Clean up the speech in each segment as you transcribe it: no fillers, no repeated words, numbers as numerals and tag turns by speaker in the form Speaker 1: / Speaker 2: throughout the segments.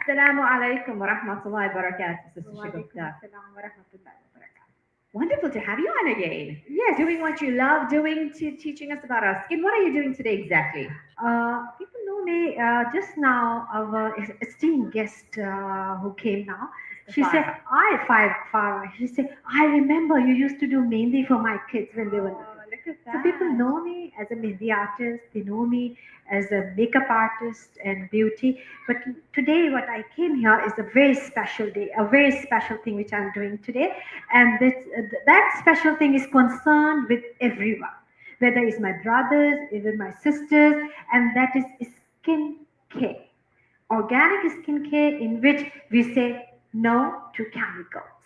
Speaker 1: Assalamu alaikum wa rahmatullahi wa barakatuh, Sister
Speaker 2: Walaikum
Speaker 1: Shagufta.
Speaker 2: assalam wa rahmatullahi wa barakatuh.
Speaker 1: Wonderful to have you on again.
Speaker 2: Yes,
Speaker 1: Doing what you love doing, teaching us about our skin. What are you doing today exactly?
Speaker 2: people know me just now. Our esteemed guest who came now,
Speaker 1: Mr.
Speaker 2: she said,
Speaker 1: Farah.
Speaker 2: "I five Farah." She said, "I remember you used to do mehndi for my kids when they were
Speaker 1: Oh,
Speaker 2: little."
Speaker 1: look at
Speaker 2: So people
Speaker 1: that.
Speaker 2: know me as a mehndi artist. They know me as a makeup artist and beauty. But today, what I came here is a very special day, a very special thing which I'm doing today, and that special thing is concerned with everyone, whether it's my brothers, even my sisters, and that is skin care. Organic skincare in which we say no to chemicals.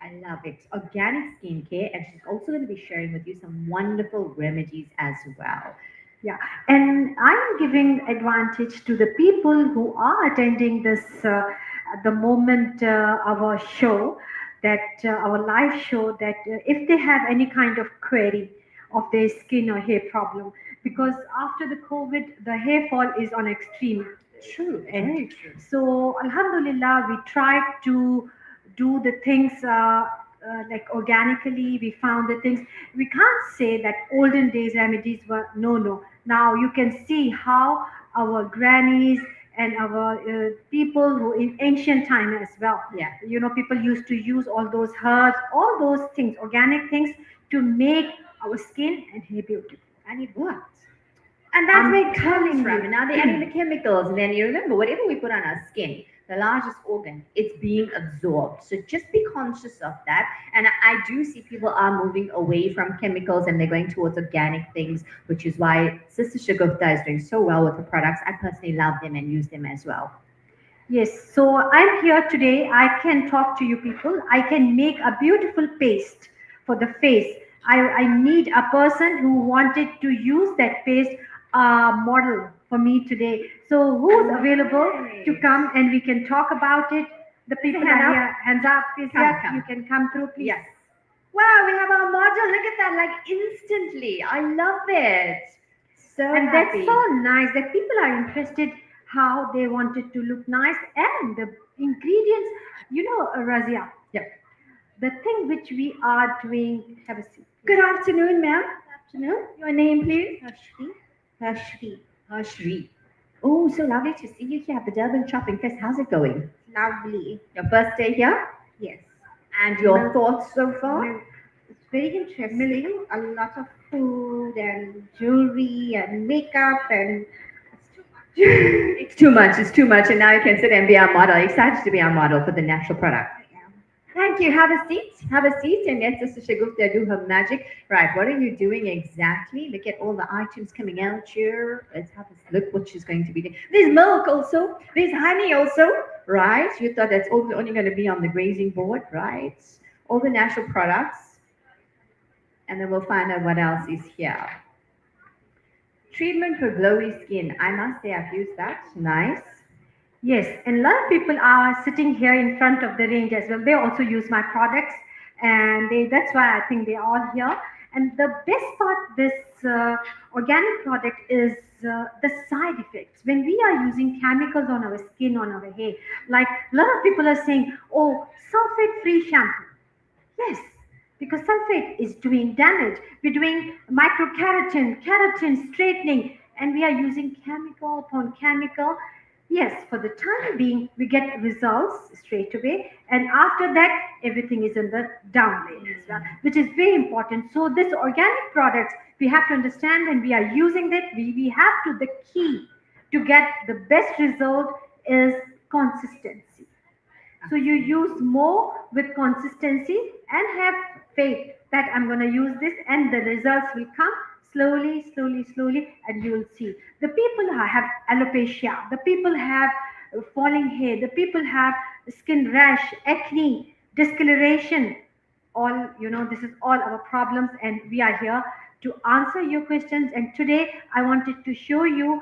Speaker 1: I love it. Organic skincare, and she's also going to be sharing with you some wonderful remedies as well.
Speaker 2: Yeah, and I'm giving advantage to the people who are attending this at the moment our show, that our live show, that if they have any kind of query of their skin or hair problem, because after the COVID, the hair fall is on extreme
Speaker 1: True,
Speaker 2: end.
Speaker 1: very true.
Speaker 2: So, Alhamdulillah, we tried to do the things like organically. We found the things. We can't say that olden days remedies were no, no. Now you can see how our grannies and our people who in ancient time as well.
Speaker 1: Yeah.
Speaker 2: People used to use all those herbs, all those things, organic things, to make our skin and hair beautiful.
Speaker 1: And it worked. And that's
Speaker 2: I'm
Speaker 1: where it comes
Speaker 2: telling
Speaker 1: from. And now they're adding the
Speaker 2: you.
Speaker 1: chemicals. And then you remember, whatever we put on our skin, the largest organ, it's being absorbed. So just be conscious of that. And I do see people are moving away from chemicals and they're going towards organic things, which is why Sister Shagufta is doing so well with the products. I personally love them and use them as well.
Speaker 2: Yes, so I'm here today. I can talk to you people. I can make a beautiful paste for the face. I need a person who wanted to use that paste model for me today. So who's
Speaker 1: All
Speaker 2: available to
Speaker 1: right.
Speaker 2: come and we can talk about it? The
Speaker 1: There's a
Speaker 2: people
Speaker 1: hand
Speaker 2: are
Speaker 1: up.
Speaker 2: here. Hands up, please.
Speaker 1: Come,
Speaker 2: Yeah, you
Speaker 1: come.
Speaker 2: can come through, please.
Speaker 1: Yes. Wow, we have our model. Look at that, like instantly. I love it. So
Speaker 2: And that's
Speaker 1: happy.
Speaker 2: so nice that people are interested how they wanted to look nice and the ingredients. Razia,
Speaker 1: Yep.
Speaker 2: the thing which we are doing. Have a seat, please.
Speaker 1: Good afternoon, ma'am. Good afternoon. Your name, please?
Speaker 2: Ashri.
Speaker 1: Harshri. Harshri. Oh, so lovely to see you here at the Durban Shopping Fest. How's it going?
Speaker 2: Lovely.
Speaker 1: Your first day here?
Speaker 2: Yes.
Speaker 1: And your
Speaker 2: Mil-
Speaker 1: thoughts so far?
Speaker 2: It's very interesting. A lot of food and jewelry and makeup and it's too much.
Speaker 1: It's too much. It's too much. And now you can sit and be our model. Excited to be our model for the natural product.
Speaker 2: I am.
Speaker 1: Thank you. Have a seat. Have a seat. And let Sister Shagufta do her magic. Right. What are you doing exactly? Look at all the items coming out here. Let's have a look what she's going to be doing. There's milk also. There's honey also. Right. You thought that's only going to be on the grazing board. Right. All the natural products. And then we'll find out what else is here. Treatment for glowy skin. I must say I've used that. Nice.
Speaker 2: Yes, and a lot of people are sitting here in front of the range as well. They also use my products, and that's why I think they're all here. And the best part this organic product is the side effects. When we are using chemicals on our skin, on our hair, like a lot of people are saying, "Oh, sulfate-free shampoo." Yes, because sulfate is doing damage. We're doing microkeratin, keratin straightening, and we are using chemical upon chemical. Yes, for the time being, we get results straight away, and after that, everything is in the down lane as well, which is very important. So, this organic products we have to understand, and we are using that. We have to the key to get the best result is consistency. So you use more with consistency and have faith that I'm going to use this and the results will come slowly, slowly, slowly, and you will see. The people who have alopecia, the people have falling hair, the people have skin rash, acne, discoloration. All, this is all our problems, and we are here to answer your questions. And today I wanted to show you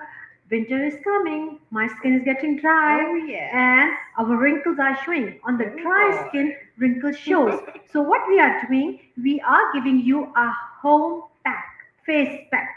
Speaker 2: winter is coming, my skin is getting dry,
Speaker 1: Oh, yes.
Speaker 2: and our wrinkles are showing. On the dry
Speaker 1: Oh.
Speaker 2: skin, wrinkles shows. So what we are doing, we are giving you a home pack, face pack.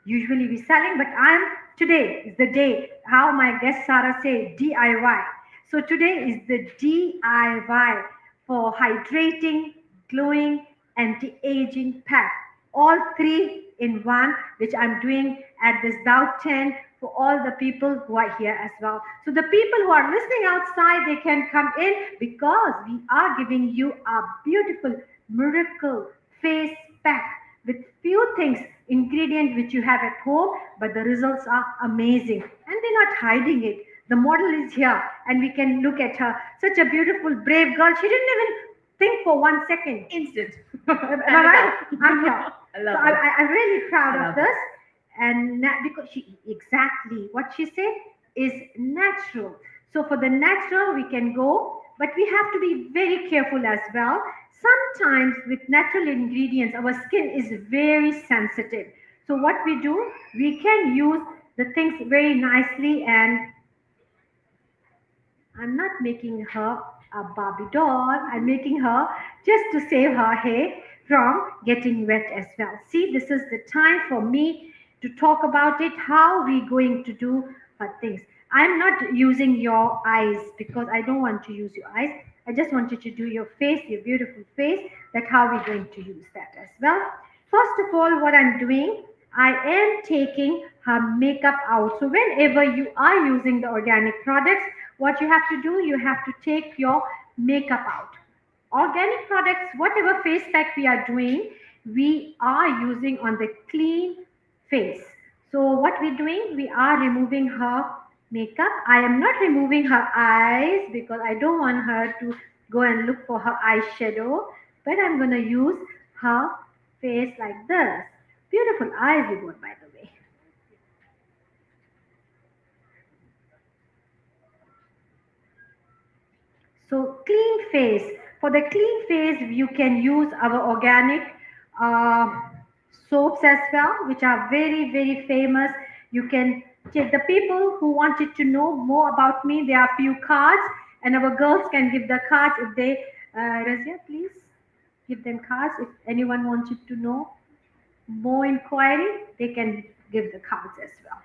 Speaker 2: Usually we selling, but I'm today is the day how my guest Sarah say DIY. So today is the DIY for hydrating, glowing, anti-aging pack. All three in one, which I'm doing at this Dawood Tent for all the people who are here as well. So the people who are listening outside, they can come in because we are giving you a beautiful miracle face pack with few things, ingredient which you have at home, but the results are amazing. And they're not hiding it. The model is here, and we can look at her. Such a beautiful, brave girl. She didn't even think for 1 second.
Speaker 1: Instant.
Speaker 2: Am I
Speaker 1: Hand is
Speaker 2: right?
Speaker 1: up.
Speaker 2: I'm here.
Speaker 1: I
Speaker 2: So
Speaker 1: love it.
Speaker 2: I'm really proud
Speaker 1: I
Speaker 2: of
Speaker 1: love it.
Speaker 2: this. And because she exactly what she said is natural. So for the natural, we can go, but we have to be very careful as well. Sometimes with natural ingredients, our skin is very sensitive. So what we do, we can use the things very nicely, and I'm not making her a Barbie doll. I'm making her just to save her hair from getting wet as well. See, this is the time for me to talk about it. How we going to do her things? I'm not using your eyes because I don't want to use your eyes. I just want you to do your face, your beautiful face. That's how we're going to use that as well. First of all, what I'm doing, I am taking her makeup out. So whenever you are using the organic products, what you have to do, you have to take your makeup out. Organic products, whatever face pack we are doing, we are using on the clean face. So what we're doing, we are removing her makeup. I am not removing her eyes because I don't want her to go and look for her eyeshadow, but I'm going to use her face like this. Beautiful eyes you got, by the way. So clean face. For the clean face, you can use our organic uh, soaps as well, which are very, very famous. You can take the people who wanted to know more about me. There are few cards, and our girls can give the cards if they. Razia, please give them cards. If anyone wanted to know more inquiry, they can give the cards as well.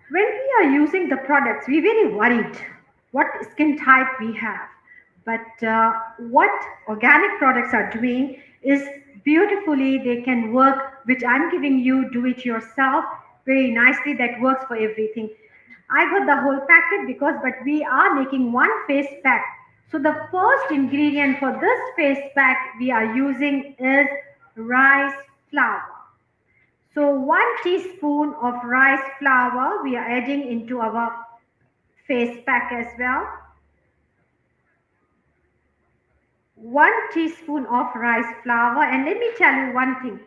Speaker 2: When we are using the products, we're very worried what skin type we have. But what organic products are doing is beautifully they can work, which I'm giving you, do it yourself very nicely. That works for everything. I got the whole packet because, but we are making one face pack. So the first ingredient for this face pack we are using is rice flour. So 1 teaspoon of rice flour we are adding into our face pack as well. 1 teaspoon of rice flour, and let me tell you one thing.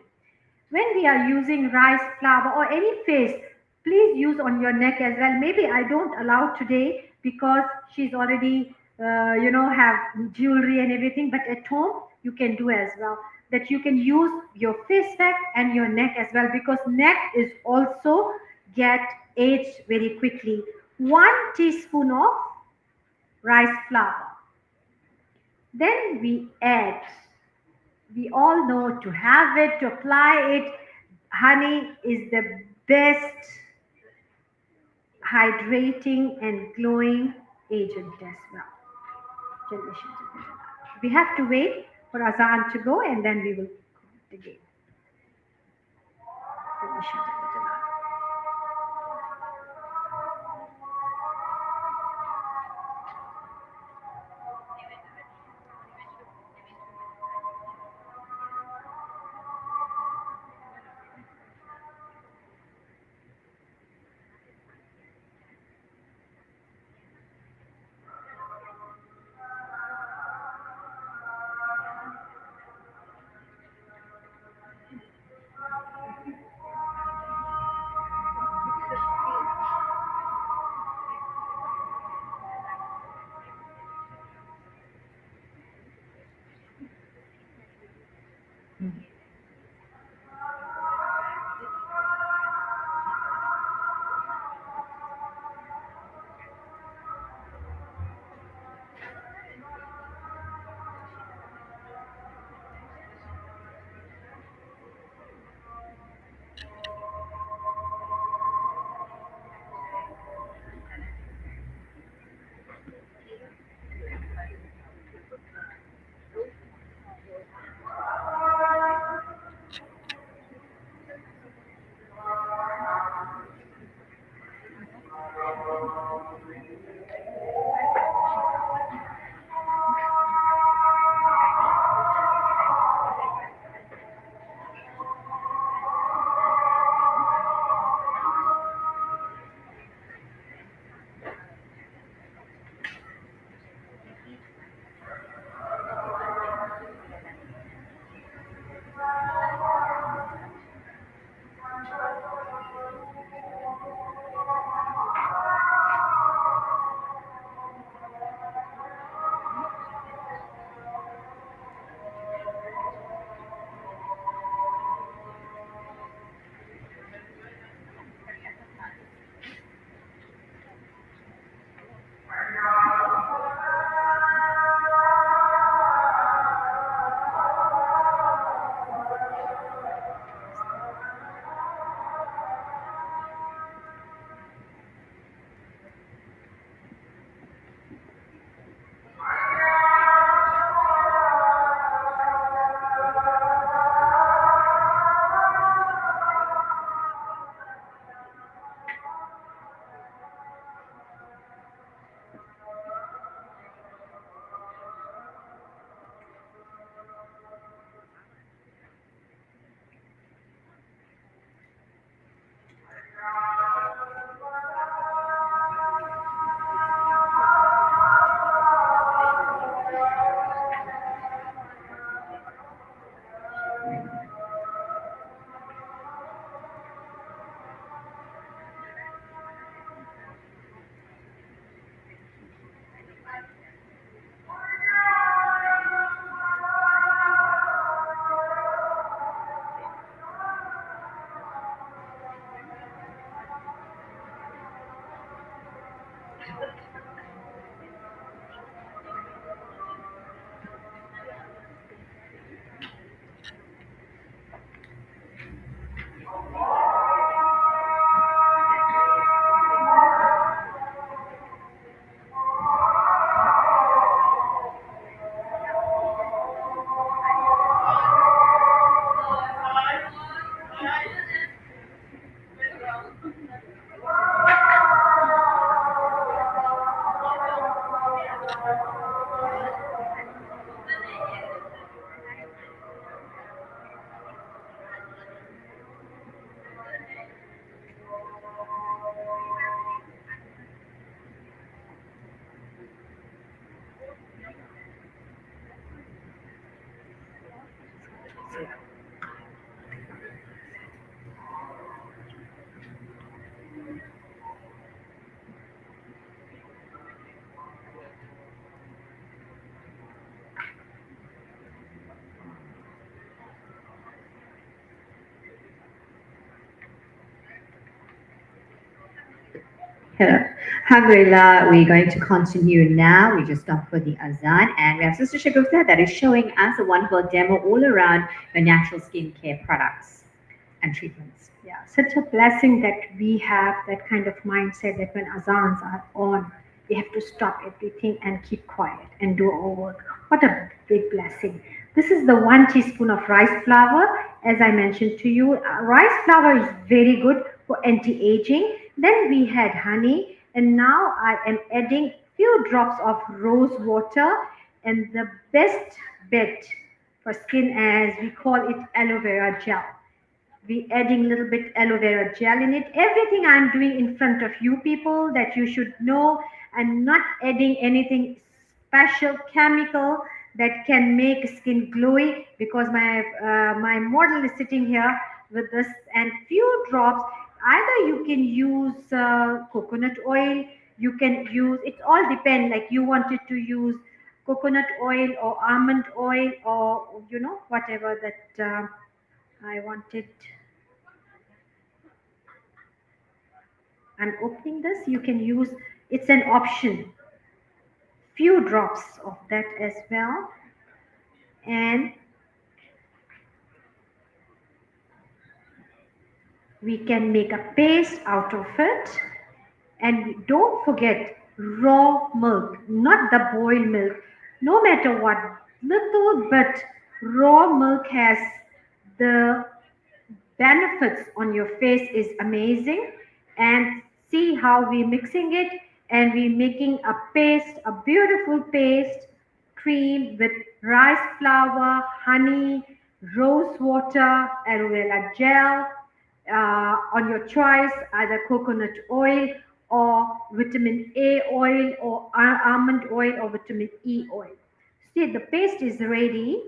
Speaker 2: When we are using rice flour or any face, please use on your neck as well. Maybe I don't allow today because she's already have jewelry and everything, but at home you can do as well, that you can use your face pack and your neck as well, because neck is also get aged very quickly. 1 teaspoon of rice flour, then we add, we all know to have it, to apply it, honey is the best hydrating and glowing agent as well. We have to wait for Azan to go, and then we will begin.
Speaker 1: Alhamdulillah, we're going to continue now. We just stopped for the azan, and we have Sister Shagufta that is showing us a wonderful demo all around the natural skincare products and treatments.
Speaker 2: Yeah, such a blessing that we have that kind of mindset that when azans are on, we have to stop everything and keep quiet and do our work. What a big blessing. This is the 1 teaspoon of rice flour, as I mentioned to you. Rice flour is very good for anti-aging. Then we had honey, and now I am adding few drops of rose water, and the best bet for skin, as we call it, aloe vera gel. We adding little bit aloe vera gel in it. Everything I'm doing in front of you people that you should know. I'm not adding anything special chemical that can make skin glowy, because my model is sitting here with this and few drops. Either you can use coconut oil, you can use, it all depend, like you wanted to use coconut oil or almond oil, or whatever that I wanted. I'm opening this. You can use, it's an option. Few drops of that as well. And we can make a paste out of it. And don't forget raw milk, not the boiled milk. No matter what, little bit raw milk has the benefits on your face is amazing. And see how we mixing it, and we making a paste, a beautiful paste cream with rice flour, honey, rose water, aloe vera gel, on your choice, either coconut oil or vitamin A oil or almond oil or vitamin E oil. See, the paste is ready,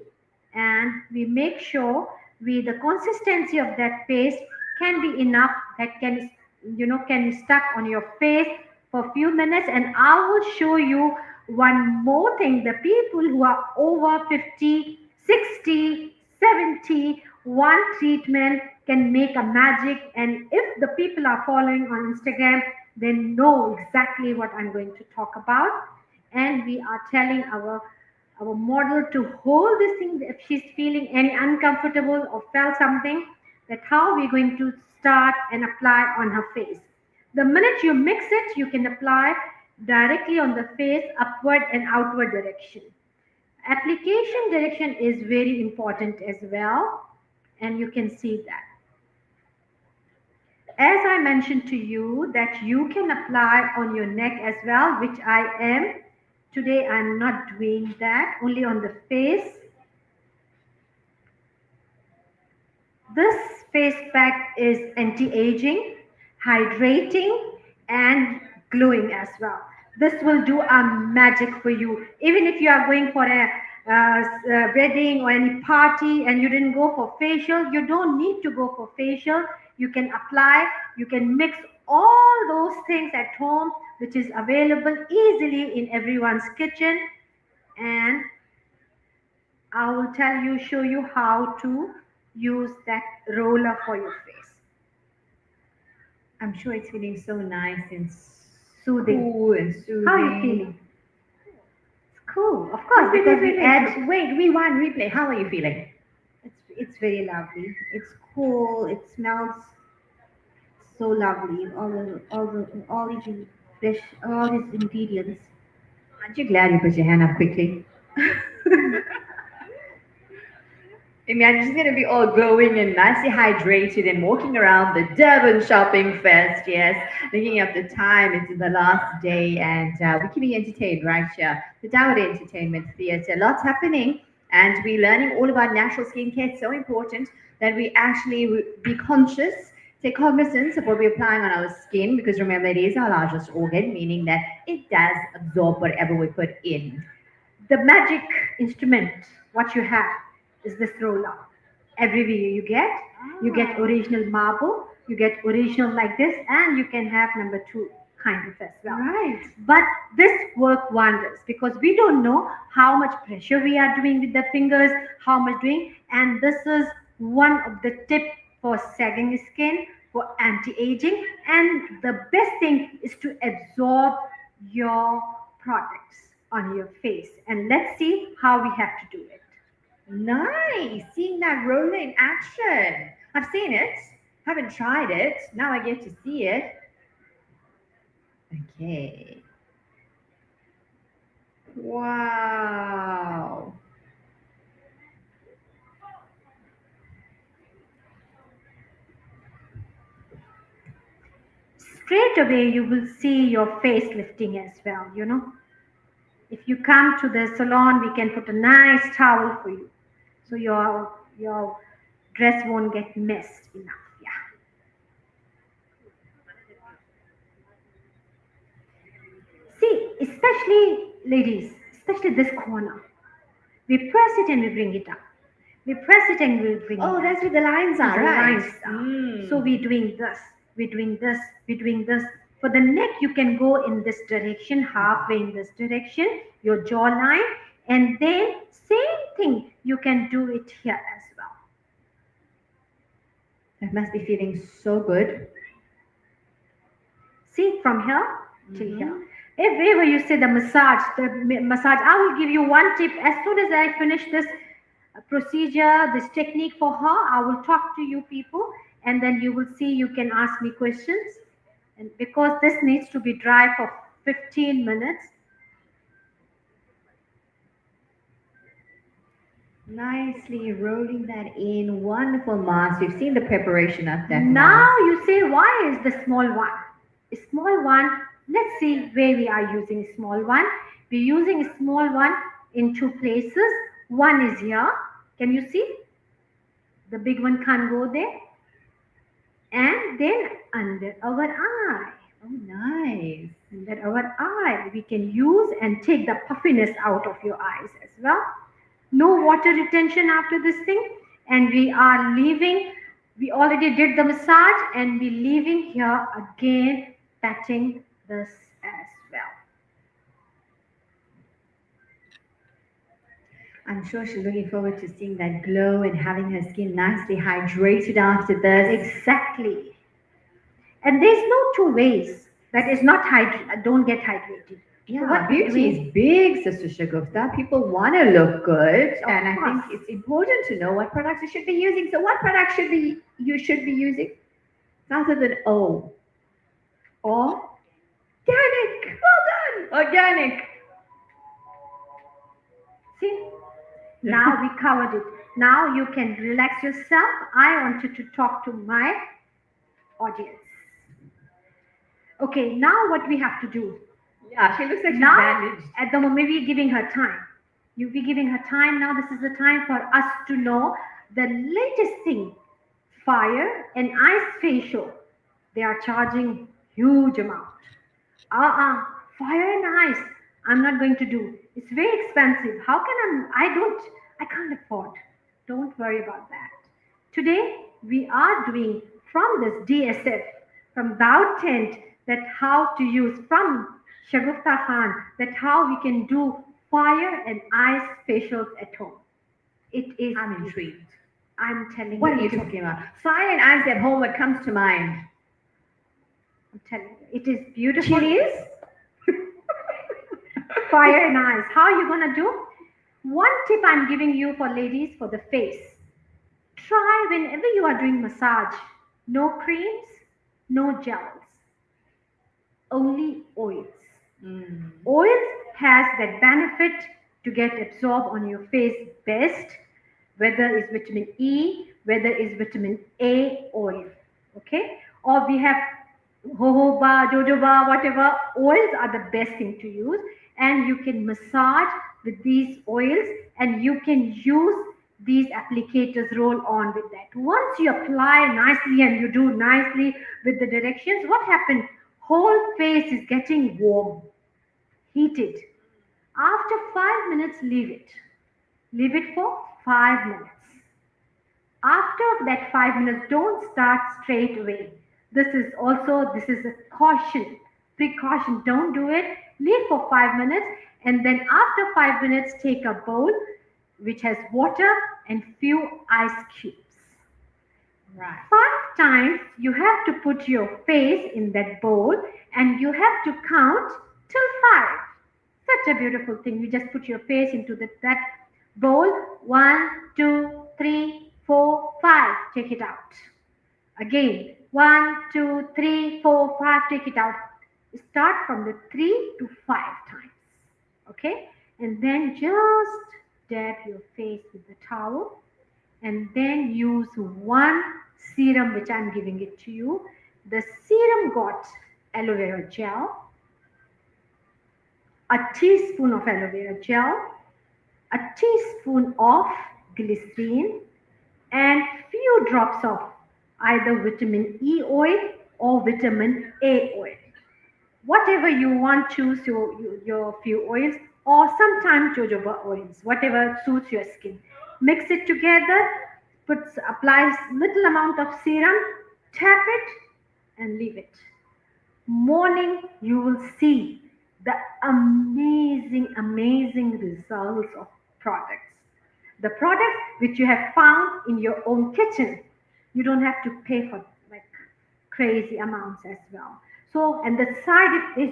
Speaker 2: and we make sure the consistency of that paste can be enough that can stuck on your face for a few minutes. And I will show you one more thing. The people who are over 50, 60, 70, one treatment can make a magic. And if the people are following on Instagram, they know exactly what I'm going to talk about. And we are telling our model to hold this thing if she's feeling any uncomfortable or felt something, that how we're going to start and apply on her face. The minute you mix it, you can apply directly on the face, upward and outward direction. Application direction is very important as well, and you can see that. As I mentioned to you that you can apply on your neck as well, which I am. Today I'm not doing that, only on the face. This face pack is anti-aging, hydrating, and glowing as well. This will do a magic for you. Even if you are going for a wedding or any party and you didn't go for facial, you don't need to go for facial. You can apply, you can mix all those things at home, which is available easily in everyone's kitchen. And I will show you how to use that roller for your face.
Speaker 1: I'm sure it's feeling so nice and
Speaker 2: Soothing.
Speaker 1: cool and soothing.
Speaker 2: How are you feeling? It's cool, of course, because we add.
Speaker 1: Wait, rewind, replay. How are you feeling?
Speaker 3: It's very lovely. It's cool. It smells so lovely. All these ingredients.
Speaker 1: Aren't you glad you put your hand up quickly? Imagine she's going to be all glowing and nicely hydrated and walking around the Durban Shopping Fest. Yes, looking at the time, it's the last day, and we can be entertained right here. The Dawood Entertainment Theatre. Lots happening, and we're learning all about natural skincare. It's so important that we actually be conscious, take cognizance of what we're applying on our skin, because remember, it is our largest organ, meaning that it does absorb whatever we put in.
Speaker 2: The magic instrument, what you have, is this roller. Every video you get original marble, you get original like this, and you can have number two kind of as well.
Speaker 1: Right.
Speaker 2: But this work wonders, because we don't know how much pressure we are doing with the fingers, how much doing, and this is one of the tip for sagging skin. for anti-aging, and the best thing is to absorb your products on your face. And let's see how we have to do it.
Speaker 1: Nice. Seeing that roller in action. I've seen it. Haven't tried it. Now I get to see it. Okay. Wow.
Speaker 2: Straight away you will see your face lifting as well, you know. If you come to the salon, we can put a nice towel for you, so your dress won't get messed enough. Yeah. See, especially ladies, especially this corner, we press it and we bring it up. We press it and we bring it
Speaker 1: Oh,
Speaker 2: up.
Speaker 1: that's where the lines
Speaker 2: These
Speaker 1: are,
Speaker 2: are
Speaker 1: right?
Speaker 2: lines are. So we're doing this, we're doing this, we're doing this. For the neck, you can go in this direction, halfway in this direction, your jawline, and then same thing, you can do it here as well.
Speaker 1: That must be feeling so good.
Speaker 2: See, from here till
Speaker 1: Mhm.
Speaker 2: here. If ever you say the massage, I will give you one tip. As soon as I finish this procedure, this technique for her, I will talk to you people, and then you will see, you can ask me questions. And because this needs to be dry for 15 minutes.
Speaker 1: Nicely rolling that in. Wonderful mask. We've seen the preparation of that
Speaker 2: Now
Speaker 1: mask.
Speaker 2: you say, why is the small one? A small one, let's see where we are using small one. We're using a small one in two places. One is here. Can you see? The big one can't go there. And then under our eye.
Speaker 1: Oh, nice.
Speaker 2: Under our eye, we can use and take the puffiness out of your eyes as well. No water retention after this thing. And we are leaving, we already did the massage, and we're leaving here again, patting this as well.
Speaker 1: I'm sure she's looking forward to seeing that glow and having her skin nicely hydrated after this.
Speaker 2: Exactly. And there's no two ways that is not don't get hydrated. So
Speaker 1: Yeah,
Speaker 2: what we're
Speaker 1: beauty
Speaker 2: doing,
Speaker 1: is big, Sister Shagufta. People want to look good,
Speaker 2: Of
Speaker 1: and I think
Speaker 2: course.
Speaker 1: it's important to know what products you should be using. So, what products you should be using? Rather than organic. Well done, organic.
Speaker 2: see, now we covered it. Now you can relax yourself. I wanted to talk to my audience. Okay, now what we have to do?
Speaker 1: Yeah, she looks like she's
Speaker 2: Now,
Speaker 1: bandaged.
Speaker 2: at the moment, we're giving her time. You be giving her time. Now, this is the time for us to know the latest thing. Fire and ice facial. They are charging huge amount. Fire and ice. I'm not going to do. It's very expensive. How can I can't afford. Don't worry about that. Today we are doing from this DSF, from Dawood Tent, that how to use from Shagufta Khan, that how we can do fire and ice facials at home. It is.
Speaker 1: I'm intrigued.
Speaker 2: I'm telling
Speaker 1: What
Speaker 2: you.
Speaker 1: are you talking about? Fire and ice at home, what comes to mind?
Speaker 2: I'm telling you. It is beautiful.
Speaker 1: Chilies?
Speaker 2: Fire and ice. How are you gonna do? One tip I'm giving you for ladies for the face. Try whenever you are doing massage. No creams, no gels, only oils. Oils has that benefit to get absorbed on your face best, whether it's vitamin E, whether it's vitamin A oil. Okay? Or we have jojoba, whatever oils are the best thing to use, and you can massage with these oils, and you can use these applicators roll on with that. Once you apply nicely and you do nicely with the directions, what happens? Whole face is getting warm, heated. After 5 minutes, leave it. Leave it for 5 minutes. After that 5 minutes, don't start straight away. This is a caution, precaution. Don't do it. Leave for 5 minutes, and then after 5 minutes, take a bowl which has water and few ice cubes.
Speaker 1: Right.
Speaker 2: 5 sometimes you have to put your face in that bowl and you have to count till five. Such a beautiful thing. You just put your face into that bowl. One, two, three, four, five. Take it out. Again. One, two, three, four, five. Take it out. Start from the 3 to 5 times. Okay? And then just dab your face with the towel and then use one serum which I'm giving it to you. The serum got aloe vera gel, a teaspoon of aloe vera gel, a teaspoon of glycerine, and few drops of either vitamin E oil or vitamin A oil. Whatever you want, choose your few oils or sometimes jojoba oils, whatever suits your skin. Mix it together, apply little amount of serum, tap it and leave it. Morning, you will see the amazing results of products. The products which you have found in your own kitchen, you don't have to pay for like crazy amounts as well. So, and there's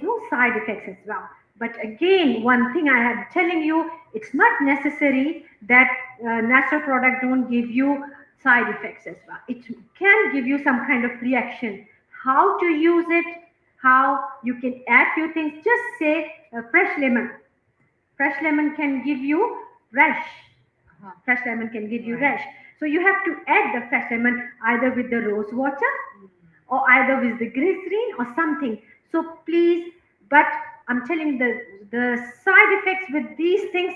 Speaker 2: no side effects as well. But again, one thing I am telling you, it's not necessary that natural product don't give you side effects as well. It can give you some kind of reaction. How to use it, how you can add few things. Just say fresh lemon. Fresh lemon can give you rash. Fresh lemon can give you rash. So you have to add the fresh lemon either with the rose water or either with the glycerine or something. So please, but I'm telling the side effects with these things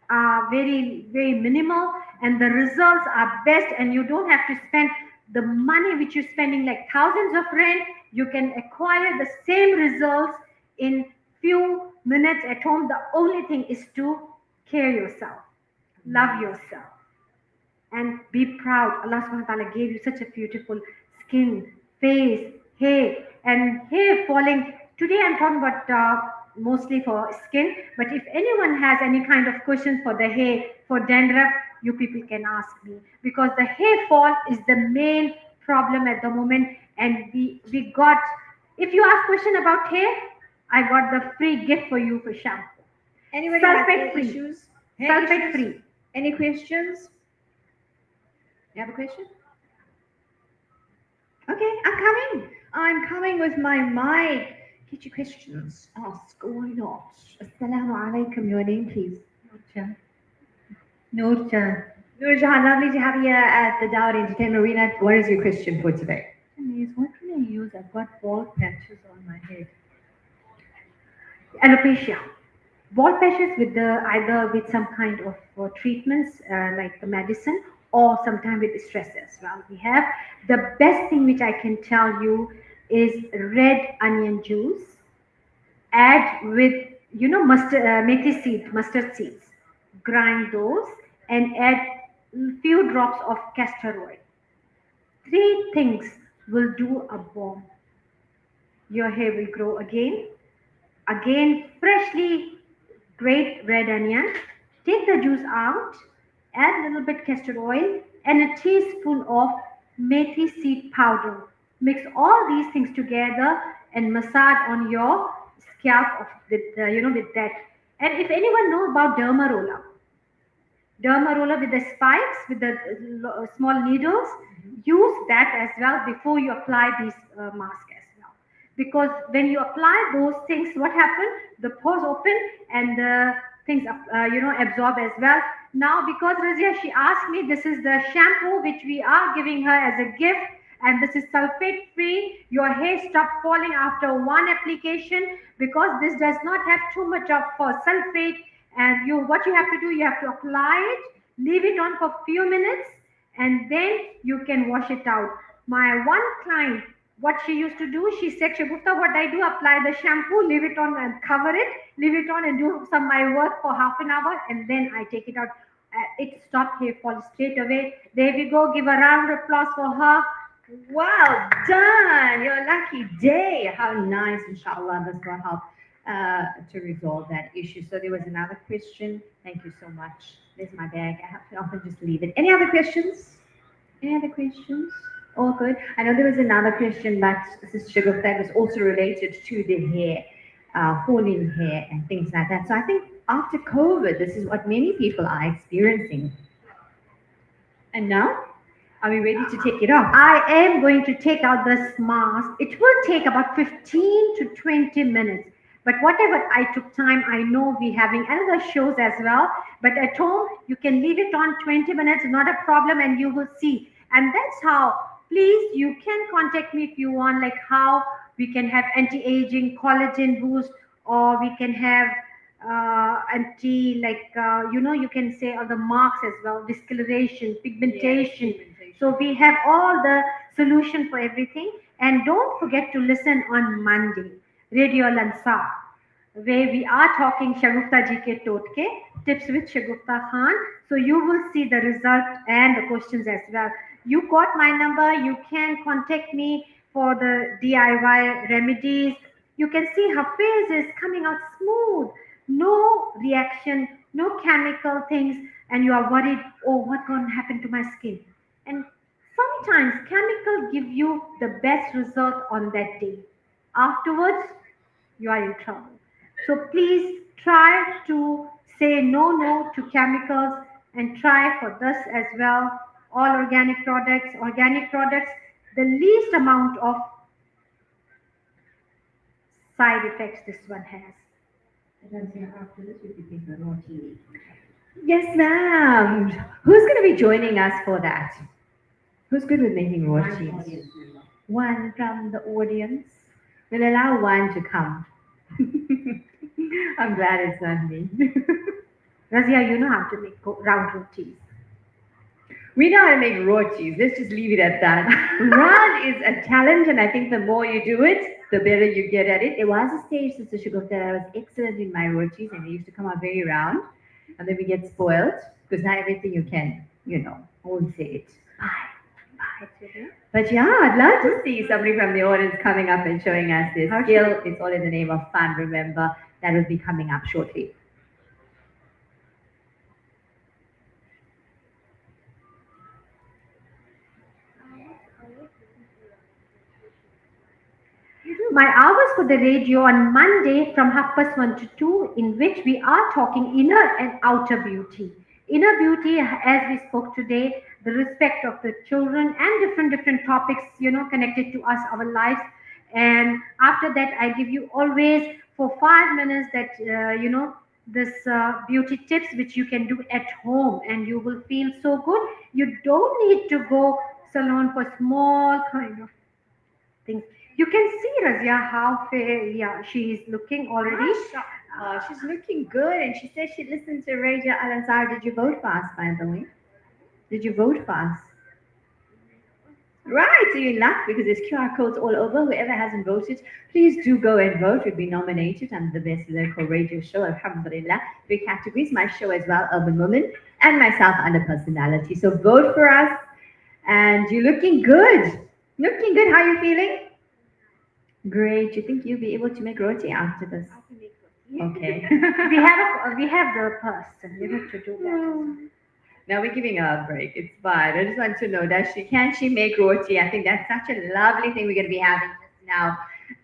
Speaker 2: are very minimal and the results are best and you don't have to spend the money which you're spending like thousands of rand. You can acquire the same results in few minutes at home. The only thing is to care yourself, love yourself, and be proud. Allah subhanahu wa ta'ala gave you such a beautiful skin, face, hair, and hair falling. Today I'm talking about mostly for skin, but if anyone has any kind of questions for the hair, for dandruff, you people can ask me because the hair fall is the main problem at the moment. And we got, if you ask question about hair, I got the free gift for you for shampoo.
Speaker 1: Anybody
Speaker 2: Sulfate
Speaker 1: have any
Speaker 2: free.
Speaker 1: issues?
Speaker 2: Sulfate free.
Speaker 1: Any questions? You have a question? Okay, I'm coming with my mic. Get your questions. Ask. Why not? Assalamu alaikum. Your name, please.
Speaker 4: Nurjan.
Speaker 1: Nurjan, lovely to have you at the Dawood Entertainment Arena. What is your question for today?
Speaker 4: Is what can I use? I've got bald patches on my head.
Speaker 2: Alopecia. Bald patches with the either with some kind of treatments like the medicine or sometimes with stress as well. We have the best thing which I can tell you is red onion juice. Add with mustard mustard seeds. Grind those and add few drops of castor oil. Three things will do a bomb. Your hair will grow again. Again, freshly grate red onion. Take the juice out. Add a little bit castor oil and a teaspoon of methi seed powder. Mix all these things together and massage on your scalp with that. And if anyone know about derma roller with the spikes, with the small needles, use that as well before you apply these masks as well. Because when you apply those things, what happens? The pores open and the things absorb as well. Now, because Razia, she asked me, this is the shampoo which we are giving her as a gift, and this is sulfate free. Your hair stop falling after one application because this does not have too much of sulfate. And what you have to do, you have to apply it, leave it on for few minutes, and then you can wash it out. My one client, what she used to do, she said, Shagufta, what I do, apply the shampoo, leave it on and cover it, leave it on and do some my work for half an hour, and then I take it out. It stopped hair fall straight away. There we go. Give a round of applause for her.
Speaker 1: Well done. Your lucky day. How nice, inshallah. This will help to resolve that issue. So there was another question. Thank you so much. There's my bag. I have to often just leave it. Any other questions? Any other questions? All good. I know there was another question, but Sister Shaguf, that was also related to the hair, falling hair and things like that. So I think after COVID, this is what many people are experiencing. And now, are we ready to take it off?
Speaker 2: I am going to take out this mask. It will take about 15 to 20 minutes. But whatever I took time, I know we're having another shows as well. But at home, you can leave it on 20 minutes, not a problem, and you will see. And that's how, please, you can contact me if you want, like how we can have anti-aging collagen boost, or we can have anti, like, you can say other marks as well, discoloration, pigmentation. So we have all the solution for everything. And don't forget to listen on Monday, Radio Lansa, where we are talking Shagufta ji ke totke, tips with Shagufta Khan. So you will see the result and the questions as well. You got my number. You can contact me for the DIY remedies. You can see her face is coming out smooth, no reaction, no chemical things, and you are worried, oh, what's going to happen to my skin? And sometimes chemical give you the best result on that day. Afterwards, you are in trouble. So please try to say no to chemicals and try for this as well. All organic products, the least amount of side effects this one has.
Speaker 3: After this, we could take the raw tea.
Speaker 1: Yes, ma'am. Who's going to be joining us for that? Who's good with making raw
Speaker 3: One
Speaker 1: cheese?
Speaker 3: audience member.
Speaker 1: One from the audience. We'll allow one to come. I'm glad it's not me.
Speaker 2: Razia, you know how to make round rotis.
Speaker 1: We know how to make raw cheese. Let's just leave it at that. Run is a challenge, and I think the more you do it, the better you get at it. There was a stage, Sister Shaguf, that I was excellent in my raw cheese, and they used to come out very round, and then we get spoiled because not everything you can, I won't say it. Bye. But yeah, I'd love to see somebody from the audience coming up and showing us their skill. It's all in the name of fun. Remember, that will be coming up shortly.
Speaker 2: My hours for the radio on Monday from 1:30 to 2, in which we are talking inner and outer beauty. Inner beauty, as we spoke today, the respect of the children and different topics, connected to us, our lives. And after that, I give you always for 5 minutes that, this beauty tips which you can do at home, and you will feel so good. You don't need to go salon for small kind of things. You can see Razia how fair, yeah, she is looking already.
Speaker 1: She's looking good, and she says she listened to Radio Al Azhar. Did you vote for us, by the way? Did you vote for us? Right, so you're in luck because there's QR codes all over. Whoever hasn't voted, please do go and vote. We've been nominated under the Best Local Radio Show, Alhamdulillah. 3 categories, my show as well, Urban Woman, and myself under Personality. So vote for us, and you're looking good. Looking good. How are you feeling? Great. You think you'll be able to make roti after this? Okay.
Speaker 2: we have the person, to do that.
Speaker 1: Now we're giving her a break. It's fine. I just want to know that can she make roti? I think that's such a lovely thing we're going to be having just now.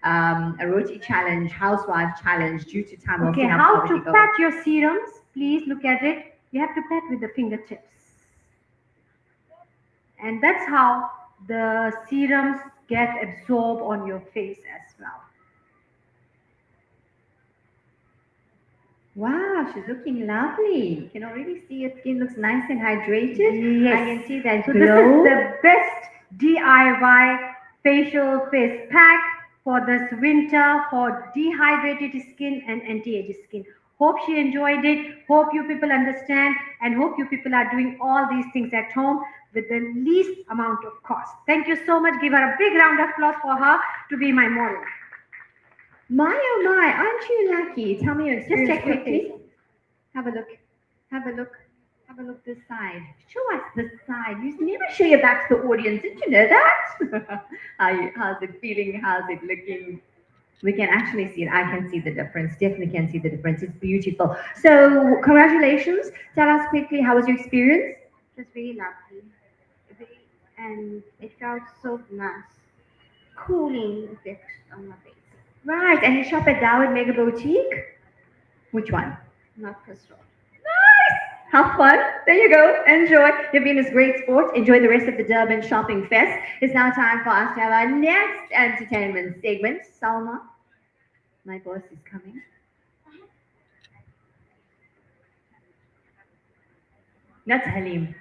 Speaker 1: A roti challenge, housewife challenge due to time.
Speaker 2: Okay, how to pat your serums? Please look at it. You have to pat with the fingertips, and that's how the serums get absorbed on your face as well.
Speaker 1: Wow, she's looking lovely. You can already see her skin looks nice and hydrated.
Speaker 2: Yes.
Speaker 1: I can see that
Speaker 2: So
Speaker 1: glow.
Speaker 2: this is the best DIY facial face pack for this winter for dehydrated skin and anti-age skin. Hope she enjoyed it. Hope you people understand, and hope you people are doing all these things at home with the least amount of cost. Thank you so much. Give her a big round of applause for her to be my model.
Speaker 1: My oh my, aren't you lucky? Tell me your experience.
Speaker 2: Just check your
Speaker 1: quickly.
Speaker 2: face.
Speaker 1: Have a look. Have a look. Have a look this side. Show us this side. You never show your back to the audience. Did you know that? How's it feeling? How's it looking? We can actually see it. I can see the difference. Definitely can see the difference. It's beautiful. So congratulations. Tell us quickly, how was your experience?
Speaker 3: It was very lovely. and it felt so nice. Cooling effect on my face.
Speaker 1: Right, and you shop at Dawood Mega Boutique? Which one?
Speaker 3: Not crystal.
Speaker 1: Have fun. There you go. Enjoy. You've been this great sport. Enjoy the rest of the Durban Shopping Fest. It's now time for us to have our next entertainment segment. Salma, my boss is coming. That's Halim.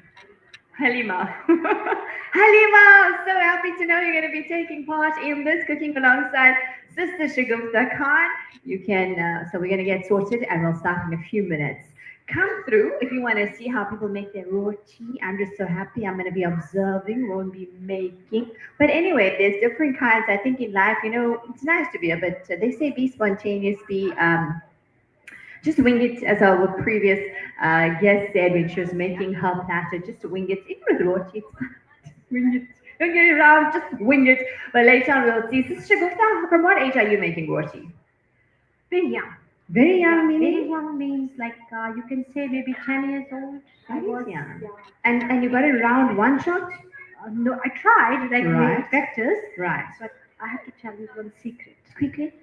Speaker 1: Halima. Halima, I'm so happy to know you're going to be taking part in this cooking alongside Sister Shagufta Khan. You can, so we're going to get sorted and we'll start in a few minutes. Come through if you want to see how people make their roti. I'm just so happy. I'm going to be observing, won't be making. But anyway, there's different kinds. I think in life, it's nice to be a bit, they say be spontaneous, be just wing it, as our previous guest said when she was making her platter, just wing it. Even with roti, it's fine. Just wing it. Don't get it wrong, just wing it. But later on, we'll see. Sister Shagufta, from what age are you making roti?
Speaker 2: Very young.
Speaker 1: Very young,
Speaker 2: Very
Speaker 1: meaning?
Speaker 2: young means like you can say maybe 10 years old. I
Speaker 1: That is
Speaker 2: was,
Speaker 1: young.
Speaker 2: yeah.
Speaker 1: And you got it round one shot?
Speaker 2: No, I tried like
Speaker 1: Right.
Speaker 2: vectors,
Speaker 1: Right.
Speaker 2: but I have to tell you one secret.
Speaker 1: Quickly.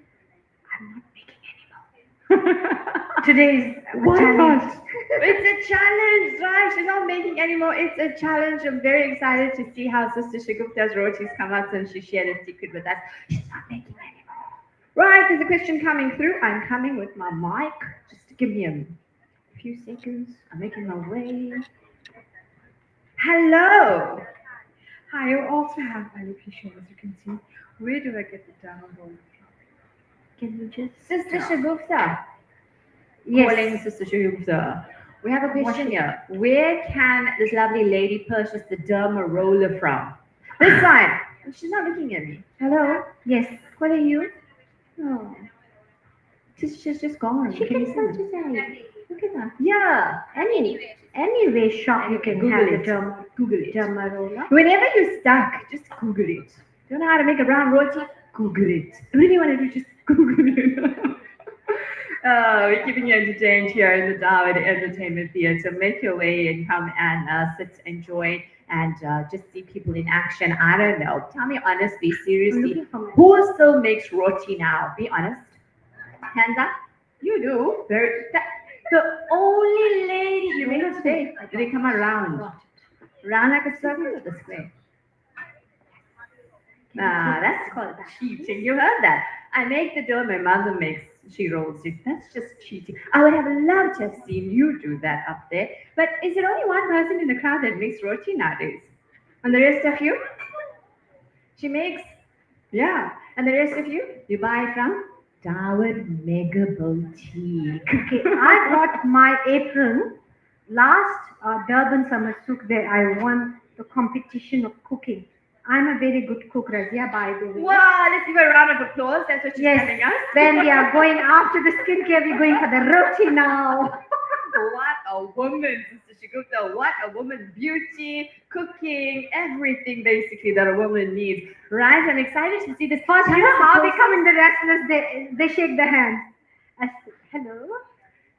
Speaker 2: I'm not making anymore. Today is a
Speaker 1: Why
Speaker 2: challenge.
Speaker 1: not? It's a challenge, right? She's not making anymore. It's a challenge. I'm very excited to see how Sister Shagufta's rotis come out since she shared a secret with us. She's not making anymore. Right, there's a question coming through. I'm coming with my mic. Just give me a few seconds. I'm making my way. Hello.
Speaker 4: Hi, I also have alopecia, as you can see. Where do I get the download from?
Speaker 1: Can you just Sister Shagufta?
Speaker 2: Yes.
Speaker 1: Calling Sister Shagufta. We have a question here. Where can this lovely lady purchase the derma roller from? This side. She's not looking at me. Hello?
Speaker 2: Yes.
Speaker 1: What are you? Oh. She's just gone.
Speaker 2: She
Speaker 1: Can
Speaker 2: can
Speaker 1: you see
Speaker 2: purchase
Speaker 1: me?
Speaker 2: any.
Speaker 1: Look at that. Yeah.
Speaker 2: Anyway, shop you can
Speaker 1: Google
Speaker 2: have
Speaker 1: it.
Speaker 2: the derma,
Speaker 1: Google it.
Speaker 2: derma roller.
Speaker 1: Whenever you're stuck, just Google it. Don't know how to make a brown roti? Google it. Really want to do, just Google it. We're keeping you entertained here in the Dawood Entertainment Theatre. Make your way and come and sit, enjoy, and just see people in action. I don't know. Tell me honestly,
Speaker 2: I'm
Speaker 1: seriously,
Speaker 2: looking for my.
Speaker 1: who still makes roti now? Be honest. Hands up. You do. The only lady you make it today. Do they come around? Round like a circle or the square? That's called cheating. You heard that. I make the dough, my mother makes, she rolls it. That's just cheating. I would have loved to have seen you do that up there. But is there only one person in the crowd that makes roti nowadays? And the rest of you? She makes, yeah. And the rest of you buy from Dawood Mega Boutique.
Speaker 2: Okay, I brought my apron last Durban Summer Souk where I won the competition of cooking. I'm a very good cook, Razia, by the way.
Speaker 1: Wow, let's give her a round of applause. That's what she's
Speaker 2: Yes.
Speaker 1: telling us.
Speaker 2: Then we are going after the skincare. We're going for the roti now.
Speaker 1: What a woman, Sister Shagufta. What a woman. Beauty, cooking, everything basically that a woman needs. Right? I'm excited to see this.
Speaker 2: First, you
Speaker 1: Tell
Speaker 2: know
Speaker 1: us
Speaker 2: how
Speaker 1: the
Speaker 2: they
Speaker 1: process.
Speaker 2: come in the wrestlers, they shake their hands. I say, hello.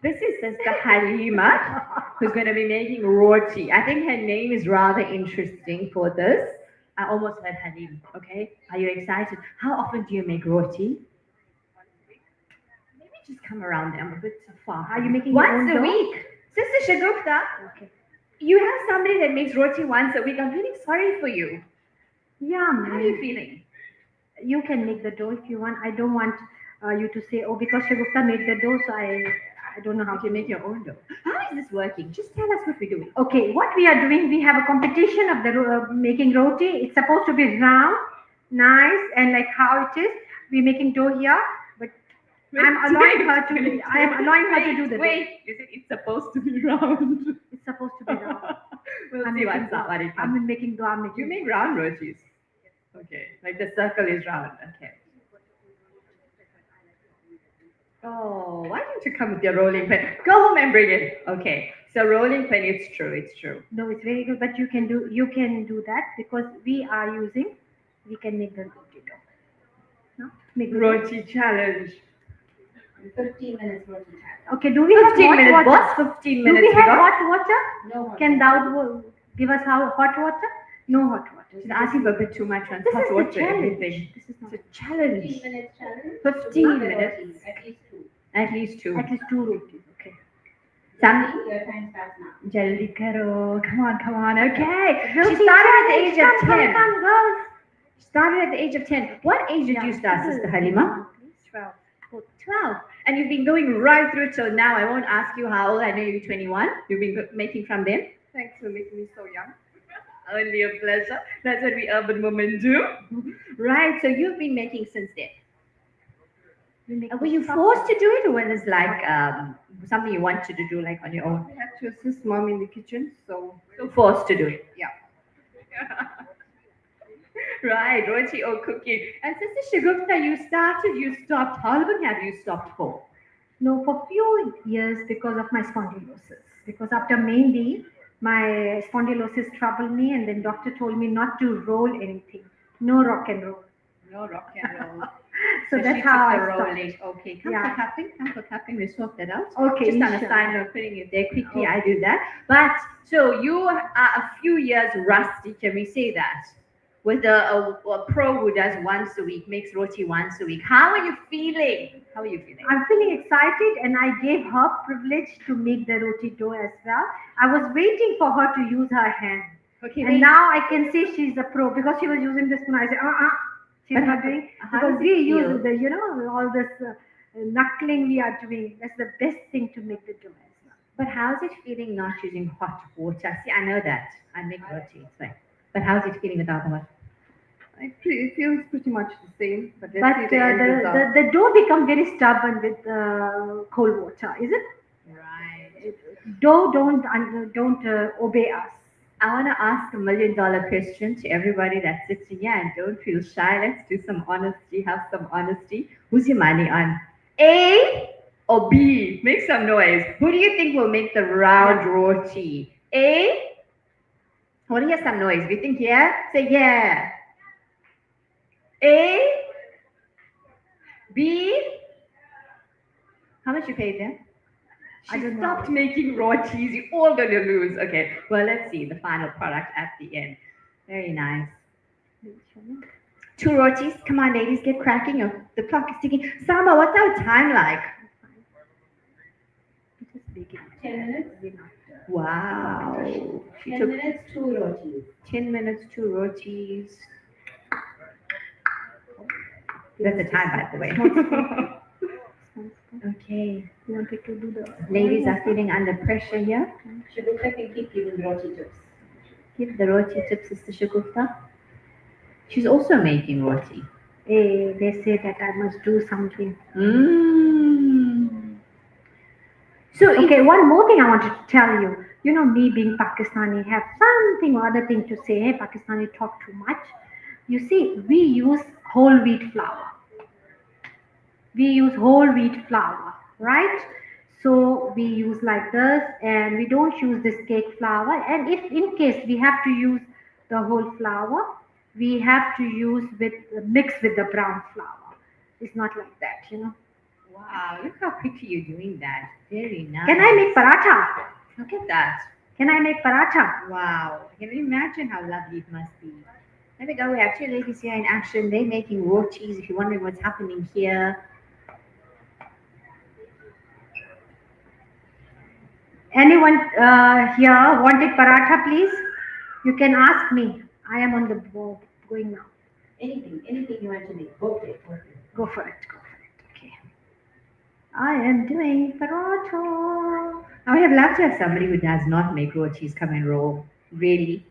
Speaker 1: This is Sister Halima, who's going to be making roti. I think her name is rather interesting for this. I almost heard Halim. Okay? Are you excited? How often do you make roti? Maybe just come around there. I'm a bit too far.
Speaker 2: Are you making your
Speaker 1: once
Speaker 2: own
Speaker 1: a
Speaker 2: dough?
Speaker 1: week? Sister Shagufta,
Speaker 2: Okay.
Speaker 1: you have somebody that makes roti once a week. I'm feeling sorry for you.
Speaker 2: Yeah,
Speaker 1: How are you
Speaker 2: man.
Speaker 1: feeling?
Speaker 2: You can make the dough if you want. I don't want you to say, oh, because Shagufta made the dough, so I don't know how
Speaker 1: You
Speaker 2: to
Speaker 1: can make your own dough. How is this working? Just tell us what we're doing.
Speaker 2: Okay, what we are doing, we have a competition of the making roti. It's supposed to be round, nice, and like how it is. We're making dough here, but I'm allowing her to do the dough.
Speaker 1: Wait, you said it's supposed to be round.
Speaker 2: It's supposed to be round.
Speaker 1: We'll
Speaker 2: I'm
Speaker 1: see
Speaker 2: making
Speaker 1: what's up, what it
Speaker 2: I'm
Speaker 1: comes.
Speaker 2: making dough. I'm
Speaker 1: You
Speaker 2: making
Speaker 1: make round rotis. Okay, like the circle is round. Okay. Oh, why don't you come with your rolling pin? Go home and bring it. Okay, so rolling pin, it's true, it's true.
Speaker 2: No, it's very good, but you can do that because we can make the roti dough. No? Make the dough.
Speaker 1: Roti challenge.
Speaker 3: 15 minutes worth of time.
Speaker 2: Okay, do we have
Speaker 1: 15
Speaker 2: hot
Speaker 1: minutes,
Speaker 2: water?
Speaker 1: boss. 15
Speaker 2: Do
Speaker 1: minutes.
Speaker 2: we have
Speaker 1: got?
Speaker 2: hot water?
Speaker 3: No more.
Speaker 2: Can Dawood give us hot water? No hot water.
Speaker 1: She's asking for a bit too much on
Speaker 2: This
Speaker 1: hot
Speaker 2: is the
Speaker 1: water,
Speaker 2: challenge.
Speaker 1: everything.
Speaker 2: This is not
Speaker 1: It's a challenge.
Speaker 5: 15 minutes challenge.
Speaker 1: 15
Speaker 5: Not
Speaker 1: minutes.
Speaker 5: rotis, at least two.
Speaker 1: At least two.
Speaker 2: at least 2 rotis. Okay.
Speaker 1: Some
Speaker 5: Your time starts now.
Speaker 1: Jaldi karo. Come on. Okay. She
Speaker 2: Roti
Speaker 1: started at the age of
Speaker 2: challenge.
Speaker 1: 10.
Speaker 2: Come, girls.
Speaker 1: She started at the age of 10. What age did you start, Sister Halima?
Speaker 4: 12.
Speaker 1: 12. And you've been going right through till now. I won't ask you how old. I know you're 21. You've been making from then.
Speaker 4: Thanks for making me so young.
Speaker 1: Only a pleasure. That's what we urban women do. Right. So you've been making since then.
Speaker 2: We make
Speaker 1: Were you
Speaker 2: stuff.
Speaker 1: forced to do it, or was it like something you wanted to do, like on your own?
Speaker 4: I had to assist mom in the kitchen, so
Speaker 1: So forced to do it.
Speaker 4: yeah.
Speaker 1: Right, roti or cooking. And Sister Shagufta, you stopped. How long have you stopped for?
Speaker 2: No, for few years because of my spondylosis. Because after Mehndi, my spondylosis troubled me, and then doctor told me not to roll anything. No rock and roll.
Speaker 1: No rock and roll.
Speaker 2: So
Speaker 1: she
Speaker 2: that's
Speaker 1: took
Speaker 2: how
Speaker 1: the
Speaker 2: I stopped.
Speaker 1: rolling. Okay, come
Speaker 2: Yeah.
Speaker 1: for cupping. Come for cupping. We sort that out.
Speaker 2: Okay,
Speaker 1: Just on a
Speaker 2: inshallah.
Speaker 1: side note, putting it there quickly. I do that. But so you are a few years rusty. Can we say that? With a pro who does once a week, makes roti once a week. How are you feeling? How are you feeling?
Speaker 2: I'm feeling excited, and I gave her privilege to make the roti dough as well. I was waiting for her to use her hand.
Speaker 1: Okay,
Speaker 2: And
Speaker 1: wait.
Speaker 2: now I can see she's a pro because she was using the spoon. I said, she's
Speaker 1: But
Speaker 2: not doing.
Speaker 1: how
Speaker 2: Because
Speaker 1: does
Speaker 2: we
Speaker 1: it feel?
Speaker 2: use all this knuckling we are doing. That's the best thing to make the dough as well.
Speaker 1: But how's it feeling not using hot water? See, I know that. I make roti, it's fine. But how's it feeling without the hot?
Speaker 4: It feels pretty much the same, but let's
Speaker 2: But
Speaker 4: see the end result.
Speaker 2: the dough become very stubborn with cold water, is it?
Speaker 1: Right.
Speaker 2: Dough don't obey us.
Speaker 1: I want to ask $1 million question to everybody that sits in here and don't feel shy. Let's do some honesty, have some honesty. Who's your money on? A or B? Make some noise. Who do you think will make the round roti? A? I want to hear some noise. If you think yeah, say yeah. A? B? How much you paid them?
Speaker 2: I
Speaker 1: She
Speaker 2: don't know.
Speaker 1: stopped making rotis. You're all going to lose. Okay, well, let's see the final product at the end. Very nice. 2 rotis. Come on, ladies, get cracking. The clock is ticking. Sama, what's our time like?
Speaker 5: 10 minutes.
Speaker 1: Wow. She
Speaker 5: 10
Speaker 1: took
Speaker 5: minutes, 2 rotis.
Speaker 1: 10 minutes, 2 rotis. That's the time, by the way. Okay.
Speaker 2: You wanted to do the
Speaker 1: Ladies are feeling under pressure here.
Speaker 5: Shagufta can keep giving roti tips.
Speaker 1: Give the roti tips, Sister Shagufta. She's also making roti.
Speaker 2: They say that I must do something.
Speaker 1: Mmm. So,
Speaker 2: Okay, one more thing I wanted to tell you. You know, me being Pakistani, have something or other thing to say. Hey, Pakistani talk too much. You see, we use whole wheat flour. We use whole wheat flour, right? So we use like this, and we don't use this cake flour. And if in case we have to use the whole flour, we have to use mix with the brown flour. It's not like that, you know.
Speaker 1: wow, look how quickly you're doing that. Very nice.
Speaker 2: Can I make paratha?
Speaker 1: Look at that.
Speaker 2: Can I make paratha?
Speaker 1: Wow. Can you imagine how lovely it must be? There we go. We have 2 ladies here in action. They're making rotis. If you're wondering what's happening here.
Speaker 2: Anyone here wanted paratha, please? You can ask me. I am on the board going now.
Speaker 5: Anything you want to make. Go for it.
Speaker 2: Go for it. Okay. I am doing paratha.
Speaker 1: I would have loved to have somebody who does not make rotis come and roll. Really.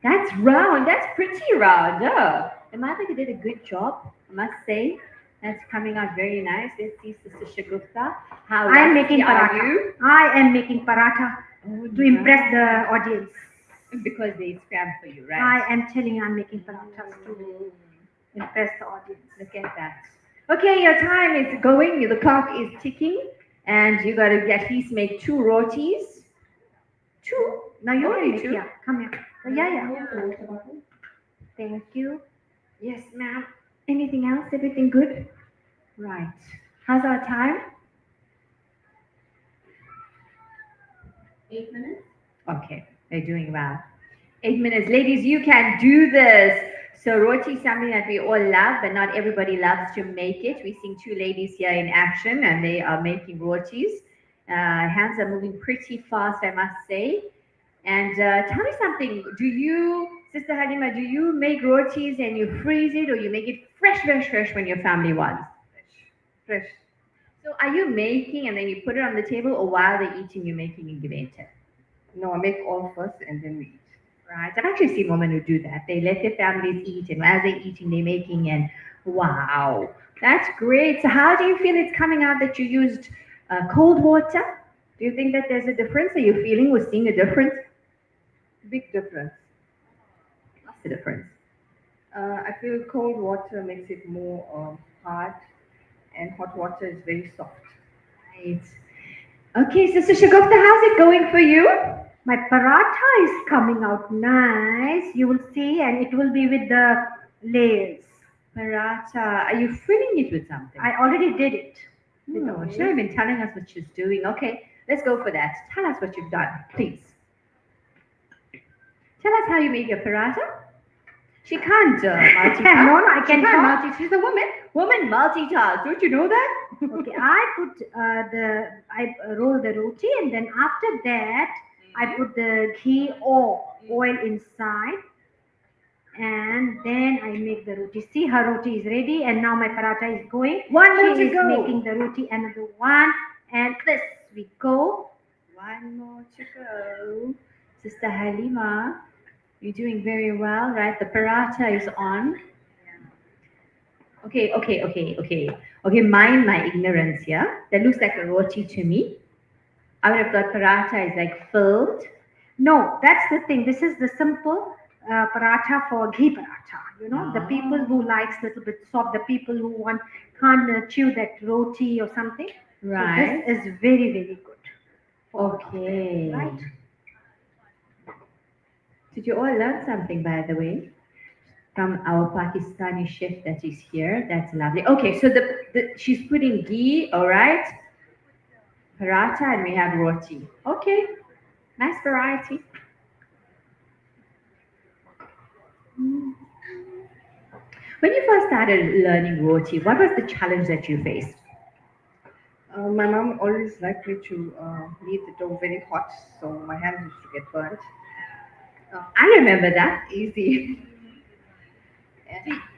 Speaker 1: That's round. That's pretty round. Yeah. And I think you did a good job, I must say. That's coming out very nice. Let's see, Sister Shagufta. How
Speaker 2: I am
Speaker 1: rusty
Speaker 2: making
Speaker 1: are
Speaker 2: paratha.
Speaker 1: you?
Speaker 2: I am making paratha to impress the audience.
Speaker 1: Because they scram for you, right?
Speaker 2: I am telling you, I'm making parathas to impress the audience.
Speaker 1: Look at that. Okay, your time is going. The clock is ticking. And you got to at least make 2 rotis. 2?
Speaker 2: Now you
Speaker 1: Only
Speaker 2: can make,
Speaker 1: 2?
Speaker 2: yeah, come here. Yeah.
Speaker 5: Water bottle.
Speaker 2: Thank you.
Speaker 1: Yes, ma'am. Anything else? Everything good? Right. How's our time?
Speaker 5: 8 minutes.
Speaker 1: Okay, they're doing well. 8 minutes. Ladies, you can do this. So roti is something that we all love, but not everybody loves to make it. We're seeing two ladies here in action, and they are making rotis. Hands are moving pretty fast, I must say. And tell me something. Do you, Sister Halima, do you make rotis and you freeze it, or you make it fresh, fresh, fresh when your family wants?
Speaker 4: Fresh.
Speaker 1: So are you making and then you put it on the table, or while they're eating, you're making and giving it to them?
Speaker 4: No, I make all first and then we eat.
Speaker 1: Right. I've actually seen women who do that. They let their families eat, and as they're eating, they're making. And wow, that's great. So, how do you feel it's coming out that you used cold water? Do you think that there's a difference? Are you feeling or seeing a difference?
Speaker 4: Big difference.
Speaker 1: What's the difference?
Speaker 4: I feel cold water makes it more hard, and hot water is very soft.
Speaker 1: Right. Okay, Sister Shagufta, how's it going for you?
Speaker 2: My paratha is coming out nice. You will see, and it will be with the layers.
Speaker 1: Paratha. Are you filling it with something?
Speaker 2: I already did it.
Speaker 1: Oh, she have been telling us what she's doing. Okay, let's go for that. Tell us what you've done, please. Tell us how you make your paratha. She can't multitask.
Speaker 2: No, I
Speaker 1: She
Speaker 2: can
Speaker 1: can't
Speaker 2: talk.
Speaker 1: multitask. She's a woman. Woman multitask. Don't you know that?
Speaker 2: Okay, I roll the roti, and then after that I put the ghee or oil inside, and then I make the roti. See, her roti is ready, and now my paratha is going.
Speaker 1: One more
Speaker 2: She
Speaker 1: to
Speaker 2: is
Speaker 1: go.
Speaker 2: making the roti, another one, and this we go.
Speaker 1: One more to go. Sister Halima, you're doing very well, right? The paratha is on. Okay, mind my ignorance here. That looks like a roti to me. I would have thought paratha is like filled.
Speaker 2: No, that's the thing. This is the simple paratha for ghee paratha. You know, the people who likes little bit soft, the people who can't chew that roti or something.
Speaker 1: Right.
Speaker 2: So this is very, very good.
Speaker 1: Okay.
Speaker 2: Right.
Speaker 1: Did you all learn something, by the way, from our Pakistani chef that is here? That's lovely. Okay, so she's putting ghee, all right, paratha, and we have roti. Okay, nice variety. When you first started learning roti, what was the challenge that you faced?
Speaker 4: My mom always liked me to leave the dough very hot, so my hands used to get burnt.
Speaker 1: I remember that.
Speaker 4: Easy.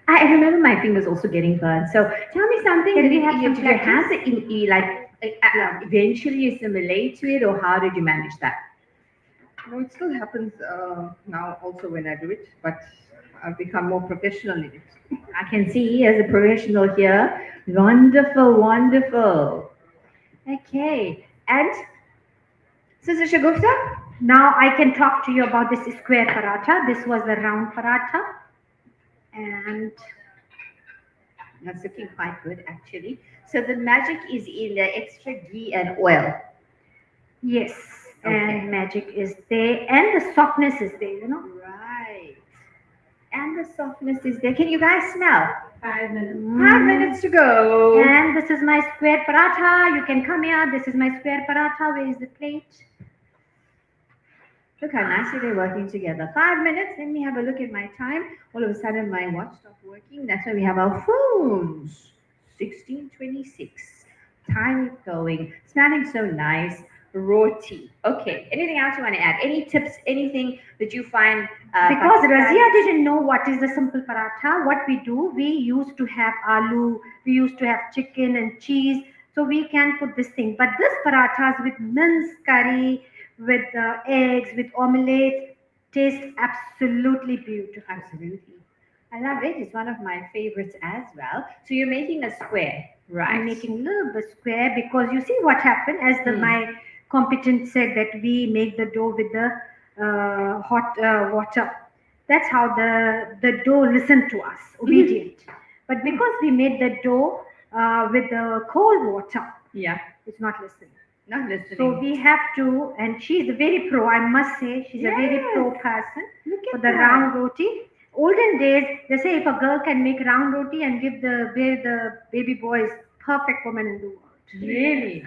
Speaker 1: I remember my fingers also getting burned. So tell me something.
Speaker 2: Can
Speaker 1: Did
Speaker 2: we have some
Speaker 1: did your
Speaker 2: practice?
Speaker 1: hands eventually assimilate to it, or how did you manage that?
Speaker 4: No, it still happens now also when I do it, but I've become more professional in it.
Speaker 1: I can see as a professional here. Wonderful, wonderful. Okay, and Sister Shagufta?
Speaker 2: Now I can talk to you about this square paratha. This was the round paratha, and
Speaker 1: That's looking quite good, actually. So the magic is in the extra ghee and oil.
Speaker 2: yes,
Speaker 1: Okay.
Speaker 2: and magic is there, and the softness is there. You know.
Speaker 1: Right. And the softness is there. Can you guys smell?
Speaker 5: 5 minutes.
Speaker 1: 5 minutes to go.
Speaker 2: And this is my square paratha. You can come here. This is my square paratha. Where is the plate?
Speaker 1: Look how nicely they're working together. 5 minutes. Let me have a look at my time. All of a sudden, my watch stopped working. That's why we have our phones. 16:26. Time is going. Smelling so nice. Roti. Okay. Anything else you want to add? Any tips? Anything that you find?
Speaker 2: Because
Speaker 1: Pakistani-
Speaker 2: Razia didn't know what is the simple paratha, what we do, we used to have aloo, we used to have chicken and cheese, so we can put this thing. But this parathas with minced curry, with eggs, with omelette, taste absolutely beautiful.
Speaker 1: Absolutely. I love it. It's one of my favorites as well. So you're making a square, right?
Speaker 2: I'm making a little bit square because you see what happened as my competent said that we make the dough with the hot water. That's how the dough listened to us, obedient. But because we made the dough with the cold water,
Speaker 1: Yeah.
Speaker 2: it's not listening.
Speaker 1: Not listening.
Speaker 2: So we have to, and she's a very pro, I must say, she's a very
Speaker 1: Yes.
Speaker 2: pro person
Speaker 1: Look
Speaker 2: for
Speaker 1: at
Speaker 2: the
Speaker 1: that.
Speaker 2: round roti. Olden days, they say if a girl can make round roti and give the baby boy is perfect woman in the world.
Speaker 1: Really?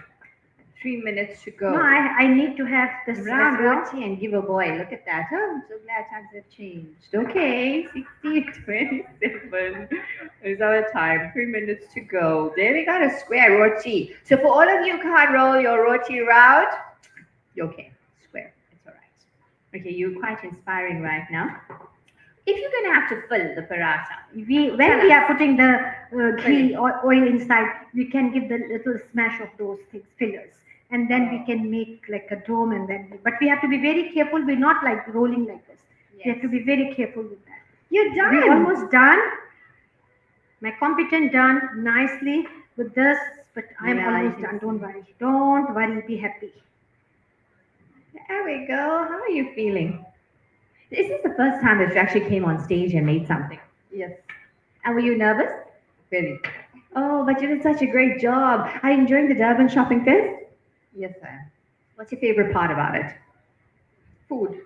Speaker 4: 3 minutes to go.
Speaker 2: No, I need to have this as
Speaker 1: Round
Speaker 2: well.
Speaker 1: roti and give a boy. Look at that. Oh, I'm so glad times have changed. Okay, 16:27 is our time. 3 minutes to go. There we got a square roti. So for all of you who can't roll your roti round, you're okay. Square. It's all right. Okay, you're quite inspiring right now. If you're going to have to fill the paratha,
Speaker 2: When we are putting the ghee or oil inside, we can give the little smash of those things, fillers, and then we can make like a dome, and then. But we have to be very careful. We're not like rolling like this. We have to be very careful with that.
Speaker 1: you're done.
Speaker 2: We're almost done. My competent done nicely with this, but I'm
Speaker 1: Yeah, I
Speaker 2: almost
Speaker 1: can
Speaker 2: done.
Speaker 1: see.
Speaker 2: Don't worry. Don't worry. Be happy.
Speaker 1: There we go. How are you feeling? This is the first time that you actually came on stage and made something.
Speaker 4: Yes,
Speaker 1: And were you nervous?
Speaker 4: very.
Speaker 1: Oh, but you did such a great job. Are you enjoying the Durban Shopping Fest?
Speaker 4: Yes, I am.
Speaker 1: What's your favorite part about it?
Speaker 4: Food.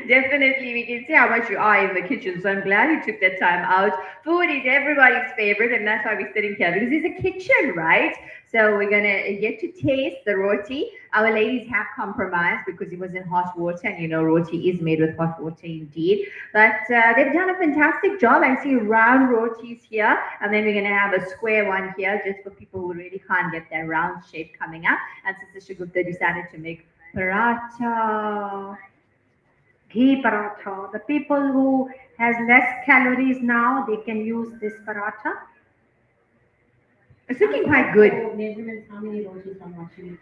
Speaker 1: Definitely, we can see how much you are in the kitchen. So I'm glad you took that time out. Food is everybody's favorite, and that's why we're sitting here because it's a kitchen, right? So we're gonna get to taste the roti. Our ladies have compromised because it was in hot water, and you know roti is made with hot water indeed. But they've done a fantastic job. I see round rotis here, and then we're gonna have a square one here, just for people who really can't get their round shape coming up. And Sister Shagupta decided to make paratha.
Speaker 2: Ghee paratha. The people who has less calories now, they can use this paratha.
Speaker 1: It's looking quite good.
Speaker 5: Measurements, how many rotis from what you mix?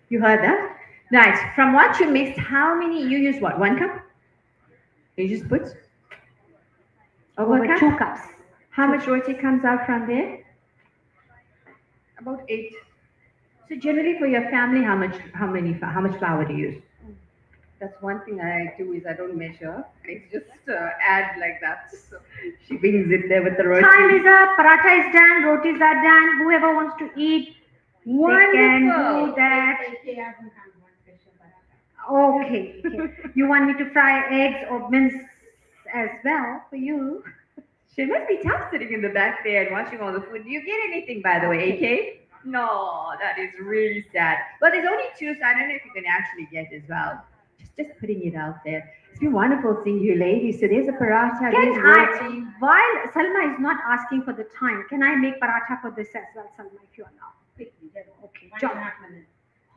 Speaker 1: You heard that? Nice. From what you mixed, how many you use? What, 1 cup? You just put over
Speaker 2: Over
Speaker 1: a cup?
Speaker 2: 2 cups.
Speaker 1: How much roti comes out from there?
Speaker 4: About 8.
Speaker 1: So generally for your family, how much flour do you use?
Speaker 4: That's one thing I do is I don't measure. I just add like that. So
Speaker 1: She brings it there with the roti.
Speaker 2: Time is up. Paratha is done. Rotis are done. Whoever wants to eat, they can
Speaker 1: Wonderful.
Speaker 2: do that.
Speaker 5: AK hasn't come one special paratha.
Speaker 2: Okay. You want me to fry eggs or mince as well for you?
Speaker 1: She must be tough sitting in the back there and watching all the food. Do you get anything, by the way, AK? No, that is really sad. But there's only 2, so I don't know if you can actually get as well. Just putting it out there. It's been wonderful seeing you ladies. So there's a paratha, there's
Speaker 2: Can
Speaker 1: roti.
Speaker 2: while Salma is not asking for the time, can I make paratha for this as well, Salma, if you allow?
Speaker 5: Quickly,
Speaker 2: Okay,
Speaker 5: one
Speaker 2: jump.
Speaker 5: and a half minutes.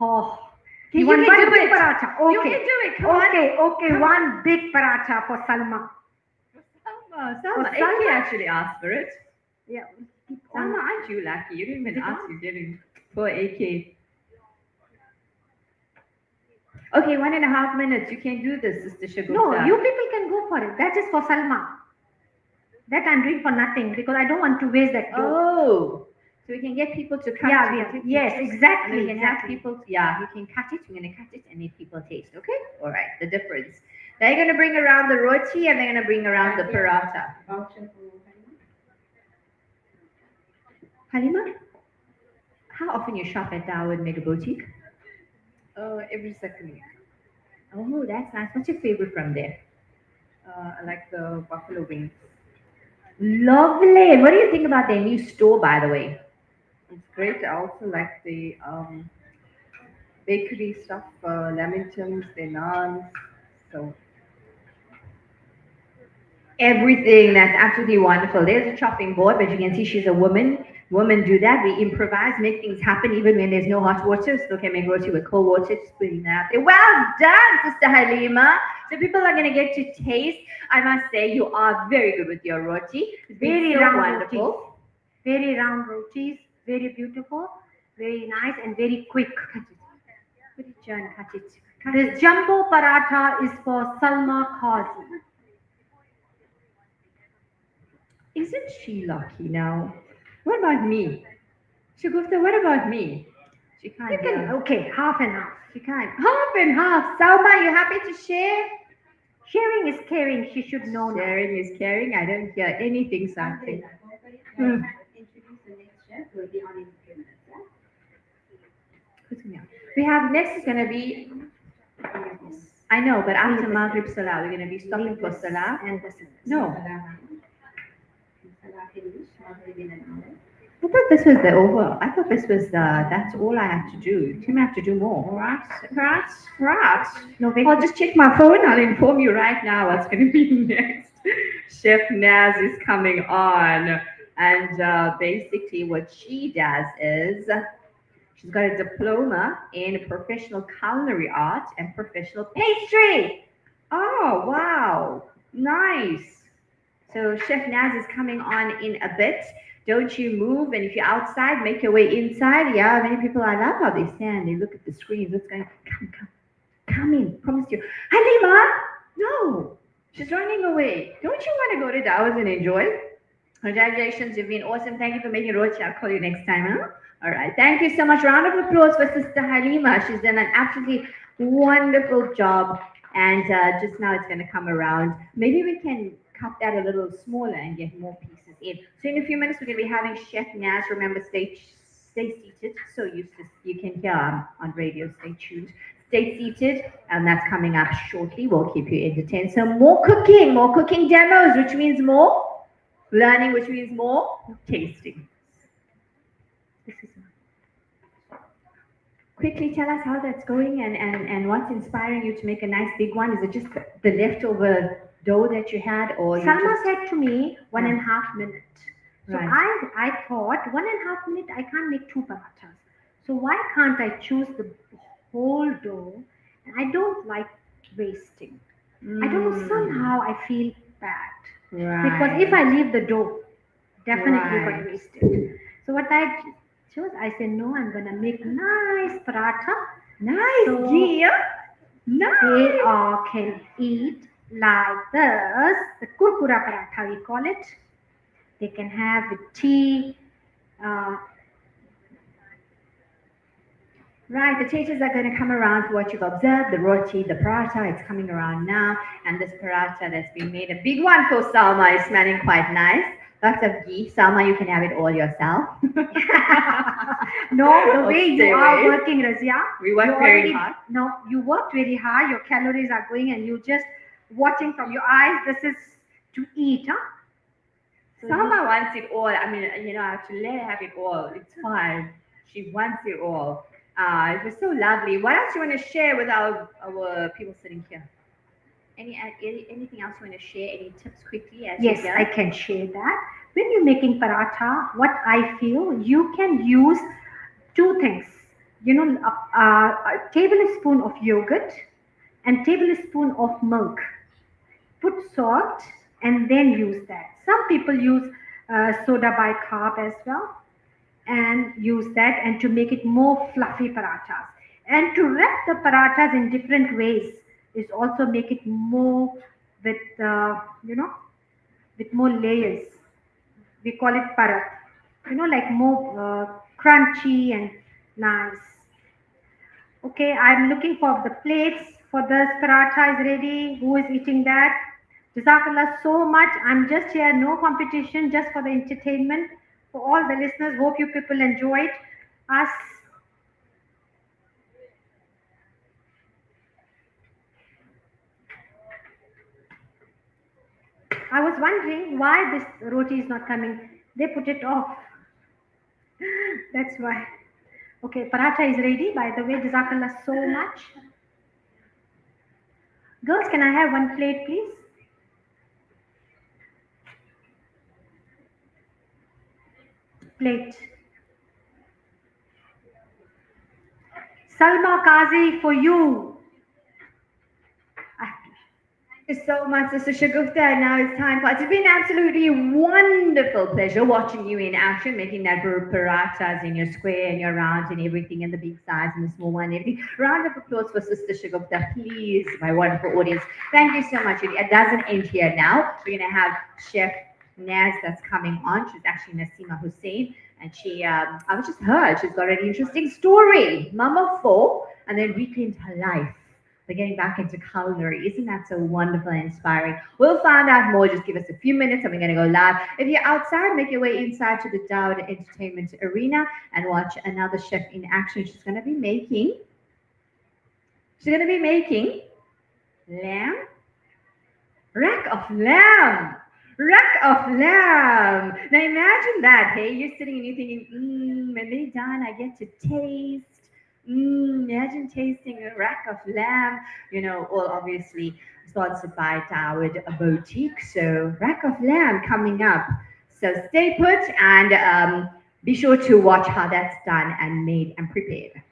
Speaker 2: Oh,
Speaker 1: You
Speaker 2: want
Speaker 1: can
Speaker 2: one
Speaker 1: do
Speaker 2: big
Speaker 1: it.
Speaker 2: paratha? Okay.
Speaker 1: You can do it. Come on.
Speaker 2: Okay,
Speaker 1: Come
Speaker 2: one big paratha for Salma.
Speaker 1: Salma. AK
Speaker 2: Salma?
Speaker 1: actually asked for it.
Speaker 2: Yeah.
Speaker 1: Salma, aren't you lucky? You didn't even ask, you're getting poor AK. Okay, 1.5 minutes. You can do this, Sister Shagupta.
Speaker 2: No, you people can go for it. That is for Salma. That I'm doing for nothing because I don't want to waste that dough.
Speaker 1: Oh, so we can get people to cut
Speaker 2: Yeah,
Speaker 1: it.
Speaker 2: yes,
Speaker 1: And
Speaker 2: exactly.
Speaker 1: we can have
Speaker 2: exactly.
Speaker 1: people, yeah, you can cut it. We're going to cut it and make people taste. Okay? All right, the difference. They're going to bring around the roti and they're going to bring around the paratha.
Speaker 5: Voucher for
Speaker 1: Halima, how often you shop at Dawood Mega Boutique?
Speaker 4: every second week.
Speaker 1: Oh, that's nice. What's your favorite from there?
Speaker 4: I like the buffalo wings.
Speaker 1: Lovely. And what do you think about their new store, by the way?
Speaker 4: It's great. I also like the bakery stuff, lamingtons, the naans. So
Speaker 1: Everything. That's absolutely wonderful. There's a chopping board, but you can see she's a woman. Women do that. We improvise, make things happen even when there's no hot water. Still can make roti with cold water. Just putting that out there. Well done, Sister Halima. So people are going to get to taste. I must say, you are very good with your roti. It's been
Speaker 2: Very
Speaker 1: so
Speaker 2: round
Speaker 1: wonderful.
Speaker 2: rotis. Very round rotis. Very beautiful. Very nice and very quick.
Speaker 1: Put it down, cut it.
Speaker 2: This jumbo paratha is for Salma Qazi.
Speaker 1: Isn't she lucky now? What about me? Shagufta, what about me? She can't.
Speaker 2: You can, okay, half and half.
Speaker 1: She can't. Half and half. Salma, you happy to share?
Speaker 2: Sharing is caring. She should know now.
Speaker 1: Sharing is caring. I don't hear anything, something.
Speaker 5: Introduce the next chef. Will be on in a few minutes. Yeah?
Speaker 1: We have next is going to be, I know, but after Maghrib Salah, we're going to be stopping for Salah.
Speaker 2: And this is
Speaker 1: No.
Speaker 5: Salah Finish. Maghrib in an hour.
Speaker 1: I thought this was the over. I thought this was that's all I have to do. Tim, I have to do more. Right.
Speaker 2: No, wait.
Speaker 1: I'll just check my phone. I'll inform you right now what's going to be next. Chef Naz is coming on, and basically what she does is she's got a diploma in professional culinary art and professional pastry. Oh wow, nice. So Chef Naz is coming on in a bit. Don't you move, and if you're outside, make your way inside. Yeah, many people, I love how they stand. They look at the screens. What's going? Come in. Promise you. Halima, no, she's running away. Don't you want to go to Dawood and enjoy? Congratulations, you've been awesome. Thank you for making Rochi. I'll call you next time, huh? All right. Thank you so much. Round of applause for Sister Halima. She's done an absolutely wonderful job. And just now it's going to come around. Maybe we can cut that a little smaller and get more pieces in. So in a few minutes, we're going to be having Chef Naz. Remember, stay seated so you can hear on radio. Stay tuned. Stay seated, and that's coming up shortly. We'll keep you entertained. So more cooking demos, which means more learning, which means more tasting. This is quickly tell us how that's going and what's inspiring you to make a nice big one. Is it just the leftover dough that you had, or you
Speaker 2: Salma
Speaker 1: just,
Speaker 2: said to me 1.5 minutes. So
Speaker 1: Right.
Speaker 2: I thought 1.5 minutes I can't make two parathas. So why can't I choose the whole dough? And I don't like wasting. I don't know, somehow I feel bad. Because if I leave the dough, definitely
Speaker 1: Right.
Speaker 2: got wasted. So what I chose, I said, no, I'm gonna make nice paratha.
Speaker 1: Nice,
Speaker 2: So-
Speaker 1: dear. Nice.
Speaker 2: They all can eat like this, the kurkura paratha we call it. They can have with tea.
Speaker 1: Right, the taters are going to come around for what you've observed, the roti, the paratha, it's coming around now. And this paratha that's been made, a big one for Salma, is smelling quite nice. Lots of ghee. Salma, you can have it all yourself.
Speaker 2: No, the
Speaker 1: Oh,
Speaker 2: way
Speaker 1: stay
Speaker 2: you are
Speaker 1: away.
Speaker 2: working, Razia.
Speaker 1: We work
Speaker 2: you
Speaker 1: very
Speaker 2: already-
Speaker 1: hard.
Speaker 2: No, you worked very hard. Your calories are going, and you just watching from your eyes. This is to eat, huh? So
Speaker 1: Salma wants it all. I mean, I have to let her have it all. It's fine. She wants it all. It was so lovely. What else you want to share with our people sitting here? Anything else you want to share? Any tips quickly as
Speaker 2: Yes,
Speaker 1: you
Speaker 2: I can share that. When you're making paratha, what I feel you can use two things. A tablespoon of yogurt and tablespoon of milk. Put salt and then use that. Some people use soda bicarb as well and use that and to make it more fluffy parathas. And to wrap the parathas in different ways is also make it more with with more layers. We call it parat. Like more crunchy and nice. Okay, I'm looking for the plates for this paratha is ready. Who is eating that? Jazakallah so much. I'm just here, no competition, just for the entertainment. For all the listeners, hope you people enjoyed us. I was wondering why this roti is not coming. They put it off. That's why. Okay, paratha is ready. By the way, Jazakallah so much. Girls, can I have one plate, please? Plate. Salma Kazi for you.
Speaker 1: Thank you so much, Sister Shagufta. Now it's time for it's been absolutely wonderful pleasure watching you in action, making that parathas in your square and your round and everything, and the big size and the small one and everything. Round of applause for Sister Shagufta, please, my wonderful audience. Thank you so much. It doesn't end here now. We're going to have Chef Naz that's coming on. She's actually Nasima Hussein. And she, I was just heard, she's got an interesting story. Mama 4, and then reclaimed her life. They're getting back into culinary. Isn't that so wonderful and inspiring? We'll find out more. Just give us a few minutes and we're going to go live. If you're outside, make your way inside to the Dawood Entertainment Arena and watch another chef in action. She's going to be making lamb, rack of lamb. Rack of lamb. Now imagine that. Hey, you're sitting and you're thinking, when they're done, I get to taste. Imagine tasting a rack of lamb. Well, obviously sponsored by Dawood Boutique. So rack of lamb coming up. So stay put and be sure to watch how that's done and made and prepared.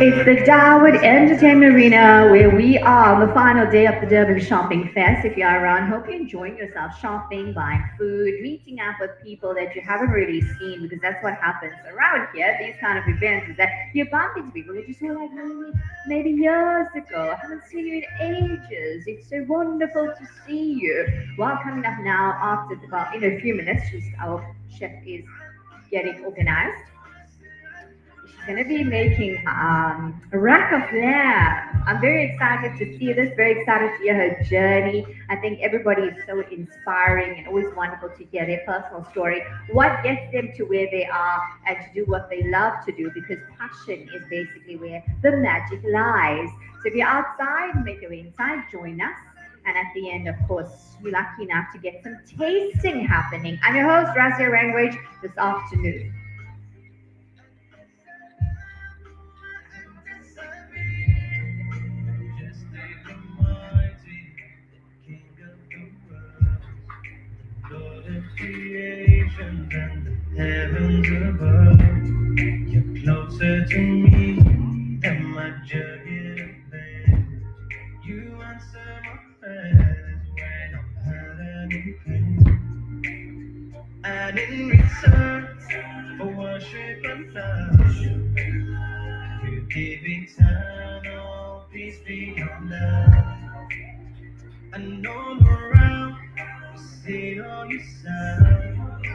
Speaker 1: It's the Dawood Entertainment Arena where we are on the final day of the Durban Shopping Fest. If you are around, hope you're enjoying yourself shopping, buying food, meeting up with people that you haven't really seen because that's what happens around here. These kind of events is that you bump into people that you saw like maybe years ago. I haven't seen you in ages. It's so wonderful to see you. Well, coming up now after about in a few minutes, just our chef is getting organized. She's going to be making a rack of lamb. I'm very excited to see this, very excited to hear her journey. I think everybody is so inspiring and always wonderful to hear their personal story, what gets them to where they are and to do what they love to do because passion is basically where the magic lies. So if you're outside, make your way inside, join us. And at the end, of course, you're lucky enough to get some tasting happening. I'm your host, Razia Rangwage, this afternoon.
Speaker 6: Lord of creation and the heavens above. You're closer to me than my jagged vein. You answer my prayers when I'm hurt and in pain. And in return for worship and love, you give eternal peace beyond love. And all around, you see all you sound.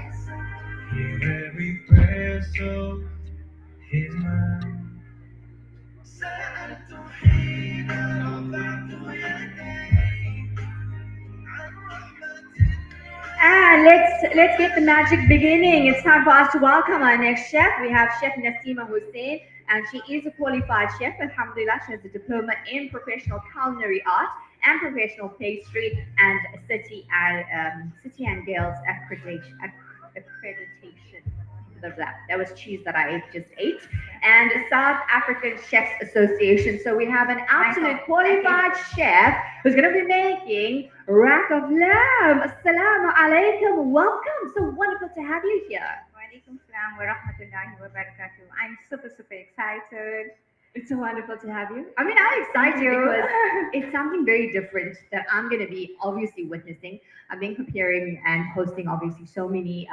Speaker 6: Hear every prayer, so here's mine. Santo Reina, louvado é a name.
Speaker 1: And let's get the magic beginning. It's time for us to welcome our next chef. We have Chef Nasima Hussein, and she is a qualified chef. Alhamdulillah, she has a diploma in professional culinary art and professional pastry and city and girls accreditation. That was cheese that I just ate. And South African Chefs Association. So we have an absolute qualified chef who's going to be making rack of lamb. Assalamu alaikum. Welcome. So wonderful to have you here.
Speaker 3: Walaikum salam wa rahmatullahi wa barakatuh. I'm super, super excited.
Speaker 1: It's so wonderful to have you. I mean, I'm excited because it's something very different that I'm going to be obviously witnessing. I've been preparing and hosting obviously so many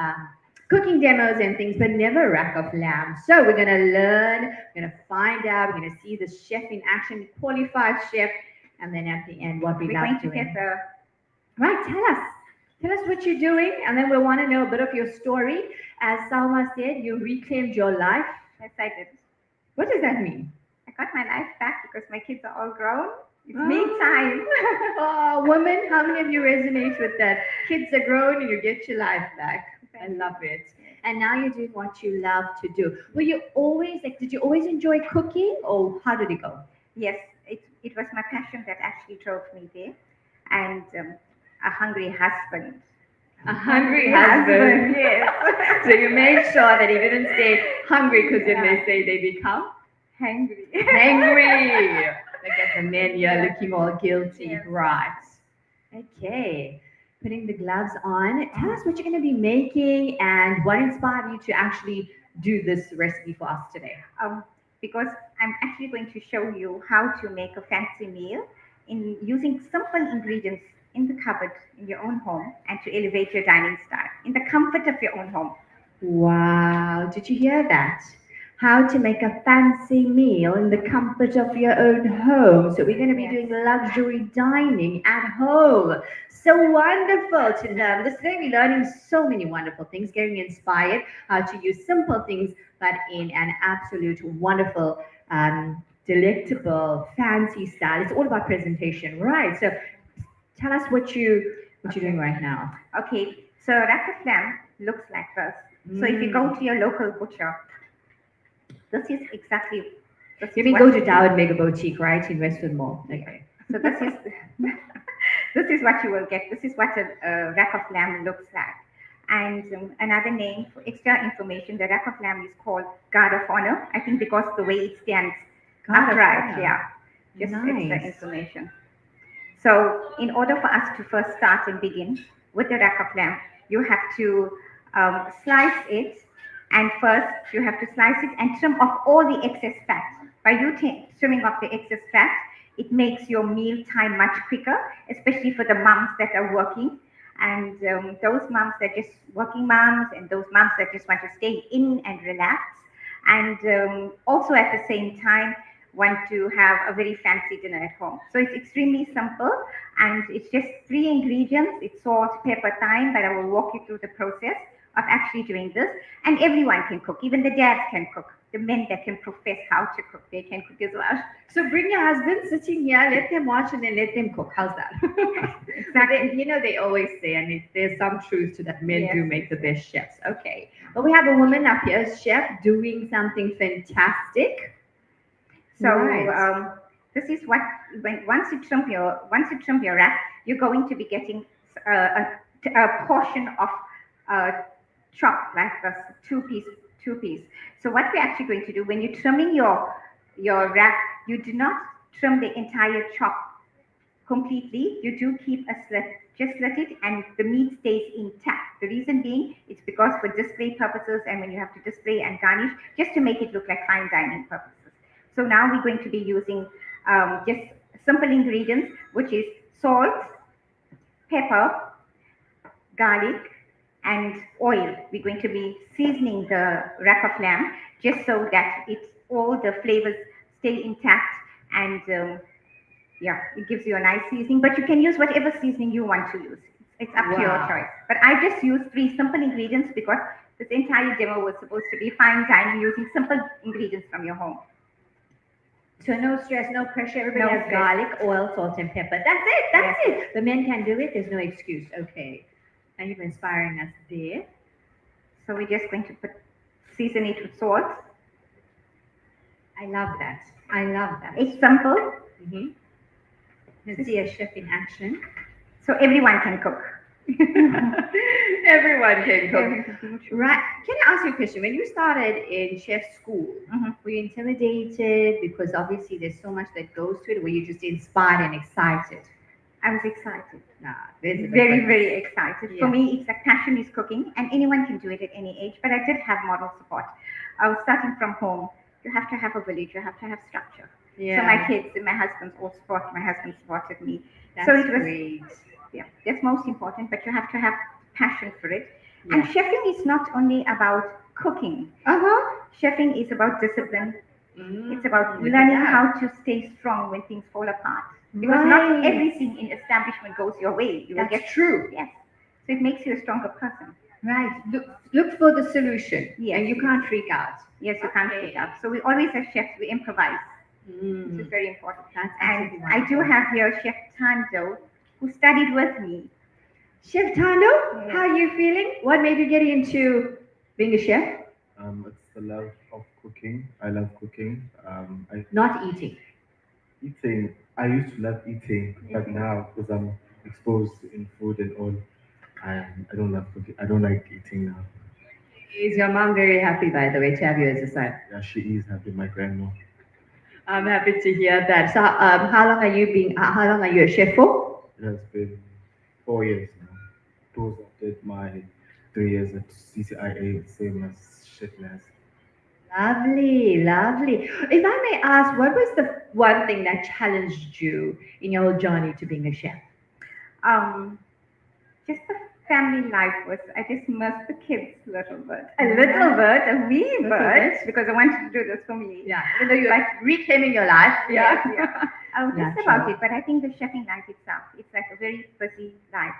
Speaker 1: cooking demos and things, but never rack of lamb. So we're going to learn, we're going to find out, we're going to see the chef in action, qualified chef, and then at the end, what we
Speaker 3: We're
Speaker 1: love
Speaker 3: going to
Speaker 1: doing.
Speaker 3: get the
Speaker 1: Right, tell us what you're doing, and then we want to know a bit of your story. As Salma said, you reclaimed your life.
Speaker 3: yes, I did.
Speaker 1: What does that mean?
Speaker 3: I got my life back because my kids are all grown. It's
Speaker 1: Oh.
Speaker 3: me time.
Speaker 1: Oh, woman, how many of you resonate with that? Kids are grown and you get your life back. I love it. And now you're doing what you love to do. Were you always like, did you always enjoy cooking or how did it go?
Speaker 3: Yes, it was my passion that actually drove me there. And a hungry husband.
Speaker 1: A hungry husband.
Speaker 3: Yes.
Speaker 1: So you made sure that he didn't stay hungry because then they say they become
Speaker 3: Hungry.
Speaker 1: hangry. Look at the men here looking all guilty.
Speaker 3: Yes.
Speaker 1: Right. Okay. Putting the gloves on. Tell us what you're going to be making and what inspired you to actually do this recipe for us today.
Speaker 3: Because I'm actually going to show you how to make a fancy meal in using simple ingredients in the cupboard in your own home and to elevate your dining style in the comfort of your own home.
Speaker 1: Wow. Did you hear that? How to make a fancy meal in the comfort of your own home. So we're going to be doing luxury dining at home. So wonderful to learn. This is going to be learning so many wonderful things, getting inspired how to use simple things, but in an absolute wonderful, delectable, fancy style. It's all about presentation, right? So tell us what you're doing right now.
Speaker 3: Okay, so rack of lamb looks like this. So if you go to your local butcher, this is exactly.
Speaker 1: You mean go to Dawood Mega Boutique, right, in Westwood Mall? Okay.
Speaker 3: So this is this is what you will get. This is what a rack of lamb looks like. And another name for extra information, the rack of lamb is called guard of honor. I think because the way it stands
Speaker 1: Guard of
Speaker 3: upright,
Speaker 1: honor.
Speaker 3: yeah. Just
Speaker 1: Nice.
Speaker 3: extra information. So in order for us to first start and begin with the rack of lamb, you have to slice it. And first, you have to slice it and trim off all the excess fat. By you trimming off the excess fat, it makes your meal time much quicker, especially for the moms that are working. And those moms that just working moms and those moms that just want to stay in and relax. And also at the same time, want to have a very fancy dinner at home. So it's extremely simple and it's just 3 ingredients. It's salt, pepper, thyme, but I will walk you through the process of actually doing this. And everyone can cook, even the dads can cook. The men that can profess how to cook, they can cook as well.
Speaker 1: So bring your husband sitting here, let them watch and then let them cook. How's that?
Speaker 3: Exactly.
Speaker 1: You know, they always say, and there's some truth to that, men
Speaker 3: Yes.
Speaker 1: do make the best chefs. Okay. But we have a woman up here, chef, doing something fantastic.
Speaker 3: So
Speaker 1: Right.
Speaker 3: this is what once you trim your rack, you're going to be getting a portion of chop like this two piece. So what we're actually going to do when you're trimming your rack, you do not trim the entire chop completely. You do keep a slit, just slit it, and the meat stays intact. The reason being, it's because for display purposes and when you have to display and garnish, just to make it look like fine dining purposes. So now we're going to be using just simple ingredients, which is salt, pepper, garlic, and oil. We're going to be seasoning the rack of lamb just so that all the flavors stay intact and it gives you a nice seasoning. But you can use whatever seasoning you want to use. It's up to your
Speaker 1: Wow.
Speaker 3: choice. But I just used 3 simple ingredients because this entire demo was supposed to be fine dining using simple ingredients from your home.
Speaker 1: So no stress, no pressure. Everybody
Speaker 3: No
Speaker 1: has
Speaker 3: stress.
Speaker 1: garlic, oil, salt, and pepper. That's it. That's it. The men can do it. There's no excuse. Okay. And you're inspiring us there.
Speaker 3: So we're just going to season it with salt.
Speaker 1: I love that. I love that.
Speaker 3: It's simple,
Speaker 1: Mm-hmm. Let's see a chef in action.
Speaker 3: so everyone can cook.
Speaker 1: Everyone can cook.
Speaker 3: Everything.
Speaker 1: Right. Can I ask you a question? When you started in chef school,
Speaker 3: Mhm.
Speaker 1: were you intimidated? Because obviously there's so much that goes to it. Were you just inspired and excited?
Speaker 3: I was excited.
Speaker 1: Nah, there's a
Speaker 3: Very,
Speaker 1: difference.
Speaker 3: very excited.
Speaker 1: Yeah.
Speaker 3: For me, it's like passion is cooking, and anyone can do it at any age. But I did have moral support. I was starting from home. You have to have a village. You have to have structure.
Speaker 1: Yeah.
Speaker 3: So my kids and my husband all support. My husband supported me.
Speaker 1: That's
Speaker 3: so it was
Speaker 1: great.
Speaker 3: yeah, that's most important. But you have to have passion for it.
Speaker 1: Yeah.
Speaker 3: And chefing is not only about cooking.
Speaker 1: Uh-huh.
Speaker 3: Chefing is about discipline. It's about
Speaker 1: Look at
Speaker 3: learning
Speaker 1: that.
Speaker 3: how to stay strong when things fall apart. Because not
Speaker 1: Right.
Speaker 3: everything in establishment goes your way. You will
Speaker 1: That's
Speaker 3: get
Speaker 1: true.
Speaker 3: yes. So it makes you a stronger person.
Speaker 1: Right. Look for the solution.
Speaker 3: Yes,
Speaker 1: And you
Speaker 3: yes.
Speaker 1: can't freak out.
Speaker 3: Yes, you can't
Speaker 1: Okay.
Speaker 3: pick up. So we always as chefs we improvise, which is
Speaker 1: Mm.
Speaker 3: very important.
Speaker 1: That's
Speaker 3: And
Speaker 1: absolutely
Speaker 3: I do
Speaker 1: wonderful.
Speaker 3: have here Chef Tando, who studied with me.
Speaker 1: Chef Tando,
Speaker 3: Yes.
Speaker 1: how are you feeling? What made you get into being a chef?
Speaker 7: It's the love of cooking. I love cooking.
Speaker 1: Not eating.
Speaker 7: Eating. I used to love eating, but now because I'm exposed in food and all, I don't love cooking. I don't like eating now.
Speaker 1: Is your mom very happy, by the way, to have you as a son?
Speaker 7: Yeah, she is happy. My grandma.
Speaker 1: I'm happy to hear that. So, how long are you being? How long are you a chef for?
Speaker 7: It has been 4 years now. Those I did my 3 years at CCIA, same as Chef Nas.
Speaker 1: Lovely, lovely. If I may ask, what was the one thing that challenged you in your journey to being a chef?
Speaker 3: Um, just the family life was I just missed the kids a little bit. A wee
Speaker 1: Little
Speaker 3: bit,
Speaker 1: bit.
Speaker 3: because I wanted to do this for me.
Speaker 1: Yeah, even though you're like reclaiming your life.
Speaker 3: Yes, yeah. Just
Speaker 1: Natural.
Speaker 3: about it, but I think the chefing life itself, it's like a very busy life.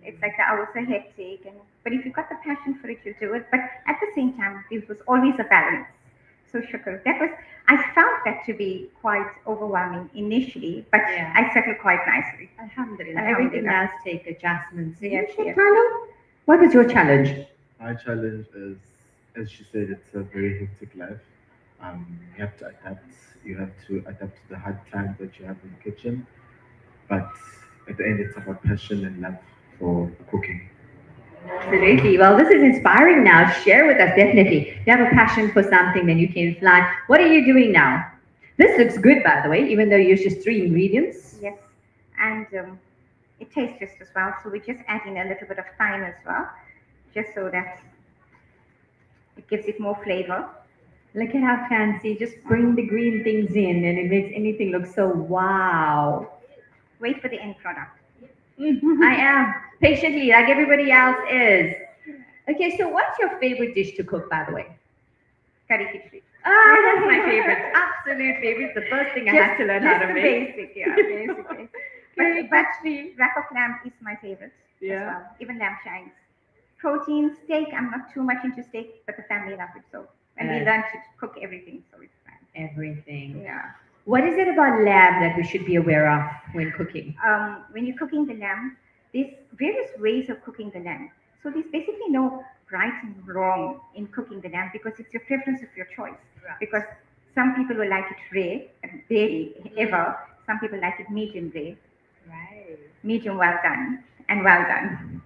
Speaker 3: It's like the hours are hectic, but if you've got the passion for it, you do it. But at the same time, there was always a balance. So shukr. I found that to be quite overwhelming initially, but
Speaker 1: Yeah.
Speaker 3: I settled quite nicely.
Speaker 1: Alhamdulillah. Everything
Speaker 3: Alhamdulillah.
Speaker 1: does take adjustments. And
Speaker 3: Yes,
Speaker 1: you, Chef
Speaker 3: yes.
Speaker 1: Tando, what was your challenge?
Speaker 7: My challenge is, as she said, it's a very hectic life. You have to adapt. You have to adapt to the hard times that you have in the kitchen. But at the end, it's about passion and love for cooking.
Speaker 1: Absolutely. Well, this is inspiring now. Share with us, definitely. If you have a passion for something, then you can fly. What are you doing now? This looks good, by the way, even though you use just 3 ingredients.
Speaker 3: Yes, and it tastes just as well. So we're just adding a little bit of thyme as well, just so that it gives it more flavor.
Speaker 1: Look at how fancy. Just bring the green things in, and it makes anything look so wow.
Speaker 3: Wait for the end product.
Speaker 1: I am patiently, like everybody else is. Okay, so what's your favorite dish to cook, by the way?
Speaker 3: Curry khichdi.
Speaker 1: Ah, that's my favorite. Absolute favorite. The first thing I had to learn how
Speaker 3: just
Speaker 1: to
Speaker 3: the
Speaker 1: make.
Speaker 3: basic, yeah, basically.
Speaker 1: Curry
Speaker 3: but
Speaker 1: khichdi.
Speaker 3: rack of lamb is my favorite as
Speaker 1: Yeah.
Speaker 3: well. Even lamb shanks. Protein, steak, I'm not too much into steak, but the family love it so. And we
Speaker 1: Right.
Speaker 3: learned to cook everything, so it's fine.
Speaker 1: Everything.
Speaker 3: Yeah.
Speaker 1: What is it about lamb that we should be aware of when cooking?
Speaker 3: When you're cooking the lamb, there's various ways of cooking the lamb. So there's basically no right and wrong in cooking the lamb because it's your preference of your choice.
Speaker 1: Right.
Speaker 3: Because some people will like it rare, and barely ever. Some people like it medium rare,
Speaker 1: Right.
Speaker 3: medium well done, and well done.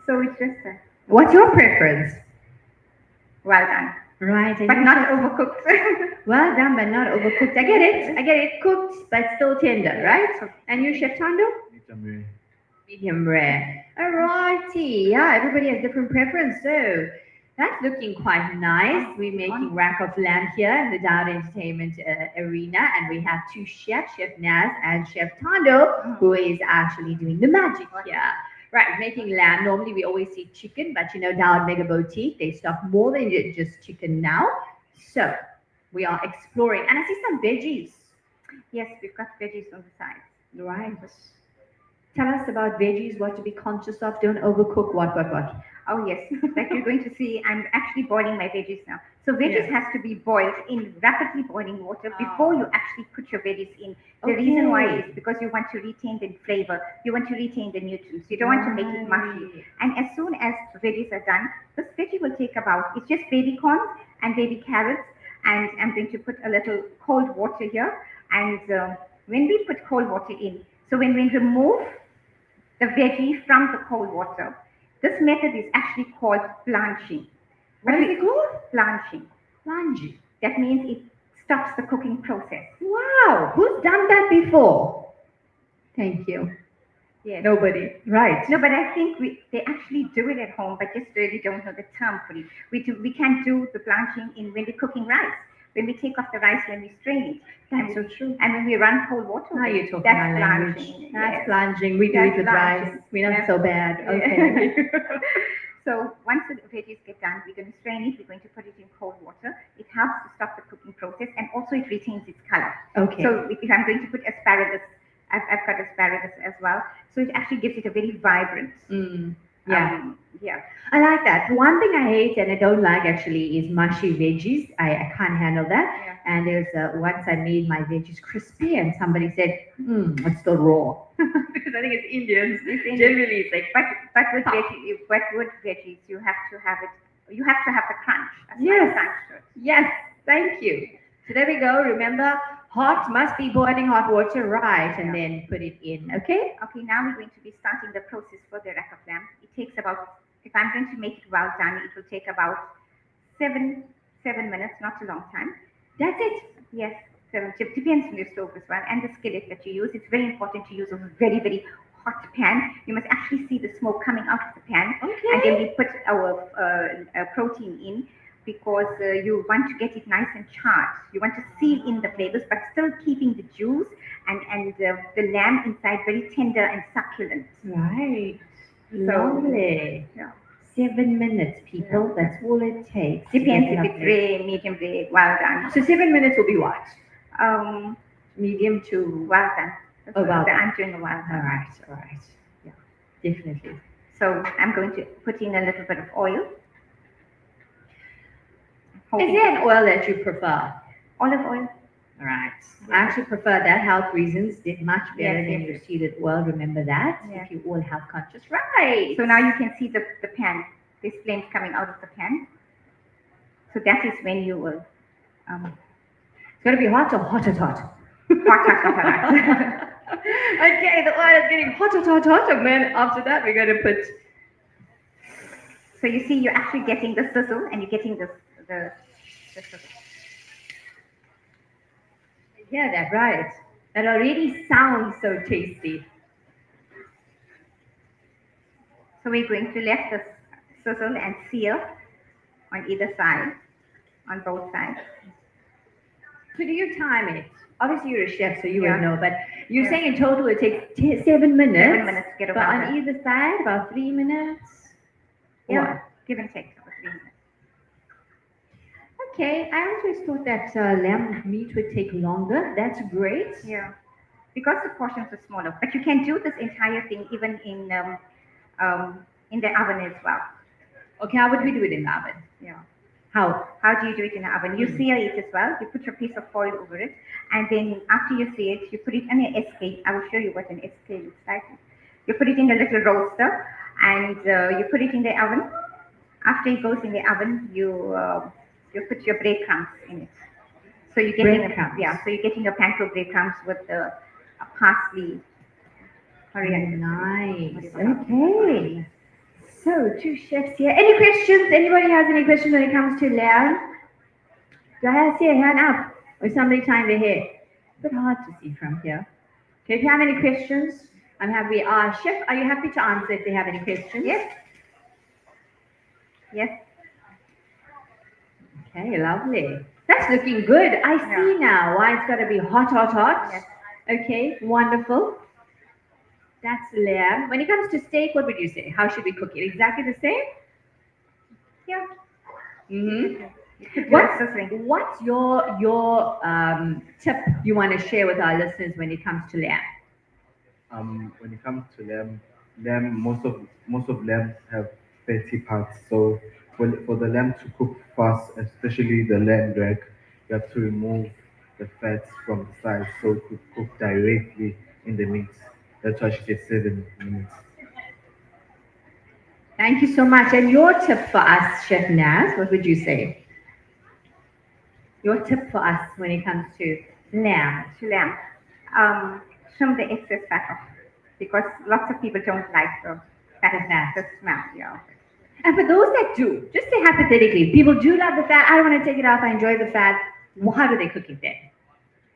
Speaker 3: So it's just
Speaker 1: What's your preference?
Speaker 3: well done,
Speaker 1: Right. and
Speaker 3: but
Speaker 1: you
Speaker 3: not
Speaker 1: should-
Speaker 3: overcooked.
Speaker 1: Well done, but not overcooked. I get it. I get it. Cooked, but still tender, right? And you, Chef Tando?
Speaker 7: Medium rare.
Speaker 1: Medium rare. Alrighty. Yeah, everybody has different preference. So that's looking quite nice. We're making rack of lamb here in the Dawood Entertainment arena, and we have two chefs, Chef Naz and Chef Tando, who is actually doing the magic here. Right, making lamb. Normally we always see chicken, but you know, Dawood Mega Boutique, they stock more than just chicken now. So we are exploring, and I see some veggies.
Speaker 3: Yes, we've got veggies on the side.
Speaker 1: Right. Tell us about veggies, what to be conscious of. Don't overcook what.
Speaker 3: Oh yes, like you're going to see, I'm actually boiling my veggies now. So veggies
Speaker 1: Yeah.
Speaker 3: has to be boiled in rapidly boiling water
Speaker 1: Oh.
Speaker 3: before you actually put your veggies in. The reason why
Speaker 1: Okay.
Speaker 3: is because you want to retain the flavor, you want to retain the nutrients, you don't want to make it mushy.
Speaker 1: Right.
Speaker 3: And as soon as the veggies are done, this veggie will take about, it's just baby corns and baby carrots, and I'm going to put a little cold water here. And when we put cold water in, so when we remove the veggie from the cold water. This method is actually called blanching.
Speaker 1: What is it called?
Speaker 3: Blanching.
Speaker 1: Planji.
Speaker 3: That means it stops the cooking process.
Speaker 1: Wow, who's done that before? Thank you.
Speaker 3: Yes.
Speaker 1: Nobody. Right.
Speaker 3: No, but I think they actually do it at home, but just really don't know the term for it. We can do the blanching in when we're cooking rice. When we take off the rice, when we strain it.
Speaker 1: That's so true.
Speaker 3: And when we run cold water.
Speaker 1: Now
Speaker 3: with
Speaker 1: you're
Speaker 3: it,
Speaker 1: talking
Speaker 3: that's
Speaker 1: my language.
Speaker 3: blanching.
Speaker 1: That's
Speaker 3: Yes.
Speaker 1: plunging. We do
Speaker 3: That's
Speaker 1: it with
Speaker 3: blanching.
Speaker 1: rice. We're not
Speaker 3: Yes.
Speaker 1: so bad.
Speaker 3: Yeah.
Speaker 1: Okay.
Speaker 3: So once the veggies get done, we're going to strain it. We're going to put it in cold water. It helps to stop the cooking process, and also it retains its color.
Speaker 1: Okay.
Speaker 3: So if I'm going to put asparagus, I've got asparagus as well. So it actually gives it a very vibrant.
Speaker 1: Yeah.
Speaker 3: Yeah.
Speaker 1: I like that. One thing I hate and I don't like actually is mushy veggies. I can't handle that.
Speaker 3: Yeah.
Speaker 1: And there's once I made my veggies crispy and somebody said, it's still raw. Because I think it's Indians. Generally, it's like,
Speaker 3: But with veggies, you have to have it. You have to have the crunch. A slight
Speaker 1: Yes.
Speaker 3: crunch to it.
Speaker 1: yes, thank you. So there we go. Remember, hot must be boiling hot water, right? And then put it in. Okay?
Speaker 3: Okay, now we're going to be starting the process for the rack of lamb. It takes about, if I'm going to make it well done, it will take about seven minutes, not a long time.
Speaker 1: That's it.
Speaker 3: Yes, 7. It depends on your stove as well and the skillet that you use. It's very important to use a very, very hot pan. You must actually see the smoke coming out of the pan.
Speaker 1: Okay.
Speaker 3: And then we put our protein in because you want to get it nice and charred. You want to seal in the flavors, but still keeping the juice and the lamb inside very tender and succulent.
Speaker 1: Right.
Speaker 3: So,
Speaker 1: Lovely.
Speaker 3: yeah.
Speaker 1: 7 minutes, people. That's all it takes. to
Speaker 3: Depends
Speaker 1: get
Speaker 3: if
Speaker 1: it
Speaker 3: it's
Speaker 1: up
Speaker 3: rare, medium rare, well done.
Speaker 1: there. So 7 minutes will be what?
Speaker 3: Um,
Speaker 1: Medium to.
Speaker 3: well done.
Speaker 1: Oh, well done.
Speaker 3: I'm doing a well
Speaker 1: All
Speaker 3: done.
Speaker 1: right. All right. Yeah. Definitely.
Speaker 3: So I'm going to put in a little bit of oil.
Speaker 1: Is there an oil that you prefer?
Speaker 3: Olive oil?
Speaker 1: All right. I actually prefer that. Health reasons. They're much better
Speaker 3: Yes,
Speaker 1: than
Speaker 3: yes,
Speaker 1: your
Speaker 3: yes.
Speaker 1: seeded oil. Remember that.
Speaker 3: Yes.
Speaker 1: If you're all health conscious. Right.
Speaker 3: So now you can see the pan. There's flames coming out of the pan. So that is when you will
Speaker 1: It's going to be hot or hot.
Speaker 3: hot.
Speaker 1: Okay, the oil is getting hot, and then after that we're going to put.
Speaker 3: So you see, you're actually getting the sizzle and you're getting the sizzle.
Speaker 1: Yeah, that's right. That already sounds so tasty.
Speaker 3: So we're going to let the sizzle and sear on either side, on both sides.
Speaker 1: So do you time it? Obviously you're a chef, so you
Speaker 3: Yeah.
Speaker 1: would know. But you're
Speaker 3: Yeah.
Speaker 1: saying in total it takes 7 minutes.
Speaker 3: 7 minutes to get it
Speaker 1: But
Speaker 3: well
Speaker 1: on
Speaker 3: done.
Speaker 1: either side, about 3 minutes.
Speaker 3: Yeah,
Speaker 1: What?
Speaker 3: give and take about 3 minutes.
Speaker 1: Okay, I always thought that lamb meat would take longer. That's great.
Speaker 3: Yeah, because the portions are smaller. But you can do this entire thing even in the oven as well.
Speaker 1: Okay, how would we do it in the oven?
Speaker 3: Yeah.
Speaker 1: How?
Speaker 3: How do you do it in the oven? You sear it as well. You put your piece of foil over it, and then after you sear it, you put it on an SK. I will show you what an SK looks like. You put it in a little roaster, and you put it in the oven. After it goes in the oven, you put your breadcrumbs in it. So you're getting
Speaker 1: Breadcrumbs.
Speaker 3: so you're getting your panko breadcrumbs with the parsley, coriander.
Speaker 1: Nice. Okay. So, 2 chefs here. Any questions? Anybody has any questions when it comes to lamb? Do I have to see a hand up? Or somebody tying their hair? A bit hard to see from here. Okay, if you have any questions, I'm happy. Chef, are you happy to answer if they have any questions?
Speaker 3: Yes. Yes.
Speaker 1: Okay, lovely. That's looking good. I see now why it's got to be hot.
Speaker 3: Yes.
Speaker 1: Okay, wonderful. That's lamb. When it comes to steak, what would you say? How should we cook it? Exactly the same?
Speaker 3: Yeah.
Speaker 1: Mm-hmm.
Speaker 3: What's the thing?
Speaker 1: What's your tip you want to share with our listeners when it comes to lamb?
Speaker 7: When it comes to lamb, most of lambs have fatty parts. So for the lamb to cook fast, especially the lamb rack, you have to remove the fats from the sides so it could cook directly in the meat. That's why she said 7 minutes.
Speaker 1: Thank you so much. And your tip for us, Chef Naz, what would you say? Your tip for us when it comes to lamb.
Speaker 3: To lamb. Trim the excess fat off. because lots of people don't like the fat, the smell. Yeah.
Speaker 1: And for those that do, just say hypothetically, people do love the fat. I don't want to take it off. I enjoy the fat. Well, how do they cook it then?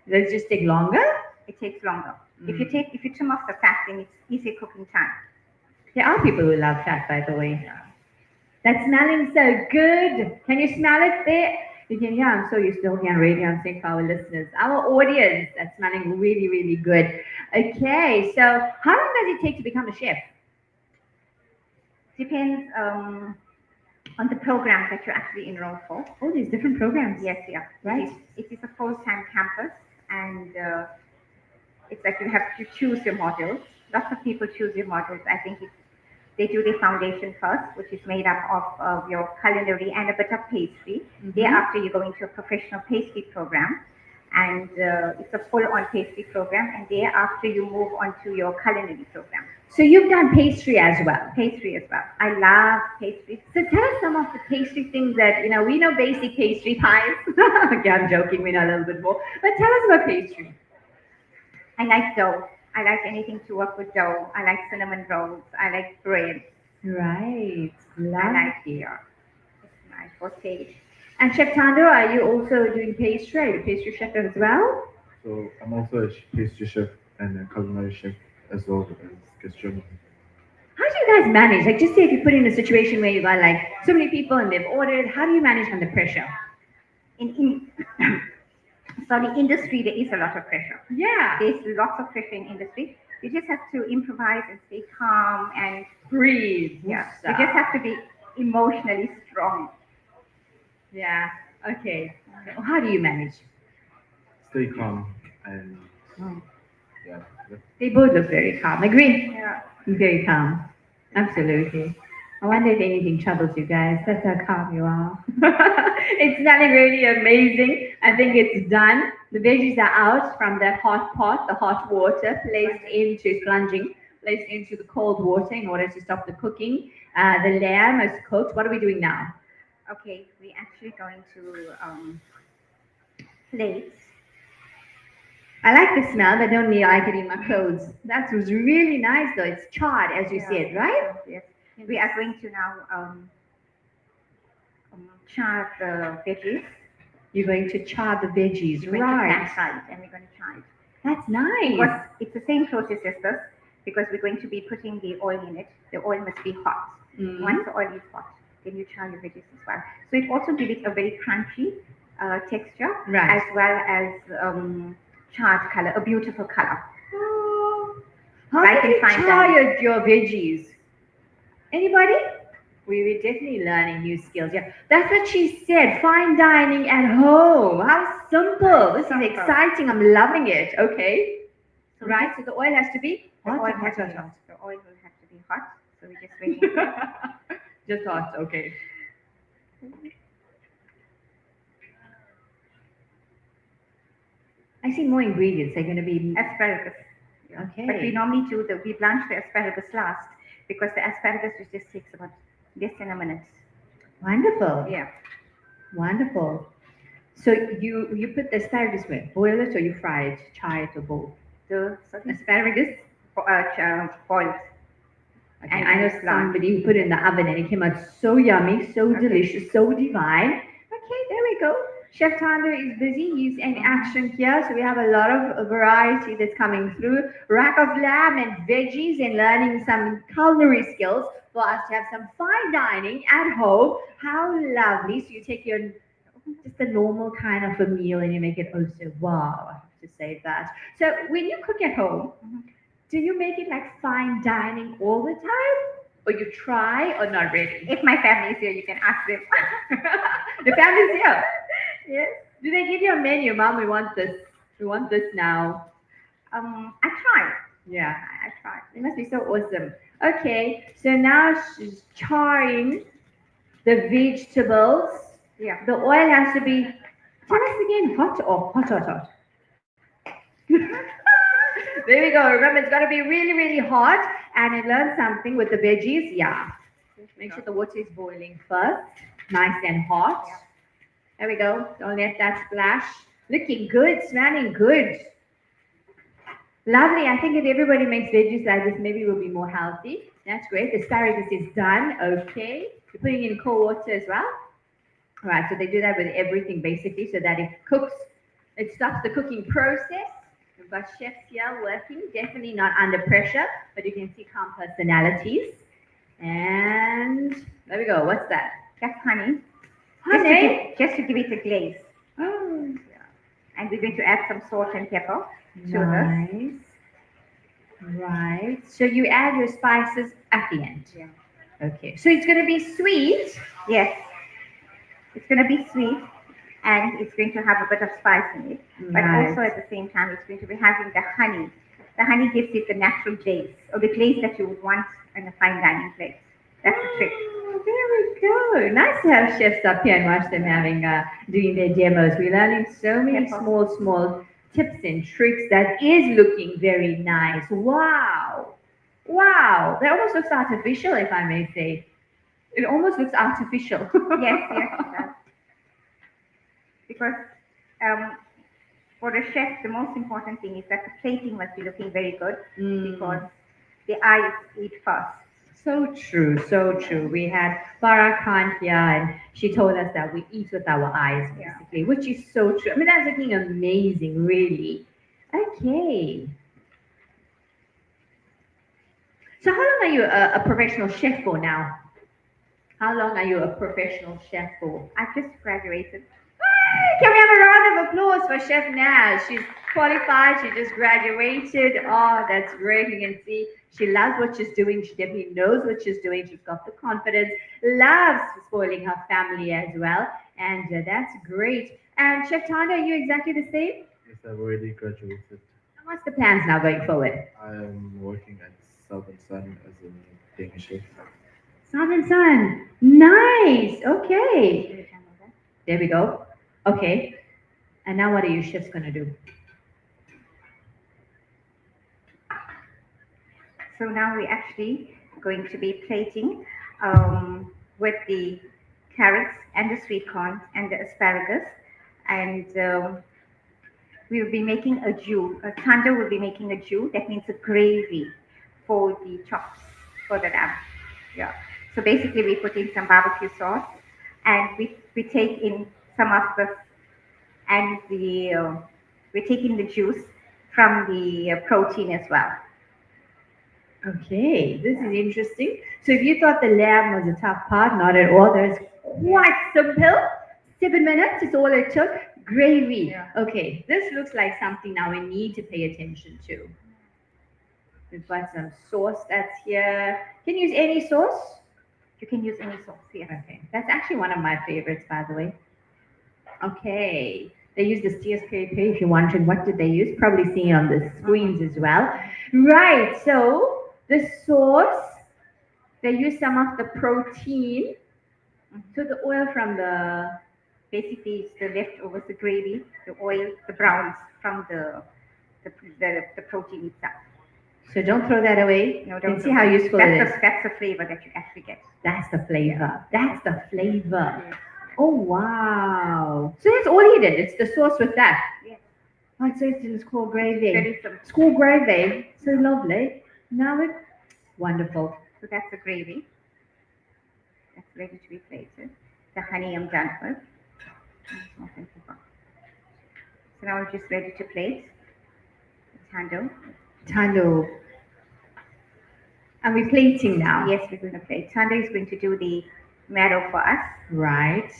Speaker 1: Does it just take longer?
Speaker 3: It takes longer.
Speaker 1: Mm.
Speaker 3: If you trim off the fat, then it's easy cooking time.
Speaker 1: There are people who love fat, by the way. That's smelling so good. Can you smell it there? You can, yeah, I'm so used to talking on radio. I'm saying for our listeners, our audience, that's smelling really, really good. Okay, so how long does it take to become a chef?
Speaker 3: Depends on the programs that you actually enroll for.
Speaker 1: Oh, there's different programs.
Speaker 3: Yes, yeah.
Speaker 1: Right.
Speaker 3: It is a full-time campus, and it's like you have to choose your modules. Lots of people choose your modules. I think they do the foundation first, which is made up of your culinary and a bit of pastry.
Speaker 1: Mhm.
Speaker 3: Thereafter, you go into a professional pastry program, and it's a full-on pastry program. And thereafter, you move on to your culinary program.
Speaker 1: So you've done pastry as well.
Speaker 3: Pastry as well. I love pastry.
Speaker 1: So tell us some of the pastry things that, we know basic pastry pies. Okay, I'm joking, we know a little bit more. But tell us about pastry.
Speaker 3: I like dough. I like anything to work with dough. I like cinnamon rolls. I like bread.
Speaker 1: Right.
Speaker 3: I
Speaker 1: Love
Speaker 3: like
Speaker 1: it.
Speaker 3: It's my forte.
Speaker 1: And Chef Tando, are you also doing pastry? Are you a pastry chef as well?
Speaker 7: So I'm also a pastry chef and a culinary chef as well as gastronomy.
Speaker 1: How do you guys manage? Like, just say if you put in a situation where you got like so many people and they've ordered, how do you manage under pressure?
Speaker 3: In sorry, industry, there is a lot of pressure.
Speaker 1: Yeah.
Speaker 3: There's lots of pressure in industry. You just have to improvise and stay calm and
Speaker 1: Breathe.
Speaker 3: yeah. You just have to be emotionally strong.
Speaker 1: Yeah. Okay. How do you manage?
Speaker 7: Stay calm and
Speaker 1: Oh.
Speaker 7: yeah.
Speaker 1: They both look very calm. Agree?
Speaker 3: Yeah.
Speaker 1: Very calm. Absolutely. I wonder if anything troubles you guys. That's how calm you are. It's smelling really amazing. I think it's done. The veggies are out from that hot pot, the hot water, placed into the cold water in order to stop the cooking. The lamb is cooked. What are we doing now?
Speaker 3: Okay, we're actually going to plates.
Speaker 1: I like the smell, but don't like it in my clothes. That was really nice, though. It's charred, as you said, right?
Speaker 3: Yes. We are going to now char the veggies.
Speaker 1: You're going to char the veggies,
Speaker 3: We're going to
Speaker 1: right?
Speaker 3: pan fry it, and we're going to char it.
Speaker 1: That's nice.
Speaker 3: Because it's the same process as this, because we're going to be putting the oil in it. The oil must be hot.
Speaker 1: Mhm.
Speaker 3: Once the oil is hot, then you char your veggies as well. So it also gives it a very crunchy texture,
Speaker 1: Right.
Speaker 3: as well as charred color, a beautiful color.
Speaker 1: How
Speaker 3: Right
Speaker 1: do
Speaker 3: in
Speaker 1: you
Speaker 3: fine
Speaker 1: char
Speaker 3: dining.
Speaker 1: your veggies? Anybody? We're definitely learning new skills. Yeah, that's what she said. Fine dining at home. How simple. This is
Speaker 3: Simple.
Speaker 1: exciting. I'm loving it. Okay.
Speaker 3: So
Speaker 1: Right. So the oil has to be
Speaker 3: The
Speaker 1: hot.
Speaker 3: oil,
Speaker 1: hot,
Speaker 3: has to
Speaker 1: hot,
Speaker 3: be,
Speaker 1: hot.
Speaker 3: the oil will have to be hot. So we're just waiting. For it.
Speaker 1: Just hot. Okay. I see more ingredients. They're going to be
Speaker 3: Asparagus.
Speaker 1: okay.
Speaker 3: But we normally we blanch the asparagus last, because the asparagus just takes about less than a minute.
Speaker 1: Wonderful.
Speaker 3: Yeah.
Speaker 1: Wonderful. So you put the asparagus where? Boil it or you fry it, char it or both?
Speaker 3: The
Speaker 1: Asparagus.
Speaker 3: boiled.
Speaker 1: Okay,
Speaker 3: And
Speaker 1: I know
Speaker 3: it's blanch.
Speaker 1: somebody who put it in the oven and it came out so yummy, so
Speaker 3: Okay.
Speaker 1: delicious, so divine. Okay, there we go. Chef Tando is busy. He's in action here. So we have a lot of variety that's coming through. Rack of lamb and veggies and learning some culinary skills for us to have some fine dining at home. How lovely. So you take your just a normal kind of a meal and you make it also wow. I have to say that. So when you cook at home, do you make it like fine dining all the time? Or you try or not really?
Speaker 3: If my family is here, you can ask them.
Speaker 1: The family's here.
Speaker 3: Yes.
Speaker 1: Do they give you a menu? Mom, we want this. We want this now.
Speaker 3: I try.
Speaker 1: Yeah.
Speaker 3: I try.
Speaker 1: It must be so awesome. Okay, so now she's charring the vegetables.
Speaker 3: Yeah.
Speaker 1: The oil has to be, tell us again, hot or hot, hot, hot. There we go. Remember, it's got to be really, really hot. And I learned something with the veggies. Yeah. Make sure the water is boiling first. Nice and hot.
Speaker 3: Yeah.
Speaker 1: There we go. Don't let that splash. Looking good, smelling good. Lovely. I think if everybody makes veggies like this, maybe we'll be more healthy. That's great. The asparagus is done. Okay. You're putting in cold water as well. All right. So they do that with everything basically, so that it cooks. It stops the cooking process. We've got chefs here working, definitely not under pressure, but you can see calm personalities. And there we go. What's that?
Speaker 3: That's honey.
Speaker 1: Honey.
Speaker 3: Just to give it a glaze.
Speaker 1: Oh,
Speaker 3: And we're going to add some salt and pepper to this.
Speaker 1: nice. Right. So you add your spices at the end.
Speaker 3: Yeah.
Speaker 1: Okay. So it's going to be sweet.
Speaker 3: Yes. It's going to be sweet and it's going to have a bit of spice in it. But
Speaker 1: Nice.
Speaker 3: also at the same time, it's going to be having the honey. The honey gives it the natural glaze, or the glaze that you would want in a fine dining plate. That's the trick.
Speaker 1: Oh, there we go. Nice to have chefs up here and watch them having doing their demos. We're learning so many
Speaker 3: Pepper.
Speaker 1: small tips and tricks that is looking very nice. Wow. Wow. That almost looks artificial, if I may say. It almost looks artificial.
Speaker 3: Yes, it does. Because for a chef, the most important thing is that the plating must be looking very good because the eyes eat first.
Speaker 1: So true, so true. We had Farah Khan here, and she told us that we eat with our eyes, basically, which is so true. I mean, that's looking amazing, really. Okay. So, how long are you a professional chef for now? How long are you a professional chef for?
Speaker 3: I've just graduated.
Speaker 1: Can we have a round of applause for Chef Naz? She's qualified, she just graduated. Oh, that's great. You can see she loves what she's doing. She definitely knows what she's doing. She's got the confidence, loves spoiling her family as well. And that's great. And Chef Tanda, are you exactly the same?
Speaker 7: Yes, I've already graduated.
Speaker 1: And what's the plans now going forward?
Speaker 7: I am working at Southern Sun as a Danish chef.
Speaker 1: Southern Sun. Nice. Okay. There we go. Okay. And now what are you chefs going to do?
Speaker 3: So now we're actually going to be plating with the carrots and the sweet corn and the asparagus. And we'll be making a jus. Tanda will be making a jus. That means a gravy for the chops, for the lamb. Yeah. So basically we put in some barbecue sauce and we take in some of the, and the, we take in the juice from the protein as well.
Speaker 1: Okay, this is interesting. So if you thought the lamb was a tough part, not at all. There's quite simple. 7 minutes is all it took. Gravy.
Speaker 4: Yeah.
Speaker 1: Okay, this looks like something now we need to pay attention to. We've got some sauce that's here. Can you use any sauce?
Speaker 3: You can use any sauce here.
Speaker 1: Okay, that's actually one of my favorites, by the way. Okay, they use the Steers Peri Peri. If you're wondering what did they use, probably seeing it on the screens as well. Right, so the sauce, they use some of the protein. So the oil from the,
Speaker 3: Basically, it's the leftovers, the gravy, the oil, the browns from the protein itself.
Speaker 1: so don't throw that away.
Speaker 3: No,
Speaker 1: You
Speaker 3: don't
Speaker 1: can see
Speaker 3: throw
Speaker 1: how
Speaker 3: it.
Speaker 1: useful it is.
Speaker 3: That's the flavor that you actually get.
Speaker 1: That's the flavor. That's the flavor.
Speaker 3: Yes.
Speaker 1: Oh, wow. So that's all he did. It's the sauce with that.
Speaker 3: Yes.
Speaker 1: Oh, so it's called gravy.
Speaker 3: Very simple.
Speaker 1: It's called gravy. So lovely. Now it's wonderful.
Speaker 3: So that's the gravy. That's ready to be plated. The honey I'm done with. So now we're just ready to plate. Tando.
Speaker 1: Tando. And we're plating now.
Speaker 3: Yes, we're going to plate. Tando is going to do the marrow for us.
Speaker 1: Right.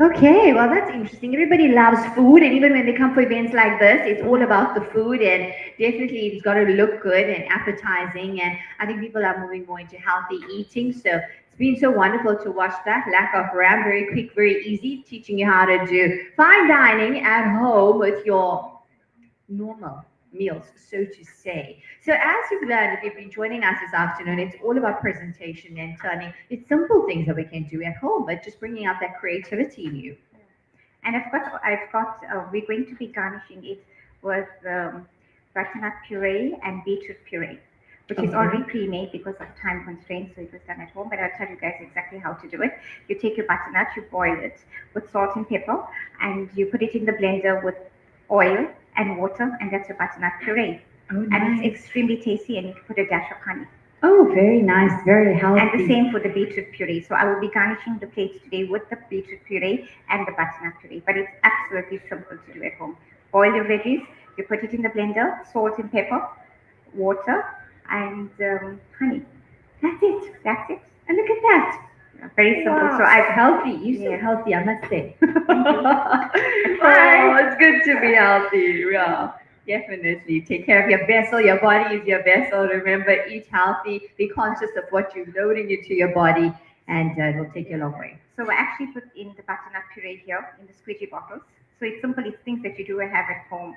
Speaker 1: Okay, well, that's interesting. Everybody loves food, and even when they come for events like this, it's all about the food, and definitely it's got to look good and appetizing. And I think people are moving more into healthy eating. So it's been so wonderful to watch that. Lack of RAM, very quick, very easy, teaching you how to do fine dining at home with your normal meals, so to say. So as you've learned, if you've been joining us this afternoon, it's all about presentation and turning. It's simple things that we can do at home, but just bringing out that creativity in you.
Speaker 3: And we're going to be garnishing it with butternut puree and beetroot puree. which is
Speaker 1: Okay.
Speaker 3: already pre-made because of time constraints, so it was done at home. But I'll tell you guys exactly how to do it. You take your butternut, you boil it with salt and pepper, and you put it in the blender with oil and water, and that's your butternut puree.
Speaker 1: Oh,
Speaker 3: And
Speaker 1: nice.
Speaker 3: it's extremely tasty, and you can put a dash of honey.
Speaker 1: Oh, very nice. Very
Speaker 3: And the
Speaker 1: healthy.
Speaker 3: same for the beetroot puree. So I will be garnishing the plates today with the beetroot puree and the butternut puree. But it's absolutely simple to do at home. Boil your veggies, you put it in the blender, salt and pepper, water, and honey. That's it. That's it.
Speaker 1: And look at that.
Speaker 3: Yeah, very simple.
Speaker 1: Wow.
Speaker 3: So
Speaker 1: So
Speaker 3: I
Speaker 1: healthy. You're so
Speaker 3: Yes.
Speaker 1: healthy, I must say.
Speaker 3: Bye.
Speaker 1: Oh, it's good to be healthy. Yeah. Definitely. Take care of your vessel. Your body is your vessel. Remember, eat healthy. Be conscious of what you're loading into your body, and it will take you a long way.
Speaker 3: So I actually put in the butternut puree here in the squeegee bottles. So it's simple. It's things that you do and have at home.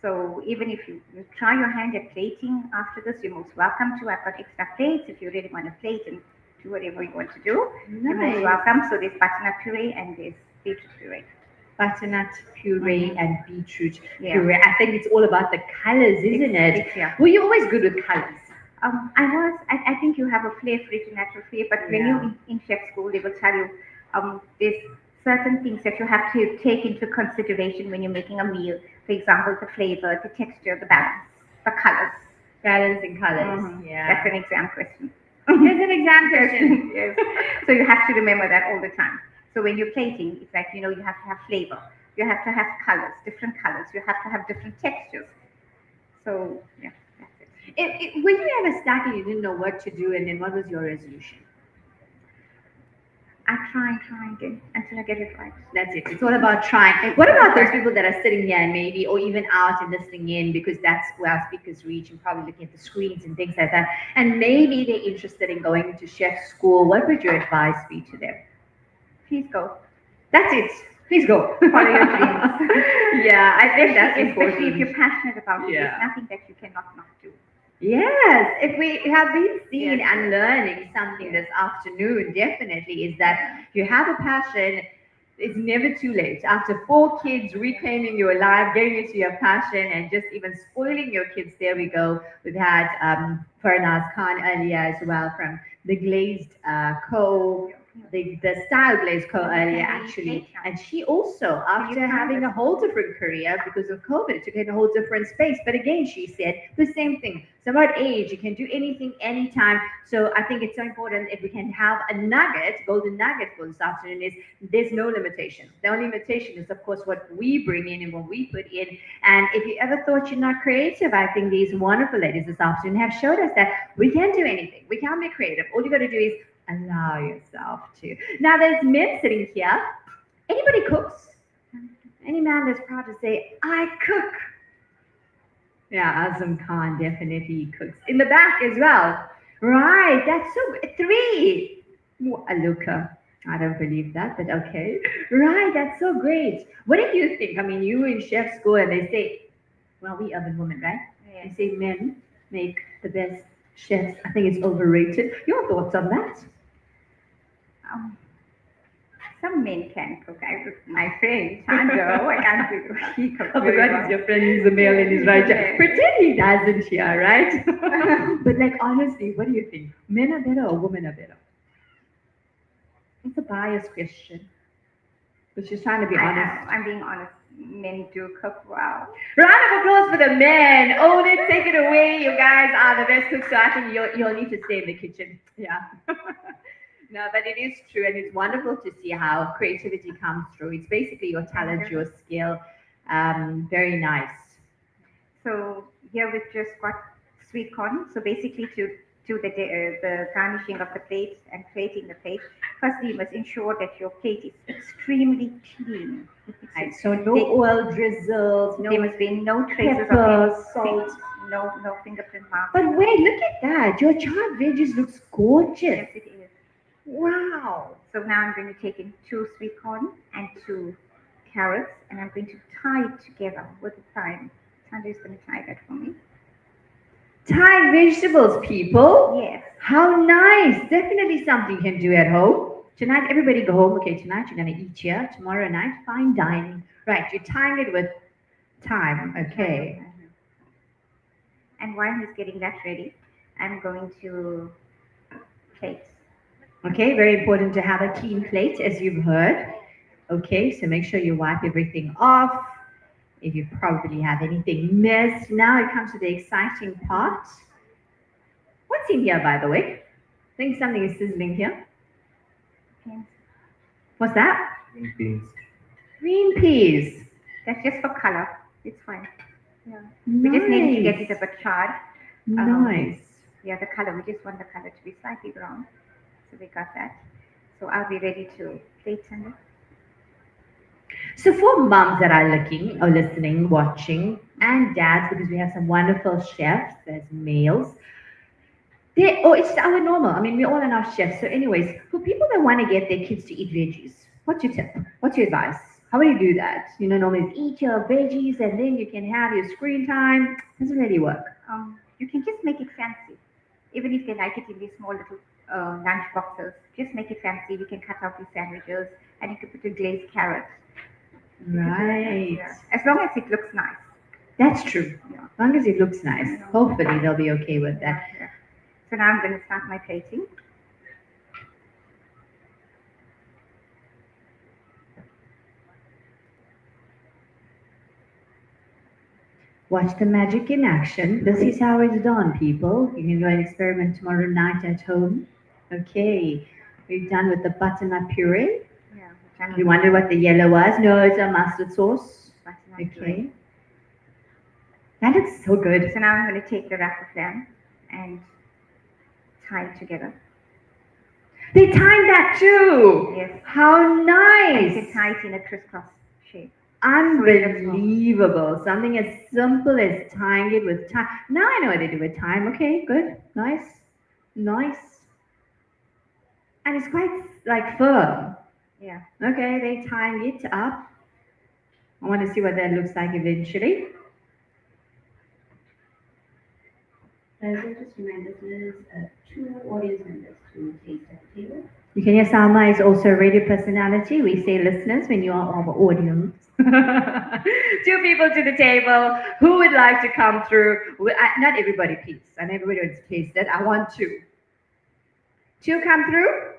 Speaker 3: So even if you try your hand at plating after this, you're most welcome to. I've got extra plates if you really want to plate and do whatever you want to do. You're most
Speaker 1: Nice.
Speaker 3: welcome. So there's butternut puree and there's beetroot puree.
Speaker 1: Butternut puree and beetroot
Speaker 3: Yeah.
Speaker 1: puree. I think it's all about the colors, isn't it?
Speaker 3: Yeah.
Speaker 1: Well, you're always good with colors.
Speaker 3: I think you have a flair for it, a natural flair, but when
Speaker 1: Yeah.
Speaker 3: you're in chef school, they will tell you there's certain things that you have to take into consideration when you're making a meal. For example, the flavor, the texture, the balance, the colors.
Speaker 1: Balancing colors.
Speaker 3: Mhm.
Speaker 1: Yeah.
Speaker 3: That's an exam question.
Speaker 1: It's an exam question.
Speaker 3: Yes. So you have to remember that all the time. So when you're plating, it's like, you have to have flavor. You have to have colors, different colors. You have to have different textures. So, yeah, that's it.
Speaker 1: When you ever stuck and you didn't know what to do, and then what was your resolution?
Speaker 3: I try again until I get it right.
Speaker 1: That's it. It's all about trying. What about those people that are sitting here and maybe, or even out and listening in, because that's where our speakers reach and probably looking at the screens and things like that, and maybe they're interested in going into chef school. What would your advice be to them?
Speaker 3: Please go.
Speaker 1: That's it. Please go.
Speaker 3: Follow your dreams.
Speaker 1: Yeah, I think that's
Speaker 3: Especially if
Speaker 1: important.
Speaker 3: you're passionate about it.
Speaker 1: Yeah.
Speaker 3: There's nothing that you cannot not do.
Speaker 1: Yes, if we have been seeing
Speaker 3: Yes.
Speaker 1: and learning something this afternoon, definitely is that you have a passion. It's never too late. After 4 kids, reclaiming your life, getting into your passion, and just even spoiling your kids. There we go. We've had Farnaz Khan earlier as well from the Glazed Co. The Style Glazed Co. earlier actually, and she also, after having a whole different career because of COVID, took in a whole different space. But again, she said the same thing. It's about age. You can do anything, anytime. So I think it's so important if we can have a nugget, golden nugget for this afternoon is there's no limitation. The only limitation is, of course, what we bring in and what we put in. And if you ever thought you're not creative, I think these wonderful ladies this afternoon have showed us that we can do anything. We can be creative. All you got to do is allow yourself to. Now, there's men sitting here. Anybody cooks? Any man that's proud to say, I cook. Yeah, Azam Khan definitely cooks. In the back as well. Right, that's so 3. Aluka. I don't believe that, but okay. Right, that's so great. What do you think? I mean, you were in chef school and they say, well, we urban women, right? They say men make the best chefs. I think it's overrated. Your thoughts on that?
Speaker 3: Um, some men can cook. My friend, Chandra, I can't do. He cooks
Speaker 1: Oh my
Speaker 3: very
Speaker 1: God,
Speaker 3: well.
Speaker 1: he's your friend, he's a male and he's right here.
Speaker 3: Yeah.
Speaker 1: Pretend he doesn't here, right? But like honestly, what do you think? Men are better or women are better? It's a biased question. But she's trying to be honest.
Speaker 3: I'm being honest. Men do cook well.
Speaker 1: Round of applause for the men. Own it, take it away. You guys are the best cooks, so I think you'll need to stay in the kitchen. Yeah. No, but it is true, and it's wonderful to see how creativity comes through. It's basically your talent, your skill. Very nice.
Speaker 3: So here we've just got sweet corn. So basically to do the garnishing of the plate and plating the plate, firstly you must ensure that your plate is extremely clean.
Speaker 1: Right, so no oil drizzles,
Speaker 3: There
Speaker 1: no
Speaker 3: must be no traces
Speaker 1: pepper,
Speaker 3: of
Speaker 1: salt.
Speaker 3: no fingerprint marks.
Speaker 1: But wait, look at that. Your charred veggies looks gorgeous.
Speaker 3: Yes, it is.
Speaker 1: Wow.
Speaker 3: So now I'm going to take in 2 sweet corn and 2 carrots, and I'm going to tie it together with a thyme. Sandra's going to tie that for me.
Speaker 1: Thai vegetables, people.
Speaker 3: Yes.
Speaker 1: How nice. Definitely something you can do at home. Tonight, everybody go home. Okay, tonight you're going to eat here. Tomorrow night, fine dining. Right, you're tying it with thyme. Okay.
Speaker 3: And while he's getting that ready, I'm going to plate.
Speaker 1: Okay, very important to have a clean plate, as you've heard. Okay, so make sure you wipe everything off. If you probably have anything missed. Now it comes to the exciting part. What's in here, by the way? I think something is sizzling here.
Speaker 3: Beans.
Speaker 1: What's that?
Speaker 7: Green beans.
Speaker 1: Green peas.
Speaker 3: That's just for color. It's fine. Yeah. We just need to get it a bit charred.
Speaker 1: Nice.
Speaker 3: Yeah, the color. We just want the color to be slightly brown. So we got that. So I'll be ready to plate Sunday.
Speaker 1: So for moms that are looking or listening, watching, and dads, because we have some wonderful chefs, there's males. It's our normal. I mean, we're all enough chefs. So, anyways, for people that want to get their kids to eat veggies, what's your tip? What's your advice? How do you do that? Normally eat your veggies and then you can have your screen time. Doesn't really work.
Speaker 3: You can just make it fancy. Even if they like it in these small little lunch boxes, just make it fancy. You can cut out these sandwiches and you can put a glazed carrot.
Speaker 1: Right.
Speaker 3: Yeah. As long as it looks nice.
Speaker 1: That's true.
Speaker 3: Yeah.
Speaker 1: As long as it looks nice. Hopefully they'll be okay with that.
Speaker 3: Yeah. So now I'm going to start my plating.
Speaker 1: Watch the magic in action. This is how it's done, people. You can go and experiment tomorrow night at home. Okay. We're done with the butternut puree.
Speaker 3: Yeah.
Speaker 1: You wonder what the yellow was? No, it's a mustard sauce.
Speaker 3: Butternut
Speaker 1: Okay.
Speaker 3: puree.
Speaker 1: That looks so good.
Speaker 3: So now I'm going to take the wrap of them and tie it together.
Speaker 1: They timed that too.
Speaker 3: Yes.
Speaker 1: How
Speaker 3: And you
Speaker 1: nice.
Speaker 3: can tie it in a crisscross shape.
Speaker 1: Unbelievable. Something as simple as tying it with time. Now I know what they do with time. Okay, good. Nice. Nice. And it's quite like firm.
Speaker 3: Yeah.
Speaker 1: Okay, they tying it up. I want to see what that looks like eventually.
Speaker 5: So just remind listeners, 2 audience members to taste at the table.
Speaker 1: You can hear Salma is also a radio personality. We say listeners when you are our audience. 2 people to the table. Who would like to come through? Not everybody, please. And everybody wants to taste it. I want 2. 2 come through.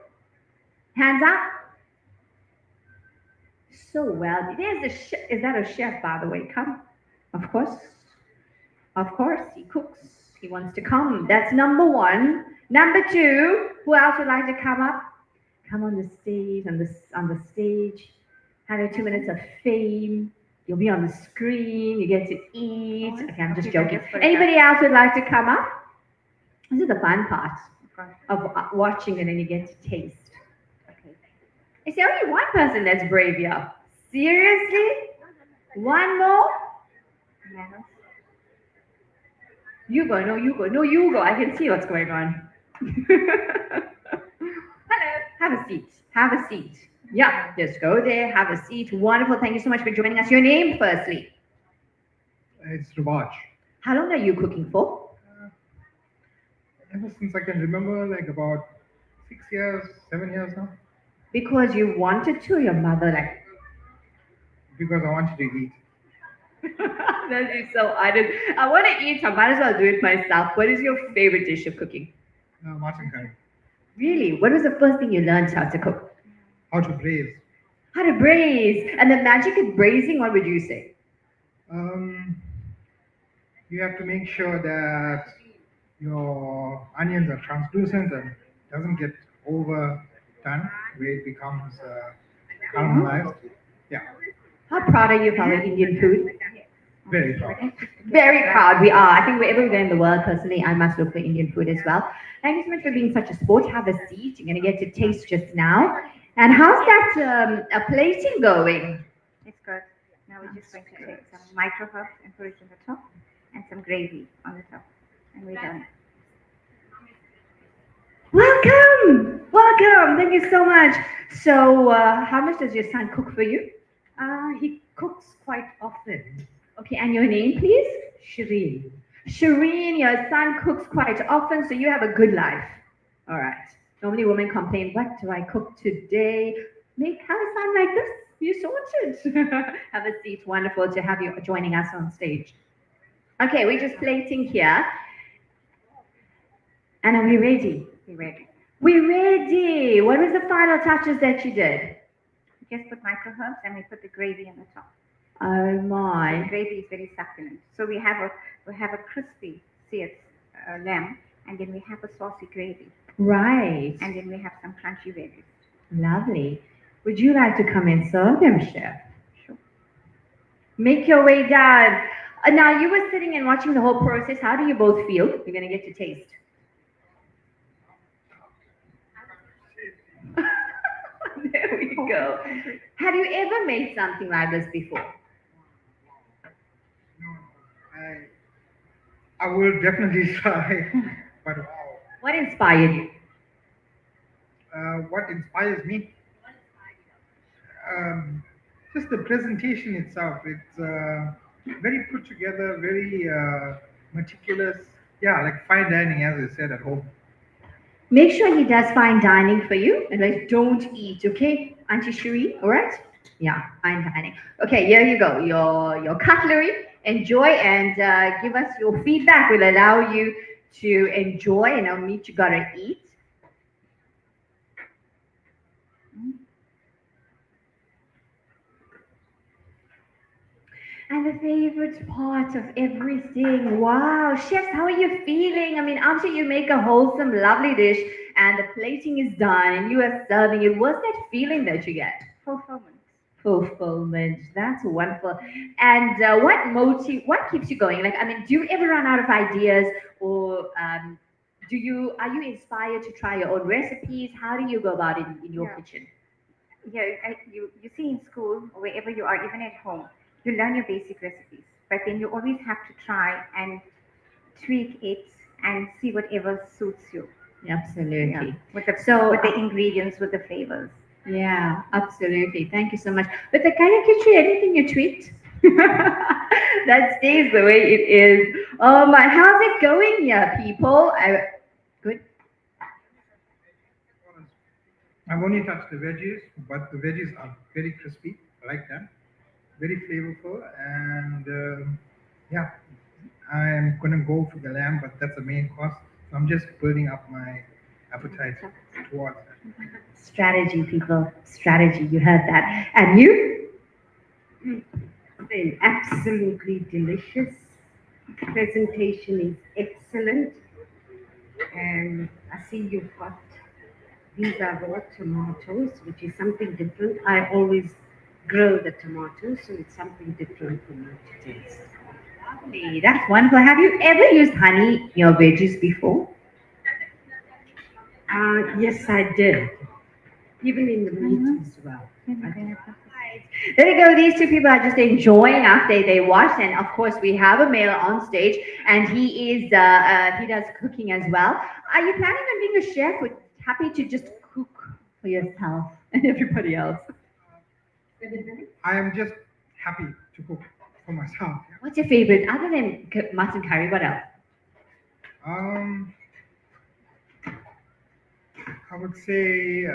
Speaker 1: Hands up. So well. There's a chef. Is that a chef, by the way? Come. Of course. Of course. He cooks. He wants to come. That's number 1. Number 2. Who else would like to come up? Come on the stage. On the stage. Have your 2 minutes of fame. You'll be on the screen. You get to eat. Okay, I'm just joking. Anybody else would like to come up? This is the fun part of watching, and then you get to taste. Okay. Is there only one person that's brave here? Seriously? One more?
Speaker 3: Yeah.
Speaker 1: You go. No, you go. No, you go. I can see what's going on. Hello. Have a seat. Have a seat. Yeah, just go there. Have a seat. Wonderful. Thank you so much for joining us. Your name, firstly.
Speaker 8: It's Raj.
Speaker 1: How long are you cooking for?
Speaker 8: Ever since I can remember, like about 6 years, 7 years now,
Speaker 1: Because you wanted to. Your mother like.
Speaker 8: because I wanted to eat.
Speaker 1: That is so honest. I want to eat. So I might as well do it myself. What is your favorite dish of cooking?
Speaker 8: Mutton curry.
Speaker 1: Really? What was the first thing you learned how to cook?
Speaker 8: How to braise.
Speaker 1: How to braise. And the magic of braising, what would you say?
Speaker 8: You have to make sure that your onions are translucent and doesn't get overdone, where it becomes caramelized. Yeah,
Speaker 1: How proud are you of our Indian food?
Speaker 8: very proud.
Speaker 1: Very proud we are. I think wherever we go in the world, personally, I must look for Indian food as well. Thank you so much for being such a sport. Have a seat. You're going to get to taste just now. And how's that plating going?
Speaker 3: It's good. Now we're just going to take some micro herbs and put it on the top and some gravy on the top. And we're done.
Speaker 1: Welcome. Welcome. Thank you so much. So, how much does your son cook for you?
Speaker 9: He cooks quite often.
Speaker 1: Okay, and your name, please?
Speaker 9: Shireen.
Speaker 1: Shireen, your son cooks quite often, so you have a good life. All right. Normally women complain, what do I cook today? Have a son like this. You sorted. Have a seat. Wonderful to have you joining us on stage. Okay, we're just plating here. And are we ready?
Speaker 3: Be ready.
Speaker 1: We're ready. What was the final touches that you did?
Speaker 3: Just put micro herbs and we put the gravy on the top.
Speaker 1: Oh
Speaker 3: So the
Speaker 1: my.
Speaker 3: gravy is very succulent. So we have a crispy seared lamb, and then we have a saucy gravy,
Speaker 1: Right.
Speaker 3: and then we have some crunchy veggies.
Speaker 1: Lovely. Would you like to come and serve them, chef?
Speaker 3: Sure.
Speaker 1: Make your way down. Now, you were sitting and watching the whole process. How do you both feel? You're going to get to taste. There we go. Have you ever made something like this before?
Speaker 8: No, I will definitely try. But wow,
Speaker 1: What inspired you?
Speaker 8: what inspires me? Just the presentation itself. It's very put together, very meticulous. Yeah, like fine dining, as I said at home.
Speaker 1: Make sure he does fine dining for you, and like don't eat, okay, Auntie Cherie? All right? Yeah, fine dining. Okay, here you go. Your cutlery. Enjoy and give us your feedback. Will allow you to enjoy, and I'll meet you gotta eat. And the favorite part of everything. Wow, chefs, how are you feeling? I mean, after you make a wholesome, lovely dish and the plating is done and you are serving it, what's that feeling that you get?
Speaker 3: Fulfillment.
Speaker 1: Fulfillment. That's wonderful. And what keeps you going? Like, I mean, do you ever run out of ideas, or are you inspired to try your own recipes? How do you go about it in your
Speaker 3: Yeah.
Speaker 1: kitchen?
Speaker 3: Yeah, you see in school or wherever you are, even at home, you learn your basic recipes, but then you always have to try and tweak it and see whatever suits you.
Speaker 1: Absolutely.
Speaker 3: With the
Speaker 1: So,
Speaker 3: with the ingredients, with the flavors.
Speaker 1: Yeah, absolutely. Thank you so much. But the kind of kitchen, anything you tweaked, that stays the way it is. Oh my, how's it going here, people? Good.
Speaker 8: I've only touched the veggies, but the veggies are very crispy. I like that. Very flavorful, and yeah, I'm gonna go for the lamb, but that's the main course. So I'm just building up my appetite towards that.
Speaker 1: Strategy, people. Strategy. You heard that. And you?
Speaker 9: Been absolutely delicious. Presentation is excellent. And I see you've got, these are raw tomatoes, which is something different. I always grill the tomatoes, so it's something different for me to taste.
Speaker 1: Lovely. That's wonderful. Have you ever used honey in your veggies before?
Speaker 9: Yes, I did. Even in the meat as well.
Speaker 1: There you go. These two people are just enjoying after they watch, and of course we have a male on stage, and he does cooking as well. Are you planning on being a chef? Or happy to just cook for yourself and everybody else?
Speaker 8: I am just happy to cook for myself.
Speaker 1: What's your favorite other than mutton curry? What else?
Speaker 8: Um, I would say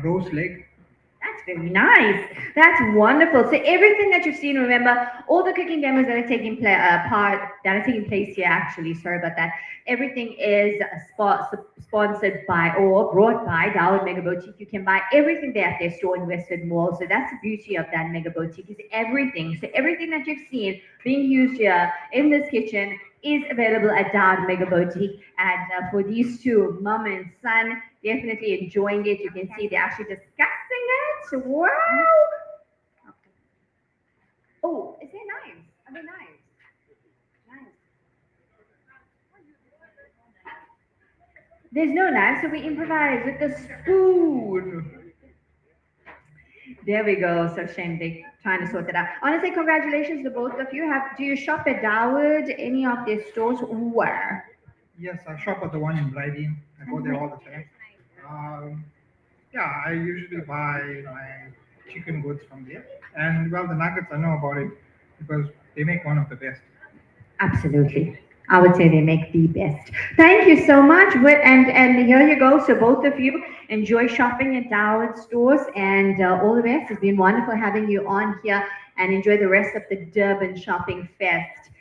Speaker 8: roast leg.
Speaker 1: That's very nice. That's wonderful. So everything that you've seen, remember, all the cooking demos that are taking place here. Actually, sorry about that. Everything is sponsored by or brought by Dawood Mega Boutique. You can buy everything there at their store in Westwood Mall. So that's the beauty of that Mega Boutique is everything. So everything that you've seen being used here in this kitchen is available at Dawood Mega Boutique. And for these two, mom and son, definitely enjoying it. You can see they're actually discussing it. Wow. Oh, is there knives? Are there knives? Knives. There's no knife, so we improvise with the spoon. There we go. So shame they trying to sort it out. I want to say congratulations to both of you. Do you shop at Dawood? Any of their stores? Where?
Speaker 8: Yes, I shop at the one in Bridin. I go there all the time. Yeah, I usually buy my chicken goods from there. And well, the nuggets, I know about it because they make one of the best.
Speaker 1: Absolutely. I would say they make the best. Thank you so much. And here you go. So both of you enjoy shopping at Dawood stores and all the best. It's been wonderful having you on here and enjoy the rest of the Durban Shopping Fest.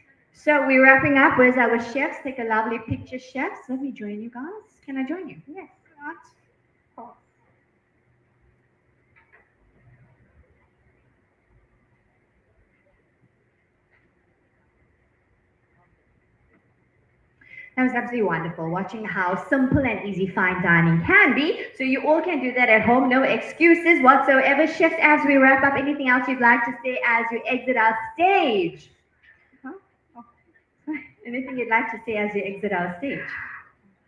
Speaker 1: So we're wrapping up. Where's our chefs? Take a lovely picture, chefs. Let me join you guys. Can I join you?
Speaker 3: Yes.
Speaker 1: Right.
Speaker 3: Cool.
Speaker 1: That was absolutely wonderful watching how simple and easy fine dining can be. So you all can do that at home, no excuses whatsoever. Chefs, as we wrap up, anything else you'd like to say as you exit our stage?
Speaker 3: Huh? Oh,
Speaker 1: Anything you'd like to say as you exit our stage?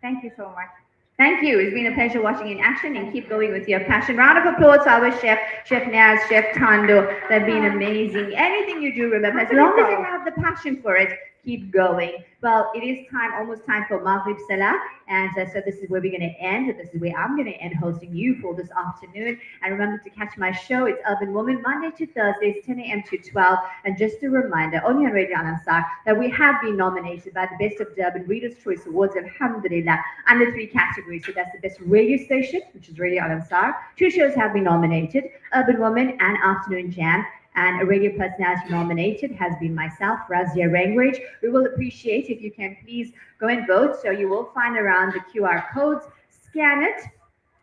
Speaker 3: thank you so much.
Speaker 1: Thank you. It's been a pleasure watching in action and keep going with your passion. Round of applause to our chef, Chef Naz, Chef Tando. They've been amazing. Anything you do, remember, as long as you have the passion for it, keep going. Well, it is time, almost time for Maghrib Salah. And so this is where we're going to end. This is where I'm going to end hosting you for this afternoon. And remember to catch my show. It's Urban Woman, Monday to Thursdays, 10 a.m. to 12. And just a reminder, only on Radio Al Ansar, that we have been nominated by the Best of Durban Readers' Choice Awards, alhamdulillah, under 3 categories. So that's the best radio station, which is Radio Al Ansar. 2 shows have been nominated, Urban Woman and Afternoon Jam. And a radio personality nominated has been myself, Razia Rangrage. We will appreciate if you can please go and vote. So you will find around the QR codes, scan it,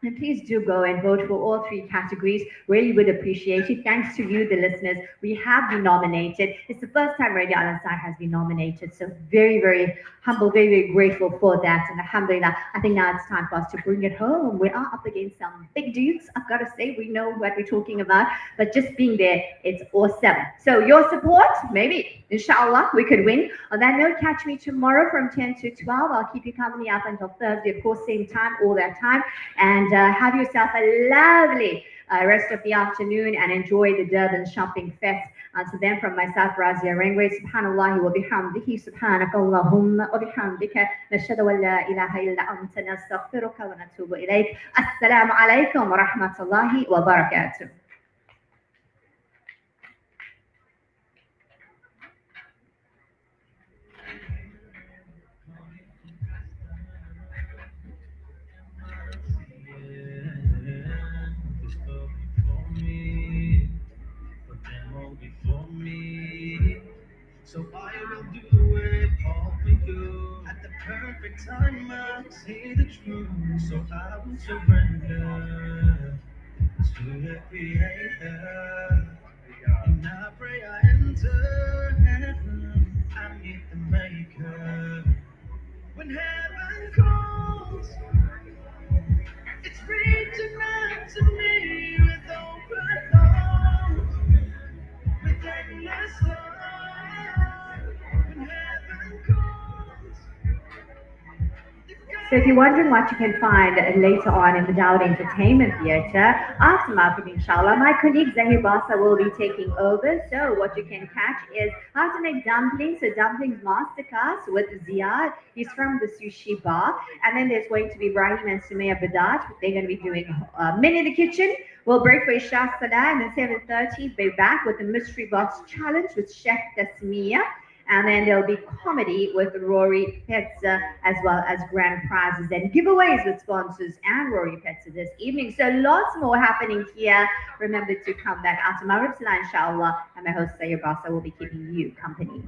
Speaker 1: and please do go and vote for all 3 categories. Really would appreciate it. Thanks to you, the listeners. We have been nominated. It's the first time Radio Al Ansar has been nominated. So very, very humble, very, very grateful for that. And alhamdulillah, I think now it's time for us to bring it home. We are up against some big dudes. I've got to say, we know what we're talking about. But just being there, it's awesome. So your support, maybe, inshallah, we could win. On that note, catch me tomorrow from 10 to 12. I'll keep you company up until Thursday, of course, same time, all that time. And have yourself a lovely rest of the afternoon and enjoy the Durban Shopping Fest. So then from myself, Razia Rengwe, subhanallah wa bihamdihi, subhanak Allahumma wa bihamdika, nashhadu an la ilaha illa anta nastaghfiruka wa natubu ilayk. Assalamu alaikum wa rahmatullahi wa barakatuh.
Speaker 6: This love before me, but them all before me. So I will do it all for you. At the perfect time, I'll say the truth. So I will surrender to the Creator. And I pray I enter heaven. I meet the Maker. When heaven calls, it's reaching out to me with open arms, with endless love. When heaven calls,
Speaker 1: So if you're wondering what you can find later on in the Dawood Entertainment Theatre, after Maghrib, inshallah, my colleague Zahir Basa will be taking over. So what you can catch is how to make dumplings. So dumplings masterclass with Ziad. He's from the sushi bar. And then there's going to be Ibrahim and Sumaya Badat. They're going to be doing Men in the Kitchen. We'll break for Isha Salah, and then 7:30, be back with the Mystery Box Challenge with Chef Tasmia. And then there'll be comedy with Rory Petza, as well as grand prizes and giveaways with sponsors and Rory Petza this evening. So lots more happening here. Remember to come back after Maghrib Salah, inshallah. And my host, Sayyid Basa, will be keeping you company.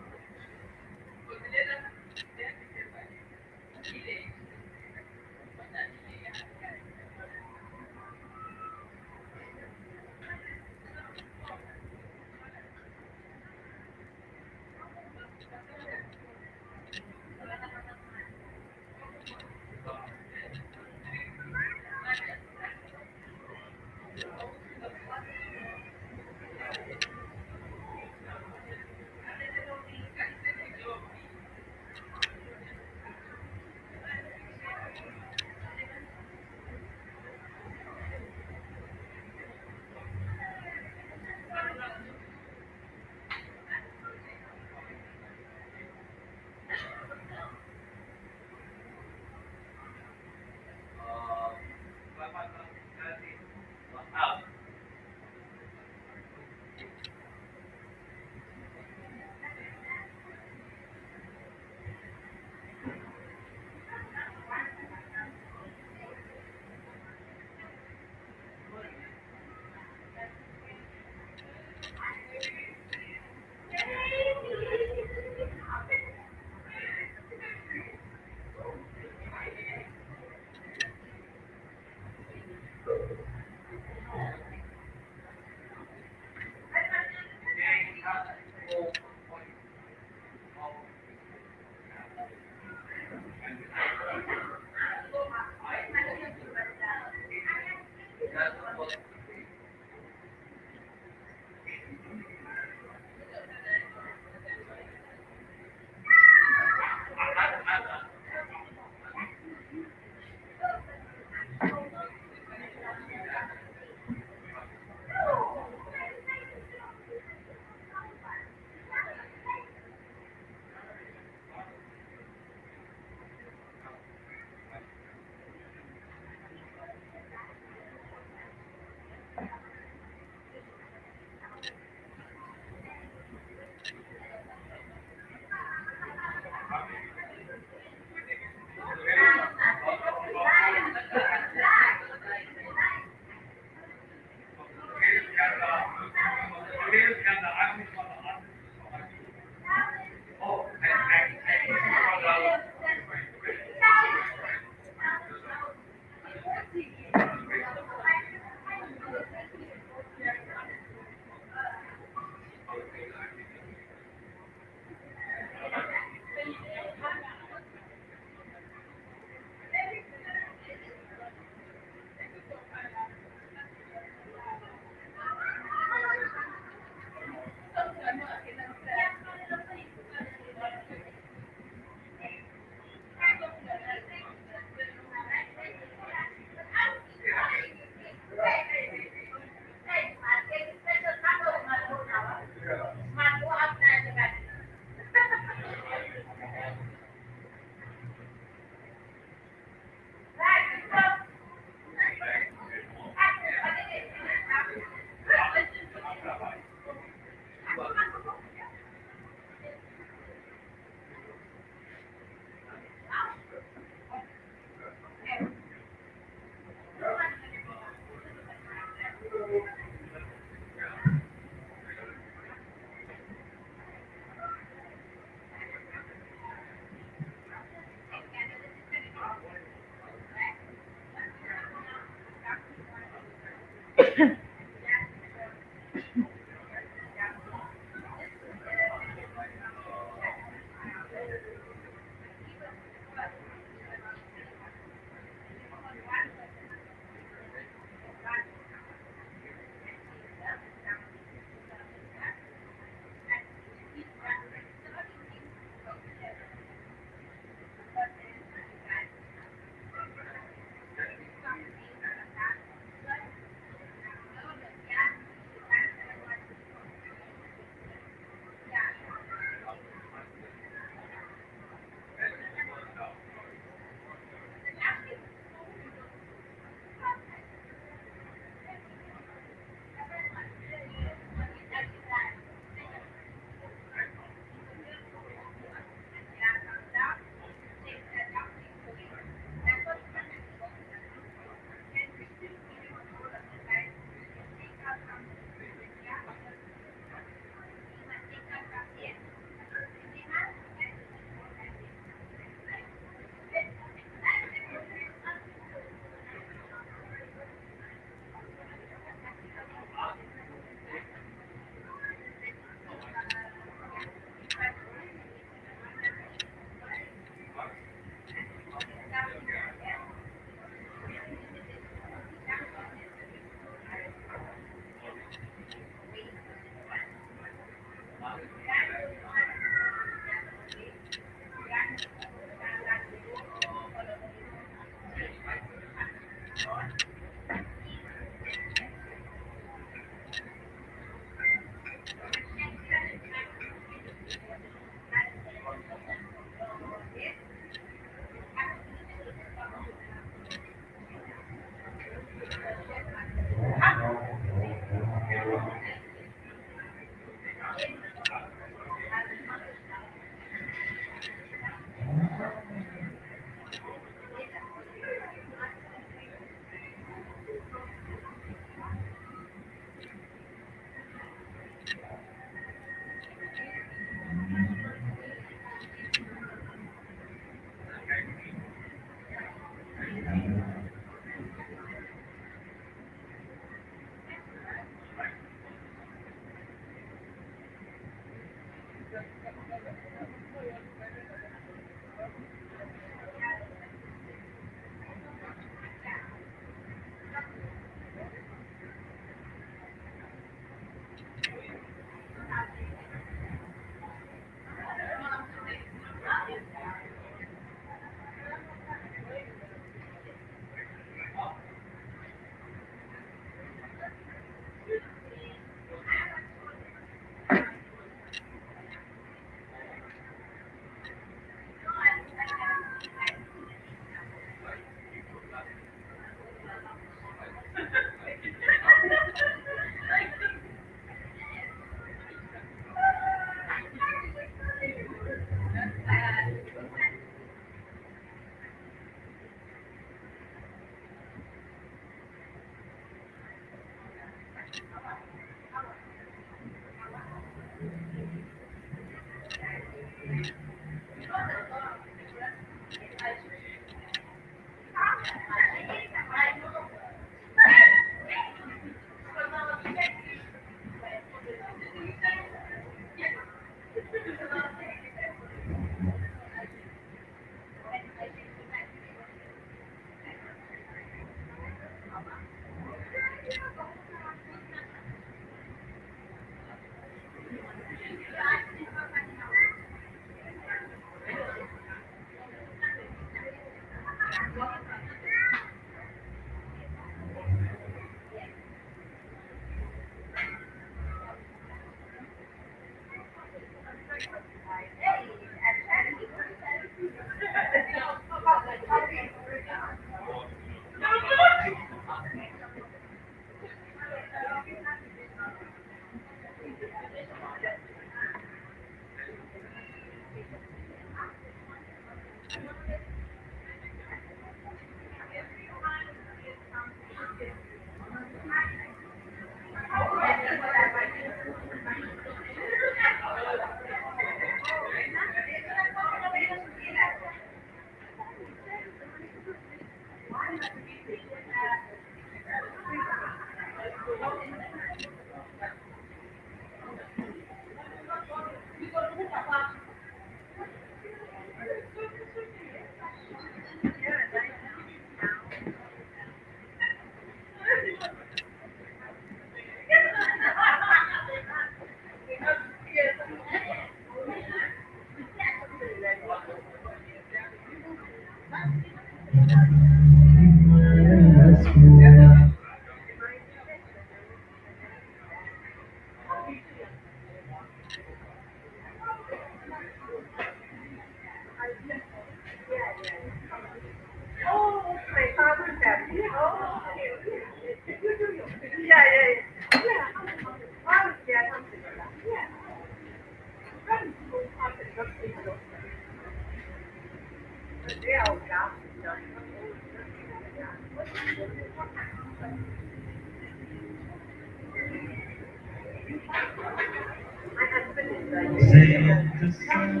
Speaker 6: زينت السماء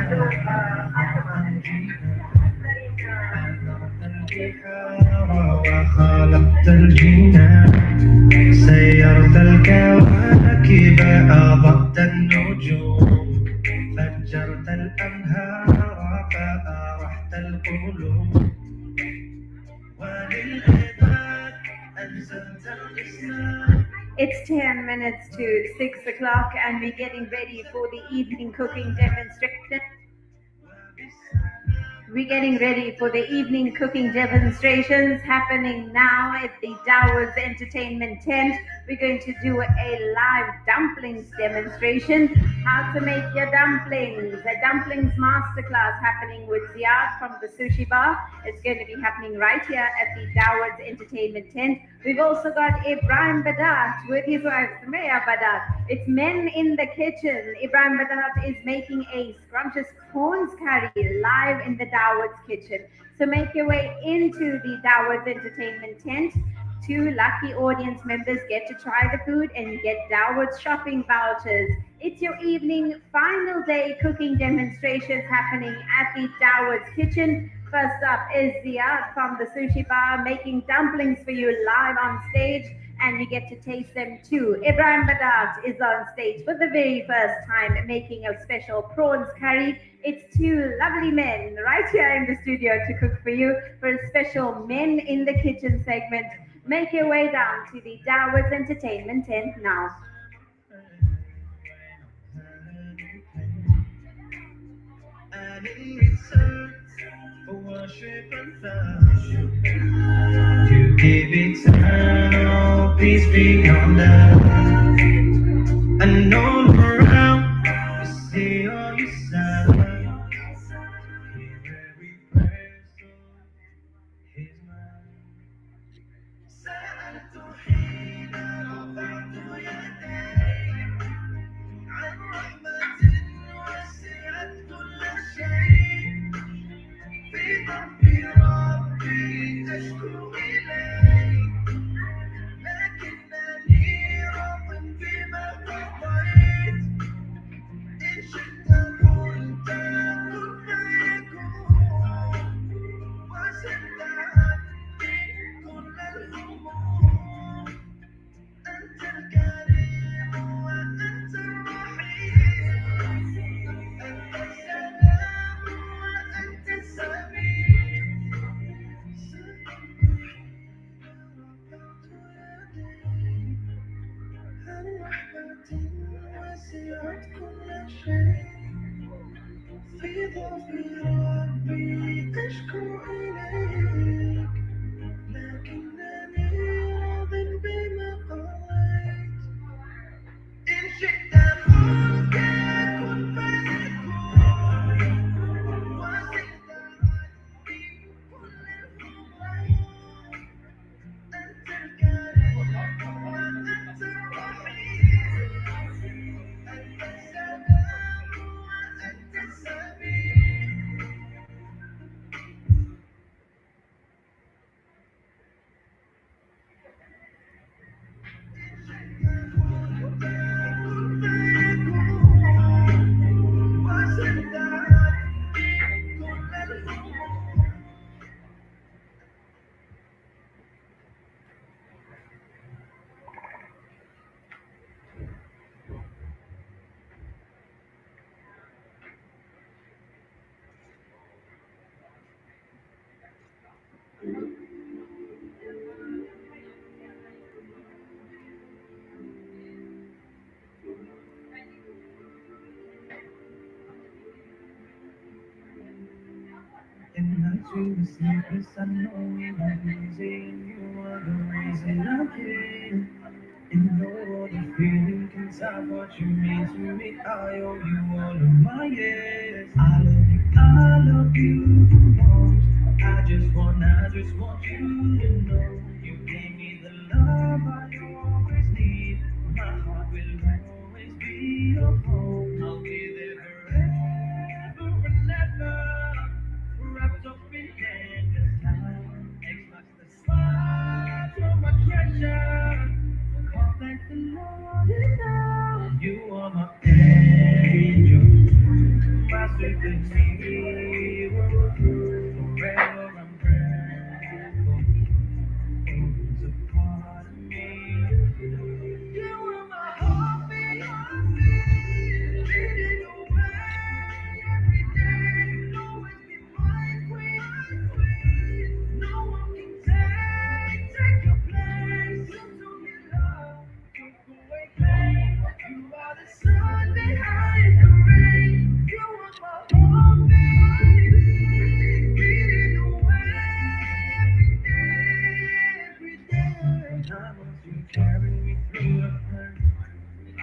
Speaker 6: أنرت البحار وخلقت الجنان سيرت الكواكب أضأت النجوم فجرت الأنهار فأرحت القلوب وللعباد أنزلت الإسلام.
Speaker 1: It's 10 minutes to 6 o'clock, and we're getting ready for the evening cooking demonstration. We're getting ready for the evening cooking demonstrations happening now at the Dawood Entertainment Tent. We're going to do a live dumplings demonstration. How to make your dumplings. A dumplings masterclass happening with Ziad from the sushi bar. It's going to be happening right here at the Dawood Entertainment Tent. We've also got Ibrahim Badat with his wife, Sumaya Badat. It's men in the kitchen. Ibrahim Badat is making a scrumptious prawns curry live in the Dawood's kitchen. So make your way into the Dawood's Entertainment Tent. Two lucky audience members get to try the food and you get Dawood's shopping vouchers. It's your evening final day cooking demonstrations happening at the Dawood's kitchen. First up is Ziad from the sushi bar making dumplings for you live on stage, and you get to taste them too. Ibrahim Badat is on stage for the very first time making a special prawns curry. It's two lovely men right here in the studio to cook for you for a special Men in the Kitchen segment. Make your way down to the Dawood's Entertainment Tent now.
Speaker 6: And in return for worship and thanks, to give eternal peace beyond earth, and all around you see all you sound. Hear every prayer, so here's mine. سألت حين رفعت يدي عن رحمة وسعت كل شيء في ضعف ربي أشكو إليك لكنني راض بما قضيت إن شئت قلت كن فيكون وزدت عني كل الهموم أنت الكريم وأنت الرحيم أنت السلام وأنت السميع رحمة وسعت كل شيء في ضعف ربي أشكو إليك لكنني راض بما قضيت إن شئت قلت كن فيكون وزدت عني كل الهموم أنت الكريم وأنت الرحيم أنت السلام وأنت السميع to the sleepless, I know you are busy and you are the reason I'm here. And all the feeling inside what you mean to me, I owe you all of my years. I love you the most. I just want you to know you gave me the love I always need. My heart will always be your home. I'll be there forever and ever, wrapped up in endless time. Express the smile from my treasure. Can't thank the Lord enough. You are my angel, my sweetest hero. Forever I'm grateful. Always a part of me. You are my heartbeat, heartbeat, leading away every day. You'll always be my queen, queen. No one can take your place. You told me love, took away pain. You are the sun behind the rain. You are my heartbeat, beating away every day. I want you carry me through the pain.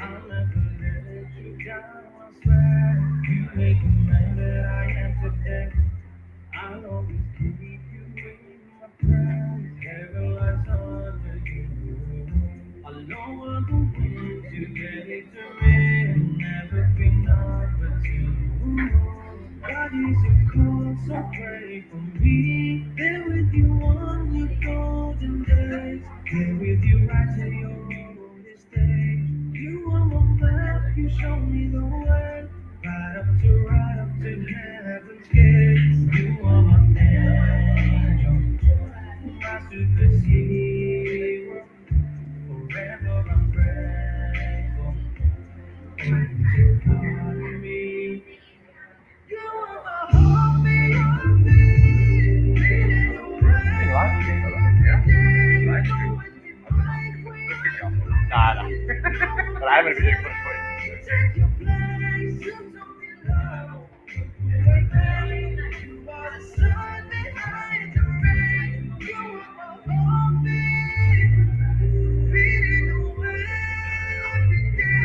Speaker 6: I'll never let you down, I swear. You make a man that I am today. I'll always keep you in my prayers. Heaven lies under you. I'll lower the wind to get it to me. Never be number two. God is your call, so pray for me. There with you on your golden days. There with you right till your oldest day. You are my map, you show me the way. Right up to heaven's gates. You are my angel, my superhero. Forever I'm grateful. You call me. You are my heartbeat, heartbeat, beating away every day. You always be my queen.
Speaker 10: Nada. But I haven't been able to put
Speaker 6: Take your place, you don't belong. You are the sun behind the rain. You are my heartbeat, beating away every day.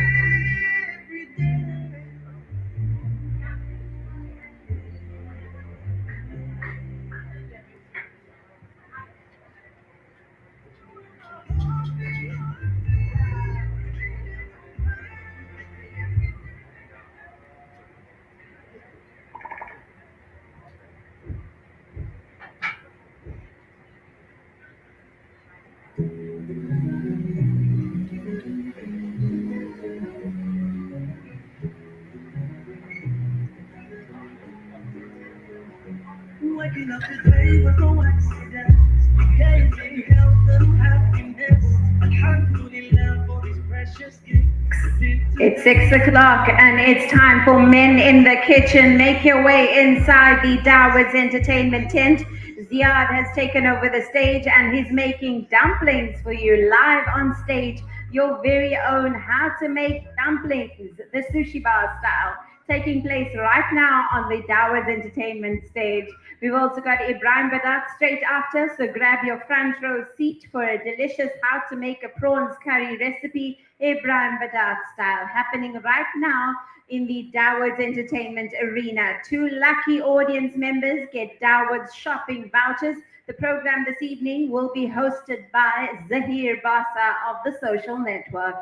Speaker 6: Waking up today was no accident. You gave me health and happiness. Alhamdulillah for these precious gifts.
Speaker 1: It's 6 o'clock and it's time for Men in the Kitchen. Make your way inside the Dawood's entertainment tent. Ziad has taken over the stage and he's making dumplings for you live on stage. Your very own how to make dumplings, the sushi bar style, taking place right now on the Dawood's entertainment stage. We've also got Ibrahim Badat straight after, so grab your front row seat for a delicious how to make a prawns curry recipe, Ibrahim Badat style, happening right now in the Dawood's Entertainment Arena. 2 lucky audience members get Dawood's shopping vouchers. The program this evening will be hosted by Zahir Basa of the Social Network.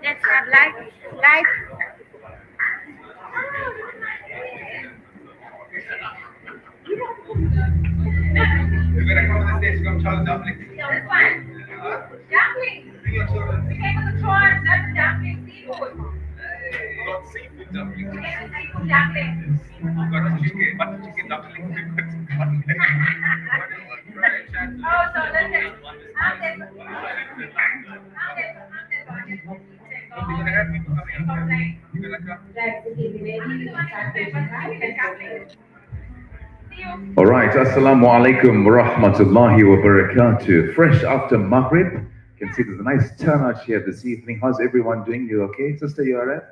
Speaker 3: Let's have live.
Speaker 6: You're gonna come on the stage, come try the dumpling.
Speaker 3: No, it's fine. Dumpling.
Speaker 6: Bring your children.
Speaker 3: We came with the prawns, not dumpling seafood.
Speaker 6: Not seafood dumpling.
Speaker 3: We came with seafood dumpling.
Speaker 6: You got butter chicken dumpling.
Speaker 3: Oh, so listen.
Speaker 6: You're gonna have people coming up. You're gonna come.
Speaker 11: All right, Assalamu alaikum wa rahmatullahi wa barakatuh. Fresh after Maghrib, you can see there's a nice turnout here this evening. How's everyone doing? You okay? Sister, you alright?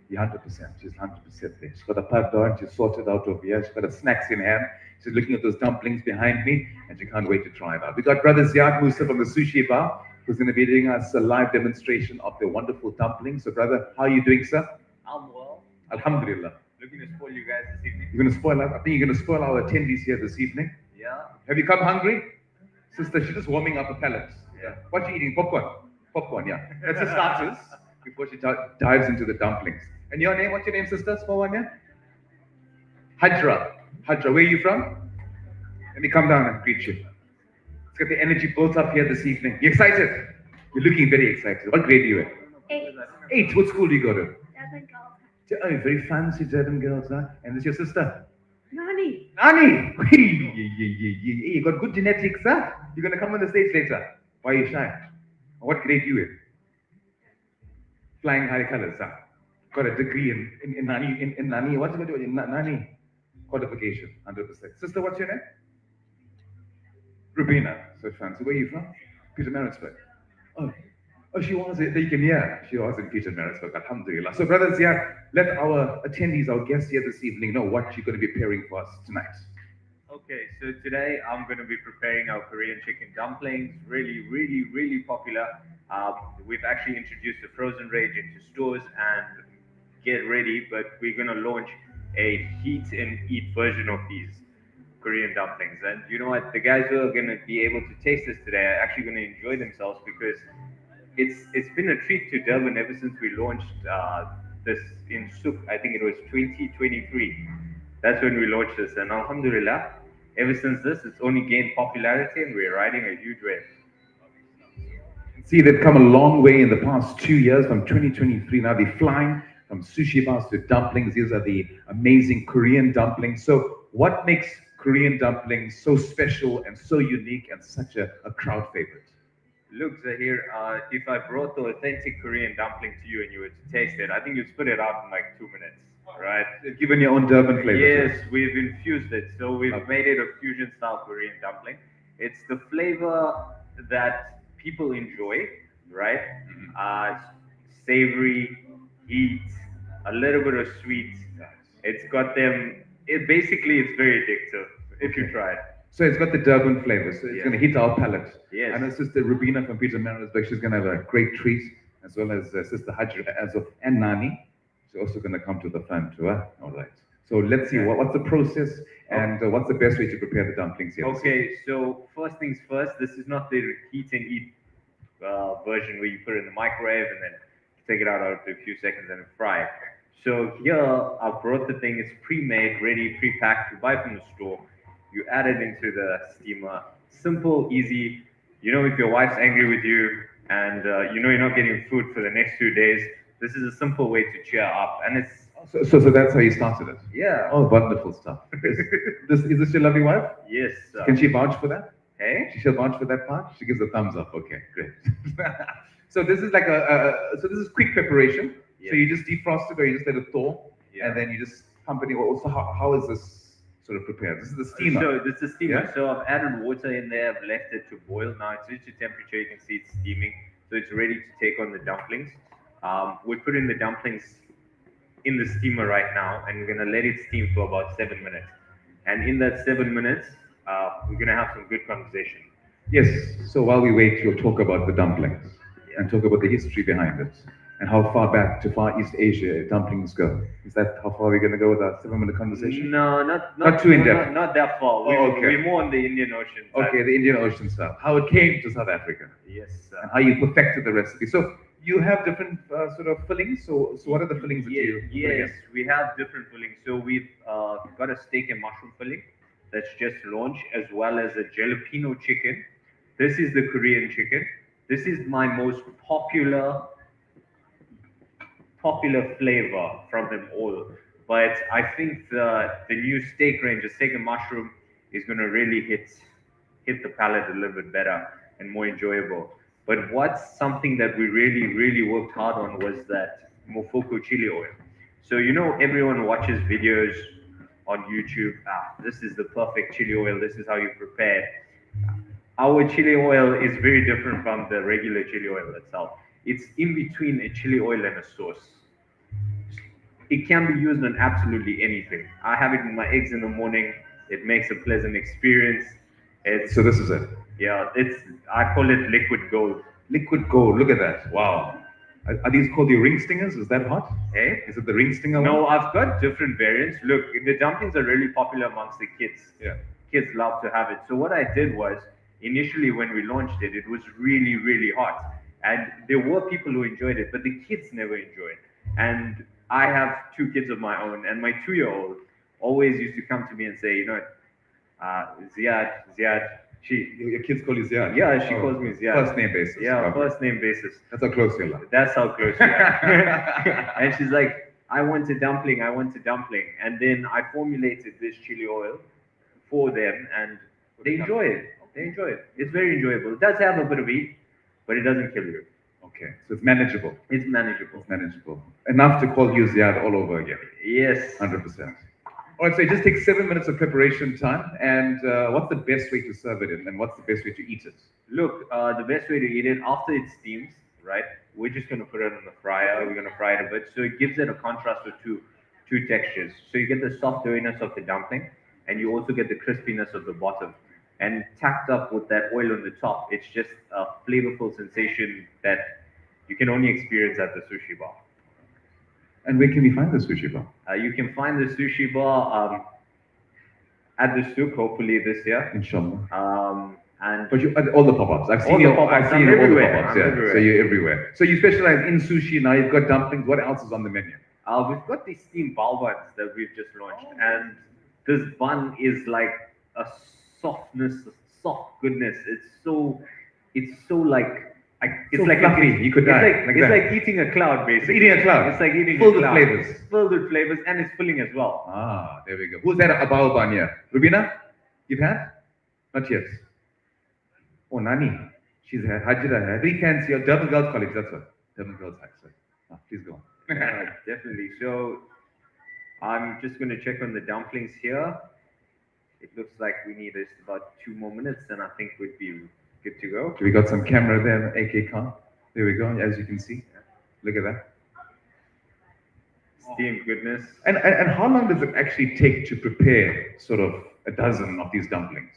Speaker 11: You're 100%. She's 100% there. She's got a pipe down, she's sorted out over here. She's got her snacks in hand. She's looking at those dumplings behind me, and she can't wait to try it out. We got Brother Ziad Musa from the sushi bar, who's going to be doing us a live demonstration of their wonderful dumplings. So, brother, how are you doing, sir?
Speaker 10: I'm well.
Speaker 11: Alhamdulillah.
Speaker 10: Looking to spoil you guys this evening.
Speaker 11: You're going to spoil us. I think you're going to spoil our attendees here this evening.
Speaker 10: Yeah.
Speaker 11: Have you come hungry? Sister, she's just warming up her palate. Yeah. What you eating? Popcorn. Popcorn, yeah. That's the starters before she dives into the dumplings. And your name? What's your name, sister? Small one, yeah? Hajra. Hajra, where are you from? Let me come down and greet you. Let's get the energy built up here this evening. You excited? You're looking very excited. What grade are you in?
Speaker 1: 8.
Speaker 11: 8. What school do you go to?
Speaker 1: Durban girls.
Speaker 11: Oh, very fancy Durban girls, huh? And this your sister?
Speaker 1: Nani.
Speaker 11: Nani! You got good genetics, huh? You're going to come on the stage later. Why are you shy? What grade you in? Flying high colors, huh? Got a degree in Nani. In Nani. What's it going to do? Nani. Qualification, 100%. Sister, what's your name? Rubina. So fancy. Where are you from? Peter Maritzburg. Oh, she was it. You can hear. She was in Peter Maritzburg. Alhamdulillah. So, brothers, yeah, let our attendees, our guests here this evening, know what you're going to be preparing for us tonight.
Speaker 10: Okay, so today I'm going to be preparing our Korean chicken dumplings. Really, really, really popular. We've actually introduced the frozen range into stores, and get ready, but we're going to launch a heat and eat version of these Korean dumplings. And you know what? The guys who are going to be able to taste this today are actually going to enjoy themselves, because it's been a treat to Durban ever since we launched this in Suk. I think it was 2023. That's when we launched this, and alhamdulillah, ever since this, it's only gained popularity, and we're riding a huge wave.
Speaker 11: See, they've come a long way in the past 2 years, from 2023. Now they're flying from sushi bars to dumplings. These are the amazing Korean dumplings. So what makes Korean dumplings so special and so unique and such a crowd favorite?
Speaker 10: Look, Zahir, if I brought the authentic Korean dumpling to you and you were to taste it, I think you'd spit it out in like 2 minutes, right?
Speaker 11: Given your own Durban flavor.
Speaker 10: Yes, we've infused it. So we've made it a fusion style Korean dumpling. It's the flavor that people enjoy, right? Savory, heat, a little bit of sweet. It's got them, basically it's very addictive if you try it.
Speaker 11: So it's got the Durban flavor, so it's going to hit our palate.
Speaker 10: Yes.
Speaker 11: And Sister Rubina from Peter Maritzburg, she's going to have a great treat, as well as Sister Hajra and Nani. She's also going to come to the front too. All right. So let's see, what's the process and what's the best way to prepare the dumplings here?
Speaker 10: Okay, so first things first, this is not the heat and eat version where you put it in the microwave and then take it out after a few seconds and fry it. So here, I brought the thing, it's pre-made, ready, pre-packed, you buy from the store. You add it into the steamer. Simple, easy. You know, if your wife's angry with you and you know you're not getting food for the next 2 days, this is a simple way to cheer up. And it's
Speaker 11: So that's how you started it?
Speaker 10: Yeah.
Speaker 11: Oh, wonderful stuff. Is this your lovely wife?
Speaker 10: Yes.
Speaker 11: Can she vouch for that?
Speaker 10: Hey?
Speaker 11: She'll vouch for that part? She gives a thumbs up. Okay, great. So this is like so this is quick preparation. Yes. So you just defrost it or you just let it thaw, and then you just pump it in. So how is this? sort of prepared? This is the steamer.
Speaker 10: So this is the steamer.
Speaker 11: Yeah?
Speaker 10: So I've added water in there. I've left it to boil. Now it's reached a temperature. You can see it's steaming. So it's ready to take on the dumplings. We're putting the dumplings in the steamer right now, and we're gonna let it steam for about 7 minutes. And in that 7 minutes, we're gonna have some good conversation.
Speaker 11: Yes. So while we wait, you'll talk about the dumplings
Speaker 10: Yeah.
Speaker 11: and talk about the history behind it and how far back to Far East Asia dumplings go. Is that how far we're going to go with our 7-minute conversation?
Speaker 10: No,
Speaker 11: Not too in depth.
Speaker 10: Not that far.
Speaker 11: Okay.
Speaker 10: We're more on the Indian Ocean side.
Speaker 11: Okay, the Indian Ocean stuff. How it came to South Africa
Speaker 10: Yes.
Speaker 11: and how you perfected the recipe. So you have different sort of fillings. So what are the fillings that you?
Speaker 10: Yes, we have different fillings. So we've got a steak and mushroom filling that's just launched, as well as a jalapeno chicken. This is the Korean chicken. This is my most popular flavor from them all. But I think the new steak range, the steak and mushroom, is going to really hit the palate a little bit better and more enjoyable. But what's something that we really worked hard on was that mofoko chili oil. So everyone watches videos on YouTube. This is the perfect chili oil. This is how you prepare. Our chili oil is very different from the regular chili oil itself. It's in between a chili oil and a sauce. It can be used on absolutely anything. I have it in my eggs in the morning. It makes a pleasant experience.
Speaker 11: So this is it.
Speaker 10: Yeah, I call it liquid gold.
Speaker 11: Liquid gold. Look at that. Wow. Are these called the ring stingers? Is that hot?
Speaker 10: Hey?
Speaker 11: Is it the ring stinger
Speaker 10: No,
Speaker 11: one?
Speaker 10: I've got different variants. Look, the dumplings are really popular amongst the kids.
Speaker 11: Yeah.
Speaker 10: Kids love to have it. So what I did was, initially when we launched it, it was really hot. And there were people who enjoyed it, but the kids never enjoyed it. And I have 2 kids of my own, and my 2-year-old always used to come to me and say, Ziad,
Speaker 11: Your kids call you Ziad?
Speaker 10: Yeah, she calls me Ziad.
Speaker 11: First name basis.
Speaker 10: Yeah,
Speaker 11: Okay.
Speaker 10: first name basis.
Speaker 11: That's how close you are.
Speaker 10: That's how close we are. And she's like, I want a dumpling. And then I formulated this chili oil for them, and they enjoy it. It's very enjoyable. It does have a bit of heat, but it doesn't kill you.
Speaker 11: Okay, so it's manageable.
Speaker 10: It's manageable.
Speaker 11: It's manageable. Enough to call you Ziad all over again.
Speaker 10: Yes.
Speaker 11: 100%. All right, so it just takes 7 minutes of preparation time. And what's the best way to serve it in? And what's the best way to eat it?
Speaker 10: Look, the best way to eat it, after it steams, right, we're just going to put it in the fryer. We're going to fry it a bit. So it gives it a contrast with two textures. So you get the soft doughiness of the dumpling, and you also get the crispiness of the bottom. And tacked up with that oil on the top, it's just a flavorful sensation that you can only experience at the sushi bar.
Speaker 11: And where can we find the sushi bar?
Speaker 10: You can find the sushi bar at the souk, hopefully this year.
Speaker 11: Inshallah.
Speaker 10: And
Speaker 11: But you all the pop-ups. I've
Speaker 10: All
Speaker 11: seen
Speaker 10: the pop-ups.
Speaker 11: I've
Speaker 10: I'm
Speaker 11: seen all the
Speaker 10: everywhere.
Speaker 11: pop-ups.
Speaker 10: I'm
Speaker 11: Yeah.
Speaker 10: everywhere.
Speaker 11: So you're everywhere. So you specialize in sushi now. You've got dumplings. What else is on the menu?
Speaker 10: we've got these steamed bao buns that we've just launched, and this bun is like a soft goodness. It's so like it's
Speaker 11: So
Speaker 10: like
Speaker 11: fluffy, you could die, like
Speaker 10: it's
Speaker 11: that.
Speaker 10: like eating a cloud, basically.
Speaker 11: Eating a cloud.
Speaker 10: It's like eating
Speaker 11: Filled
Speaker 10: a
Speaker 11: with
Speaker 10: cloud.
Speaker 11: flavors.
Speaker 10: Filled with flavors, and it's filling as well.
Speaker 11: Ah, there we go. Who's that abao bun here? Rubina? You've had? Not yet. Oh, Nani. She's had. Hajra had. We can see her. Durban Girls College, that's what. Durban Girls High School. Please go on.
Speaker 10: Yeah, definitely. So I'm just going to check on the dumplings here. It looks like we need just about 2 more minutes, and I think we'd be good to go.
Speaker 11: We got some camera there, AK Khan. There we go, as you can see. Look at that.
Speaker 10: Steamed goodness.
Speaker 11: And how long does it actually take to prepare sort of a dozen of these dumplings?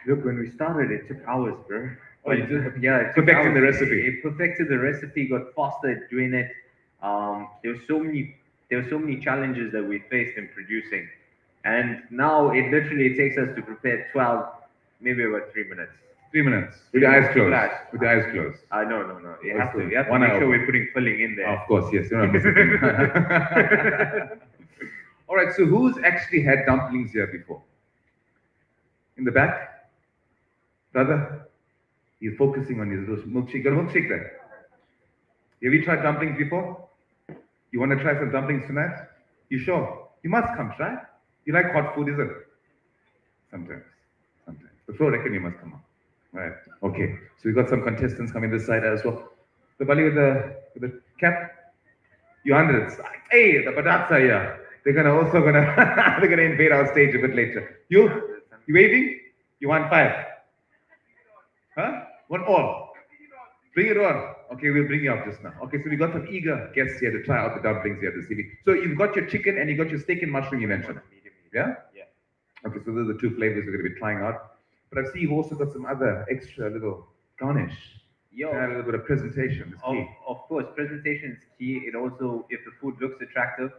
Speaker 10: Look, when we started, it took hours, bro.
Speaker 11: Oh, you did?
Speaker 10: Yeah, it took
Speaker 11: Perfecting the
Speaker 10: hours.
Speaker 11: recipe.
Speaker 10: It perfected the recipe, got faster at doing it. There were so many challenges that we faced in producing, and now it literally takes us to prepare 12, maybe about 3 minutes.
Speaker 11: 3 minutes. With your eyes closed.
Speaker 10: Flash.
Speaker 11: With your eyes closed.
Speaker 10: No. You have to
Speaker 11: One
Speaker 10: make
Speaker 11: hour.
Speaker 10: sure we're putting filling in there.
Speaker 11: Of course, yes. You don't miss a thing. All right, so who's actually had dumplings here before? In the back? Brother? He's focusing on his little milkshake. Got a milkshake there? Have you tried dumplings before? You want to try some dumplings tonight? You sure? You must come try. You like hot food, isn't it? Sometimes. The floor reckon you must come on. Right. Okay. So we've got some contestants coming this side as well. The Bali with the cap. You hundreds. Hey, the Badatsa here. They're they're gonna invade our stage a bit later. You waving? You want 5? Huh? One all. Bring it on. Okay, we'll bring you up just now. Okay, so we got some eager guests here to try out the dumplings here this evening. So you've got your chicken and you got your steak and mushroom you mentioned. Yeah?
Speaker 10: Yeah.
Speaker 11: Okay, so those are the 2 flavors we're going to be trying out. But I see you've also got some other extra little garnish.
Speaker 10: Yo,
Speaker 11: And a little bit of presentation. It's key.
Speaker 10: of course, presentation is key. It also, if the food looks attractive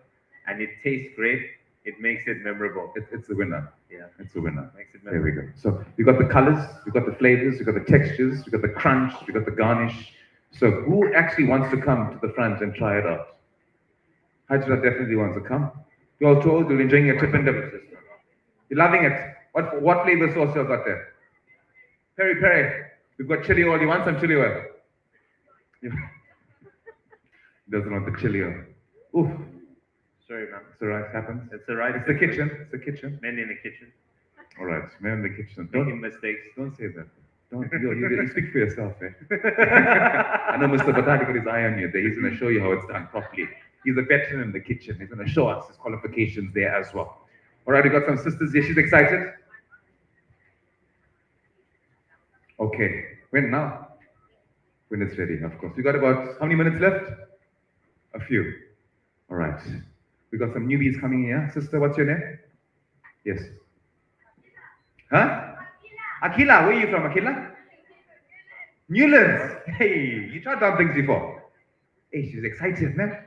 Speaker 10: and it tastes great, it makes it memorable.
Speaker 11: It's a winner.
Speaker 10: Yeah.
Speaker 11: It's a winner.
Speaker 10: Makes it
Speaker 11: There we
Speaker 10: memorable.
Speaker 11: go. So we got the colors, we got the flavors, we got the textures, we got the crunch, we got the garnish. So who actually wants to come to the front and try it out? Hajra definitely wants to come. You're all told you're enjoying your tip and dip. You're loving it. What flavor sauce you got there? Peri peri. We've got chili oil. You want some chili oil? Yeah. Doesn't want the chili oil. Oof.
Speaker 10: Sorry, ma'am.
Speaker 11: It's alright, happens.
Speaker 10: It's alright.
Speaker 11: It's the kitchen. It's the kitchen.
Speaker 10: Men in the kitchen.
Speaker 11: All right, man in the kitchen.
Speaker 10: Making mistakes.
Speaker 11: Don't say that. Don't. You speak for yourself, eh? I know Mr. Batati got his eye on you there. He's going to show you how it's done properly. He's a veteran in the kitchen. He's going to show us his qualifications there as well. All right, we got some sisters here. She's excited. Okay. When now? When it's ready, of course. We got about how many minutes left? A few. All right. We got some newbies coming here. Sister, what's your name? Yes. Huh? Akila, where are you from, Akila? Newlands. Hey, you tried dumplings before? Hey, she's excited, man.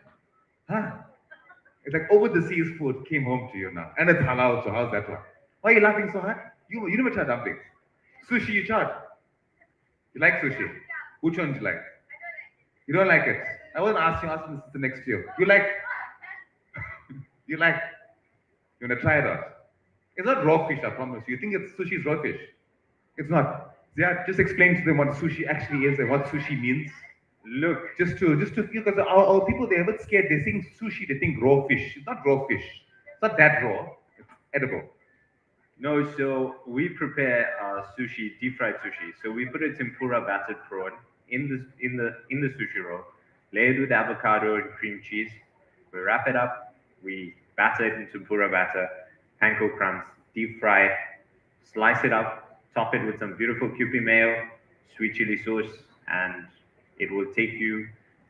Speaker 11: Huh? It's like over the seas food came home to you now. And it's halal, so how's that one? Why are you laughing so hard? You never tried dumplings. Sushi, you tried? You like sushi? Which one do you like? You don't like it? I wasn't asking the next year. You like? You like? You want to try it out? It's not raw fish, I promise you. You think it's sushi's raw fish? It's not. Yeah, just explain to them what sushi actually is and what sushi means. Look, just to feel, because our people, they're a bit scared. They think sushi, they think raw fish. It's not raw fish. It's not that raw. It's edible.
Speaker 10: No, so we prepare sushi, deep fried sushi. So we put a tempura battered prawn in the sushi roll, lay it with avocado and cream cheese. We wrap it up. We batter it in tempura batter, panko crumbs, deep fry it, slice it up, top it with some beautiful Kewpie mayo, sweet chili sauce, and it will take you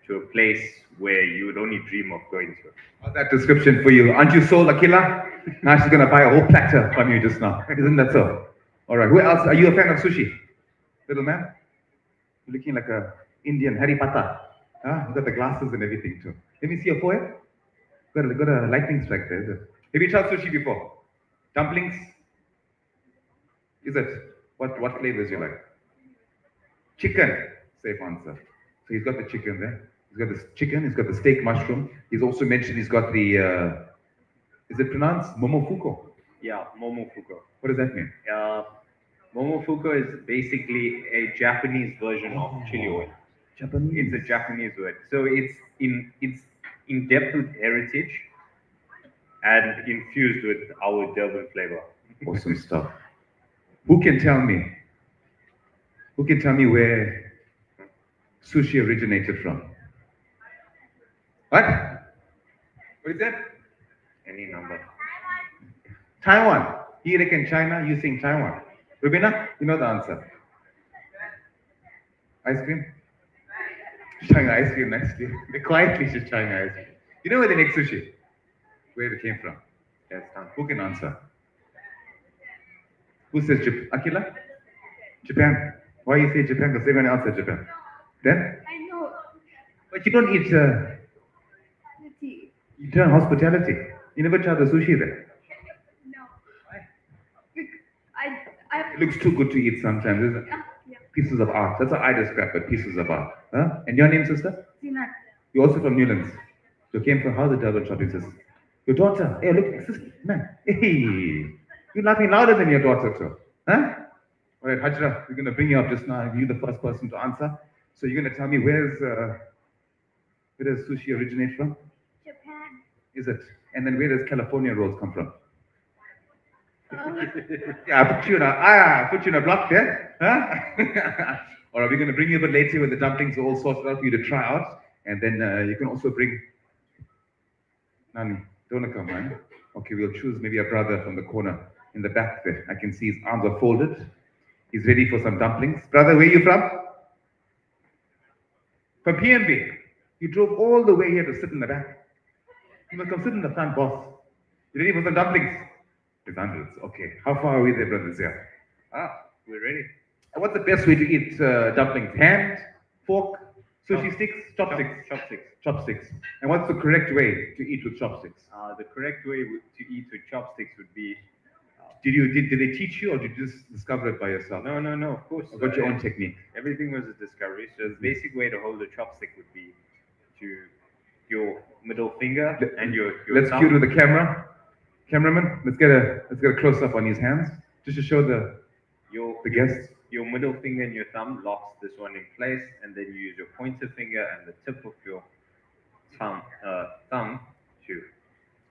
Speaker 10: to a place where you would only dream of going to.
Speaker 11: How's that description for you? Aren't you sold, Akila? Now she's going to buy a whole platter from you just now. Isn't that so? All right. Who else? Are you a fan of sushi? Little man? You're looking like a Indian Harry Potter. Huh? You got the glasses and everything too. Let me see your forehead. Got a lightning strike there, is it? Have you tried sushi before? Dumplings? Is it? What flavors you like? Chicken. Safe answer. So he's got the chicken there. He's got the chicken. He's got the steak mushroom. He's also mentioned he's got the. Is it pronounced momofuku?
Speaker 10: Yeah, momofuku.
Speaker 11: What does that mean?
Speaker 10: Momofuku is basically a Japanese version of chili oil.
Speaker 11: Japanese.
Speaker 10: It's a Japanese word. So it's in depth with heritage and infused with our Durban flavor.
Speaker 11: Awesome stuff. Who can tell me where sushi originated from? What? What is that?
Speaker 10: Any number.
Speaker 11: Taiwan. He reckon China, you think Taiwan. Rubina, you know the answer. Ice cream? China ice cream next year. They quietly said China ice cream. You know where they make sushi? Where it came from? Yes, who can answer? Who says Japan? Akila? Japan. Why you say Japan? Because everyone else said Japan. Then?
Speaker 1: I know.
Speaker 11: But you don't eat. You turn hospitality. You never tried the sushi there.
Speaker 1: No. I
Speaker 11: It looks too good to eat sometimes, isn't it?
Speaker 1: yeah.
Speaker 11: Pieces of art. That's how I describe it. Pieces of art. Huh? And your name, sister?
Speaker 1: Zina.
Speaker 11: You're also from Newlands. You came from how the Durban shopping says. Your daughter. Hey, look, sister, man. Hey, you're laughing louder than your daughter too. Huh? All right, Hajra, we're going to bring you up just now. You're the first person to answer. So you're going to tell me where does sushi originate from?
Speaker 1: Japan.
Speaker 11: Is it? And then where does California rolls come from? Yeah, I put you in a block there. Huh? All right, we're going to bring you a bit later when the dumplings are all sorted out for you to try out. And then you can also bring Nani. Don't wanna come, man. Okay, we'll choose maybe a brother from the corner in the back there. I can see his arms are folded. He's ready for some dumplings. Brother, where are you from? From PMB. You drove all the way here to sit in the back. You must come sit in the front, boss. You ready for some dumplings? It's hundreds. Okay. How far are we there, brothers? Yeah.
Speaker 10: We're ready.
Speaker 11: What's the best way to eat dumplings? Hand, fork, sushi sticks, chopsticks?
Speaker 10: Chopsticks.
Speaker 11: Chopsticks. And what's the correct way to eat with chopsticks?
Speaker 10: The correct way to eat with chopsticks would be.
Speaker 11: Did they teach you, or did you just discover it by yourself?
Speaker 10: No, of course.
Speaker 11: Or got your own technique?
Speaker 10: Everything was a discovery. So the basic way to hold a chopstick would be to your middle finger and your
Speaker 11: Let's
Speaker 10: thumb.
Speaker 11: cue to the camera. Cameraman, let's get a close up on his hands, just to show the guests.
Speaker 10: Your middle finger and your thumb locks this one in place, and then you use your pointer finger and the tip of your thumb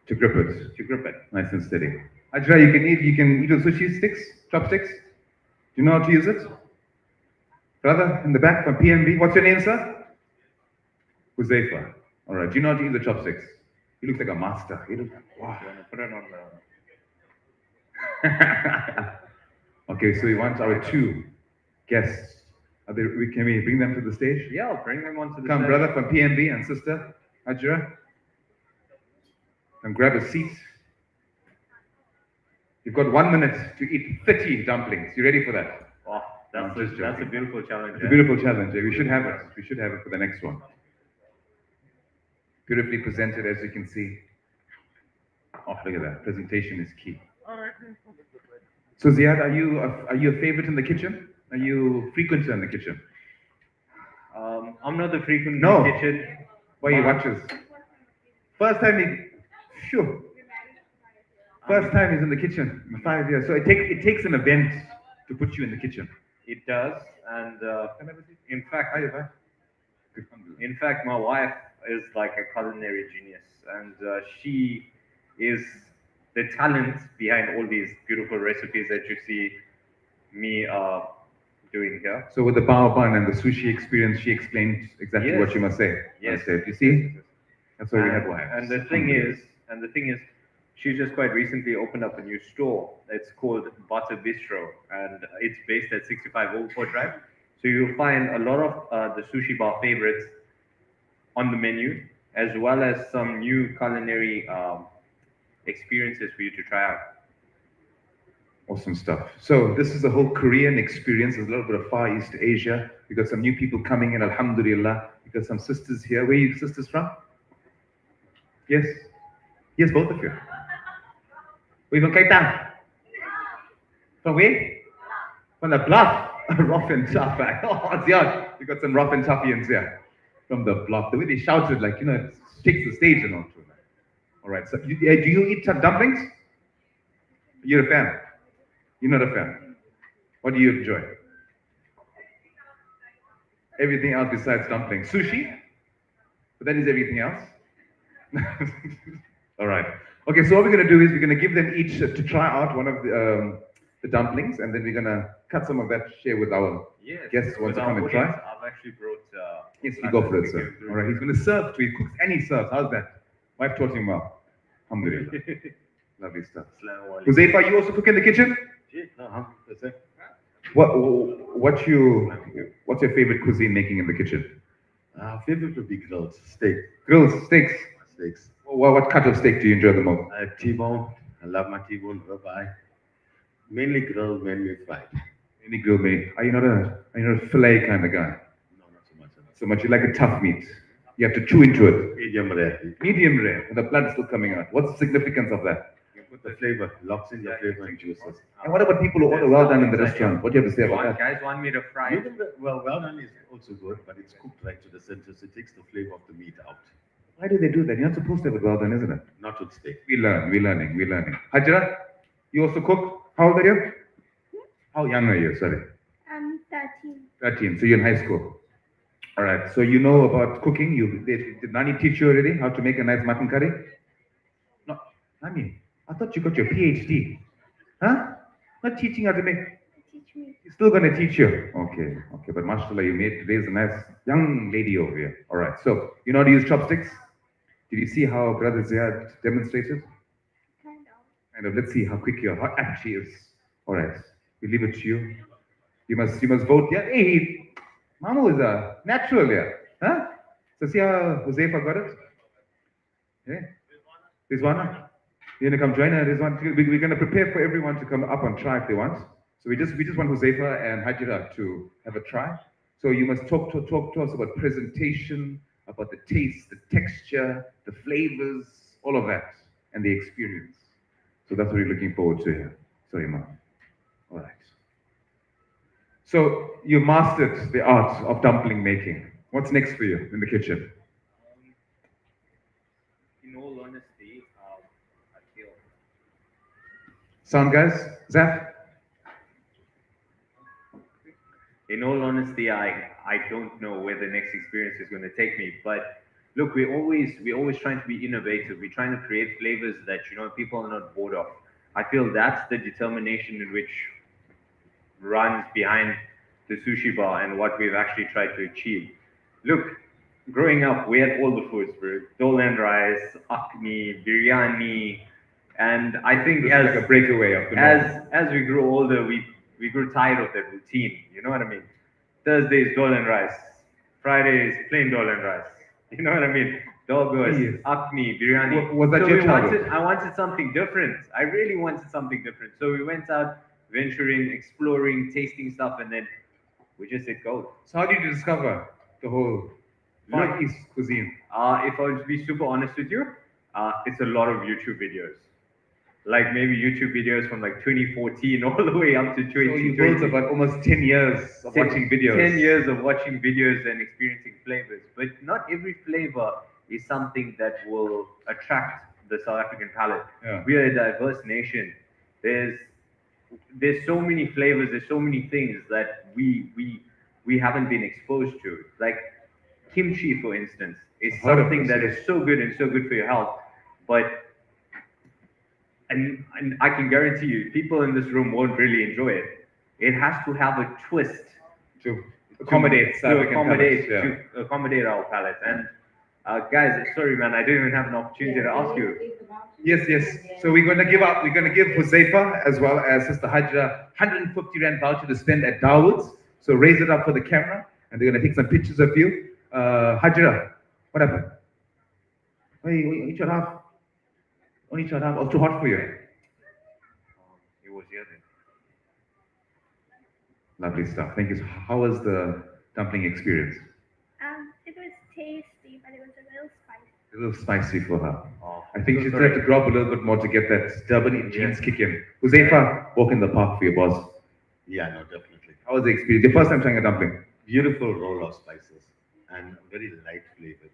Speaker 11: To grip it.
Speaker 10: to grip it.
Speaker 11: Nice and steady. Ajra, you can eat with sushi sticks, chopsticks. Do you know how to use it? Brother in the back from PMB. What's your name, sir? Huzaifa. All right. Do you know how to use the chopsticks? He looks like a master. He looks like, wow.
Speaker 10: You want to put it on the.
Speaker 11: Okay, so we want our two guests. Can we bring them to the stage?
Speaker 10: Yeah, I'll bring them onto the
Speaker 11: Come,
Speaker 10: stage.
Speaker 11: brother from PMB and sister Ajra. Come grab a seat. You've got 1 minute to eat 30 dumplings. You ready for that?
Speaker 10: Wow,
Speaker 11: I'm just
Speaker 10: that's a
Speaker 11: joking.
Speaker 10: beautiful challenge.
Speaker 11: It's a beautiful challenge. We should have it. We should have it for the next one. Beautifully presented, as you can see. Oh, look at that. Presentation is key. So Ziad, are you a favorite in the kitchen? Are you frequenter in the kitchen?
Speaker 10: I'm not the frequent
Speaker 11: No.
Speaker 10: in the kitchen.
Speaker 11: Why you watches? First time sure. First time he's in the kitchen in 5 years. So it takes an event to put you in the kitchen.
Speaker 10: It does, and in fact, my wife is like a culinary genius, and she is the talent behind all these beautiful recipes that you see me doing here.
Speaker 11: So with the bao bun and the sushi experience, she explained exactly what you must say.
Speaker 10: Yes.
Speaker 11: You see? That's why we have wives.
Speaker 10: And the thing is, she just quite recently opened up a new store. It's called Butter Bistro, and it's based at 65 Old Port Drive. So you'll find a lot of the sushi bar favorites on the menu, as well as some new culinary experiences for you to try out.
Speaker 11: Awesome stuff. So this is the whole Korean experience. There's a little bit of Far East Asia. We got some new people coming in, alhamdulillah. We got some sisters here. Where are you sisters from? Yes? Yes, both of you. We're from Cape Town. From where? From the bluff. Rough and tough. Oh, Ziad. We got some rough and toughians here. From the bluff. The way they shouted, like, it takes the stage and all. All right. So do you eat dumplings? You're a fan? You're not a fan. What do you enjoy? Everything else besides dumplings. Sushi? But that is everything else. All right. Okay, so what we're going to do is we're going to give them each to try out one of the dumplings, and then we're going to cut some of that, share with our guests who want to come and try.
Speaker 10: I've actually brought.
Speaker 11: Yes, you go for it, sir. All right, he's going to serve too. He cooks and he serves. How's that? Wife taught him well. Alhamdulillah. Lovely stuff. Huzaifa, you also cook in the kitchen?
Speaker 12: No, that's it.
Speaker 11: What's your favorite cuisine making in the kitchen?
Speaker 12: Favorite would be grilled steak.
Speaker 11: Grills, steaks.
Speaker 12: Steaks.
Speaker 11: What cut of steak do you enjoy the most?
Speaker 12: T-bone. I love my T-bone ribeye. Mainly grilled, mainly fried.
Speaker 11: Mainly grilled meat. Are you not a fillet kind of guy?
Speaker 12: No, not so much.
Speaker 11: So much. You like a tough meat. You have to chew into it.
Speaker 12: Medium rare.
Speaker 11: Medium rare. And the blood still coming out. What's the significance of that?
Speaker 12: You put the flavor, locks in your flavor and juices.
Speaker 11: And what about people who order well done in the restaurant? What do you have to say about that?
Speaker 10: Guys want me to fry it?
Speaker 12: Well done is also good, but it's cooked right to the center, so it takes the flavor of the meat out.
Speaker 11: Why do they do that? You're not supposed to have it well done, isn't it?
Speaker 12: Not with steak.
Speaker 11: We're learning. Hajra, you also cook? How old are you? How young are you? Sorry.
Speaker 13: I'm 13.
Speaker 11: 13. So you're in high school. All right. So you know about cooking. Did Nani teach you already how to make a nice mutton curry? No. Nani, I thought you got your PhD. Huh? Not teaching how to make.
Speaker 13: Teach me.
Speaker 11: He's still going to teach you. Okay. But mashallah, you made today's a nice young lady over here. All right. So you know how to use chopsticks? Did you see how Brother Ziad demonstrated?
Speaker 13: Kind of.
Speaker 11: And let's see how apt she is. All right, we leave it to you. You must vote. Yeah, hey, Mamu is a natural, yeah. Huh? So see how Huzaifa got it? Yeah. Rizwana, you're gonna come join her. We're gonna prepare for everyone to come up and try if they want. So we just want Huzaifa and Hajira to have a try. So you must talk to us about presentation, about the taste, the texture, the flavors, all of that, and the experience. So that's what we're looking forward to here. Sorry, Mom. All right. So you mastered the art of dumpling making. What's next for you in the kitchen?
Speaker 10: In all honesty, I feel
Speaker 11: Sound guys? Zaf?
Speaker 10: in all honesty, I don't know where the next experience is going to take me. But look, we're always trying to be innovative. We're trying to create flavors that people are not bored of. I feel that's the determination in which runs behind the sushi bar and what we've actually tried to achieve. Look, growing up, we had all the foods, bro. Dol and rice, akni, biryani, and I think
Speaker 11: This is like a breakaway of the norm.
Speaker 10: as we grew older, we grew tired of that routine. You know what I mean? Thursdays dol and rice, Fridays plain dol and rice. You know what I mean? Dogos,
Speaker 11: Yes.
Speaker 10: akni, biryani.
Speaker 11: Was that
Speaker 10: So
Speaker 11: your childhood?
Speaker 10: I wanted something different. I really wanted something different. So we went out venturing, exploring, tasting stuff, and then we just said go.
Speaker 11: So how did you discover the whole Far
Speaker 10: Look,
Speaker 11: East cuisine?
Speaker 10: If I was to be super honest with you, it's a lot of YouTube videos. Like maybe YouTube videos from like 2014 all the way up to
Speaker 11: So you
Speaker 10: 2020.
Speaker 11: built about almost 10 years of watching videos.
Speaker 10: 10 years of watching videos and experiencing flavors. But not every flavor is something that will attract the South African palate.
Speaker 11: Yeah.
Speaker 10: We are a diverse nation. There's so many flavors, there's so many things that we haven't been exposed to. Like kimchi, for instance, is
Speaker 11: I've heard of
Speaker 10: something
Speaker 11: this,
Speaker 10: that
Speaker 11: yes.
Speaker 10: is so good and so good for your health. But and I can guarantee you, people in this room won't really enjoy it. It has to have a twist
Speaker 11: To accommodate South African palates, yeah.
Speaker 10: to accommodate our palate. And guys, sorry man, I didn't even have an opportunity to ask you.
Speaker 11: Yes. So we're gonna give Huzaifa as well as Sister Hajra 150 Rand voucher to spend at Dawood's. So raise it up for the camera and they're gonna take some pictures of you. Hajra, what happened? Only shut off. Only shut off. Oh, too hot for you.
Speaker 10: It was here then.
Speaker 11: Lovely stuff. Thank you. So how was the dumpling experience?
Speaker 13: It was tasty, but it was a little spicy.
Speaker 11: A little spicy for her.
Speaker 10: Oh,
Speaker 11: I think
Speaker 10: so
Speaker 11: she still
Speaker 10: sorry.
Speaker 11: had to drop a little bit more to get that Durban jeans
Speaker 10: Yes.
Speaker 11: kick in. Huzaifa, walk in the park for your boss.
Speaker 12: Yeah, no, definitely.
Speaker 11: How was the experience? Your first time trying a dumpling?
Speaker 12: Beautiful roll of spices and very light flavor.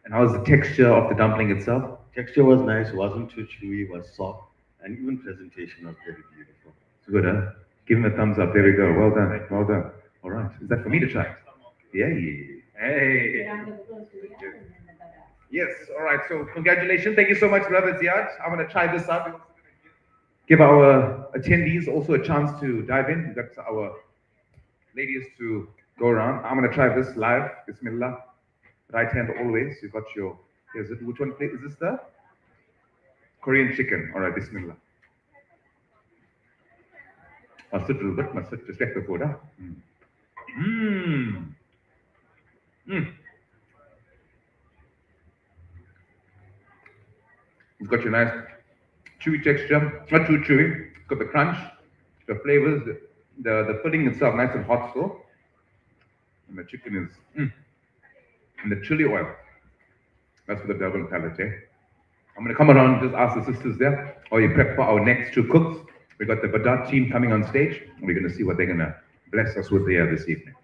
Speaker 11: And how was the texture of the dumpling itself?
Speaker 12: Texture was nice, wasn't too chewy, was soft, and even presentation was very beautiful.
Speaker 11: It's good, huh? Give him a thumbs up. There we go. Well done. Well done. All right. Is that for me to try? Yeah.
Speaker 10: Hey.
Speaker 11: Yes. All right. So congratulations. Thank you so much, Brother Ziad. I'm going to try this out. Give our attendees also a chance to dive in. We've got our ladies to go around. I'm going to try this live. Bismillah. Right hand always. You've got your. Which one? Is this the Korean chicken? All right. Bismillah. Must sit a little bit. Must sit just like before that. It's got your nice chewy texture. Not too chewy. It's got the crunch, the flavors, the filling itself, nice and hot still. And the chicken is. And the chili oil. That's for the double palate, eh? I'm going to come around and just ask the sisters there, or you prep for our next two cooks. We got the Badat team coming on stage, and we're going to see what they're going to bless us with there this evening.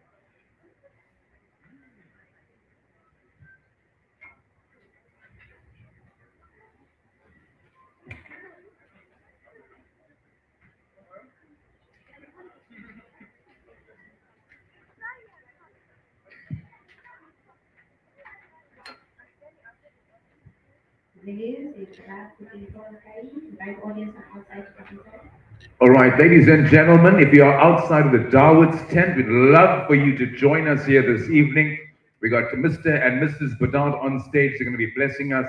Speaker 11: All right, ladies and gentlemen, if you are outside of the Dawood Tent, we'd love for you to join us here this evening. We got Mr. and Mrs. Bedard on stage. They're going to be blessing us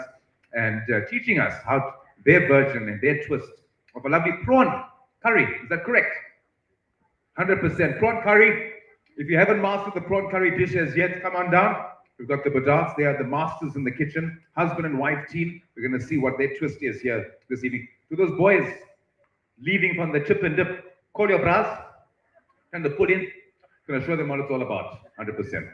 Speaker 11: and teaching us how their version and their twist of a lovely prawn curry. Is that correct? 100% prawn curry. If you haven't mastered the prawn curry dish as yet, come on down. We've got the Badarts. They are the masters in the kitchen. Husband and wife team. We're going to see what their twist is here this evening. To those boys leaving from the chip and dip, call your bras and the pudding. Going to show them what it's all about. 100%.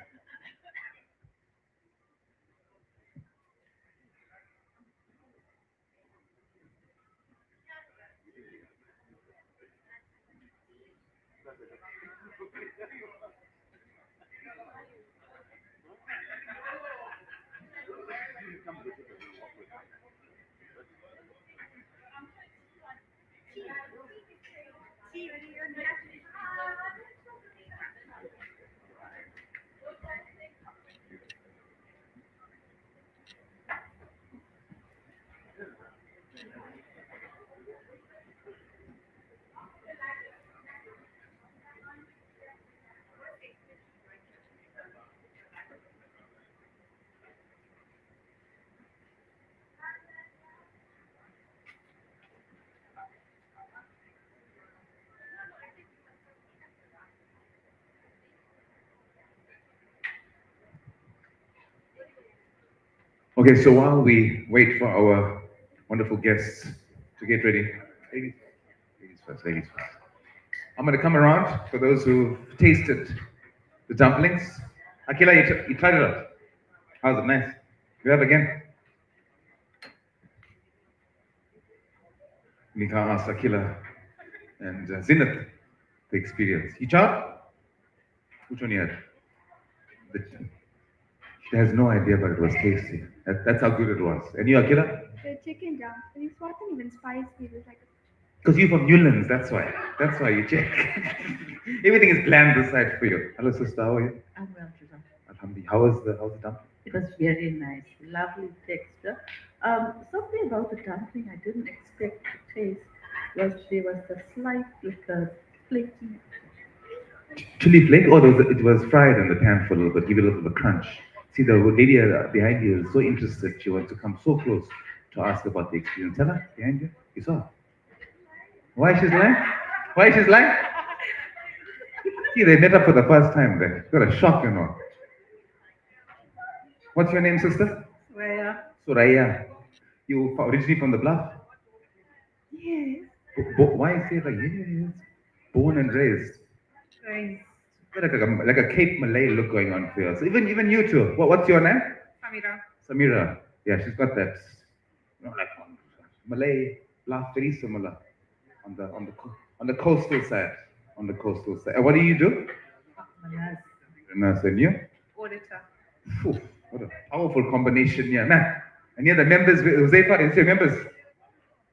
Speaker 11: Okay, so while we wait for our wonderful guests to get ready, ladies first, ladies first. I'm going to come around for those who've tasted the dumplings. Akila, you tried it out. How's it? Nice. You have again? Nika asked Akila and Zinat the experience. You tried? Which one you had? She has no idea, but it was tasty. That's how good it was. And you, Akila?
Speaker 13: The chicken dumplings wasn't even spicy. It was like
Speaker 11: Because you're from Newlands, that's why. That's why you check. Everything is planned this side for you. Hello, sister. How are you?
Speaker 14: I'm well, Susan.
Speaker 11: Alhamdulillah. How's the dumpling?
Speaker 14: It was very nice, lovely texture. Something about the dumpling I didn't expect to taste was there was the slight, like a flaky.
Speaker 11: Chili flake? Oh, it was fried in the pan for a little bit, give it a little bit of crunch. See, the lady behind you is so interested. She wants to come so close to ask about the experience. Tell her, behind you. You saw. Why she's lying? Why she's lying? See, they met up for the first time there. Got a shock, you know. What's your name, sister?
Speaker 14: Where?
Speaker 11: Suraya. You originally from the Bluff?
Speaker 14: Yes.
Speaker 11: Why is it like, yes, born and raised?
Speaker 14: Right.
Speaker 11: Like a Cape Malay look going on for you. So even you too. What's your name?
Speaker 14: Samira.
Speaker 11: Samira. Yeah, she's got that. You know, like Malay, Bluff, very similar on the coastal side. On the coastal side. And what do you do? A nurse. And you?
Speaker 14: Auditor.
Speaker 11: Phew, what a powerful combination here, man. And here the members, Huzaifa, is your members?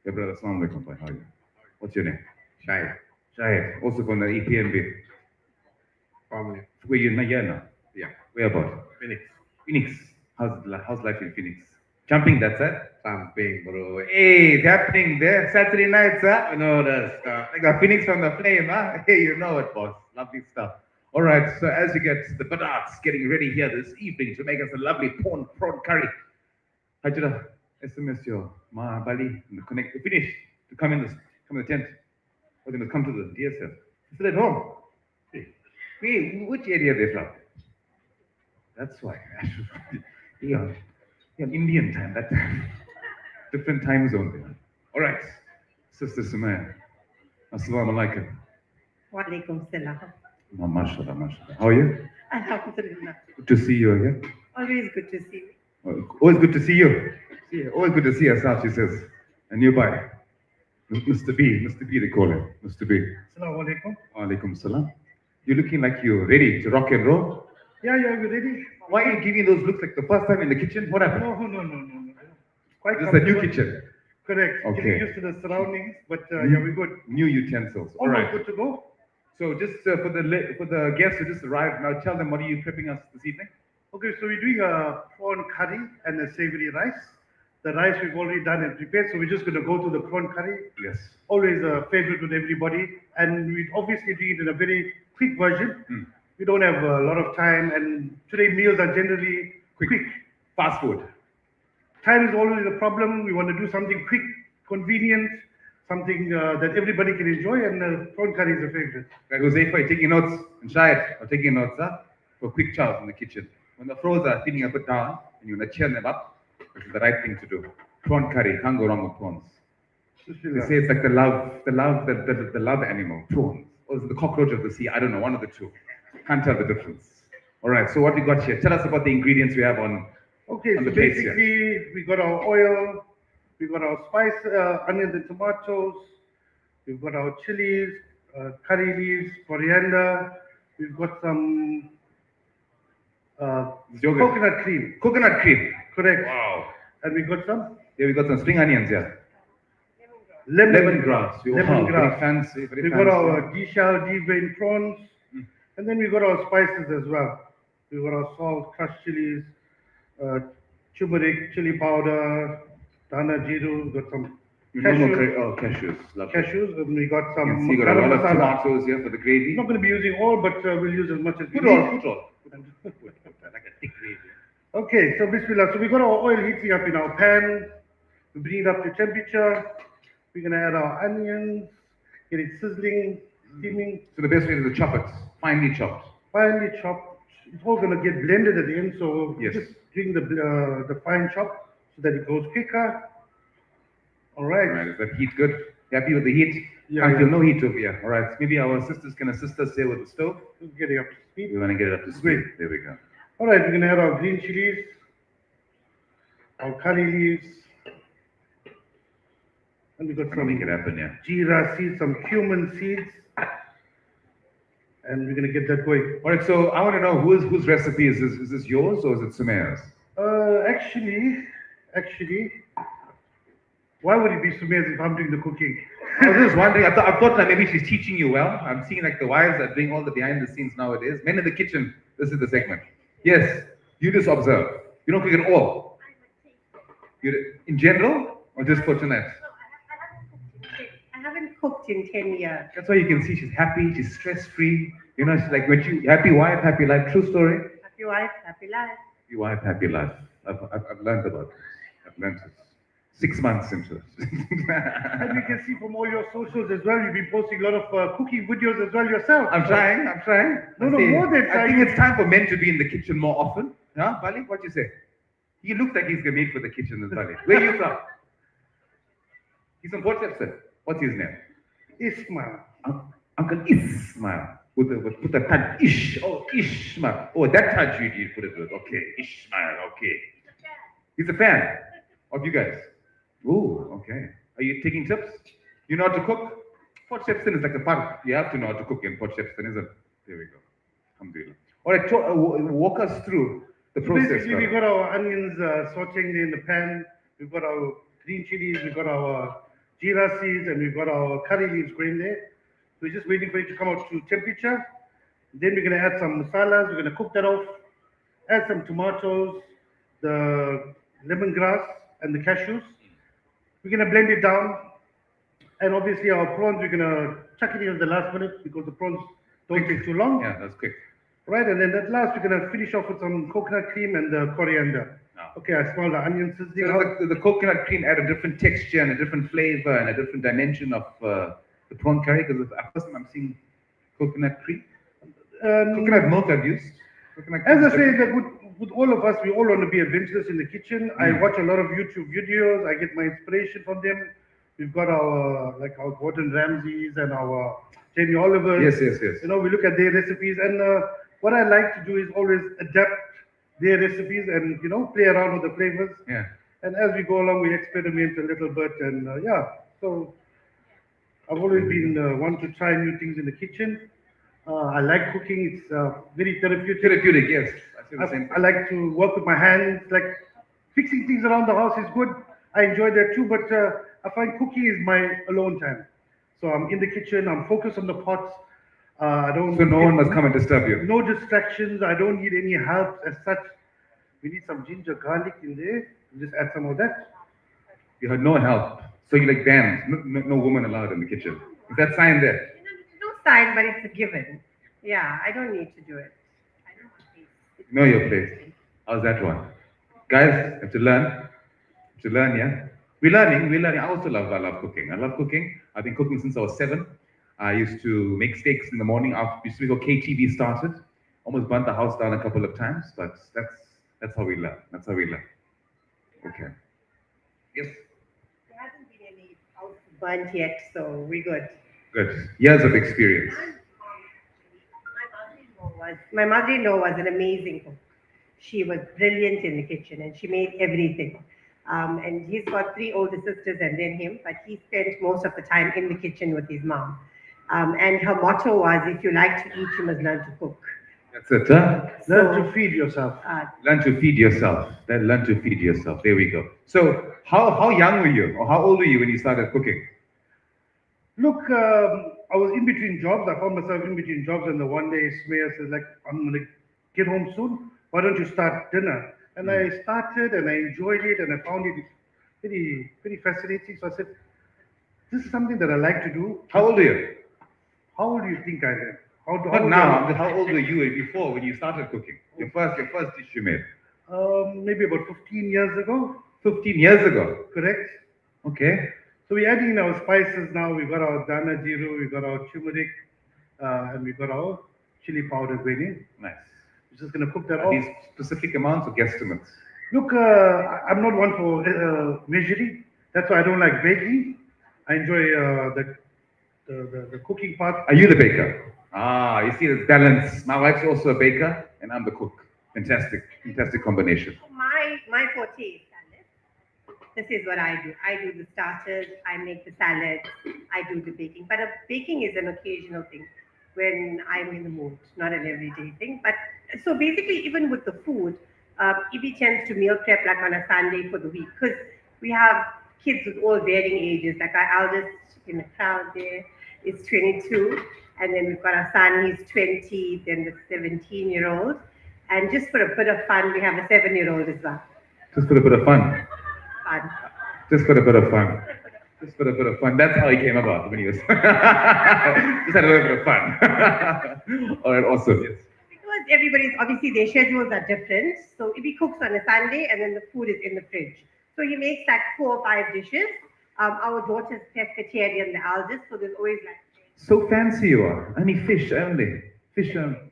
Speaker 11: Yeah, brother, assalamu alaikum. How are you? What's your name? Shahid. Shahid, also from the EPMB. Family. Where you in now? Yeah. Where about? Phoenix. Phoenix. How's life in Phoenix? Jumping, that's it? Jumping, bro. Hey, it's happening there. Saturday nights, huh? You know the stuff. Like the Phoenix from the flame, huh? Hey, you know it, boss. Lovely stuff. All right, so as you get the Badarts getting ready here this evening to make us a lovely prawn curry, Hajra, SMS your Ma Bali and connect to finish to come in the tent. Or they must come to the DSL. Sit at home. Hey, which area they're from? That's why. Yeah, Indian time, that time. Different time zone there. All right, Sister Sumaya. Assalamu alaikum.
Speaker 14: Wa alaikum salam.
Speaker 11: MashaAllah, MashaAllah. How are you?
Speaker 14: Alhamdulillah.
Speaker 11: Good to see you again.
Speaker 14: Always good to see you.
Speaker 11: Always good to see you. Always good to see yourself, she says. And nearby, Mr. B, they call him. Mr. B.
Speaker 8: Assalamu alaikum.
Speaker 11: Alaikum salam. You're looking like you're ready to rock and roll.
Speaker 8: Yeah, you ready?
Speaker 11: Why are you giving those looks like the first time in the kitchen? What happened?
Speaker 8: No. Quite
Speaker 11: This is the new
Speaker 8: comfortable.
Speaker 11: kitchen.
Speaker 8: Correct.
Speaker 11: Okay.
Speaker 8: Getting used to the surroundings, but yeah, we're good.
Speaker 11: New utensils. All
Speaker 8: Almost
Speaker 11: right.
Speaker 8: good to go.
Speaker 11: So just for the guests who just arrived, now tell them what are you prepping us this evening?
Speaker 8: Okay, so we're doing a prawn curry and a savory rice. The rice we've already done and prepared, so we're just going to go to the prawn curry.
Speaker 11: Yes.
Speaker 8: Always a favorite with everybody, and we're obviously doing it in a very quick version.
Speaker 15: we don't have a lot of time, and today meals are generally quick.
Speaker 11: Fast food.
Speaker 15: Time is always a problem. We want to do something quick, convenient, something that everybody can enjoy, and prawn curry is a favorite.
Speaker 11: Right, Jose, are you taking notes? And Shahid, are taking notes, huh? For quick chows in the kitchen. When the frozen are feeling a bit down, and you want to cheer them up, this is the right thing to do. Prawn curry, can't go wrong with prawns. They say it's like the love animal, prawns. Or is it the cockroach of the sea? I don't know, one of the two. Can't tell the difference. All right, so what we got here? Tell us about the ingredients we have on
Speaker 15: Okay,
Speaker 11: on
Speaker 15: so
Speaker 11: the plates here.
Speaker 15: basically we got our oil, we got our spice, onions and tomatoes, we've got our chilies, curry leaves, coriander, we've got some
Speaker 11: Yogurt.
Speaker 15: coconut cream.
Speaker 11: Coconut cream.
Speaker 15: Correct.
Speaker 11: Wow.
Speaker 15: And we got some
Speaker 11: Yeah, we got some spring onions here.
Speaker 15: lemongrass.
Speaker 11: Lemongrass. Very fancy, very
Speaker 15: We
Speaker 11: fancy.
Speaker 15: got our de-shell, de-vein prawns, and then we got our spices as well. We got our salt, crushed chilies, turmeric, chili powder, dhana jiru. We got some
Speaker 11: Cashews. Lovely.
Speaker 15: cashews, and we got
Speaker 11: You
Speaker 15: some
Speaker 11: can see got a
Speaker 15: garam
Speaker 11: lot of
Speaker 15: masala.
Speaker 11: tomatoes here for the gravy.
Speaker 15: Not going to be using all, but we'll use as much as we
Speaker 11: Put all,
Speaker 15: need.
Speaker 11: put all. Like a thick gravy.
Speaker 15: Okay, so bismillah. So we got our oil heating up in our pan. We bring it up to temperature. We're gonna add our onions, get it sizzling, steaming.
Speaker 11: So the best way is to chop it, finely chopped.
Speaker 15: Finely chopped. It's all gonna get blended at the end, so
Speaker 11: Yes.
Speaker 15: just doing the fine chop so that it goes quicker. All right.
Speaker 11: All right, is that heat good? Happy with the heat?
Speaker 15: Yeah,
Speaker 11: Can't feel
Speaker 15: yeah.
Speaker 11: no heat over here. All right, maybe our sisters can assist us here with the stove.
Speaker 15: Just get it up to speed.
Speaker 11: We want to get it up to speed.
Speaker 15: Great.
Speaker 11: There we go.
Speaker 15: All right, we're gonna add our green chilies, our curry leaves, and we got
Speaker 11: Gonna
Speaker 15: some
Speaker 11: make it happen, yeah.
Speaker 15: jeera seeds, some cumin seeds, and we're gonna get that going.
Speaker 11: All right, so I want to know whose recipe is this? Is this yours or is it Sumayya's?
Speaker 15: Actually, why would it be Sumayya's if I'm doing the cooking?
Speaker 11: I was just wondering. I thought that maybe she's teaching you well. I'm seeing like the wives are doing all the behind the scenes nowadays. Men in the kitchen. This is the segment. Yes, you just observe. You don't cook at all. You in general or just for tonight?
Speaker 9: I haven't cooked in 10 years.
Speaker 11: That's why you can see she's happy. She's stress free. You know, she's like when you happy wife, happy life. True story.
Speaker 9: Happy wife, happy life.
Speaker 11: Happy wife, happy life. I've learned about this. I've learned it. 6 months into it.
Speaker 15: And we can see from all your socials as well, you've been posting a lot of cooking videos as well yourself.
Speaker 11: I'm trying.
Speaker 15: No,
Speaker 11: I see.
Speaker 15: more than
Speaker 11: I
Speaker 15: trying.
Speaker 11: think it's time for men to be in the kitchen more often. Huh, Bali? What do you say? He looks like he's made for the kitchen, this Bali. Where are you from? He's from Port Shepstone. What's his name?
Speaker 15: Ismail.
Speaker 11: Uncle Ismail. Put the touch. Ish. Oh, Ishmael. Oh, that touch you put it with. Okay, Ishmael. Okay. He's a fan of you guys. Oh, okay. Are you taking tips? You know how to cook? Port Shepstone is like a park. You have to know how to cook in Port Shepstone, isn't it? There we go. Alhamdulillah. All right, walk us through the process.
Speaker 15: Basically, we
Speaker 11: brother.
Speaker 15: got our onions sauteing in the pan. We've got our green chilies. We've got our jeera seeds, and we've got our curry leaves going there. We're just waiting for it to come out to temperature. Then we're going to add some masalas. We're going to cook that off. Add some tomatoes, the lemongrass, and the cashews. We're going to blend it down. And obviously our prawns, we're going to chuck it in at the last minute because the prawns don't take too long.
Speaker 11: Yeah, that's quick.
Speaker 15: Right, and then at last we're going to finish off with some coconut cream and the coriander. Okay, I smell the onions sizzling.
Speaker 11: So the coconut cream add a different texture and a different flavor and a different dimension of the prawn curry because first time I'm seeing coconut cream. Coconut milk I've used. Coconut cream
Speaker 15: As I
Speaker 11: is
Speaker 15: say,
Speaker 11: different.
Speaker 15: that with all of us, we all want to be adventurous in the kitchen. I watch a lot of YouTube videos. I get my inspiration from them. We've got our Gordon Ramsays and our Jamie Olivers.
Speaker 11: Yes.
Speaker 15: You know, we look at their recipes, and what I like to do is always adapt their recipes and play around with the flavors.
Speaker 11: Yeah.
Speaker 15: And as we go along, we experiment a little bit, and so I've always been one to try new things in the kitchen. I like cooking. It's very therapeutic.
Speaker 11: Therapeutic, yes. I say the same
Speaker 15: I like to work with my hands. Like fixing things around the house is good. I enjoy that too, but I find cooking is my alone time. So I'm in the kitchen. I'm focused on the pots. I don't.
Speaker 11: So no one must come and disturb you.
Speaker 15: No distractions. I don't need any help as such. We need some ginger, garlic in there. Just add some of that.
Speaker 11: You had no help. So you like banned. No woman allowed in the kitchen. Is that sign there?
Speaker 9: No sign, but it's a given. Yeah, I don't need to do it.
Speaker 11: Know your place. How's that one? Guys, have to learn. Have to learn, yeah? We're learning, we're learning. I love cooking. I love cooking. I've been cooking since I was 7. I used to make steaks in the morning after before KTV started. Almost burnt the house down a couple of times, but that's how we learn. That's how we learn. Okay. Yes.
Speaker 9: There hasn't been any house burnt yet, so we're good.
Speaker 11: Good. Years of experience.
Speaker 9: My mother-in-law was an amazing cook. She was brilliant in the kitchen and she made everything. And he's got 3 older sisters and then him, but he spent most of the time in the kitchen with his mom. And her motto was, if you like to eat, you must learn to cook.
Speaker 11: That's it, huh?
Speaker 15: Learn to feed yourself.
Speaker 11: Learn to feed yourself. Then learn to feed yourself. There we go. So, how young were you, or how old were you when you started cooking?
Speaker 15: Look, I was in between jobs. I found myself in between jobs, and the one day Smear said, like, I'm gonna get home soon. Why don't you start dinner? And I started, and I enjoyed it, and I found it very fascinating. So I said, this is something that I like to do.
Speaker 11: How old are you?
Speaker 15: How old do you think I am?
Speaker 11: Not now, but how old were you before when you started cooking? Your first dish you made?
Speaker 15: Maybe about 15 years ago.
Speaker 11: 15 years ago?
Speaker 15: Correct.
Speaker 11: Okay.
Speaker 15: So we're adding in our spices now. We've got our dana jiru, we've got our turmeric, and we've got our chili powder going in.
Speaker 11: Nice.
Speaker 15: We're just going to cook that
Speaker 11: Are
Speaker 15: off.
Speaker 11: these specific amounts or guesstimates?
Speaker 15: Look, I'm not one for measuring. That's why I don't like baking. I enjoy the cooking part.
Speaker 11: Are you the baker? Ah, you see, it's balance. My wife's also a baker, and I'm the cook. Fantastic combination.
Speaker 9: My forte is salad. This is what I do. I do the starters, I make the salads, I do the baking. But baking is an occasional thing when I'm in the mood, not an everyday thing. But so basically, even with the food, Ibi tends to meal prep like on a Sunday for the week because we have kids with all varying ages. Like our eldest in the crowd there is 22, and then we've got our son, he's 20, then the 17-year-old. And just for a bit of fun, we have a 7-year-old as well.
Speaker 11: Just for a bit of fun.
Speaker 9: Fun.
Speaker 11: Just for a bit of fun. Just for a bit of fun. That's how he came about when he was. Just had a little bit of fun. All right, awesome. Yes.
Speaker 9: Because everybody's obviously their schedules are different. So if he cooks on a Sunday and then the food is in the fridge. So he makes like 4 or 5 dishes. Our daughter's pescatarian, the eldest, so there's always like.
Speaker 11: So fancy you are. Only fish only. Fish and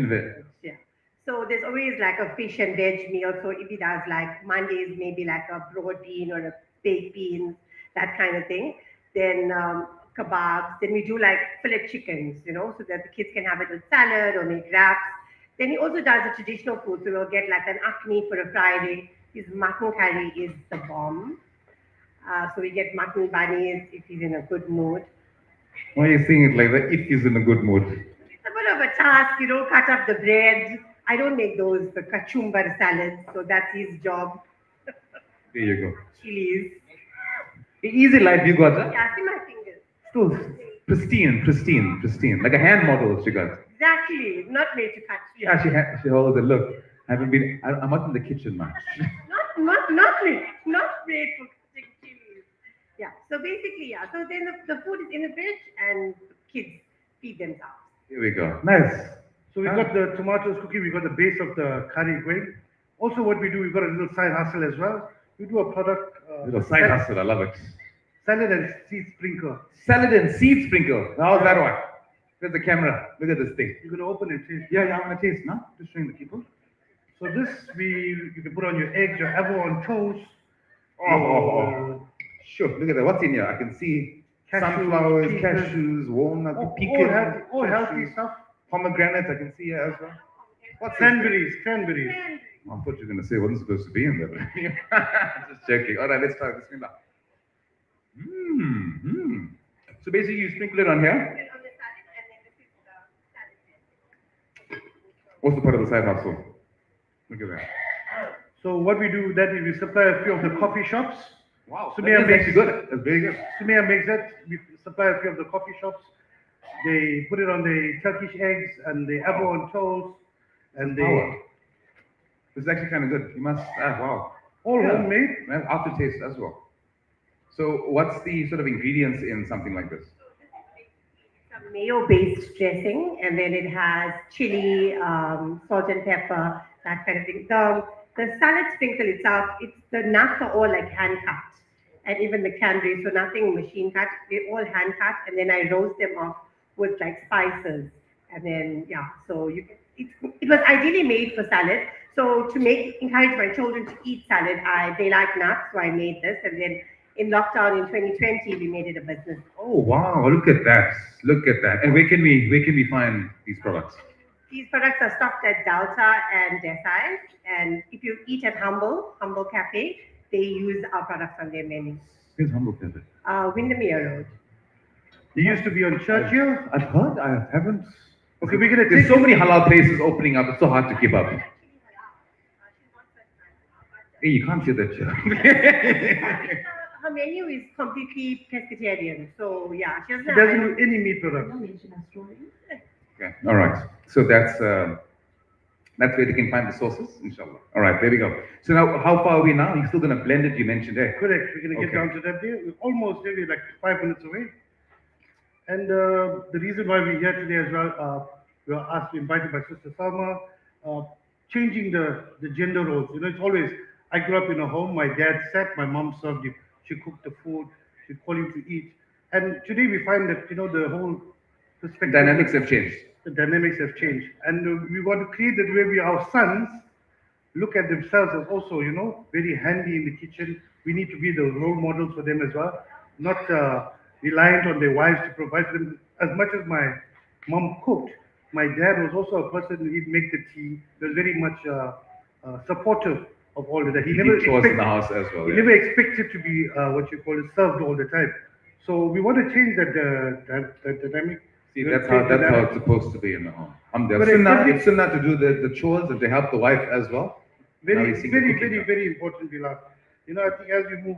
Speaker 11: veg.
Speaker 9: Yeah. So there's always like a fish and veg meal. So if he does like Mondays, maybe like a broad bean or a baked beans, that kind of thing. Then kebabs. Then we do like fillet chickens, so that the kids can have it with salad or make wraps. Then he also does the traditional food. So we'll get like an akni for a Friday. His mutton curry is the bomb. So we get mutton bunnies if he's in a good mood.
Speaker 11: Why are you saying it like that if he's in a good mood?
Speaker 9: It's a bit of a task, cut up the bread. I don't make those, the kachumbar salads, so that's his job.
Speaker 11: There you go.
Speaker 9: Chilies.
Speaker 11: Easy life you got, huh?
Speaker 9: Yeah, see my fingers.
Speaker 11: Still pristine. Like a hand model she got.
Speaker 9: Exactly. Not made to cut.
Speaker 11: Yeah, she holds it. Look, I'm not in the kitchen much.
Speaker 9: Not made for cutting chilies. Yeah. So basically, yeah. So then the food is in the fridge and the kids feed themselves.
Speaker 11: Here we go. Nice.
Speaker 15: So we've got the tomatoes cooking, we've got the base of the curry going. Also what we do, we've got a little side hustle as well. We do a product.
Speaker 11: Little side hustle, I love it.
Speaker 15: Salad and seed sprinkle.
Speaker 11: Salad and seed sprinkle. How's that one? There's the camera. Look at this thing.
Speaker 15: You're going to open it, taste.
Speaker 11: Yeah, I'm going to taste, no? Just showing the people.
Speaker 15: So this, you can put on your eggs, your avocado on toast.
Speaker 11: Sure, look at that. What's in here? I can see sunflowers, cashews, walnuts, pecans.
Speaker 15: All healthy stuff.
Speaker 11: Pomegranates, I can see here as well. What's
Speaker 15: Cranberries.
Speaker 11: I thought you were going to say it wasn't supposed to be in there. Just joking. All right, let's try this. So basically, you sprinkle it on here. What's the part of the side hustle? Look at that.
Speaker 15: So what we do that is we supply a few of the coffee shops.
Speaker 11: Wow,
Speaker 15: Sumia
Speaker 11: that's actually good. That's very good.
Speaker 15: Sumia makes that. We supply a few of the coffee shops. They put it on the Turkish eggs and the apple on toast. And they.
Speaker 11: This is actually kind of good. You must. Wow.
Speaker 15: All homemade.
Speaker 11: Aftertaste as well. So what's the sort of ingredients in something like this?
Speaker 9: mayo-based dressing, and then it has chili, salt and pepper, that kind of thing. The salad sprinkle itself, it's the nuts are all like hand cut, and even the cranberries, so nothing machine cut. They're all hand cut, and then I roast them off with like spices, and then yeah. So it was ideally made for salad. So to encourage my children to eat salad, they like nuts, so I made this, and then in lockdown in 2020, we made it a business.
Speaker 11: Oh wow, look at that. Look at that. And where can we find these products?
Speaker 9: These products are stocked at Delta and Desai, and if you eat at Humble Cafe, they use our products on their menu.
Speaker 11: Here's Humble Cafe.
Speaker 9: Windermere Road.
Speaker 15: You used to be on Churchill.
Speaker 11: I've heard, I haven't.
Speaker 15: Okay, we're gonna
Speaker 11: There's
Speaker 15: take
Speaker 11: so many halal places opening up, it's so hard to keep up. Hey, you can't say that, Chair.
Speaker 9: Her menu is completely pescatarian, so yeah, she doesn't
Speaker 15: She
Speaker 9: have
Speaker 15: doesn't do any meat products.
Speaker 11: Okay. All right. So that's where they can find the sources, inshallah. All right, there we go. So now, how far are we now? You're still going to blend it, you mentioned there.
Speaker 15: Correct. We're gonna get
Speaker 11: Okay.
Speaker 15: down to that there. We're almost there. We're like 5 minutes away. And the reason why we're here today as well, we were invited by Sister Salma, changing the gender roles. You know, it's always, I grew up in a home, my dad sat, my mom served him, she cooked the food, she'd call him to eat. And today we find that, you know, the whole perspective.
Speaker 11: Dynamics have changed.
Speaker 15: The dynamics have changed. And we want to create that where our sons look at themselves as also, you know, very handy in the kitchen. We need to be the role models for them as well, not reliant on their wives to provide for them. As much as my mom cooked, my dad was also a person who he'd make the tea. He was very much supportive of all of that. He never
Speaker 11: chores in the house as well.
Speaker 15: He
Speaker 11: Yeah.
Speaker 15: never expected to be what you call it, served all the time. So we want to change that dynamic.
Speaker 11: See, that's how it's supposed to be in the home.
Speaker 15: But
Speaker 11: It's sunnah to do the chores and to help the wife as well. Now
Speaker 15: Very,
Speaker 11: we see the
Speaker 15: very,
Speaker 11: cooking
Speaker 15: very,
Speaker 11: now.
Speaker 15: very important, Bilal. You know, I think as we move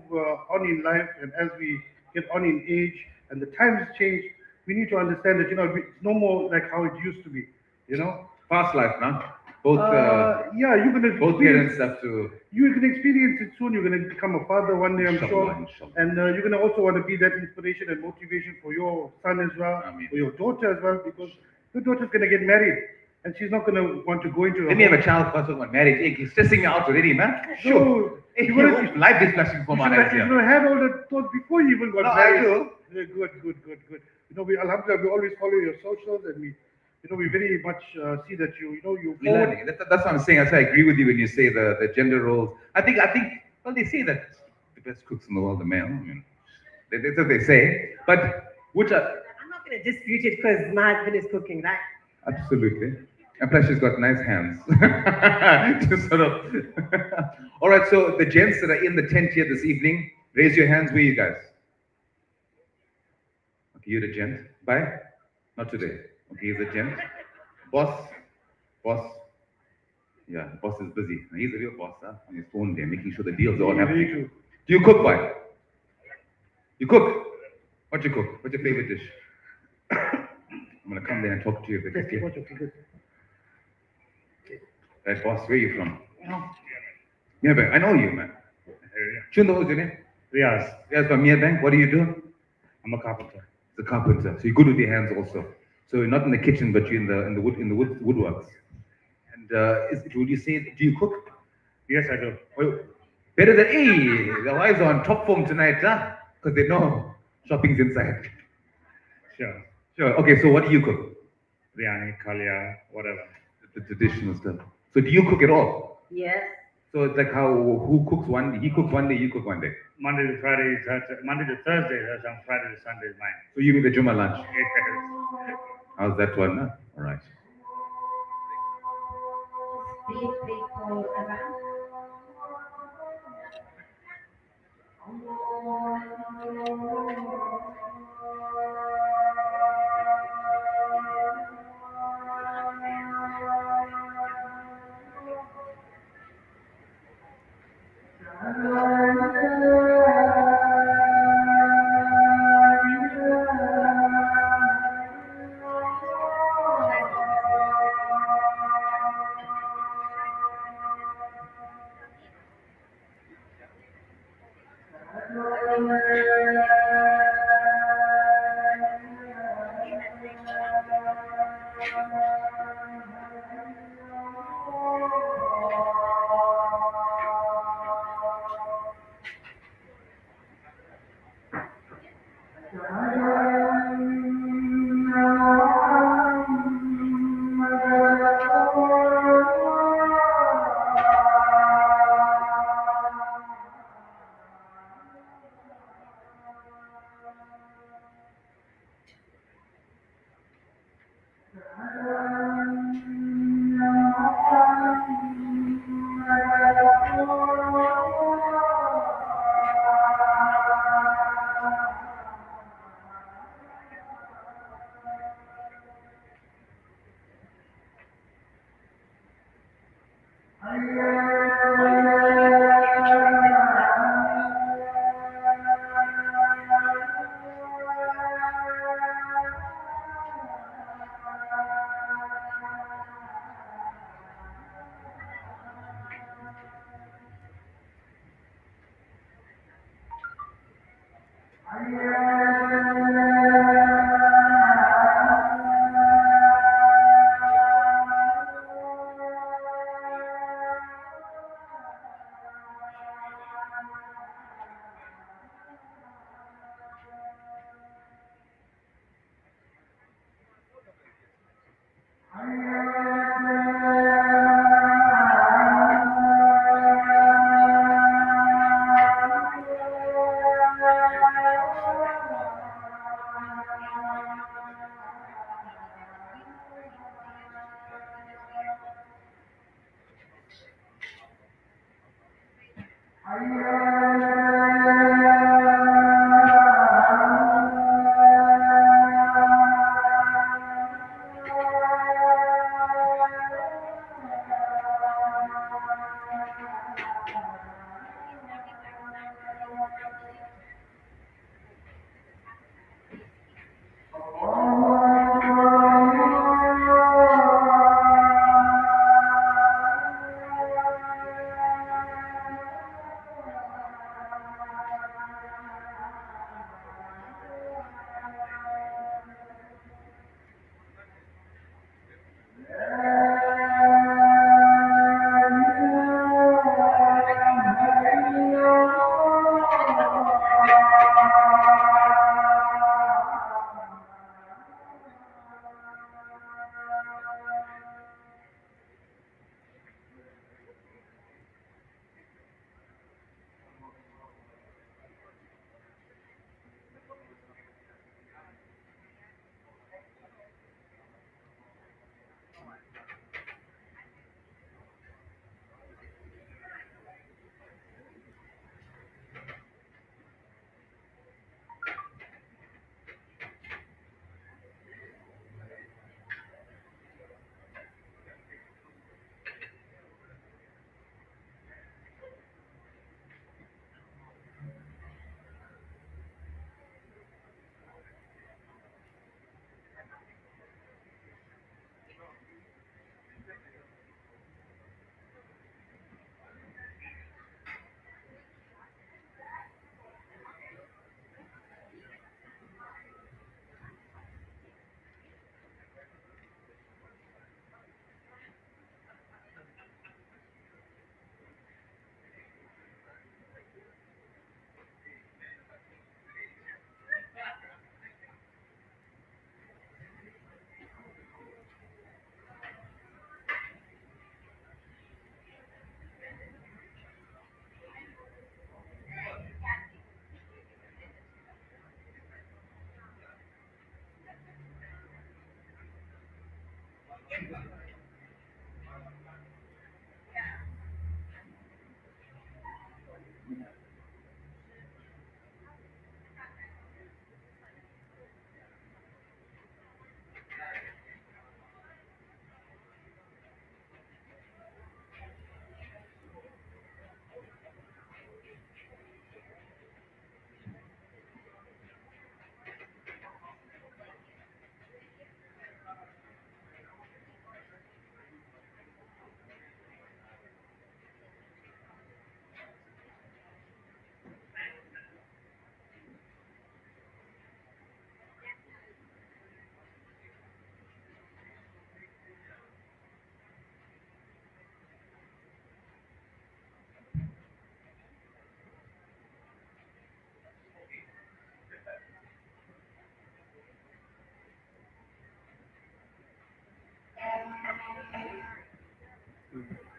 Speaker 15: on in life and as we get on in age and the times change, we need to understand that, you know, it's no more like how it used to be, you know.
Speaker 11: Fast life now. Both
Speaker 15: Yeah, you're going to
Speaker 11: both parents have to.
Speaker 15: You're going to experience it soon. You're going to become a father one day, I'm
Speaker 11: Inshallah,
Speaker 15: sure.
Speaker 11: inshallah.
Speaker 15: And you're going to also want to be that inspiration and motivation for your son as well, for your daughter as well, because your daughter's going to get married and she's not going to want to go into a
Speaker 11: Let me have a
Speaker 15: home.
Speaker 11: child first of all, marriage. Hey, he's stressing me out already, man.
Speaker 15: No,
Speaker 11: Sure. Hey,
Speaker 15: you wanna-
Speaker 11: life is flashing for
Speaker 15: You
Speaker 11: my
Speaker 15: should,
Speaker 11: eyes
Speaker 15: you
Speaker 11: here.
Speaker 15: should have had all the thoughts before you even got
Speaker 11: No, I
Speaker 15: married.
Speaker 11: do.
Speaker 15: Yeah, good. You know, alhamdulillah, we always follow your socials and we very much see that you
Speaker 11: We're learning. That's what I'm saying. I agree with you when you say the gender roles. I think, well, they say that the best cooks in the world are male. I mean, that's what they say. But which are
Speaker 9: I'm not going to dispute it because my husband is cooking, right?
Speaker 11: absolutely. And plus, she's got nice hands to sort of. All right. So the gents that are in the tent here this evening, raise your hands. Where are you guys? Okay, you're the gent. Bye. Not today. Okay, he's a gent. Boss. Yeah, the boss is busy. He's a real boss, huh? On his phone there, making sure the deals are all happening.
Speaker 15: true.
Speaker 11: Do you cook, boy? You cook? What you cook? What's your favorite dish? I'm gonna come there and talk to you a bit. Okay? Right, boss, where are you from? Meerbank. I know you, man. Chundo, what's your name?
Speaker 16: Riaz.
Speaker 11: Riaz from Meerbank. What do you do?
Speaker 16: I'm a carpenter.
Speaker 11: The carpenter. So you're good with your hands also. So you're not in the kitchen, but you're in the woodworks. And would you say, do you cook?
Speaker 16: Yes, I do.
Speaker 11: Well, better than the wives are on top form tonight, huh? Because they know shopping's inside.
Speaker 16: Sure.
Speaker 11: Sure. Okay, so what do you cook?
Speaker 16: Biryani, kalia, whatever.
Speaker 11: The traditional stuff. So do you cook at all?
Speaker 9: Yes.
Speaker 11: So it's like who cooks one day? He cooks one day, you cook one day.
Speaker 16: Monday to Friday, Monday to Thursday, and Friday to Sunday is mine.
Speaker 11: So you make the Juma lunch.
Speaker 16: Yes.
Speaker 11: How's that one? Huh? All right.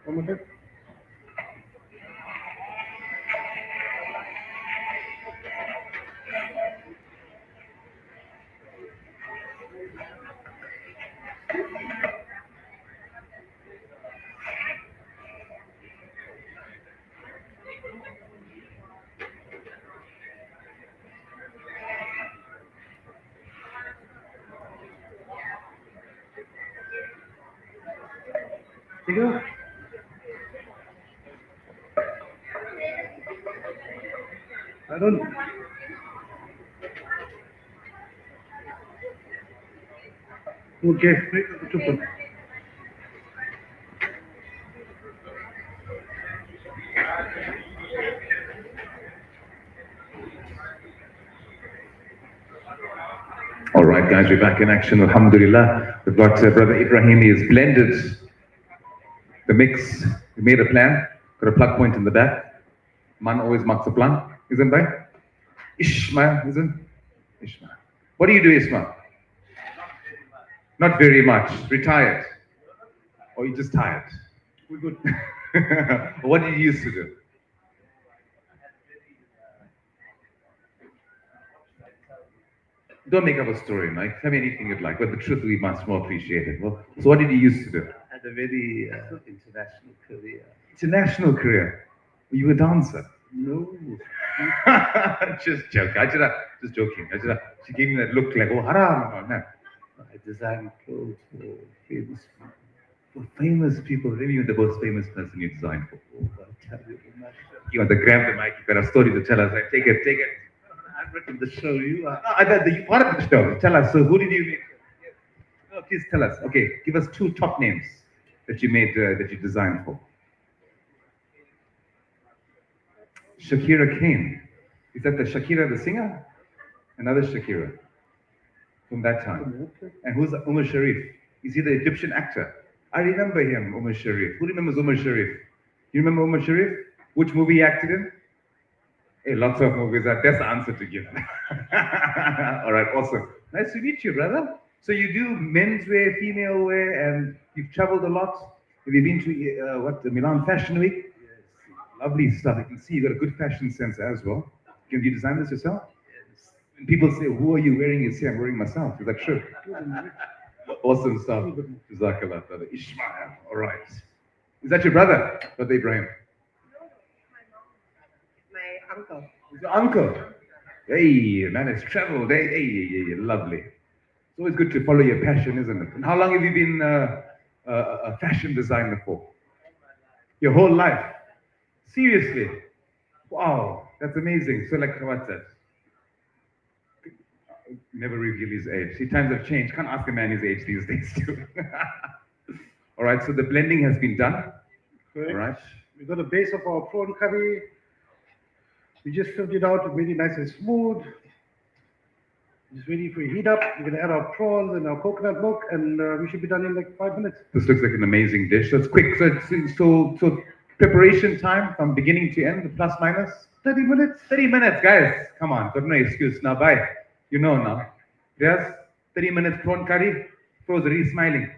Speaker 15: One more time. ठीक है I don't. Okay. Super.
Speaker 11: All right, guys, we're back in action. Alhamdulillah. We've got Brother Ibrahim. He has blended the mix. We made a plan. Got a plug point in the back. Man always marks a plan. Isn't right? Ishmael, isn't? Ishmael. What do you do, Ismail? Not very much. Retired. Or you just tired?
Speaker 15: We're good.
Speaker 11: What did you used to do? Don't make up a story, Mike. Tell me anything you'd like, but the truth will be much more appreciated. Well, so what did you used to do?
Speaker 12: I had a very international career.
Speaker 11: International career. Were you a dancer?
Speaker 12: No.
Speaker 11: Just joking. Just joking. She gave me that look like, oh, haram. Oh, no.
Speaker 12: I designed clothes for famous people.
Speaker 11: For famous people, maybe you're the most famous person you designed for.
Speaker 12: Oh, I tell you,
Speaker 11: You want to grab the mic, you got a story to tell us. Like, take it.
Speaker 12: I've written the show. You are.
Speaker 11: No, I bet you part of the show. Tell us. So, who did you make? No, please tell us. Okay, give us 2 top names that you made, that you designed for. Shakira Kane. Is that the Shakira the singer? Another Shakira from that time. And who's Umar Sharif? Is he the Egyptian actor? I remember him, Umar Sharif. Who remembers Umar Sharif? You remember Umar Sharif? Which movie he acted in? Hey, lots of movies. That's the answer to give. All right, awesome. Nice to meet you, brother. So you do menswear, female wear, and you've traveled a lot. Have you been to the Milan Fashion Week?
Speaker 12: Yes.
Speaker 11: Lovely stuff. I can see you got a good fashion sense as well. Can you design this yourself? Yes. When people say, "Who are you wearing?" You say, "I'm wearing myself." Is that true? Awesome stuff. Jazakallah, brother. Ishmael. All right. Is that your brother, Brother Ibrahim?
Speaker 9: My uncle.
Speaker 11: Is your uncle? Hey, man has traveled. Hey, lovely. It's always good to follow your passion, isn't it? And how long have you been a fashion designer for? Your whole life? Seriously? Wow, that's amazing. So, like, what's that? Never reveal his age. See, times have changed. Can't ask a man his age these days, too. All right, so the blending has been done.
Speaker 15: Correct.
Speaker 11: All right.
Speaker 15: We got a base of our prawn curry. We just filled it out, made it nice and smooth. Just ready for heat up. We're gonna add our prawns and our coconut milk, and we should be done in like 5 minutes.
Speaker 11: This looks like an amazing dish. So it's quick. So preparation time from beginning to end, plus minus
Speaker 15: 30 minutes.
Speaker 11: 30 minutes, guys. Come on, got no excuse. Now, bye. You know now. Yes, 30 minutes prawn curry. Fro's really smiling.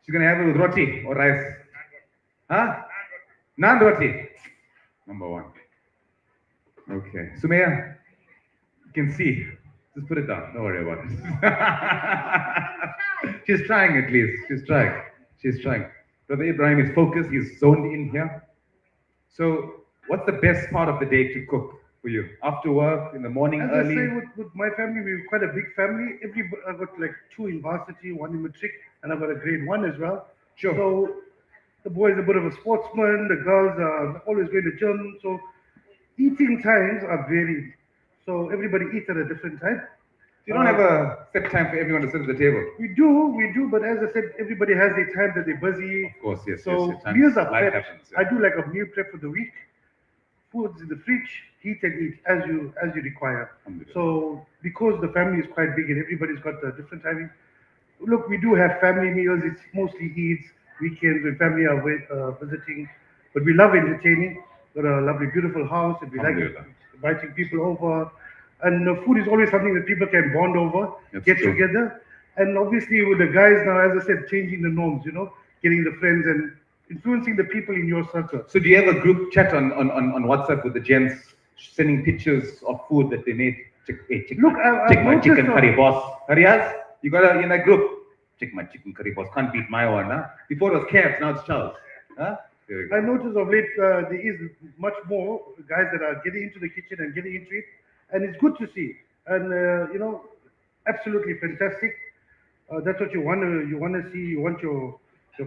Speaker 11: She's gonna have it with roti or rice. Huh? Naan roti. Number 1. Okay. Sumaya, you can see. Just put it down. Don't worry about it. She's trying at least. She's trying. Brother Ibrahim is focused. He's zoned in here. So, what's the best part of the day to cook for you? After work, in the morning,
Speaker 15: As
Speaker 11: early?
Speaker 15: I say, with my family, we're quite a big family. I've got like 2 in varsity, 1 in matric, and I've got a grade 1 as well.
Speaker 11: Sure.
Speaker 15: So the boys are a bit of a sportsman. The girls are always going to gym. So eating times are varied. So everybody eats at a different time.
Speaker 11: You don't have a set time for everyone to sit at the table.
Speaker 15: We do, but as I said, everybody has their time that they're busy.
Speaker 11: Of course, yes.
Speaker 15: So
Speaker 11: yes, yes.
Speaker 15: meals are
Speaker 11: Life
Speaker 15: prepped.
Speaker 11: happens,
Speaker 15: I do like a meal prep for the week. Food's in the fridge, heat and eat as you require. So because the family is quite big and everybody's got a different timing. Look, we do have family meals. It's mostly Eids, weekends when family are visiting, but we love entertaining. Got a lovely, beautiful house, and we like inviting people over. And food is always something that people can bond over, get together. And obviously with the guys now, as I said, changing the norms, getting the friends and influencing the people in your circle.
Speaker 11: So do you have a group chat on WhatsApp with the gents sending pictures of food that they made? Check my chicken curry, boss. Harias, you got in that group. Check my chicken curry, boss. Can't beat my one, huh? Before it was Cabs, now it's Charles. Huh?
Speaker 15: I noticed of late there is much more guys that are getting into the kitchen and getting into it, and it's good to see. And absolutely fantastic. That's what you want to see. You want your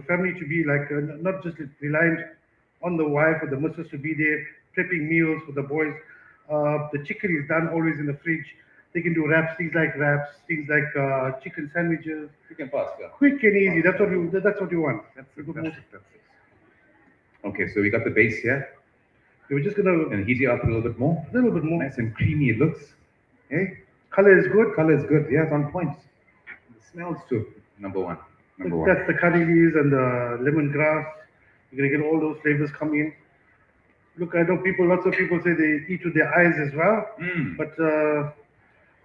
Speaker 15: family to be like not just reliant on the wife or the missus to be there prepping meals for the boys. The chicken is done always in the fridge. They can do wraps, things like chicken sandwiches.
Speaker 11: Chicken fast, yeah.
Speaker 15: Quick and easy. That's what you want.
Speaker 11: That's it. Okay, so we got the base here.
Speaker 15: We're just gonna
Speaker 11: and heat it up a little bit more.
Speaker 15: A little bit more.
Speaker 11: Nice and creamy it looks. Okay.
Speaker 15: Color is good.
Speaker 11: Color is good. Yeah, it's on point. The smells too. Number one.
Speaker 15: That's the curry leaves and the lemongrass. You're gonna get all those flavors coming in. Look, I know lots of people say they eat with their eyes as well, but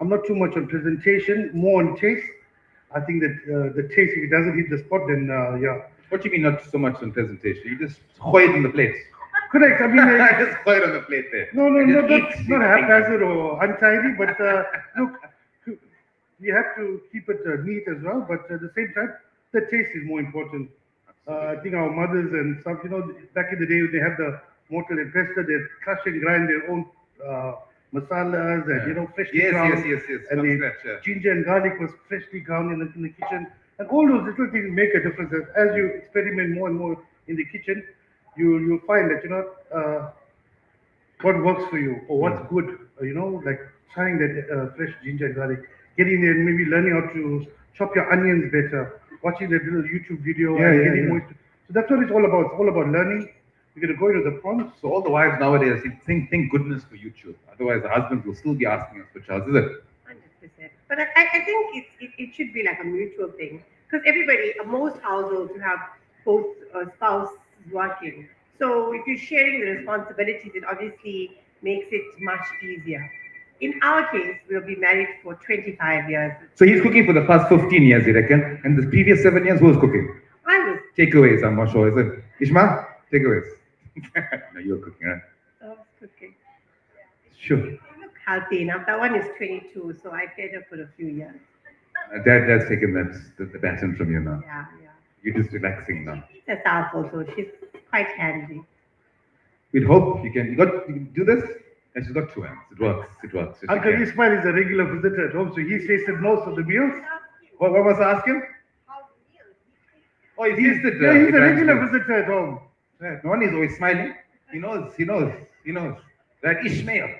Speaker 15: I'm not too much on presentation, more on taste. I think that the taste, if it doesn't hit the spot, then yeah.
Speaker 11: What do you mean not so much on presentation? You just throw it in the plate.
Speaker 15: Correct. I mean,
Speaker 11: just throw it on the plate there.
Speaker 15: No, that's not haphazard or untidy, but look, you have to keep it neat as well, but at the same time, the taste is more important. I think our mothers and stuff, back in the day, they have the mortar and pestle, they crush and grind their own masalas and, freshly ground.
Speaker 11: Yes.
Speaker 15: And the ginger and garlic was freshly ground in the kitchen. And all those little things make a difference. As you experiment more and more in the kitchen, you'll find that, what works for you or what's good, like trying that fresh ginger and garlic, getting there and maybe learning how to chop your onions better, watching that little YouTube video and getting more. So that's what it's all about. It's all about learning. You're going to go into the prawns.
Speaker 11: So all the wives nowadays think goodness for YouTube. Otherwise, the husbands will still be asking us for child, is it?
Speaker 9: 100%. But I think it should be like a mutual thing because most households have both spouses working. So if you're sharing the responsibilities, it obviously makes it much easier. In our case, we'll be married for 25 years.
Speaker 11: So he's cooking for the past 15 years, you reckon? And the previous 7 years, who was cooking?
Speaker 9: I was.
Speaker 11: Takeaways, I'm not sure, is it? Ishma? Takeaways. No, you're cooking, right?
Speaker 9: I was cooking.
Speaker 11: Sure.
Speaker 9: You look healthy enough. That one is 22, so I fed her for a few years.
Speaker 11: Dad's taken the baton from you now.
Speaker 9: Yeah.
Speaker 11: You're just relaxing now.
Speaker 9: She's herself also. She's quite handy.
Speaker 11: We'd hope you can do this. And she's got 2 hands. It works. So
Speaker 15: Uncle Ismail is a regular visitor at home, so he's tasted most of the meals.
Speaker 11: What was I asking? Oh, he's tasted.
Speaker 15: Yeah, he's a regular visitor at home.
Speaker 11: Right. No one is always smiling. He knows. Right, Ishmael.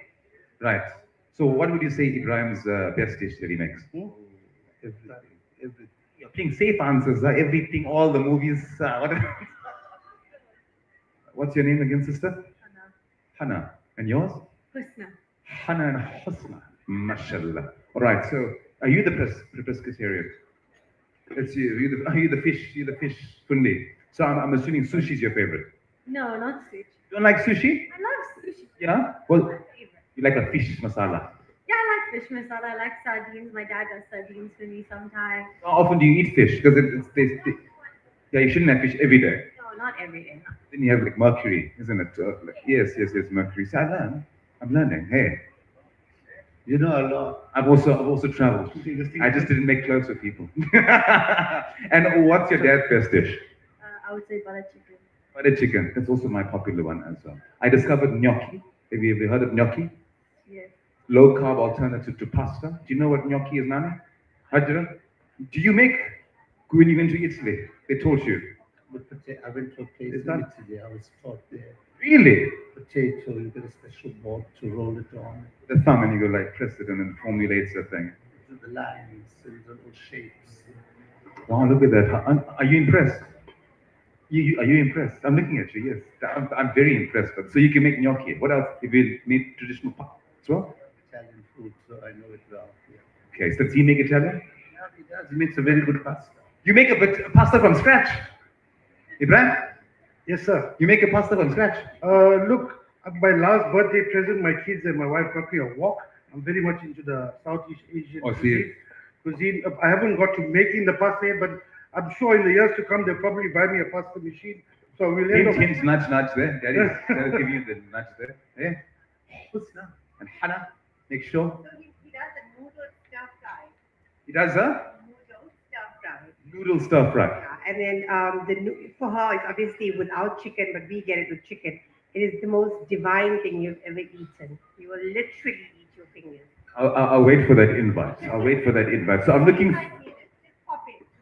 Speaker 11: Right. So what would you say Ibrahim's best dish that he makes? Everything. You're playing safe answers. Everything, all the movies. What's your name again, sister? Hannah. And yours?
Speaker 2: Husna.
Speaker 11: Hannah and Husna. Mashallah. All right. So are you the pescatarian? It's you. Are you the fish? You're the fish fundi. So I'm assuming sushi is your favorite.
Speaker 2: No, not sushi.
Speaker 11: You don't like sushi?
Speaker 2: I love sushi.
Speaker 11: Yeah? Well, you like a fish masala.
Speaker 2: Yeah, I like fish masala. I like sardines. My dad does sardines for me sometimes.
Speaker 11: How often do you eat fish? Because yeah, you shouldn't have fish every day.
Speaker 2: No, not every day.
Speaker 11: Then you have like mercury, isn't it? Yes, mercury. So I'm learning. Hey, you know a lot. I've also traveled. I just didn't make clothes with people. And what's your dad's best dish?
Speaker 2: I would say butter chicken.
Speaker 11: Butter chicken. That's also my popular one as well. I discovered gnocchi. Have you ever heard of gnocchi?
Speaker 2: Yes.
Speaker 11: Low carb alternative to pasta. Do you know what gnocchi is, Nani? Do you make when you went to Italy? They taught you.
Speaker 17: I went to a place in Italy. I was taught there.
Speaker 11: Really?
Speaker 17: Potato, you get a special board to roll it on.
Speaker 11: The thumb, and you go like press it and then formulates the thing.
Speaker 17: The lines and the little shapes.
Speaker 11: Wow, look at that. Are you impressed? Are you impressed? I'm looking at you, yes. I'm very impressed. So you can make gnocchi. What else? Have you made traditional pasta as well?
Speaker 17: Italian food, so I know it well. Yeah.
Speaker 11: Okay, so does he make Italian?
Speaker 17: Yeah, he does. He makes a very good pasta.
Speaker 11: You make a pasta from scratch? Ibrahim?
Speaker 15: Yes, sir.
Speaker 11: You make a pasta from scratch?
Speaker 15: Look, my last birthday present, my kids and my wife got me a wok. I'm very much into the Southeast Asian cuisine. I haven't got to making the pasta yet, but I'm sure in the years to come, they'll probably buy me a pasta machine. So we'll end up...
Speaker 11: Hint, nudge there. That'll give you the nudge there. Yeah. Husna and Hannah, make sure.
Speaker 9: So he does a noodle stir fry.
Speaker 11: He does a?
Speaker 9: Noodle stir fry.
Speaker 11: Noodle stir fry.
Speaker 9: Yeah. And then for her, it's obviously without chicken, but we get it with chicken. It is the most divine thing you've ever eaten. You will literally eat your fingers.
Speaker 11: I'll wait for that invite. So I'm looking...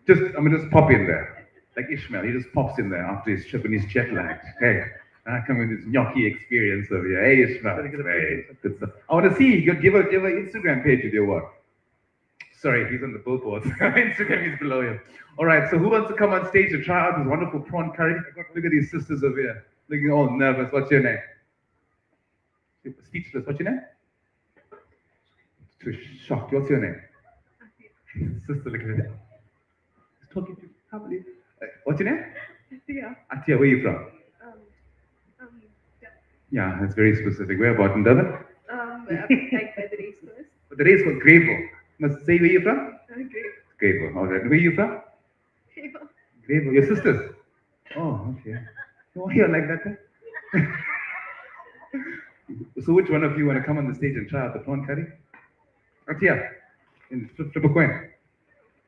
Speaker 11: I'm gonna just pop in there. Like Ishmael, he just pops in there after his trip and he's jet lagged. Hey, And I come with this gnocchi experience of here. Hey, Ishmael. Hey, good stuff. I want to see. Give an Instagram page with your work. Sorry, he's on the billboard. Instagram is below him. All right, so who wants to come on stage to try out this wonderful prawn curry? Look at these sisters over here. Looking all nervous. What's your name? Speechless. What's your name? Too shocked. What's your name? Sister, look at it. He's talking to you. Can't believe. What's your name?
Speaker 18: Yeah.
Speaker 11: Atia, where are you from? Yeah, that's very specific. Where about in Durban?
Speaker 18: Like by the race course.
Speaker 11: The race was Greyville. Must say where you're from?
Speaker 18: Great.
Speaker 11: Greyville. All right. Where are you from? Greyville. Your sisters? Oh, okay. Why you're like that? So which one of you want to come on the stage and try out the prawn curry? Atia, in flip a coin.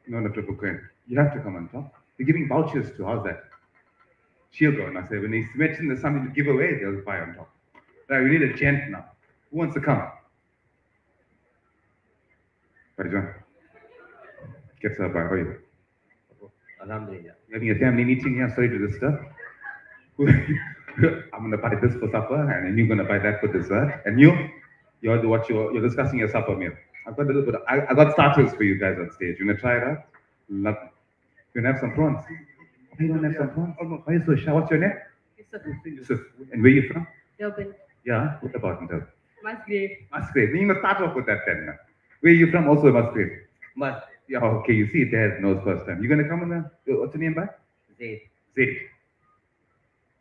Speaker 11: No, not flip a coin. You have to come on top. They're giving vouchers to. How's that? She'll go. And I say, when they mention there's something to give away, they'll buy on top. Right, we need a gent now. Who wants to come? Parijan. Gets up by how are you?
Speaker 12: Alhamdulillah.
Speaker 11: You're having a family meeting here, sorry to disturb. I'm gonna buy this for supper, and then you're gonna buy that for dessert. And you're discussing your supper meal. I've got a little bit I got starters for you guys on stage. You wanna try it out? Love it. You wanna have some prawns? You don't have some prawns? Why are you so shy? What's your name? Yusuf. And where are you from?
Speaker 18: Durban.
Speaker 11: Yeah, what about in Durban?
Speaker 18: Musgrave.
Speaker 11: Musgrave. You must start off with that then. Where are you from? Also Musgrave.
Speaker 12: Must.
Speaker 11: Yeah, okay, you see, Dad knows first time. You gonna come on the, what's your name back?
Speaker 12: Zaid.
Speaker 11: Zaid.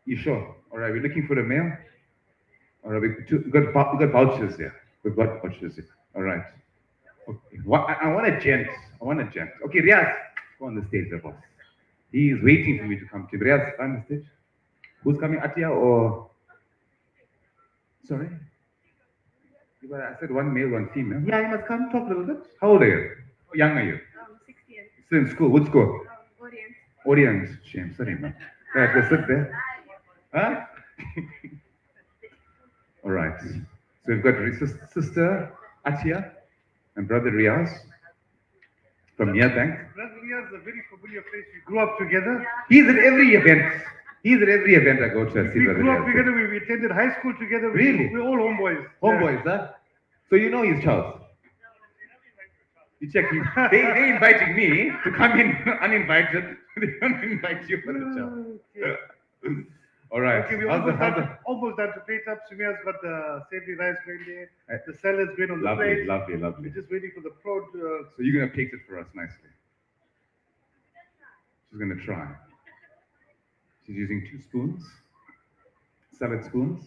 Speaker 11: You sure? All right, we're looking for a male. All right, we got vouchers here. We've got vouchers here. All right. Okay. I want a gent. Okay, Riaz, go on the stage, there, boss. He is waiting for me to come to Riaz, on the stage. Who's coming, Atia or? Sorry? I said one male, one female. Yeah, you must come talk a little bit. How old are you? How young are you?
Speaker 18: 16.
Speaker 11: Still in school. Which school?
Speaker 18: Orient.
Speaker 11: Orient. Shame. Sorry, man. Right, go sit there. Huh? All right. So we've got sister Atia and brother Riaz from Nearbank.
Speaker 15: Brother Riaz is a very familiar face. We grew up together.
Speaker 11: He's at every event. I go to.
Speaker 15: We grew up together. We attended high school together.
Speaker 11: Really?
Speaker 15: We're all homeboys.
Speaker 11: Homeboys, huh? So you know his child. You check. They inviting me to come in uninvited. They don't invite you for the job. All right.
Speaker 15: Okay, we almost done to plate up. Sumia's got the savory rice going there. The salad's going on the plate.
Speaker 11: Lovely.
Speaker 15: We're just waiting for the prod.
Speaker 11: So you're gonna plate it for us nicely. She's gonna try. She's using 2 spoons, salad spoons,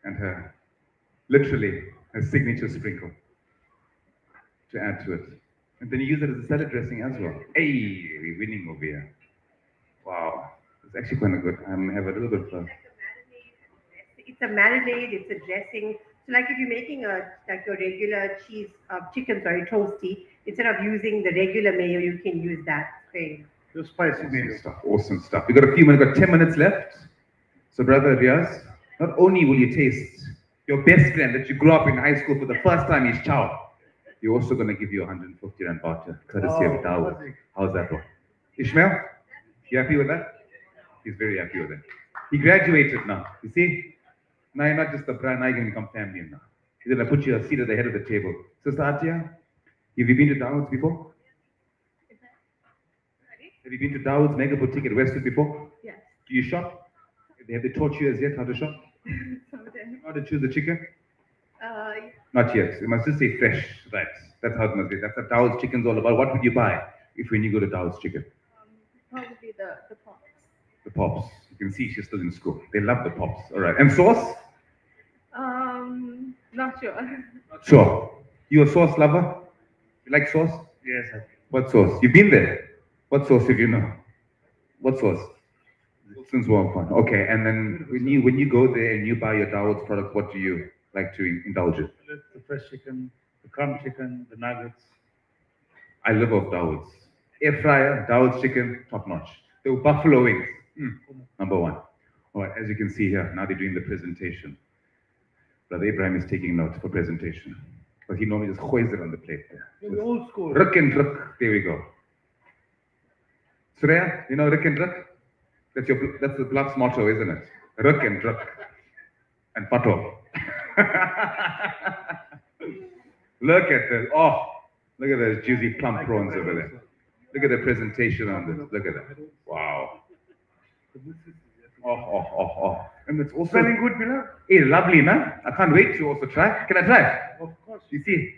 Speaker 11: and her signature sprinkle to add to it. And then you use it as a salad dressing as well. Hey, we're winning over here. Wow, it's actually kind of good. I'm gonna have a little bit of
Speaker 9: It's a marinade, it's a dressing. So like if you're making your regular toasty, instead of using the regular mayo, you can use that. Great.
Speaker 15: The spicy mayo.
Speaker 11: Awesome stuff. We got a few minutes, got 10 minutes left. So brother Riaz, not only will you taste your best friend that you grew up in high school for the first time, his chow, you're also going to give you 150 rand voucher, courtesy of Dawood. How's that one? Ishmael, you happy with that? He's very happy with it. He graduated now. You see? Now you're not just a brand, now you're going to become family now. He's going to put you a seat at the head of the table. Sister Atia, have you been to Dawood's before? Have you been to Dawood's Mega Boutique at Westwood before?
Speaker 18: Yes.
Speaker 11: Do you shop? They have they taught you as yet how to shop? How to choose the chicken? Not yet. You must just say fresh, right? That's how it must be. That's what Dawood's chicken's all about. What would you buy when you go to Dawood's chicken?
Speaker 18: Probably the pops.
Speaker 11: The pops. You can see she's still in school. They love the pops. All right. And sauce?
Speaker 18: Not sure.
Speaker 11: Sure. You a sauce lover? You like sauce?
Speaker 16: Yes, I do.
Speaker 11: What sauce? You've been there? What sauce if you know? What sauce? Wilson's warm fun. Okay, and then when you go there and you buy your Dawood's product, what do you like to indulge in?
Speaker 16: The fresh chicken, the crumb chicken, the nuggets.
Speaker 11: I live off Dawood's. Air fryer, Dawood's chicken, top notch. The buffalo wings, number 1. All right, as you can see here, now they're doing the presentation. Brother Ibrahim is taking notes for presentation. But he normally just hoists it on the plate there.
Speaker 15: The old school.
Speaker 11: Ruk and ruk, there we go. Surya, you know ruk and ruk? That's the bluff's motto, isn't it? Ruk and Druk. And Pato. Look at this. Oh, look at those juicy plump prawns over there. Look at the presentation on this. Look at that. Wow. Oh. And it's also
Speaker 15: Smelling good, Bilal?
Speaker 11: Hey, lovely, man. I can't wait to also try. Can I try?
Speaker 15: Of course.
Speaker 11: You see?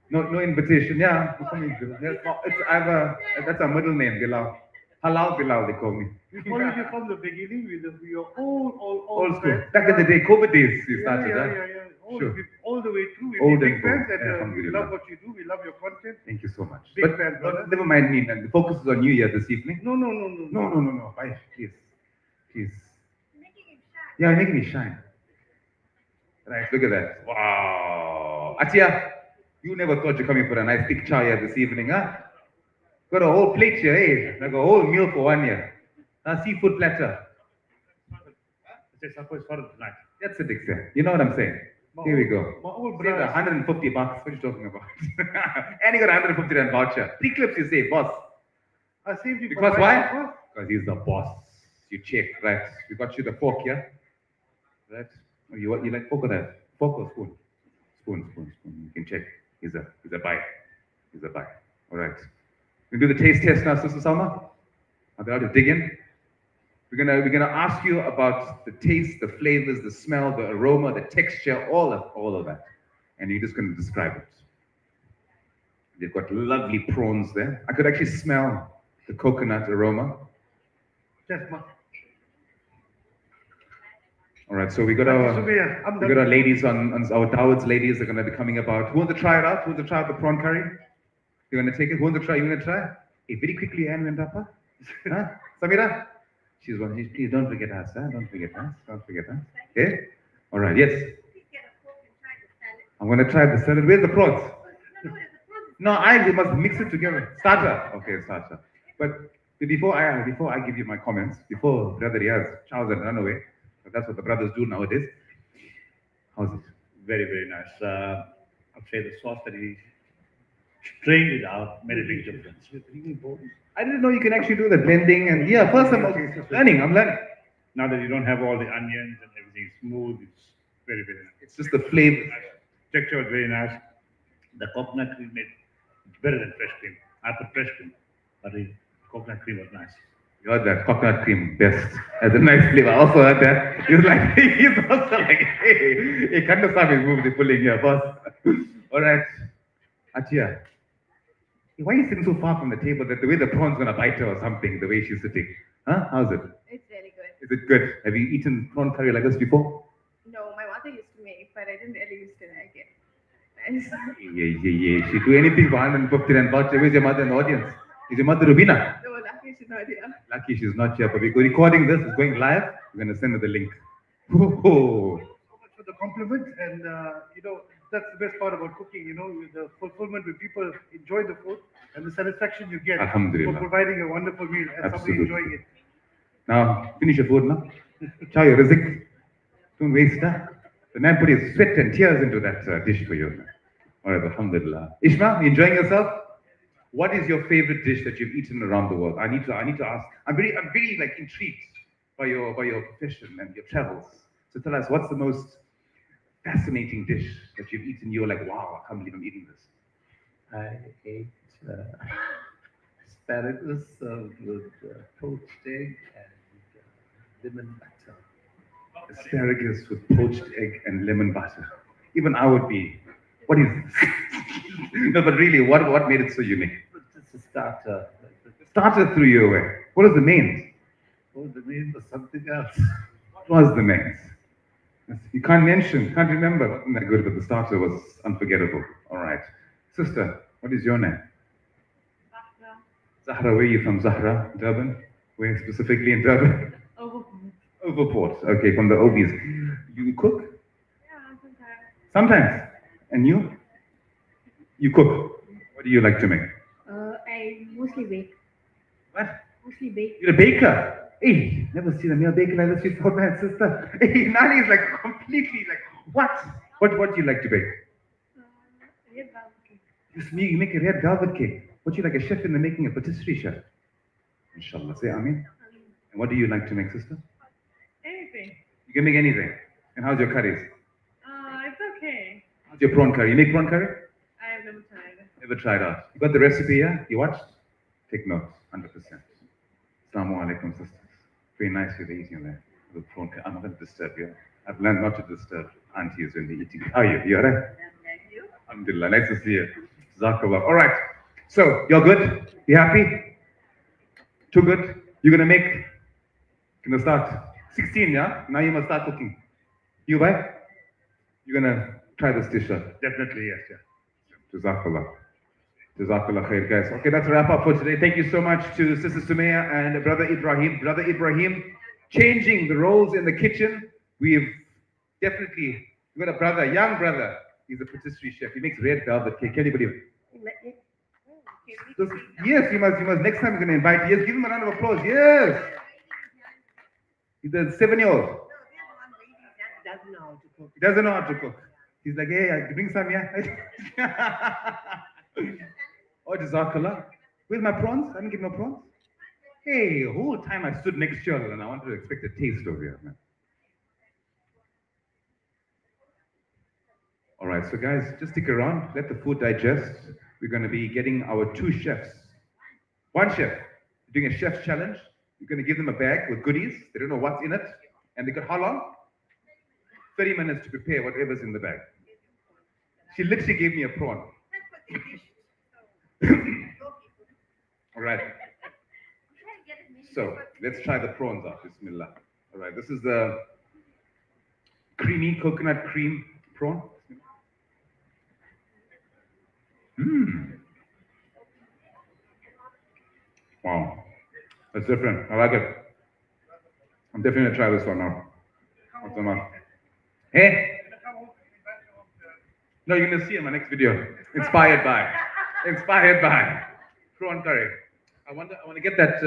Speaker 11: No invitation. Yeah. It's either that's a middle name, Bilal. Halal Bilal, they call me.
Speaker 15: We followed you from the beginning with your old
Speaker 11: Old school.
Speaker 15: friends.
Speaker 11: Back in the day, COVID days, you
Speaker 15: Yeah,
Speaker 11: started,
Speaker 15: yeah,
Speaker 11: huh?
Speaker 15: yeah, yeah.
Speaker 11: Sure.
Speaker 15: All the way through. We've
Speaker 11: Old
Speaker 15: been
Speaker 11: and
Speaker 15: big fans
Speaker 11: full.
Speaker 15: and we
Speaker 11: Alhamdulillah.
Speaker 15: love what you do. We love your content.
Speaker 11: Thank you so much.
Speaker 15: Big
Speaker 11: But,
Speaker 15: fan, brother.
Speaker 11: never mind me, man. The focus is on you here this evening.
Speaker 15: No.
Speaker 11: No. Bye. Please. Yeah, you're making me shine. Right, look at that. Wow. Atia, you never thought you're coming for a nice thick chai here this evening, huh? Got a whole plate here, eh? Like a whole meal for 1 year. A seafood platter.
Speaker 16: It's supper is for tonight.
Speaker 11: That's it, exactly. You know what I'm saying? Here we go.
Speaker 15: My old
Speaker 11: Save
Speaker 15: brother.
Speaker 11: 150 bucks. What are you talking about? And you got 150 rand voucher. 3 clips you save, boss.
Speaker 15: I saved you for
Speaker 11: Because
Speaker 15: my
Speaker 11: why?
Speaker 15: supper.
Speaker 11: Because he's the boss. You check, right? We got you the fork here. Right? Oh, you like fork or that? Fork or spoon? Spoon. You can check. He's a buy. He's a buy. All right. We do the taste test now, Sister Salma. Are they allowed to dig in? We're gonna ask you about the taste, the flavors, the smell, the aroma, the texture, all of that, and you're just gonna describe it. They've got lovely prawns there. I could actually smell the coconut aroma.
Speaker 15: Just my.
Speaker 11: All right, so we got
Speaker 15: Thank you, Sumaya. I'm done.
Speaker 11: our ladies on our Dawood's ladies are gonna be coming about. Who wants to try it out? Who wants to try out the prawn curry? You wanna take it? Who wants to try? You wanna try? Hey, very quickly, Anne went up. Huh? Samira? She's one. Please don't forget us, huh? Don't forget us. Okay? All right, yes. I'm gonna try the salad. Where's the prawns? No, we must mix it together. Starter. Okay, starter. But before I give you my comments, before Brother Riaz, Charles and run away, but that's what the brothers do nowadays. How's it?
Speaker 16: Very, very nice. I'd say the sauce that he strained it out made a big difference.
Speaker 11: I didn't know you can actually do the blending and yeah, first I'm learning.
Speaker 16: Now that you don't have all the onions and everything smooth, it's very, very nice.
Speaker 11: It's just the flavor.
Speaker 16: Texture was very nice. The coconut cream made it's better than fresh cream. I put fresh cream, but the coconut cream was nice.
Speaker 11: You heard that coconut cream best. Has a nice flavor. I also heard that. He's also like, hey, Kandasamy is moving, pulling here, boss. All right. Achia. Why are you sitting so far from the table that the way the prawn's gonna bite her or something, the way she's sitting? Huh? How's it?
Speaker 18: It's really good.
Speaker 11: Is it good? Have you eaten prawn curry like this before?
Speaker 18: No, my mother used to make, but I didn't really used to like it. Nice.
Speaker 11: Yeah. She'd do anything for 150 rand voucher. Where's your mother in the audience? Is your mother Rubina?
Speaker 18: No, lucky she's not here.
Speaker 11: Lucky she's not here, but we're recording this. It's going live. We're gonna send her the link. Oh.
Speaker 15: So much for the compliment, and that's the best part about cooking. The fulfillment when people enjoy the food and the satisfaction you get
Speaker 11: Alhamdulillah.
Speaker 15: for providing a wonderful meal and somebody
Speaker 11: Absolutely.
Speaker 15: enjoying it.
Speaker 11: Now, finish your food now. Chow your rizik. Don't waste that. The man put his sweat and tears into that dish for you. All right, alhamdulillah. Ishma, you enjoying yourself? What is your favorite dish that you've eaten around the world? I need to ask. I'm very like intrigued by your profession and your travels. So tell us, what's the most fascinating dish that you've eaten? You're like, wow, I can't believe I'm eating this.
Speaker 17: I ate asparagus with poached egg and lemon butter.
Speaker 11: Asparagus with poached egg and lemon butter. Even I would be. What is this? No, but really, what made it so unique?
Speaker 17: It's a starter.
Speaker 11: Starter threw you away. What was the main?
Speaker 17: Oh, the name was something else.
Speaker 11: What was the main? You can't remember. Not good, but the starter was unforgettable. All right. Sister, what is your name? Zahra, where are you from? Zahra, Durban? Where specifically in Durban? Overport. Okay, from the Obies. You cook?
Speaker 18: Yeah, sometimes.
Speaker 11: Sometimes. And you? You cook. What do you like to make?
Speaker 1: I mostly bake.
Speaker 11: What?
Speaker 1: Mostly bake.
Speaker 11: You're a baker. Hey, never seen a male baker like this before, man, sister. Hey, Nani is like completely like, what? What do you like to bake?
Speaker 1: Red velvet cake.
Speaker 11: You make a red velvet cake. What you like a chef in the making, a patisserie chef? Inshallah. Say Amin. And what do you like to make, sister?
Speaker 18: Anything.
Speaker 11: You can make anything. And how's your curries?
Speaker 18: It's okay.
Speaker 11: How's your prawn curry? You make prawn curry?
Speaker 18: I have never tried it.
Speaker 11: Never tried out. You got the recipe here? You watched? Take notes, 100%. Assalamu alaikum, sisters. Very nice you're eating there. The prawn curry. I'm not going to disturb you. I've learned not to disturb aunties when they're eating. How are you? You alright? Alhamdulillah. Nice to see you. Jazakallah. All right. So, you're good? You happy? Too good? You're going to make, going to start 16, yeah? Now you must start cooking. You, bhai? You're going to try this dish out?
Speaker 16: Definitely, yes, yeah.
Speaker 11: Jazakallah. Jazakallah khair, guys. Okay, that's a wrap up for today. Thank you so much to Sister Sumaya and Brother Ibrahim. Brother Ibrahim, changing the roles in the kitchen. We've definitely, we've got a brother, young brother. He's a patisserie chef. He makes red velvet cake. Can you believe it? Yes, you must. Next time we're going to invite you. Yes, give him a round of applause. Yes. He's a 7-year-old.
Speaker 9: Doesn't know how to cook.
Speaker 11: He doesn't know how to cook. He's like, hey, I bring some, yeah? Oh, Jazakallah. Where's my prawns? I didn't get no prawns. Hey, the whole time I stood next to you and I wanted to expect a taste of you, man. All right, so guys, just stick around. Let the food digest. We're going to be getting our 2 chefs. One chef, doing a chef's challenge. We're going to give them a bag with goodies. They don't know what's in it. And they got how long? 30 minutes to prepare whatever's in the bag. She literally gave me a prawn. All right. So let's try the prawns out. Bismillah. All right. This is the creamy coconut cream prawn. Mmm. Wow. That's different. I like it. I'm definitely going to try this one now. What's the matter? Hey? No, you're going to see in my next video. Inspired by prawn curry. I want to get that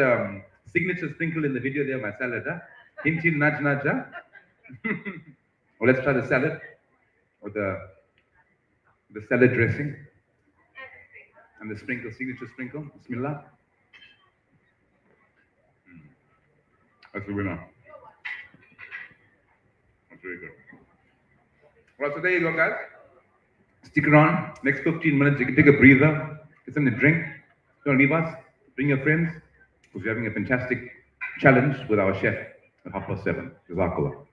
Speaker 11: signature sprinkle in the video there, my salad. Huh? Hint, hint, nudge, nudge. Huh? Well, let's try the salad or the salad dressing and the sprinkle, signature sprinkle. Bismillah. That's the winner. That's very good. Well, so there you go, guys. Stick around. Next 15 minutes, you can take a breather, get something to drink. Don't leave us. Bring your friends, because we're having a fantastic challenge with our chef at 7:30. Jazakallah.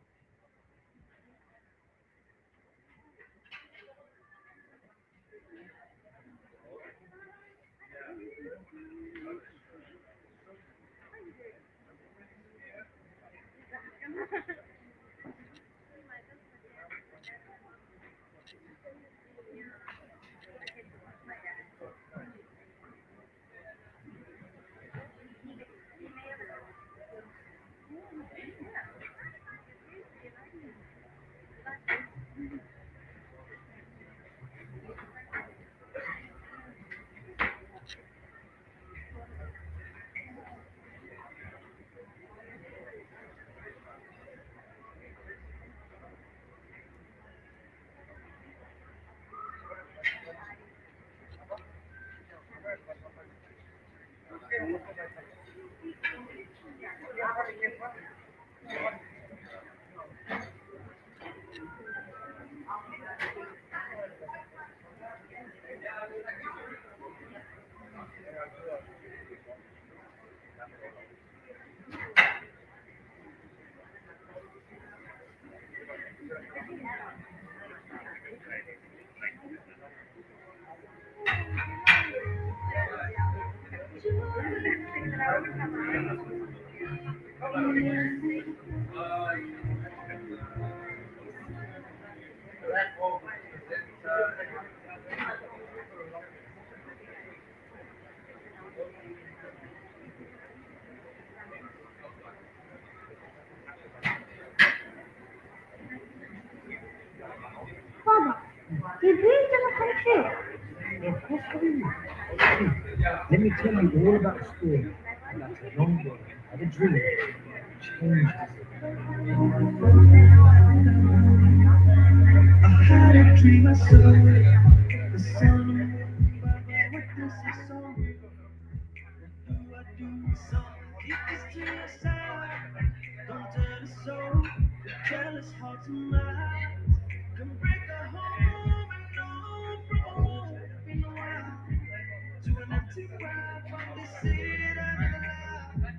Speaker 2: Father, he dreamed in a country.
Speaker 17: Of course I do. Let me tell you all about the story about a young boy who had a dream which changed his life. I had a dream I saw the sun above what this is song. What do I do? Song, keep this to yourself. Don't tell us so.
Speaker 6: Jealous hearts and minds can break a home and no hope in the wild. To an empty crowd from the city that alive.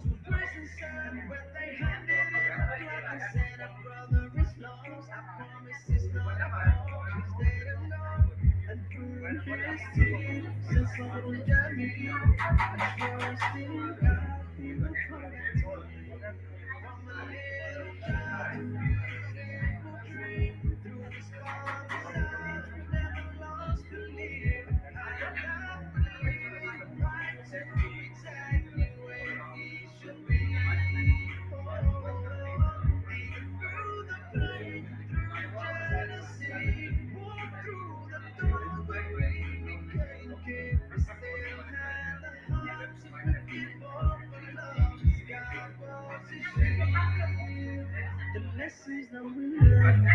Speaker 6: To a prison cell where they handed in the clock and said a brother is lost. I promise it's not a fault. He's dead and gone. And through his tears, since someone got me, I trust in God, he will come back to me. From a little child to beautiful dream, through his father's eyes, never lost belief. I believe right to exactly where he should be. Even through the pain, through jealousy, walk through the door where we became king. Still had the heart to forgive all for love. God was his shield. The lessons that we learn,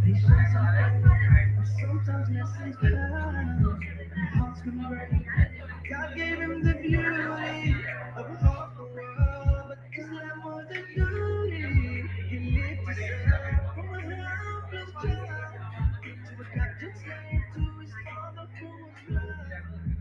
Speaker 6: patience and faith, are sometimes lessons found, and hearts can break. God gave him the beauty of half the world, but Islam was the duty. He lived himself from a helpless child to a captured slave to his father who was blind.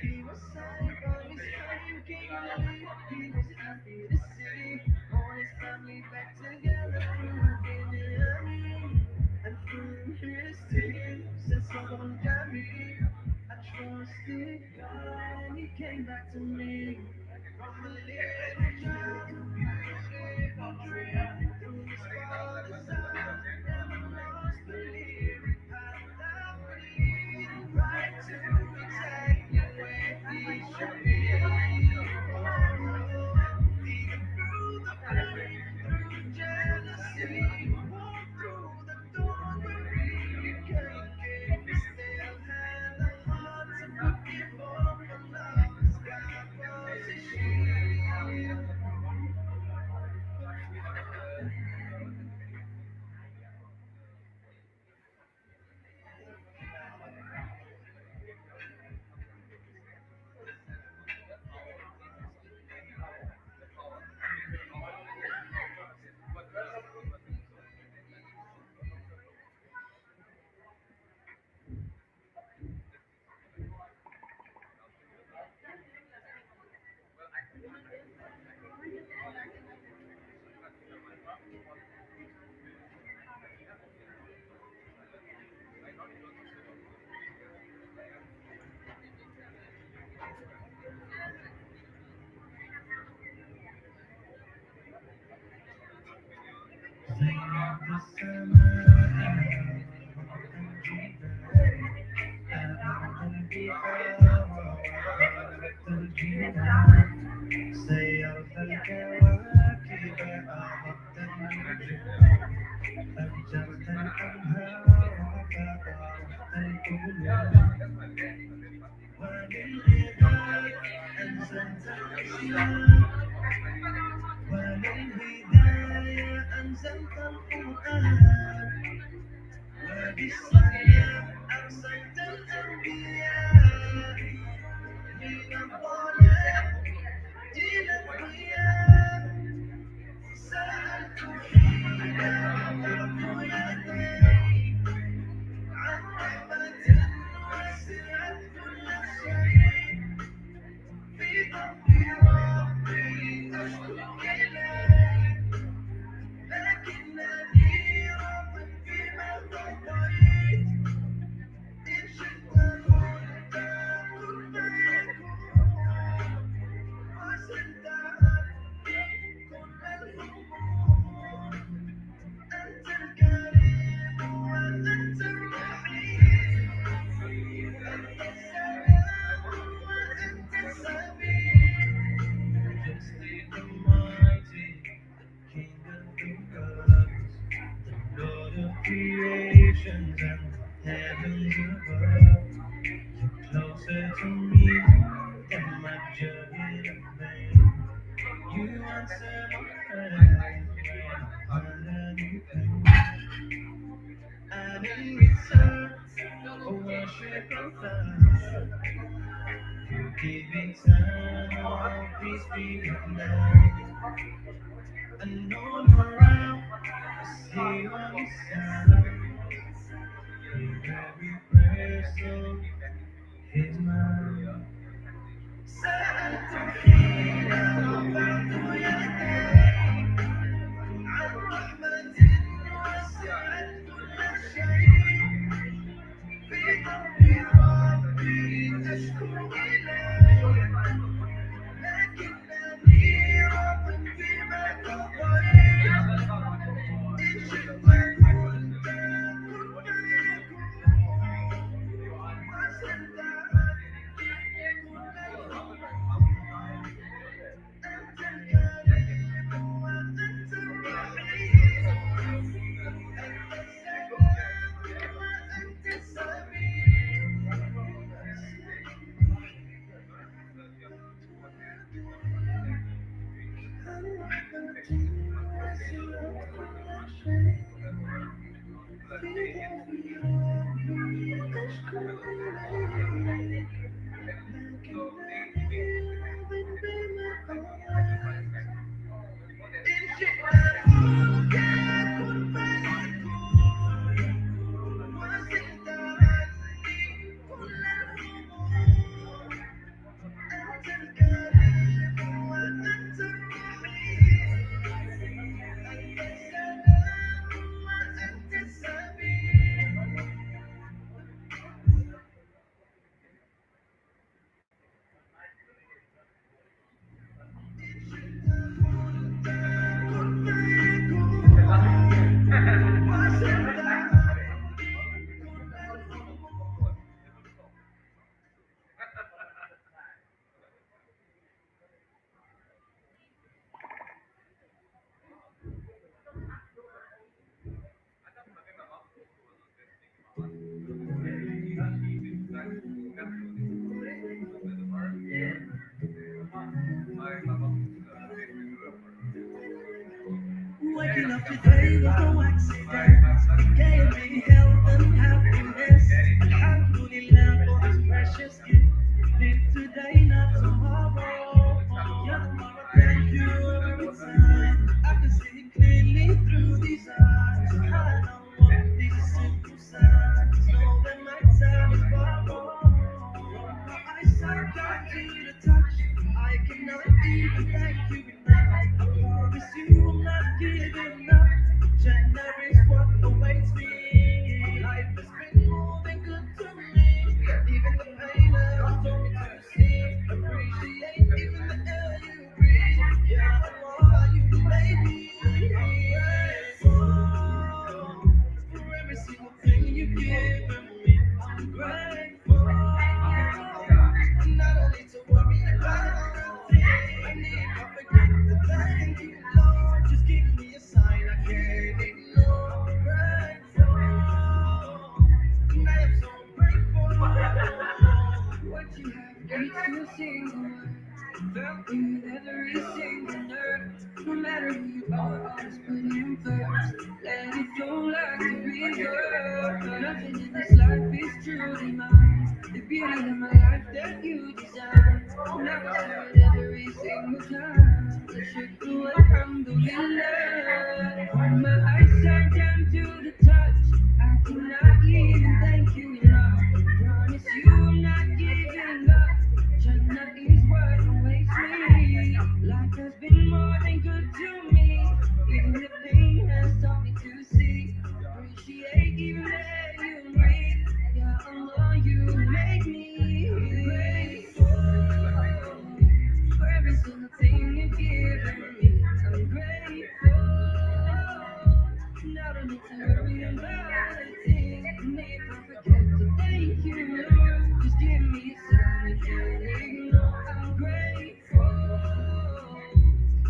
Speaker 6: He was saved by his fame, king relief. He was happy to see all his family back together through Binyamin. And through his tears, said someone got me. I trusted God and he came back to me. From a little child to beautiful dream. Through his father's eyes, never lost belief. I believe right to exactly where he should be. Even through the pain, through jealousy, walk through the door where he became king. Still had the heart to forgive all for love. God was his shield. Creations and heavens above, closer to me than my journey in vain. You answer my prayers when I'm under pain. And in return for worship and love, you give eternal peace be with love. And all around Every prayer, so here's mine. Waking up today was no accident. It gave me health and happiness. Alhamdulillah for this precious gift. Live today, not tomorrow. Yeah, tomorrow, thank you every time. I can see clearly through these eyes. I know these simple signs. Know that my time is borrowed. My eyesight got to the touch. I cannot even thank you enough. I promise you I'm not giving up. January is what awaits me. Life has been more than good to me. Even the pain that was told me to see. Appreciate even the air you breathe. Yeah, Allah, you made me. I'm grateful for every single thing you've given me. I'm grateful. Not only to worry about nothing. I need to forget to thank you, Lord. Just give me a sign I can't ignore. I'm grateful. And I am so grateful. What you have reached to a single word. Felt you with every single nerve. No matter who you are, always put him first. Let it flow like a river. Nothing in this life is truly mine. The beauty of my life that you designed. And I was heard every single time. The shukr alhamdulillah. From my eyesight down to the touch. I cannot even thank you enough. Promise you I'm not giving up. Jannah is what awaits me. Life has been more than good to me. Even the pain has taught me to see. Appreciate even the air you breathe. Yeah, Allah, you make me grateful for every single thing you've given me. I'm grateful. Now don't need to worry about a thing. And if I forget to thank you, Lord, just give me a sign I can't ignore. I'm grateful.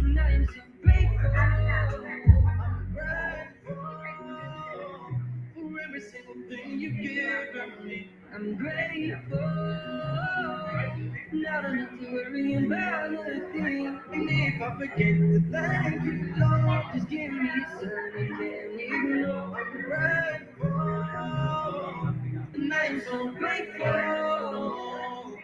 Speaker 6: And I am so grateful. I'm grateful for every single thing you've given me. I'm grateful. Now don't need to worry about a thing. And if I forget to thank you, Lord, just give me a sign I can't ignore. I'm grateful. And I'm so grateful.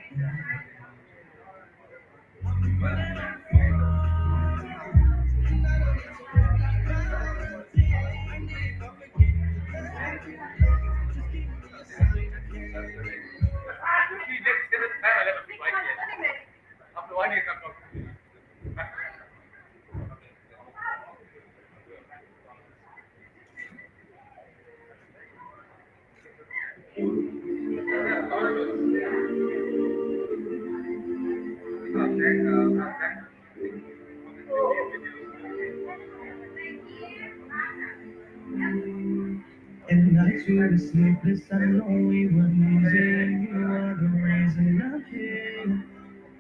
Speaker 6: And nights we were sleepless, I know we were losing. You are the reason I'm here.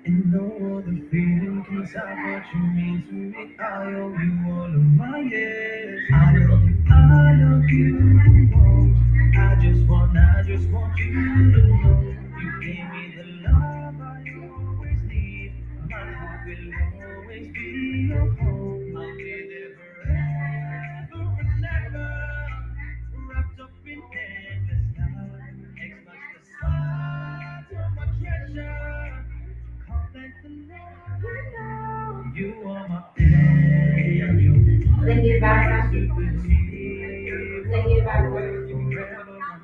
Speaker 6: And no other feeling can stop what you mean to me. I owe you all of my years. I love you the most. I just want you to know. You gave me the love I always need. My heart will always be your home. I'll be there forever and ever. Wrapped up in endless love. Next much the size of my treasure. Can't let the Lord know you are my angel.
Speaker 9: Sing it back.
Speaker 6: Super
Speaker 9: Sing it back.
Speaker 6: forever my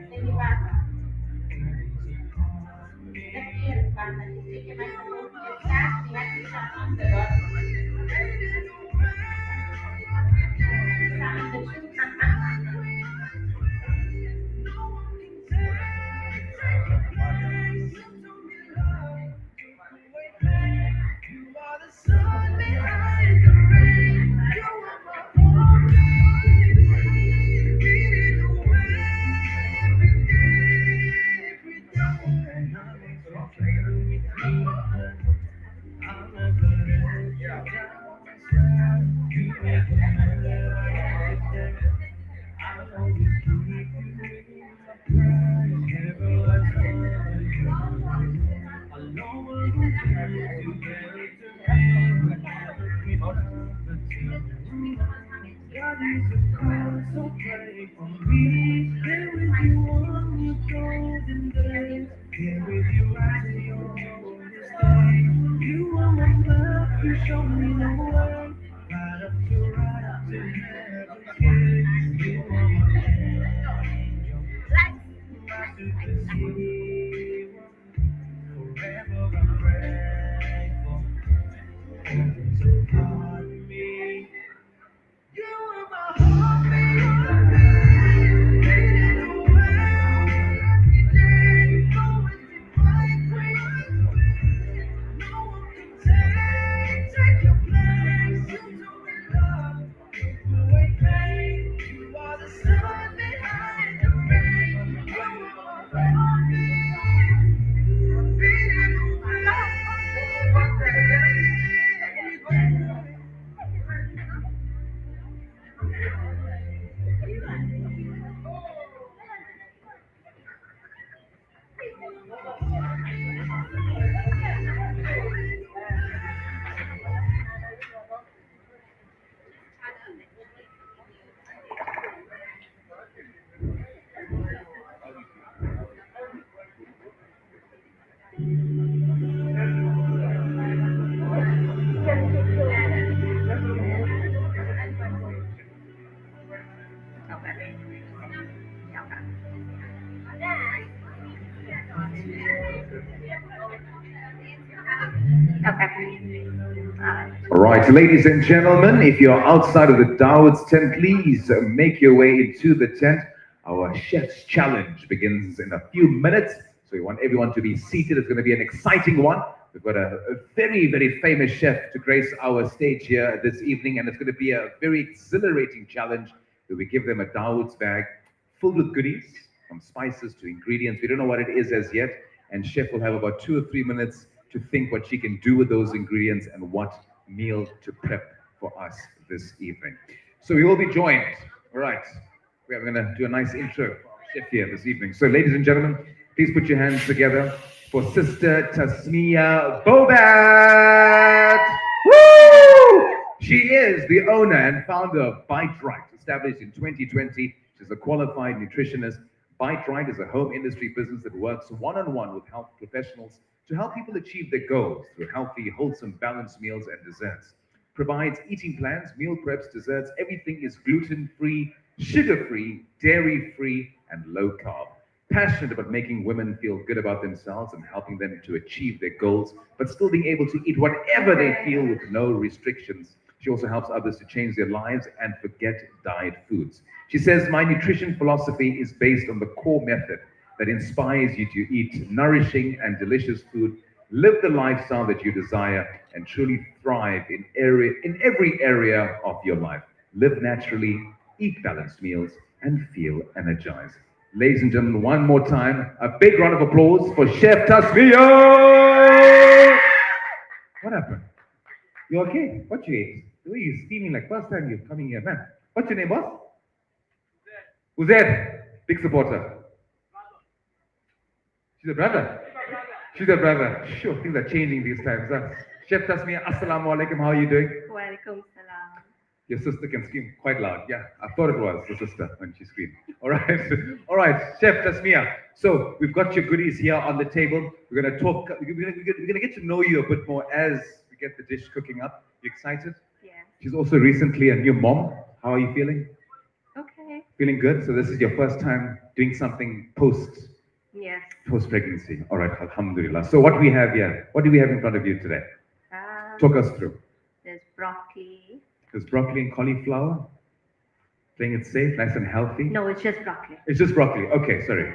Speaker 9: Sing it back.
Speaker 6: You are the sun behind the rain. You are my heartbeat, beating away every day, every day. And I was so carry me through the night. I'll never let you down. I swear you make a man today. I'll always keep you in my prayers. Never let you alone will be together to me. Whenever we love the two. God is a cause, so pray for me. Here with you on your golden days. Here with you until your oldest day. You are my love, you show me the way. Right up to heaven's gate. You are my angel, my super hero. Forever I'm grateful. Heaven's a part of me. You are my heartbeat, beating away every day. Going to my grave. No one can take your place. You do it love, away pain. You are the sun behind the rain. You are my heartbeat, beating away every day.
Speaker 11: All right, ladies and gentlemen, if you're outside of the Dawood Tent, please make your way into the tent. Our chef's challenge begins in a few minutes, so we want everyone to be seated. It's going to be an exciting one. We've got a very, very famous chef to grace our stage here this evening, and it's going to be a very exhilarating challenge where we give them a Dawood's bag filled with goodies, from spices to ingredients. We don't know what it is as yet, and chef will have about 2 or 3 minutes to think what she can do with those ingredients and what meal to prep for us this evening. So we will be joined. All right, we are going to do a nice intro chef here this evening. So ladies and gentlemen, please put your hands together for Sister Tasmia Bobat. Woo! She is the owner and founder of Bite Right, established in 2020. She's a qualified nutritionist. Bite Right is a home industry business that works one-on-one with health professionals to help people achieve their goals through healthy, wholesome, balanced meals and desserts. Provides eating plans, meal preps, desserts. Everything is gluten-free, sugar-free, dairy-free, and low-carb. Passionate about making women feel good about themselves and helping them to achieve their goals, but still being able to eat whatever they feel with no restrictions. She also helps others to change their lives and forget diet foods. She says, my nutrition philosophy is based on the core method that inspires you to eat nourishing and delicious food, live the lifestyle that you desire, and truly thrive in every area of your life. Live naturally, eat balanced meals, and feel energized. Ladies and gentlemen, one more time, a big round of applause for Chef Tasmia! What happened? You okay? What you ate? The way you're steaming like first time you're coming here, man. What's your name, boss? Uzair. Big supporter. She's a brother. She's a brother. Sure, things are changing these times. Huh? Chef Tasmia, Assalamu alaikum. How are you doing?
Speaker 18: Walaikum salam.
Speaker 11: Your sister can scream quite loud. Yeah, I thought it was the sister when she screamed. All right, all right, Chef Tasmia. So we've got your goodies here on the table. We're gonna talk. We're gonna get to know you a bit more as we get the dish cooking up. You excited?
Speaker 18: Yeah.
Speaker 11: She's also recently a new mom. How are you feeling?
Speaker 18: Okay.
Speaker 11: Feeling good. So this is your first time doing something post
Speaker 18: Yes.
Speaker 11: pregnancy. All right, alhamdulillah. So what we have here? What do we have in front of you today? Talk us through.
Speaker 18: There's broccoli.
Speaker 11: There's broccoli and cauliflower. Playing it safe, nice and healthy.
Speaker 18: No, it's just broccoli.
Speaker 11: It's just broccoli. Okay, sorry.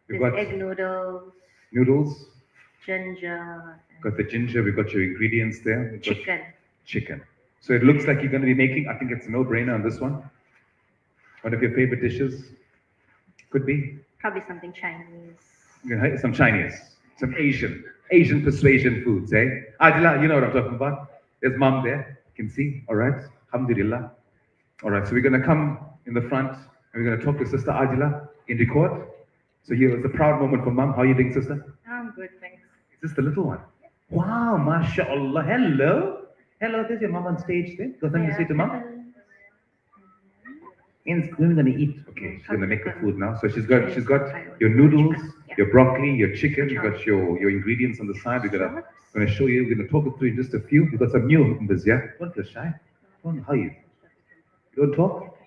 Speaker 11: We've
Speaker 18: There's
Speaker 11: got
Speaker 18: egg noodles,
Speaker 11: noodles.
Speaker 18: ginger,
Speaker 11: Got the ginger. We've got your ingredients there. We've got
Speaker 18: chicken.
Speaker 11: chicken. So it looks like you're going to be making. I think it's a no-brainer on this one. One of your favorite dishes could be
Speaker 18: Probably something Chinese.
Speaker 11: some Chinese, some Asian persuasion foods, eh? Adila, you know what I'm talking about. There's mom there. You can see. All right. Alhamdulillah. All right. So we're going to come in the front and we're going to talk to Sister Adila in record. So here is a proud moment for mom. How are you doing, sister?
Speaker 18: I'm good, thanks.
Speaker 11: Is this the little one? Wow, mashallah. Hello. Hello, there's your mom on stage there. Got something to say to mom? When are we gonna eat? Okay, she's gonna make the food now. So she's got your noodles, your broccoli, your chicken, you got your ingredients on the side. We're gonna show you, we're gonna talk it through in just a few. We've got some new members, yeah? Don't feel shy. Don't how you? You don't talk?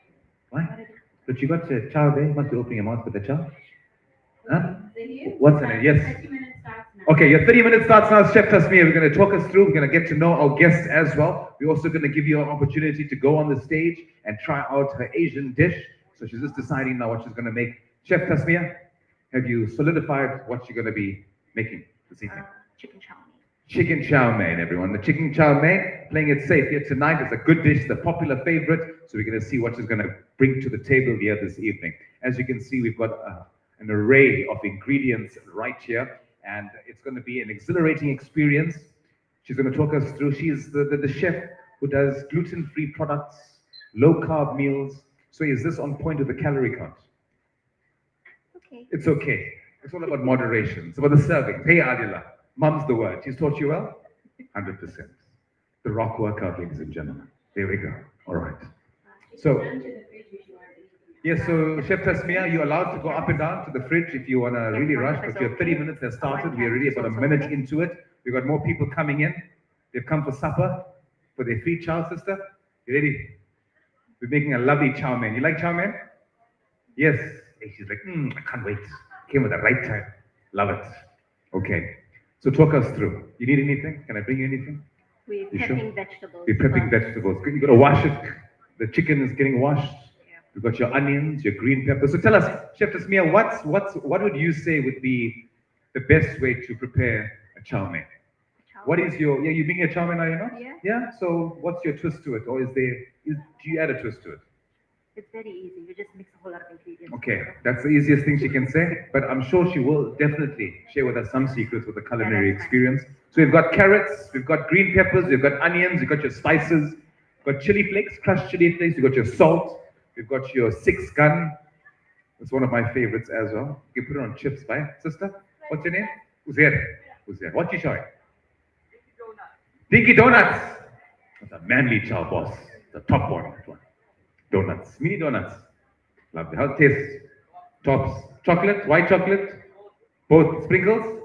Speaker 11: Why? But you got your child there, you must be opening your mouth with the child. Huh? What's in it? Yes. Okay, your 30 minutes starts now, Chef Tasmia. We're going to talk us through. We're going to get to know our guests as well. We're also going to give you an opportunity to go on the stage and try out her Asian dish. So she's just deciding now what she's going to make. Chef Tasmia, have you solidified what you're going to be making this evening?
Speaker 18: Chicken chow mein.
Speaker 11: Chicken chow mein, everyone. The chicken chow mein, playing it safe here tonight. It's a good dish, the popular favorite. So we're going to see what she's going to bring to the table here this evening. As you can see, we've got an array of ingredients right here. And it's going to be an exhilarating experience. She's going to talk us through. She's the chef who does gluten-free products, low-carb meals. So is this on point with the calorie count?
Speaker 18: Okay.
Speaker 11: It's okay. It's all about moderation. It's about the serving. Hey, Adila, mum's the word. She's taught you well? 100%. The rock workout, ladies and gentlemen. There we go. All right. So, yes, so Chef Tasmia, you're allowed to go up and down to the fridge if you want to really rush, but your 30 minutes has started. We're already about a minute into it. We've got more people coming in. They've come for supper, for their free chow, sister. You ready? We're making a lovely chow mein. You like chow mein? Yes. Hey, she's like, I can't wait. Came at the right time. Love it. Okay. So talk us through. You need anything? Can I bring you anything?
Speaker 18: We're
Speaker 11: You
Speaker 18: prepping
Speaker 11: sure?
Speaker 18: vegetables.
Speaker 11: We're prepping vegetables. You got to wash it. The chicken is getting washed. We've got your onions, your green peppers. So tell us, Chef Tasmia, what would you say would be the best way to prepare a chow mein? What is your, you making a chow mein, are you not?
Speaker 18: Yeah.
Speaker 11: Yeah? So what's your twist to it? Or do you add a twist to it?
Speaker 18: It's very easy. You just mix a whole lot of ingredients.
Speaker 11: Okay, that's the easiest thing she can say, but I'm sure she will definitely share with us some secrets with the culinary experience. So we've got carrots, we've got green peppers, we've got onions, we've got your spices, we've got chili flakes, crushed chili flakes, we've got your salt, we've got your 6-gun. It's one of my favorites as well. You can put it on chips, by sister. What's your name? Uzair. Uzair. What you showing? Dinky Donuts. That's a manly chow, boss. The top one. Donuts. Mini donuts. Lovely. How it tastes? Tops. Chocolate? White chocolate? Both sprinkles?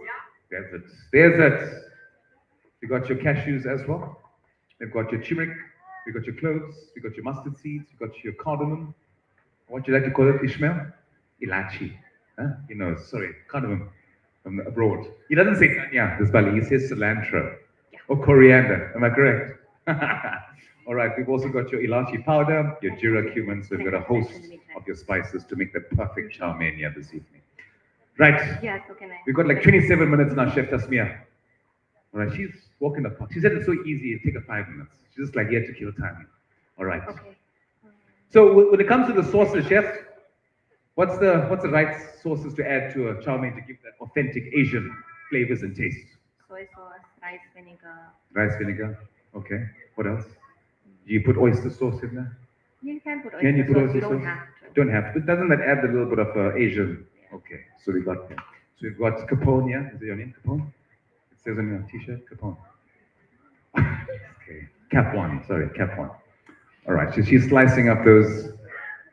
Speaker 11: There's it. There's it. You got your cashews as well. You've got your turmeric. You got your cloves. You got your mustard seeds. You got your cardamom. What you like to call it, Ishmael? Ilachi. Huh? You know, sorry, cardamom from abroad. He doesn't say dhania, this Bali. He says cilantro. Or coriander. Am I correct? All right, we've also got your ilachi powder, your jira cumin, so we've got a host of your spices to make the perfect chow mein here this evening. Right.
Speaker 18: Yeah, so can I?
Speaker 11: We've got like 27 minutes now, Chef Tasmia. All right, she's walking the park. She said it's so easy, it'll take her 5 minutes. She's just like here to kill time. All right.
Speaker 18: Okay.
Speaker 11: So when it comes to the sauces, chef, what's the right sauces to add to a chow mein to give that authentic Asian flavors and taste?
Speaker 3: Soy sauce, rice vinegar.
Speaker 11: Rice vinegar. Okay. What else? Do you put oyster sauce in there?
Speaker 3: You can put oyster
Speaker 11: Can you put
Speaker 3: sauce.
Speaker 11: oyster
Speaker 3: You
Speaker 11: sauce?
Speaker 3: don't have to.
Speaker 11: Don't have to. But doesn't that add a little bit of Asian? Okay. So we got that. So we've got Capone here. Is it your name, Capone? It says on your t-shirt, Capone. Okay. Cap one. Sorry, Cap one. All right. So she's slicing up those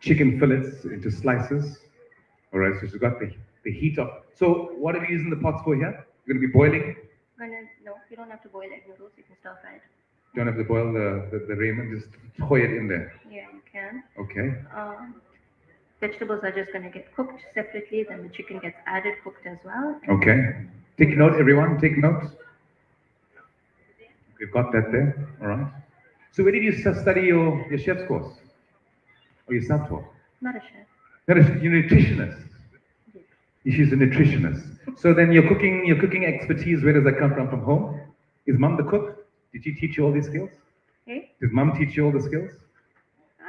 Speaker 11: chicken fillets into slices. All right. So she's got the heat up. So what are we using the pots for here? You're going to be boiling?
Speaker 3: No, you don't have to boil egg noodles. You can stir fry it.
Speaker 11: Don't have to boil the ramen. Just throw it in there.
Speaker 3: Yeah, you can.
Speaker 11: Okay.
Speaker 3: Vegetables are just going to get cooked separately. Then the chicken gets added, cooked as well.
Speaker 11: Okay. Take note, everyone. Take note. We've got that there. All right. So where did you study your chef's course? Or your sub-taught?
Speaker 3: Not a chef.
Speaker 11: You're a nutritionist. She's a nutritionist. So then your cooking expertise, where does that come from? From home? Is mom the cook? Did she teach you all these skills?
Speaker 3: Okay.
Speaker 11: Did mom teach you all the skills?
Speaker 3: Yeah.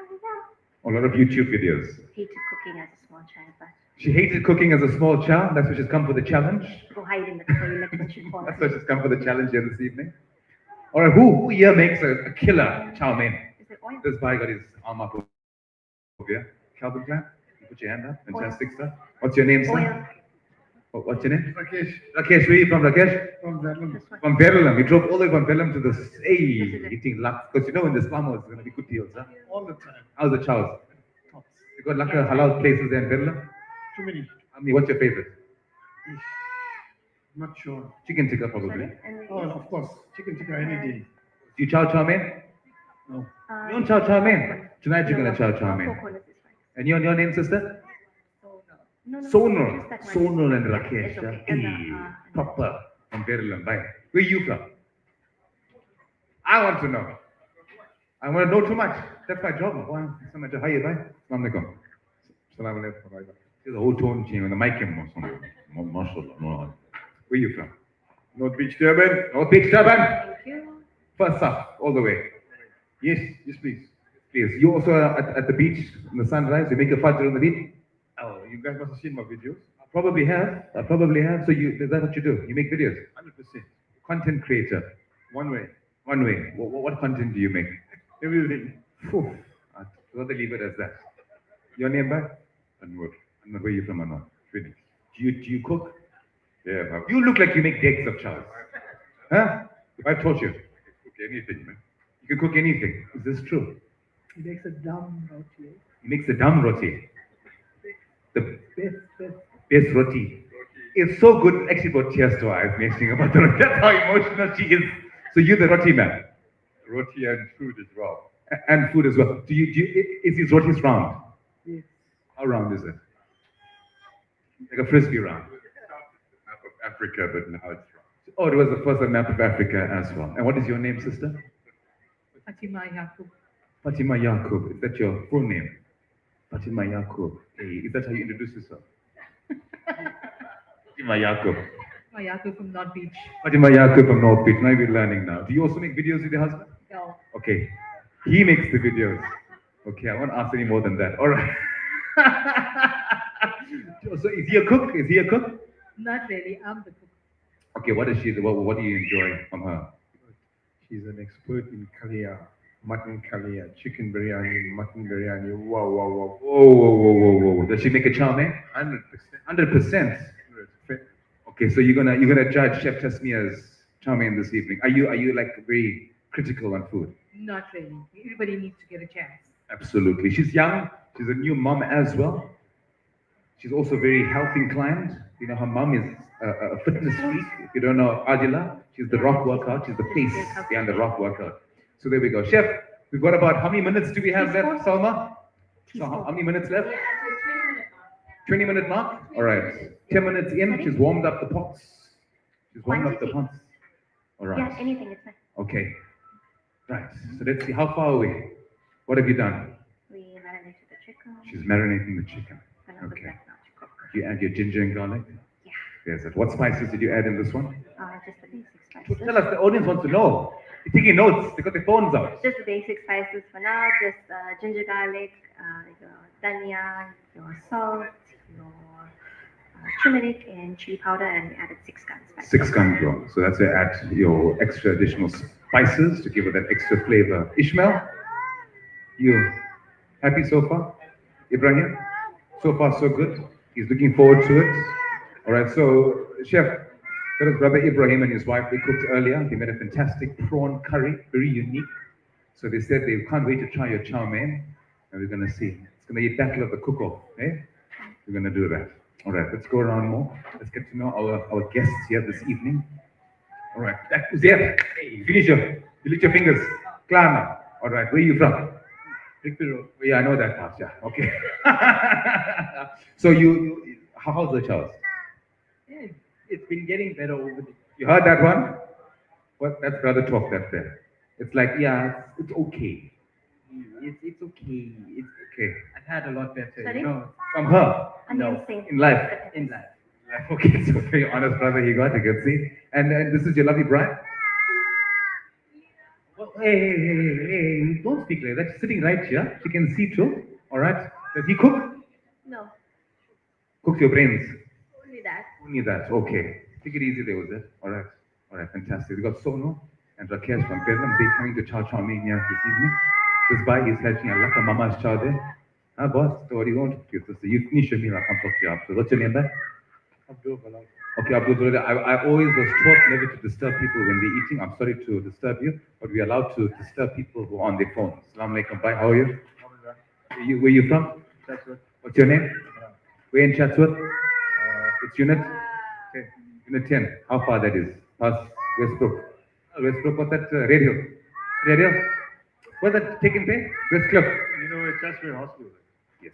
Speaker 11: A lot of YouTube videos.
Speaker 3: Hated cooking as a small child, but
Speaker 11: She hated cooking as a small child. That's why she's come for the challenge.
Speaker 3: go hide in the toilet when she falls.
Speaker 11: That's why she's come for the challenge here this evening. All right, who here makes a killer chow mein?
Speaker 3: Is it oil?
Speaker 11: This guy got his arm up over here. Calvin Klein, you put your hand up. Fantastic stuff. What's your name, sir?
Speaker 3: Oil.
Speaker 11: What's your name?
Speaker 8: Rakesh,
Speaker 11: Rakesh, where are you from, Rakesh?
Speaker 8: from Durban.
Speaker 11: From Verulam. We drove all the way from Verulam to this, eating luck. Because you know in the slum it's going to be good deals, huh?
Speaker 8: All the time.
Speaker 11: How's the chows? You got like halal places there in Verulam?
Speaker 8: Too many.
Speaker 11: I mean, what's your favorite?
Speaker 8: Not sure.
Speaker 11: Chicken tikka, probably.
Speaker 8: Oh, of course. Chicken tikka any day.
Speaker 11: Do you chow mein?
Speaker 8: No.
Speaker 11: You don't chow mein? Tonight you're going to chow mein. And your name, sister? Sonal. Sonal and Rakesh. Proper. From Verulam. Bye. Where are you from? I want to know. I want to know too much. That's my job. How are you, bye? Assalamu alaikum. Assalamu alaikum. The whole tone change on the mic. Mashallah. Where are you from? North Beach, Durban. North Beach, Durban.
Speaker 3: Thank you.
Speaker 11: First up, all the way. Yes, please. Please. You also are at the beach in the sunrise. You make a fajr on the beach.
Speaker 8: Oh, you guys must have seen my videos.
Speaker 11: I probably have. So is that what you do? You make videos?
Speaker 8: 100%.
Speaker 11: Content creator.
Speaker 8: One way.
Speaker 11: One way. What content do you make?
Speaker 8: Everything.
Speaker 11: Phew. I'd rather leave it as that. Your name, bye? Anwar. Anwar, where are you from, Anwar? Phoenix. Do you cook?
Speaker 8: Yeah,
Speaker 11: You look like you make decks of chows. Huh? I've taught you.
Speaker 8: cook anything, man.
Speaker 11: You can cook anything. Is this true?
Speaker 17: He makes a dumb roti.
Speaker 11: He makes the dum roti. The best roti. It's so good. Actually brought tears to our eyes mentioning about the roti. That's how emotional she is. So you're the roti man.
Speaker 8: Roti and food as well.
Speaker 11: And food as well. Is his rotis round?
Speaker 17: Yes.
Speaker 11: How round is it? Like a frisbee round.
Speaker 8: Map of Africa, but now it's wrong.
Speaker 11: Oh, it was the first map of Africa as well. And what is your name, sister?
Speaker 14: Fatima Yakub.
Speaker 11: Fatima Yakub. Is that your full name? Fatima Yakub. Hey, is that how you introduce yourself? Fatima Yakub.
Speaker 14: Fatima Yakub from North Beach.
Speaker 11: Fatima Yakub from North Beach. Now we're learning now. Do you also make videos with your husband?
Speaker 14: No.
Speaker 11: Okay. He makes the videos. Okay, I won't ask any more than that. All right. So is he a cook? Is he a cook?
Speaker 14: Not really. I'm the cook.
Speaker 11: Okay, what is she? What do you enjoy from her?
Speaker 8: She's an expert in kalia, mutton kalia, chicken biryani, mutton biryani. Wow, wow, wow.
Speaker 11: Whoa. Does she make a chow mein? 100%. 100%. Okay, so you're gonna judge Chef Tasmia's chow mein this evening. Are you like very critical on food?
Speaker 14: Not really. Everybody needs to get a chance.
Speaker 11: Absolutely. She's young. She's a new mom as well. She's also very health inclined. You know, her mom is a fitness freak. If you don't know Adila, she's the rock workout. She's the face behind the rock workout. So there we go. Chef, we've got about how many minutes do we have left, Salma? So how many minutes left? 20-minute mark? All right. 10 minutes in, she's warmed up the pots. She's warmed up the pots. All right.
Speaker 3: Yeah, anything, it's fine.
Speaker 11: Okay. Right. So let's see. How far are we? What have you done?
Speaker 3: We marinated the chicken.
Speaker 11: She's marinating the chicken. Okay. Do you add your ginger and garlic?
Speaker 3: Yeah.
Speaker 11: Yes. What spices did you add in this one?
Speaker 3: Just the basic spices.
Speaker 11: Tell us, the audience wants to know. You're taking notes. They got their phones out.
Speaker 2: Just the basic spices for now, just ginger, garlic, your dhania, your salt, your turmeric and chili powder, and we added 6 gun spices.
Speaker 11: 6 gun flour. So that's where add your extra additional spices to give it that extra flavor. Ishmael, you happy so far? Ibrahim, so far so good. He's looking forward to it. All right, so chef, that is brother Ibrahim and his wife. They cooked earlier. They made a fantastic prawn curry, very unique. So they said they can't wait to try your chow mein, and we're gonna see. It's gonna be a battle of the cook-off, eh? We're gonna do that. All right, let's go around more. Let's get to know our guests here this evening. All right, that was there. Hey, finish your fingers. Clear now. All right, where are you from? Road. Yeah, I know that part. Yeah, okay. So how's the Charles?
Speaker 19: Yeah, it's been getting better over the.
Speaker 11: You heard that one? What? That's brother talk. That there. It's like it's okay.
Speaker 19: It's okay. It's
Speaker 11: okay.
Speaker 19: I've had a lot better.
Speaker 2: Sorry?
Speaker 19: You know.
Speaker 11: From her?
Speaker 19: No.
Speaker 11: In life?
Speaker 19: In life.
Speaker 11: Okay, so very honest brother, he got, you can see. And this is your lovely bride? Well, hey, don't speak like that. She's sitting right here. She can see too. All right? Does he cook?
Speaker 2: No,
Speaker 11: Cooks your brains.
Speaker 2: only that.
Speaker 11: Only that. Okay. Take it easy there, was it? All right. All right, fantastic. We got Sonu and Rakesh from Durban. They're coming to Chow Chow Mein here this evening. This guy is helping a lot of mama's chow there. Ah, boss, so what do you want? You finish your meal, I'll come talk to you after. What's your name, man?
Speaker 15: Abdul Balam.
Speaker 11: Okay, Abdul, I always was taught never to disturb people when they're eating. I'm sorry to disturb you, but we're allowed to disturb people who are on their phones. Assalamu alaikum, bye, how are you? Where you from?
Speaker 15: Chatsworth.
Speaker 11: What's your name? Where in Chatsworth? It's Unit?
Speaker 15: 10.
Speaker 11: Unit 10. How far that is? Past Westbrook. Westbrook, what's that? Radio? Radio? What's that taking place? West Cliff.
Speaker 15: You know, it's Chatsworth Hospital.
Speaker 11: Yes.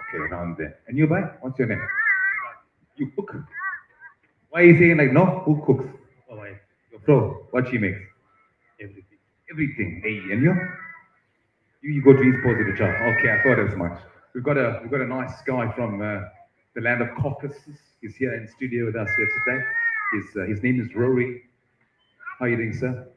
Speaker 11: Okay, around there. And you, bye? What's your name? You cook? Why are you saying like no? Who cooks?
Speaker 15: Oh, my.
Speaker 11: Your pro. What she makes?
Speaker 15: Everything.
Speaker 11: Everything. Hey, and you? You go to East Port of the job. Okay, I thought as much. We've got a nice guy from the land of Caucasus. He's here in studio with us here today. His name is Rory. How are you doing, sir?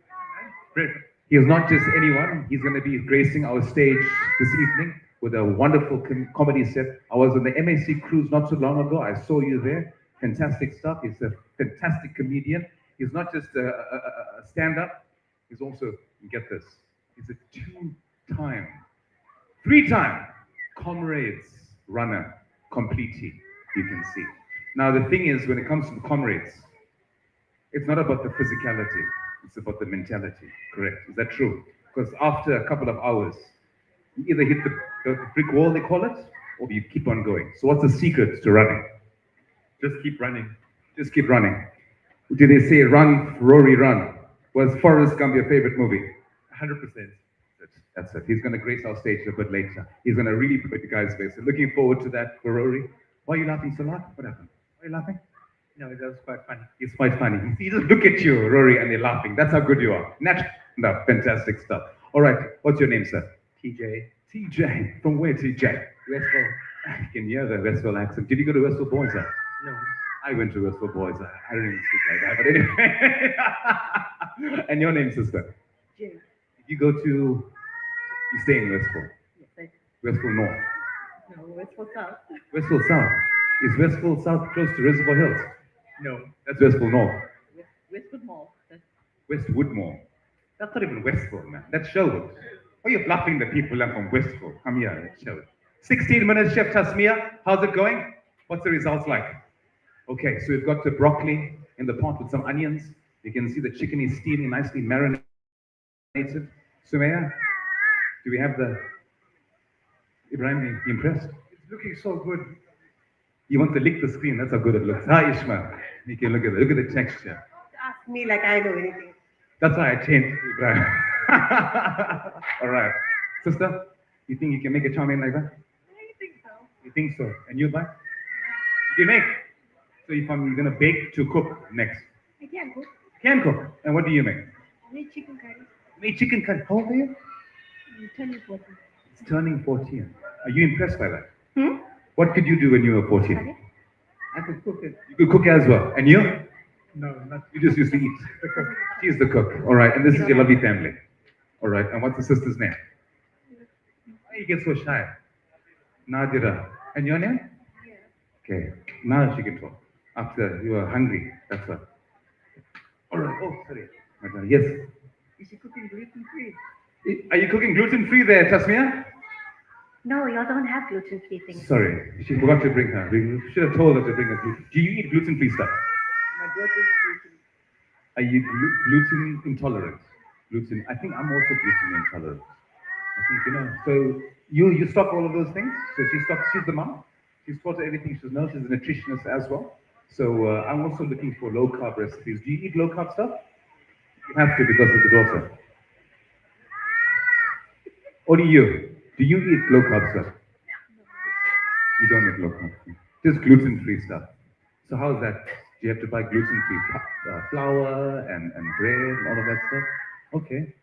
Speaker 15: Great.
Speaker 11: He is not just anyone. He's going to be gracing our stage this evening with a wonderful comedy set. I was on the MAC cruise not so long ago. I saw you there. Fantastic stuff. He's a fantastic comedian. He's not just a stand-up. He's also, get this, he's a 3-time comrades runner, completely, you can see. Now, the thing is, when it comes to the comrades, it's not about the physicality. It's about the mentality, correct? Is that true? Because after a couple of hours, you either hit the brick wall, they call it, or you keep on going. So what's the secret to running?
Speaker 15: Just keep running.
Speaker 11: Just keep running. Did they say run, Rory, run? Was Forrest Gump your favorite movie?
Speaker 15: 100%.
Speaker 11: That's it. He's going to grace our stage a bit later. He's going to really put the guy's face. So looking forward to that for Rory. Why are you laughing so loud? What happened? Why are you laughing?
Speaker 15: No, that was quite funny.
Speaker 11: It's quite funny. You just look at you, Rory, and they're laughing. That's how good you are. Natural. No, fantastic stuff. All right. What's your name, sir?
Speaker 15: TJ.
Speaker 11: TJ. From where, TJ?
Speaker 15: Westville.
Speaker 11: I can hear the Westville accent. Did you go to Westville Boys? Huh?
Speaker 15: No.
Speaker 11: I went to Westville Boys. I don't even speak like that. But anyway. And your name, sister?
Speaker 5: Jane.
Speaker 11: You go to, you stay in Westville?
Speaker 5: Yes, I do.
Speaker 11: Westville North?
Speaker 5: No, Westford South.
Speaker 11: Westville South? Is Westville South close to Reservoir Hills?
Speaker 15: No.
Speaker 11: That's Westville North.
Speaker 5: Westwood Mall. That's
Speaker 11: Westwood Mall. That's not even Westville, man. That's Sherwood. Why are you bluffing the people I'm from Westville? Come here, it's Sherwood. 16 minutes, Chef Tasmia. How's it going? What's the results like? Okay, so we've got the broccoli in the pot with some onions. You can see the chicken is steaming, nicely marinated. Sumaya, do we have the... Ibrahim, you impressed?
Speaker 8: It's looking so good.
Speaker 11: You want to lick the screen, that's how good it looks. Hi, Ishmael. You can look at the texture.
Speaker 5: ask me like I know anything.
Speaker 11: That's why I changed, Ibrahim. All right. Sister, you think you can make a chow mein like that?
Speaker 5: I think so.
Speaker 11: You think so? And you, bye? You can make. So if I'm going to bake to cook next.
Speaker 5: I can cook.
Speaker 11: Can cook. And what do you make?
Speaker 5: I make chicken curry.
Speaker 11: Make chicken curry. How old are you?
Speaker 5: I'm turning 14.
Speaker 11: It's turning 14. Are you impressed by that?
Speaker 5: Hmm?
Speaker 11: What could you do when you were 14?
Speaker 5: I could cook it.
Speaker 11: You could cook as well. And you?
Speaker 8: No, not
Speaker 11: You just used to eat. She's the cook. All right, and this is your lovely family. All right, and what's the sister's name? Why you get so shy? Nadira. And your name? Okay, now she can talk. After you are hungry, that's her. All right. Oh, sorry. Madam, yes.
Speaker 19: Is she cooking gluten free?
Speaker 11: Are you cooking gluten free there, Tasmia?
Speaker 2: No, y'all don't have gluten-free things.
Speaker 11: Sorry, she forgot to bring her. We should have told her to bring her gluten. Do you eat gluten free stuff?
Speaker 19: My daughter's gluten.
Speaker 11: Are you gluten intolerant? Gluten. I think I'm also gluten intolerant. I think So you stock all of those things. So she stocks. She's the mom. She's taught her everything she knows. She's a nutritionist as well. So I'm also looking for low carb recipes. Do you eat low carb stuff? You have to because of the daughter. Or do you? Do you eat low carb stuff? You don't eat low carb. Just gluten free stuff. So how's that? Do you have to buy gluten free flour and bread and all of that stuff? Okay.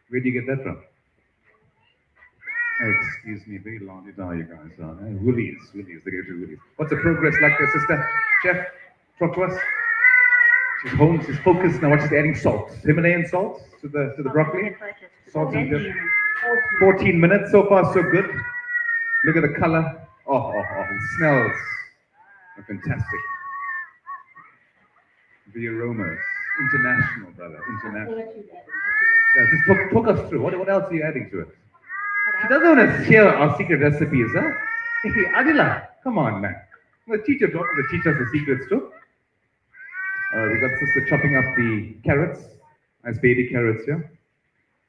Speaker 11: Where do you get that from? Excuse me, very long now you guys are. Woolies, they go to Woolies. What's the progress like there, sister? Chef, talk to us. She's home, she's focused now. What she's adding salt. Himalayan salt to the broccoli. Salt and pepper. 14 minutes so far, so good. Look at the color. Oh, it smells fantastic. The aromas. International, brother. International. Yeah, just talk us through. What else are you adding to it? She doesn't want to share our secret recipes, huh? Hey, Adila, come on, man. I'm going to teach your daughter to teach us the secrets too. We got sister chopping up the carrots. Nice baby carrots, yeah?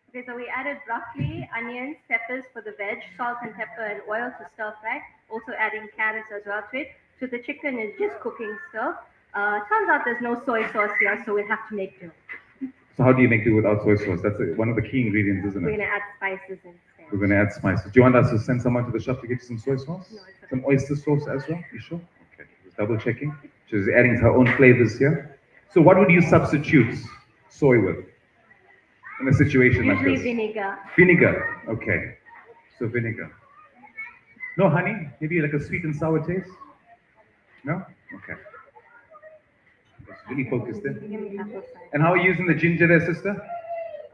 Speaker 20: Okay, so we added broccoli, onions, peppers for the veg, salt and pepper and oil to stir fry. Also adding carrots as well to it. So the chicken is just cooking still. Turns out there's no soy sauce here, so we'll have to make do.
Speaker 11: So how do you make do without soy sauce? That's one of the key ingredients, isn't it?
Speaker 20: We're going to add spices instead.
Speaker 11: We're going to add spices. Do you want us to send someone to the shop to get you some soy sauce? No, it's okay. Some oyster sauce as well? You sure? Okay, just double checking. She's adding her own flavors here. So what would you substitute soy with in a situation like this?
Speaker 20: Usually vinegar.
Speaker 11: Vinegar, okay. So vinegar. No honey? Maybe like a sweet and sour taste? No? Okay. It's really focused there. And how are you using the ginger there, sister?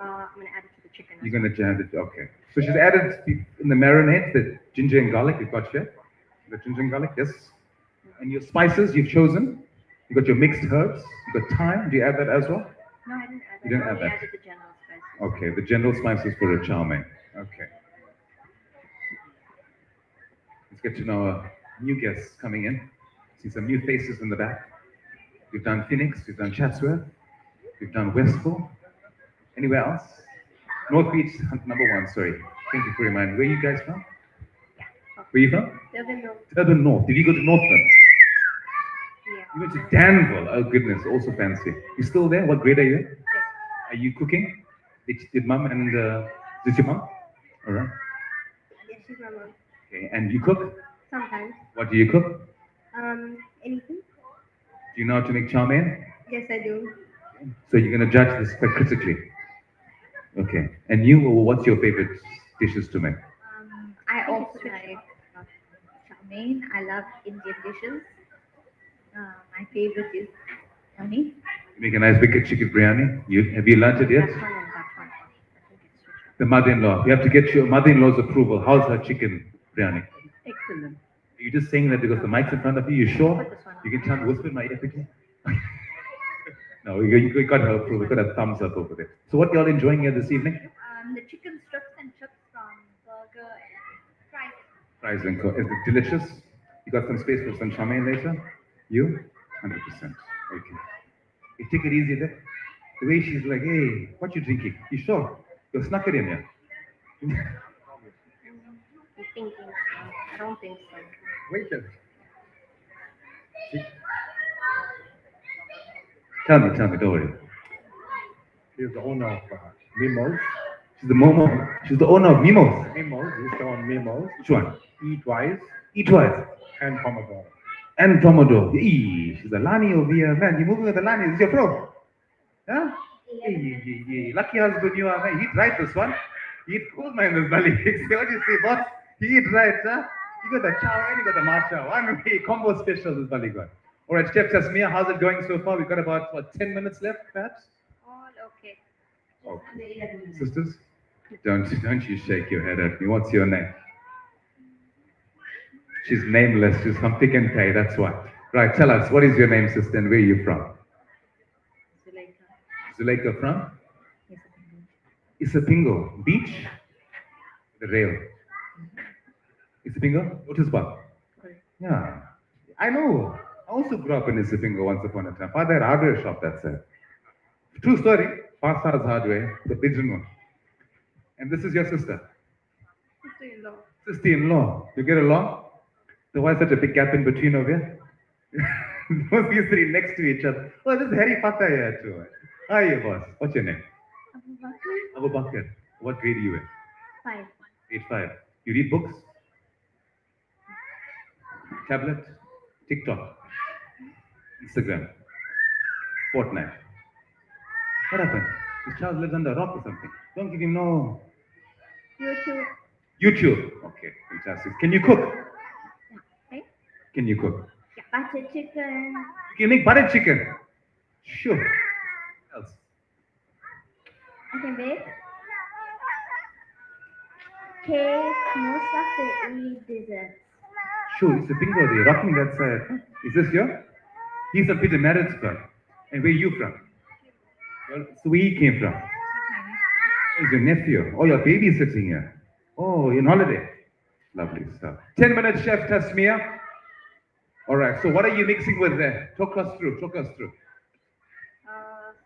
Speaker 20: I'm going to add it to the chicken.
Speaker 11: You're going to add it, okay. So she's added in the marinade the ginger and garlic you've got here. The ginger and garlic, yes. And your spices you've chosen. You got your mixed herbs. You got thyme. Do you add that as well?
Speaker 20: No, I didn't add that.
Speaker 11: You didn't add that.
Speaker 20: I added the general spices.
Speaker 11: Okay, the general spices for a chow mein. Okay. Let's get to know our new guests coming in. See some new faces in the back. We've done Phoenix, we've done Chatsworth, we've done Westville. Anywhere else? North Beach, number one, sorry. Thank you for reminding me. Where are you guys from? Where are you from?
Speaker 20: Durban North.
Speaker 11: Durban North. Did you go to Northlands?
Speaker 20: Yeah.
Speaker 11: You went to Danville. Oh goodness, also fancy. You still there? What grade are you in? Are you cooking? Did mom and did your mom? All right.
Speaker 20: Yes, she's my mom.
Speaker 11: Okay, and you cook?
Speaker 20: Sometimes.
Speaker 11: What do you cook?
Speaker 20: Anything?
Speaker 11: Do you know how to make chow mein?
Speaker 20: Yes, I do.
Speaker 11: So you're going to judge this quite critically. Okay. And you, what's your favorite dishes to make?
Speaker 3: I also like chow mein. I love Indian dishes. My favorite is honey.
Speaker 11: Make a nice wicked chicken biryani. Have you learned it yet?
Speaker 3: That one and that one.
Speaker 11: The mother-in-law. You have to get your mother-in-law's approval. How's her chicken biryani?
Speaker 19: Excellent.
Speaker 11: You're just saying that because the mic's in front of you. You sure? You can tell me, whisper in my ear quickly. No, you got her approval. You got a thumbs up over there. So what y'all enjoying here this evening?
Speaker 3: The chicken strips and chips from burger and fries.
Speaker 11: Fries and coke. Is it delicious? You got some space for some chow mein later? You? 100%. Okay. You take it easy there. The way she's like, hey, what you drinking? You sure? You snuck it in here.
Speaker 20: I'm thinking. I don't think so.
Speaker 8: Wait a minute.
Speaker 11: Tell me, don't worry.
Speaker 8: She's the owner of Mimos.
Speaker 11: She's the Momo. She's the owner of Mimos.
Speaker 8: Mimos. She's the one Mimos.
Speaker 11: Which one?
Speaker 8: Eat Wise.
Speaker 11: Eat Wise.
Speaker 8: And Pomodoro.
Speaker 11: And Pomodoro. Eee, she's a Lani over here. Man, you're moving with the Lani. Is this your pro? Huh? Yeah. Lucky husband you are, man. He'd right this one. He'd cool man this belly. What do you say, boss? He'd right, huh? You got the chow and you got the matcha. One way combo special this belly got. All right, Chef Tasmia, how's it going so far? We've got about, what, 10 minutes left, perhaps?
Speaker 20: All okay.
Speaker 11: Okay. Sisters, don't you shake your head at me. What's your name? She's nameless. She's from Pick and Pay, that's why. Right, tell us, what is your name, sister, and where are you from? Zuleika from? Isipingo. Beach? The rail. Isipingo? Otisbah? Yeah. I know. I also grew up in Isipingo once upon a time. Father had a hardware shop, that's it. True story. Father's hardware, the pigeon one. And this is your sister?
Speaker 18: Sister-in-law.
Speaker 11: Sister-in-law. You get along? So why such a big gap in between of you? Both these three next to each other. Oh, this is Harry Potter here too. Hi, boss. What's your name? Abu Bakr. What grade are you in?
Speaker 20: 5.
Speaker 11: Grade 5. You read books? Tablet? TikTok? Instagram? Fortnite? What happened? This child lives under a rock or something. Don't give him no...
Speaker 20: YouTube.
Speaker 11: YouTube. Okay, fantastic. Can you cook?
Speaker 20: Okay.
Speaker 11: Can you cook?
Speaker 20: Butter chicken.
Speaker 11: You can make butter chicken. Sure. What else?
Speaker 20: I can bake. Cake. Most of the desserts.
Speaker 11: Sure, it's a bingo there. Rocking that side. Is this your? He's from Peter Maritzburg. And where are you from? Well, so where he came from? Oh, he's your nephew. Oh, your baby's sitting here. Oh, you're on holiday. Lovely stuff. 10 minutes, Chef Tasmia. All right, so what are you mixing with there? Talk us through.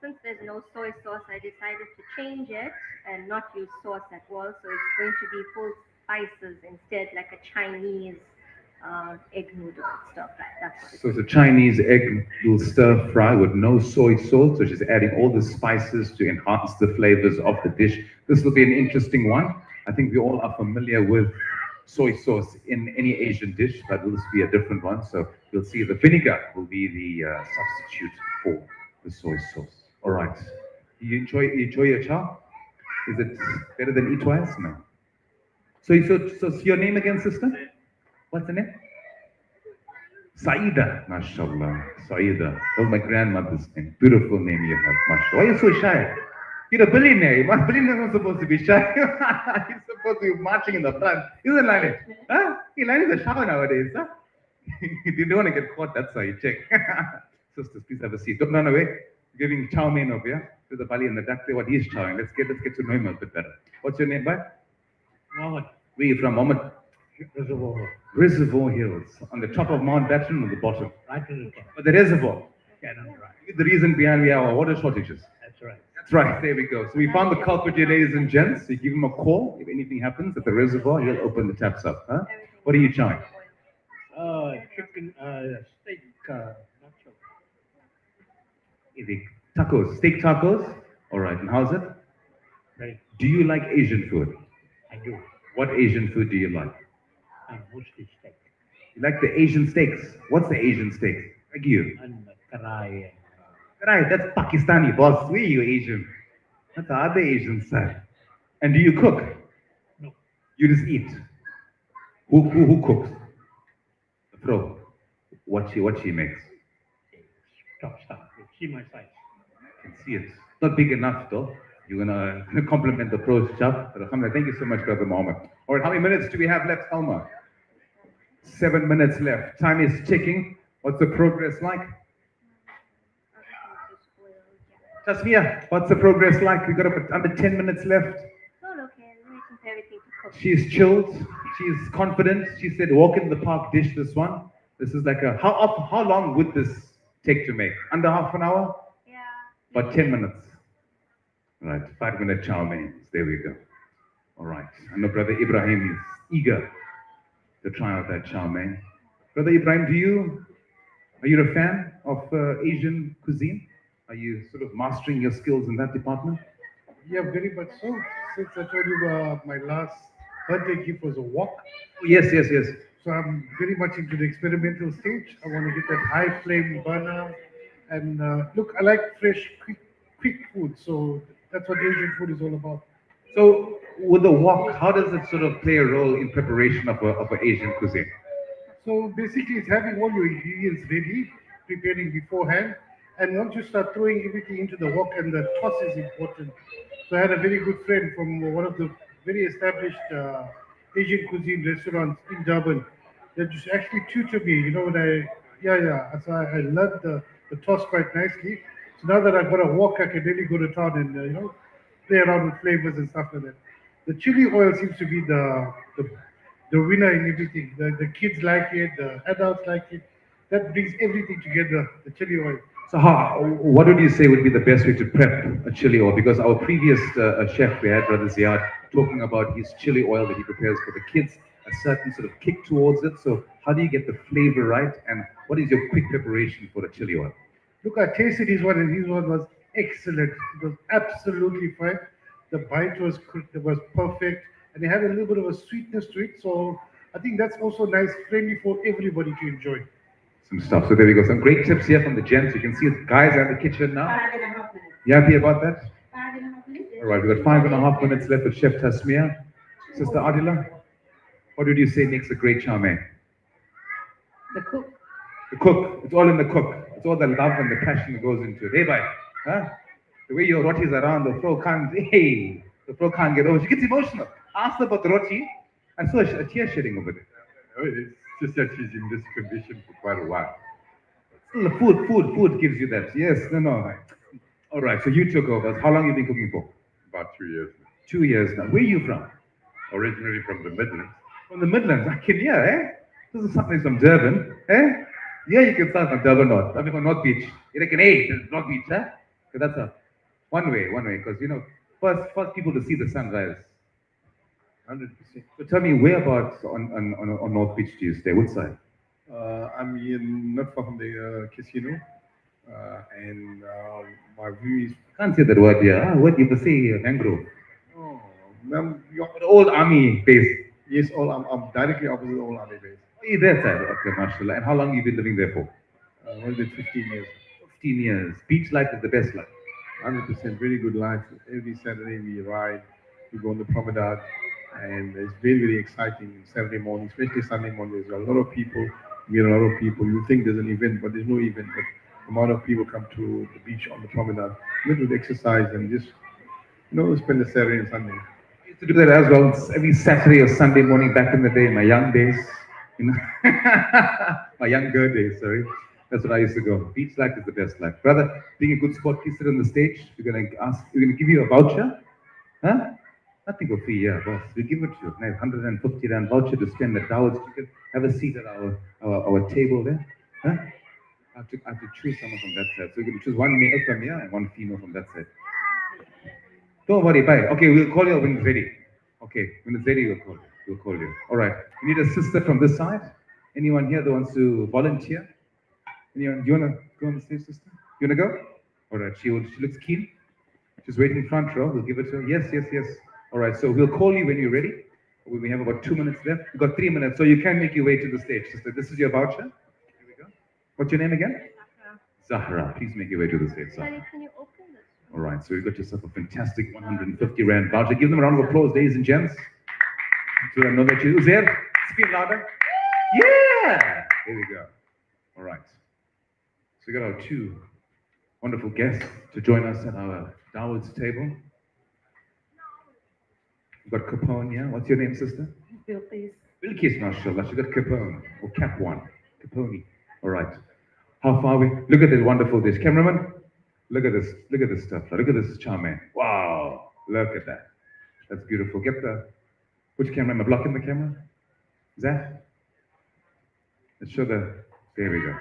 Speaker 20: Since there's no soy sauce, I decided to change it and not use sauce at all. So it's going to be full spices instead, like a Chinese egg noodle stuff like that. That's what
Speaker 11: So it's a Chinese egg noodle stir fry with no soy sauce. So she's adding all the spices to enhance the flavors of the dish. This will be an interesting one. I think we all are familiar with soy sauce in any Asian dish, but will this be a different one? So you'll see the vinegar will be the substitute for the soy sauce. All right. You enjoy your chow? Is it better than eat twice? No. So your name again, sister? What's the name? Saida. MashaAllah. Saida. That was my grandmother's name. Beautiful name you have. MashaAllah. Why are you so shy? You're a billionaire. Billionaires are not supposed to be shy. You're supposed to be marching in the front. Isn't Lani? Huh? Lani is a shower nowadays. Huh? You don't want to get caught. That's why you check. Sisters, please have a seat. Don't run away. Giving chow mein over here to the Bali and the duck there. What he's chowing. Let's get to know him a bit better. What's your name, boy?
Speaker 16: Mohammed.
Speaker 11: Where are you from, Mohammed? Reservoir Hills. On the top of Mount Batten or the bottom?
Speaker 16: Right to the top.
Speaker 11: But the reservoir.
Speaker 16: Yeah, no, right.
Speaker 11: The reason behind we have our water shortages.
Speaker 16: That's right.
Speaker 11: That's right. There we go. So we found the culprit here, ladies and gents. You give him a call. If anything happens at the reservoir, he'll open the taps up. Huh? What are you chowing?
Speaker 16: Chicken, steak, nacho.
Speaker 11: Tacos. Steak tacos? All right. And how's it?
Speaker 16: Right.
Speaker 11: Do you like Asian food?
Speaker 16: I do.
Speaker 11: What Asian food do you like?
Speaker 16: Mostly steak.
Speaker 11: You like the Asian steaks? What's the Asian steak? Like you.
Speaker 16: And karai.
Speaker 11: Right, that's Pakistani, boss. Where are you Asian? That's the other Asian side. And do you cook?
Speaker 16: No.
Speaker 11: You just eat. Who cooks? The pro. What she makes?
Speaker 16: Top stuff. You see my size.
Speaker 11: I can see it. Not big enough though. You're gonna compliment the pro's job. But alhamdulillah, thank you so much, Brother Mohammed. All right, how many minutes do we have left, Alma? 7 minutes left. Time is ticking. What's the progress like? Tasmia, what's the progress like? We got about under 10 minutes left.
Speaker 20: all okay. I'm waiting for everything to cook.
Speaker 11: She's chilled. She's confident. She said, walk in the park, dish this one. This is like a, how long would this take to make? Under half an hour?
Speaker 20: Yeah.
Speaker 11: About 10 minutes. All right, 5-minute chow mein. There we go. All right. I know Brother Ibrahim is eager to try out that chow mein. Brother Ibrahim, are you a fan of Asian cuisine? Are you sort of mastering your skills in that department?
Speaker 8: Yeah, very much so. Since I told you my last birthday gift was a wok.
Speaker 11: Oh, yes.
Speaker 8: So I'm very much into the experimental stage. I want to get that high flame burner. And look, I like fresh, quick food. So that's what Asian food is all about.
Speaker 11: So with the wok, how does it sort of play a role in preparation of an Asian cuisine?
Speaker 8: So basically it's having all your ingredients ready.
Speaker 15: preparing beforehand. And once you start throwing everything into the wok, and the toss is important. So I had a very good friend from one of the very established Asian cuisine restaurants in Durban that just actually tutored me. You know, when yeah. So I learned the toss quite nicely. So now that I've got a wok, I can really go to town and play around with flavors and stuff like that. The chili oil seems to be the winner in everything. The kids like it, the adults like it. That brings everything together. The chili oil.
Speaker 11: So what would you say would be the best way to prep a chili oil? Because our previous chef, we had Brother Ziad, talking about his chili oil that he prepares for the kids, a certain sort of kick towards it. So how do you get the flavor right? And what is your quick preparation for the chili oil?
Speaker 15: Look, I tasted his one, and his one was excellent. It was absolutely fine. The bite was was perfect, and it had a little bit of a sweetness to it. So I think that's also nice, friendly for everybody to enjoy.
Speaker 11: Some stuff. So there we go. Some great tips here from the gents. You can see the guys are in the kitchen now.
Speaker 9: 5.5 minutes.
Speaker 11: You happy about that?
Speaker 9: 5.5 minutes.
Speaker 11: All right, we've got 5.5 minutes left with Chef Tasmia. Sister Adila, what would you say makes a great chow mein?
Speaker 19: The cook.
Speaker 11: The cook. It's all in the cook. It's all the love and the passion that goes into it. Hey, bye. Huh? The way your roti's around, the flow can't, the flow can't get over. She gets emotional. Ask her about the roti. I saw a tear shedding over there.
Speaker 21: It's just that she's in this condition for quite a while.
Speaker 11: Still, the food gives you that. Yes, no. All right, so you took over. How long have you been cooking for?
Speaker 21: About 2 years now.
Speaker 11: 2 years now. Where are you from?
Speaker 21: Originally from the Midlands.
Speaker 11: From the Midlands. I can hear, eh? This is something from Durban, eh? Yeah, you can start from Durban North. I mean, from North Beach. You reckon, hey, there's North Beach, huh? So that's one way, because, first people to see the sunrise.
Speaker 21: 100%.
Speaker 11: So tell me, whereabouts on North Beach do you stay? What side?
Speaker 21: I'm not far from the casino, and my view is.
Speaker 11: Can't say that word here. What you can say, mangrove.
Speaker 21: Oh,
Speaker 11: The old army base.
Speaker 21: Yes, I'm directly opposite Old Army base.
Speaker 11: Oh, you're there, side. Okay, mashallah. And how long have you been living there for?
Speaker 21: Well, it's 15 years.
Speaker 11: 15 years. Beach life is the best life.
Speaker 21: 100%, very good life. Every Saturday we ride, we go on the promenade, and it's very, very exciting Saturday morning, especially Sunday morning. There's a lot of people, meet a lot of people. You think there's an event, but there's no event. But the amount of people come to the beach on the promenade, little exercise, and just, spend the Saturday and Sunday.
Speaker 11: I used to do that as well every Saturday or Sunday morning back in the day, my young days. My younger days, sorry. That's what I used to go. Beach life is the best life. Brother, being a good sport, please sit on the stage. We're gonna give you a voucher. Huh? Nothing for free, yeah, boss. We give it to you. Nice 150 rand voucher to spend at Dawood Tent. Have a seat at our table there. Huh? I have to choose someone from that side. So you can choose one male from here and one female from that side. Don't worry, bye. Okay, we'll call you when it's ready. Okay, when it's ready, we'll call you. We'll call you. All right. We need a sister from this side. Anyone here that wants to volunteer? Anyone? Do you want to go on the stage, sister? You want to go? All right. She looks keen. She's waiting front row. We'll give it to her. Yes. All right. So we'll call you when you're ready. We have about 2 minutes left. We've got 3 minutes, so you can make your way to the stage, sister. This is your voucher. Here we go. What's your name again? Zahra. Please make your way to the stage, Zahra.
Speaker 20: Can you open this?
Speaker 11: All right. So you've got yourself a fantastic 150 rand voucher. Give them a round of applause, ladies and gents. So I know that you there. Speak louder. Yeah. There we go. All right. So we got our two wonderful guests to join us at our Dawood's table. We've got Capone here. What's your name, sister?
Speaker 19: Bilqis.
Speaker 11: Bilqis, mashallah. She got Capone, or Cap One. Capone. All right. How far are we? Look at this wonderful dish. Cameraman, look at this. Look at this stuff. Look at this chow mein. Wow. Look at that. That's beautiful. Which camera? Am I blocking the camera? Is that? Let's show there we go.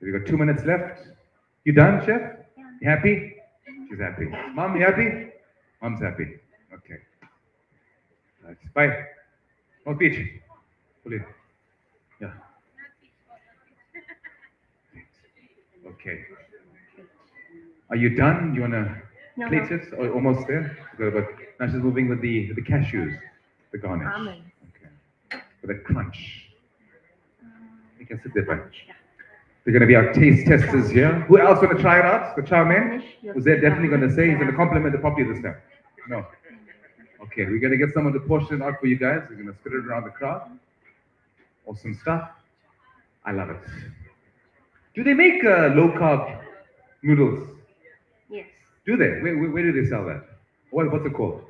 Speaker 11: We got 2 minutes left. You done, chef?
Speaker 20: Yeah.
Speaker 11: You happy? She's happy. Mom, you happy? Mom's happy. Okay. Right. Bye. North Beach. Pull in. Yeah. Okay. Are you done? You wanna plate it? Or almost there? Now she's moving with the cashews, the garnish.
Speaker 20: Almonds.
Speaker 11: Okay. With a crunch. You can sit there, bye. They're going to be our taste testers here. Who else want to try it out? The chow mein? Who's there definitely going to say he's going to compliment the puppy this time? No. Okay, we're going to get someone to portion it out for you guys. We're going to spread it around the crowd. Awesome stuff. I love it. Do they make low carb noodles?
Speaker 20: Yes.
Speaker 11: Do they? Where do they sell that? What's it called?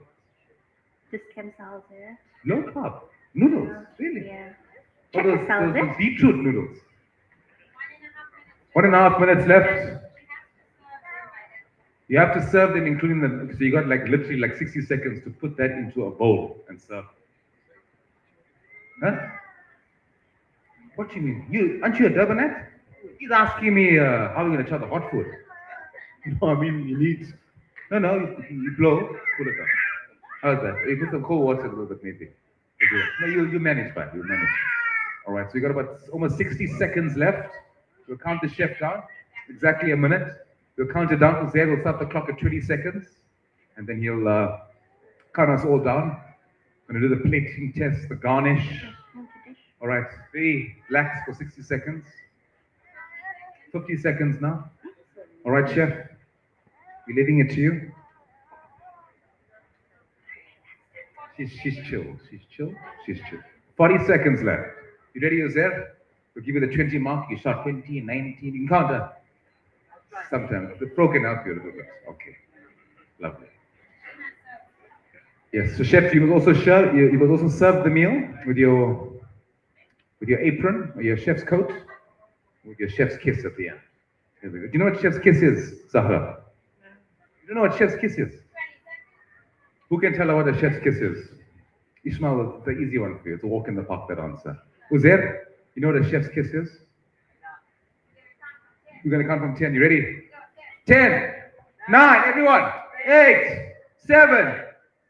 Speaker 20: This Chem sells it.
Speaker 11: Low carb noodles? Really?
Speaker 20: Yeah.
Speaker 11: Oh,
Speaker 20: Checker sells
Speaker 11: those
Speaker 20: it.
Speaker 11: beetroot noodles. 1.5 minutes left. You have to serve them, including the. So you got like literally like 60 seconds to put that into a bowl and serve. Huh? What do you mean? Aren't you a Durbanite? He's asking me how are we going to try the hot food. No, I mean you need. No, you blow, pull it up. How's that? You put some cold water a little bit, maybe. No, you manage, man. You manage. All right. So you got about almost 60 seconds left. We'll count the chef down. Exactly a minute. We'll count it down. We'll start the clock at 20 seconds, and then he'll count us all down. Going to do the plating test, the garnish. All right. Very relax for 60 seconds. 50 seconds now. All right, chef. We're leaving it to you. She's chill. She's chill. She's chill. 40 seconds left. You ready, Uzair? We'll give you the 20 mark. You shot 20, 19. You can count her. Sometimes. The pro can help you a little bit. Okay. Lovely. Yes. So, chef, you must also serve the meal with your apron or your chef's coat, with your chef's kiss at the end. Do you know what chef's kiss is, Zahra? You don't know what chef's kiss is? Who can tell her what a chef's kiss is? Ishmael, it's the easy one for you. It's a walk in the park, that answer. Uzair, you know what a chef's kiss is? We're going to count from 10. You ready? 10, 9, everyone. 8, 7,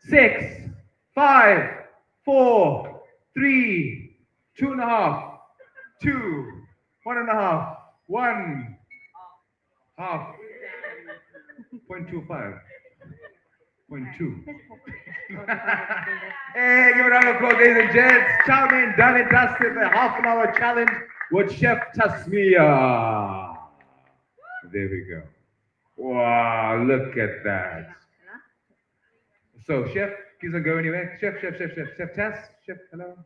Speaker 11: 6, 5, 4, 3, 2.5, 2, 1.5, 1, half, 0.25. 0.2. Hey, give a round of applause, ladies and gents. Chow mein done and dusted, the half an hour challenge with Chef Tasmia. There we go. Wow, look at that. So, Chef, please don't go anywhere. Chef Tas, Chef, hello.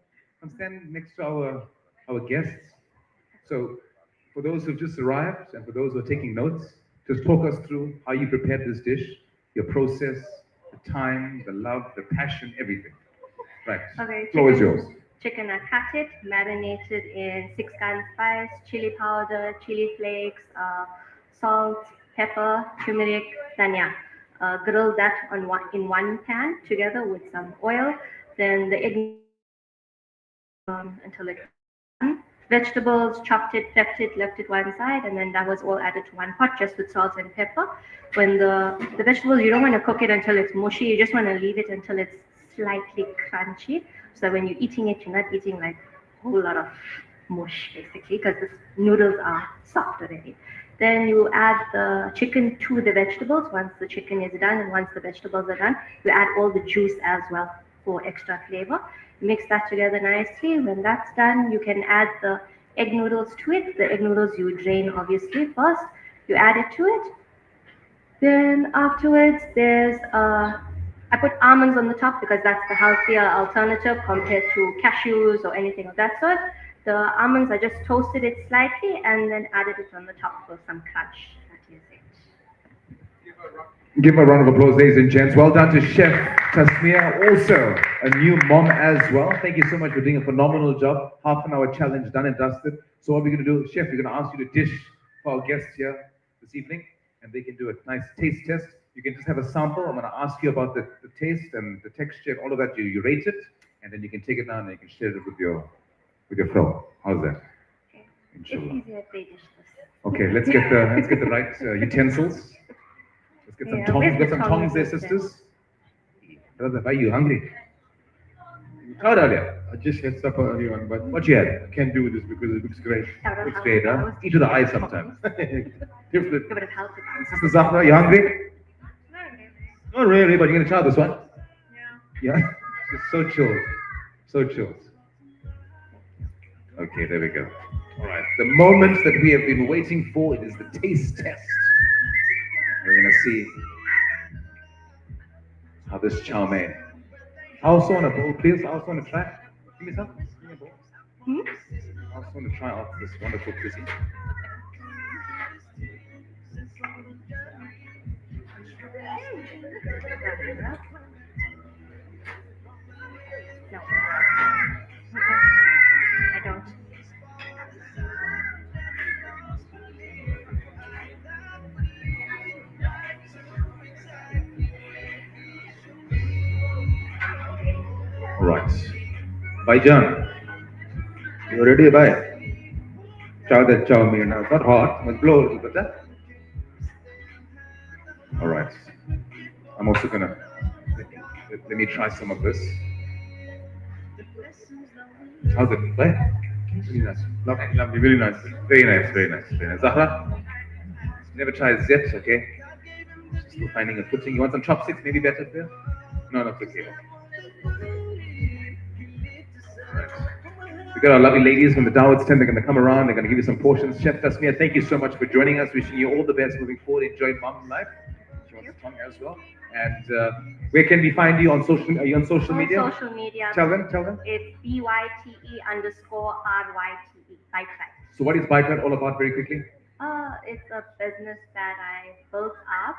Speaker 11: I'm standing next to our guests. So, for those who've just arrived and for those who are taking notes, just talk us through how you prepared this dish, your process, the time, the love, the passion, everything. Right.
Speaker 20: Okay.
Speaker 11: Floor is yours.
Speaker 20: Chicken, I cut it, marinated in 6 gun spice, chili powder, chili flakes, salt, pepper, turmeric, dhania. Grill that in one pan together with some oil. Then the egg until it's done. Vegetables, chopped it, prepped it, left it one side, and then that was all added to one pot just with salt and pepper. When the vegetables, you don't want to cook it until it's mushy, you just want to leave it until it's slightly crunchy. So when you're eating it, you're not eating like a whole lot of mush basically, because the noodles are soft already. Then you add the chicken to the vegetables once the chicken is done, and once the vegetables are done, you add all the juice as well for extra flavor. Mix that together nicely. When that's done, you can add the egg noodles to it. The egg noodles you drain obviously first. You add it to it. Then afterwards, I put almonds on the top because that's the healthier alternative compared to cashews or anything of that sort. The almonds, I just toasted it slightly and then added it on the top for some crunch. That is it.
Speaker 11: Give a round of applause, ladies and gents. Well done to Chef Tasmia, also a new mom as well. Thank you so much for doing a phenomenal job. Half an hour challenge done and dusted. So what we're going to do, Chef, we're going to ask you to dish for our guests here this evening, and they can do a nice taste test. You can just have a sample. I'm going to ask you about the taste and the texture and all of that. You rate it, and then you can take it down and you can share it with your flow. How's that?
Speaker 20: Okay.
Speaker 11: Inshallah.
Speaker 20: It's easier if they dish this.
Speaker 11: Okay, let's get the right utensils. Let's get some tongs. Got some tongs there, sisters. Brother, are you hungry? How earlier?
Speaker 21: I just had supper earlier on, but
Speaker 11: what you had?
Speaker 21: I can't do this because it looks great.
Speaker 11: Looks great, huh? Eat with the eyes sometimes. Different.
Speaker 20: It would have helped.
Speaker 11: Sister Zahra, you hungry? Not really, but you're gonna try this one. Yeah. Yeah. It's so chilled. So chilled. Okay, there we go. All right. The moment that we have been waiting for, it is the taste test. We're gonna see how this chow mein. I also want a bowl, please. I also want to try. Give me some. Give me a bowl. I also want to try out this wonderful cuisine.
Speaker 20: No. I don't.
Speaker 11: All right. Bhaijan, you ready, bhai? Chow that chow mein. It's not hot. Must blow a little bit. Huh? All right. I'm also gonna let me try some of this. How's it? Bhai? Really nice. Lovely, lovely, really nice. Very nice, very nice, very nice. Zahra, never tried zit, okay? Still finding a footing. You want some chopsticks? Maybe better for you? No, that's okay. Right. We got our lovely ladies from the Dawood Tent. They're going to come around. They're going to give you some portions. Chef Tasmia, thank you so much for joining us. Wishing you all the best moving forward. Enjoy mom life. She wants to come as well. And where can we find you on social? Are you on social media?
Speaker 20: On social media.
Speaker 11: Tell them. Tell them.
Speaker 20: It's BYTE_RYTE. Bike Track.
Speaker 11: So what is Bike Track all about? Very quickly.
Speaker 20: It's a business that I built up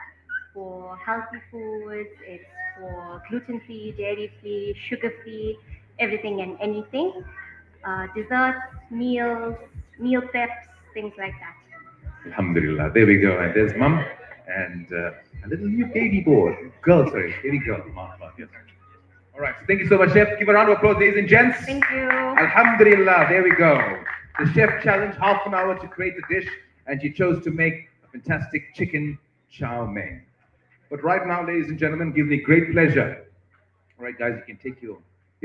Speaker 20: for healthy foods. It's for gluten-free, dairy-free, sugar-free, everything and anything. Desserts, meals, meal preps, things like that.
Speaker 11: Alhamdulillah. There we go. And there's mum and a little new baby boy. Girl, sorry. Baby girl. MashaAllah, yes. All right. So thank you so much, Chef. Give a round of applause, ladies and gents.
Speaker 20: Thank you.
Speaker 11: Alhamdulillah. There we go. The chef challenged half an hour to create the dish, and she chose to make a fantastic chicken chow mein. But right now, ladies and gentlemen, gives me great pleasure. All right, guys, you can take your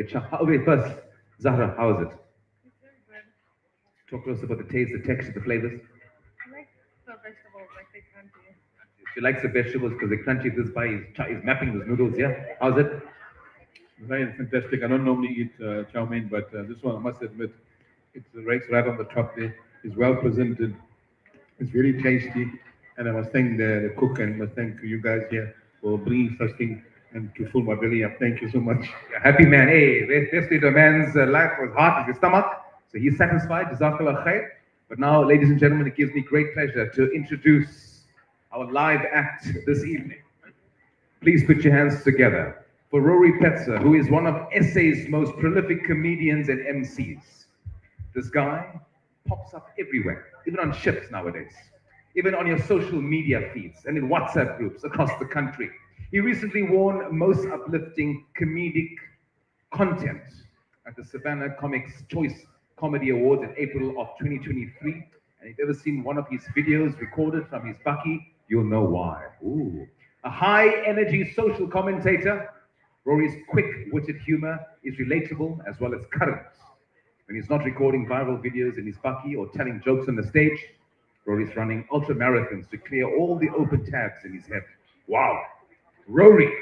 Speaker 11: chow. Oh, wait, first, Zahra, how is it? Talk to us about the taste, the texture, the flavors.
Speaker 18: I like the vegetables, like they crunchy.
Speaker 11: She likes the vegetables because they're crunchy. This guy is mapping those noodles, yeah? How's it?
Speaker 21: Very fantastic. I don't normally eat chow mein, but this one, I must admit, it's right on the top there. It's well presented. It's very tasty. And I must thank the cook and I must thank you guys here for bringing such thing and to fill my belly up. Thank you so much.
Speaker 11: Yeah, happy man. Hey, basically the man's life was heart is his stomach. So he's satisfied. Jazakallah khair. But now, ladies and gentlemen, it gives me great pleasure to introduce our live act this evening. Please put your hands together for Rory Petzer, who is one of SA's most prolific comedians and MCs. This guy pops up everywhere, even on ships nowadays, even on your social media feeds and in WhatsApp groups across the country. He recently won Most Uplifting Comedic Content at the Savannah Comics Choice Comedy Awards in April of 2023. And if you've ever seen one of his videos recorded from his bucky, you'll know why. Ooh. A high-energy social commentator, Rory's quick-witted humor is relatable as well as current. When he's not recording viral videos in his bucky or telling jokes on the stage, Rory's running ultra marathons to clear all the open tabs in his head. Wow. Rory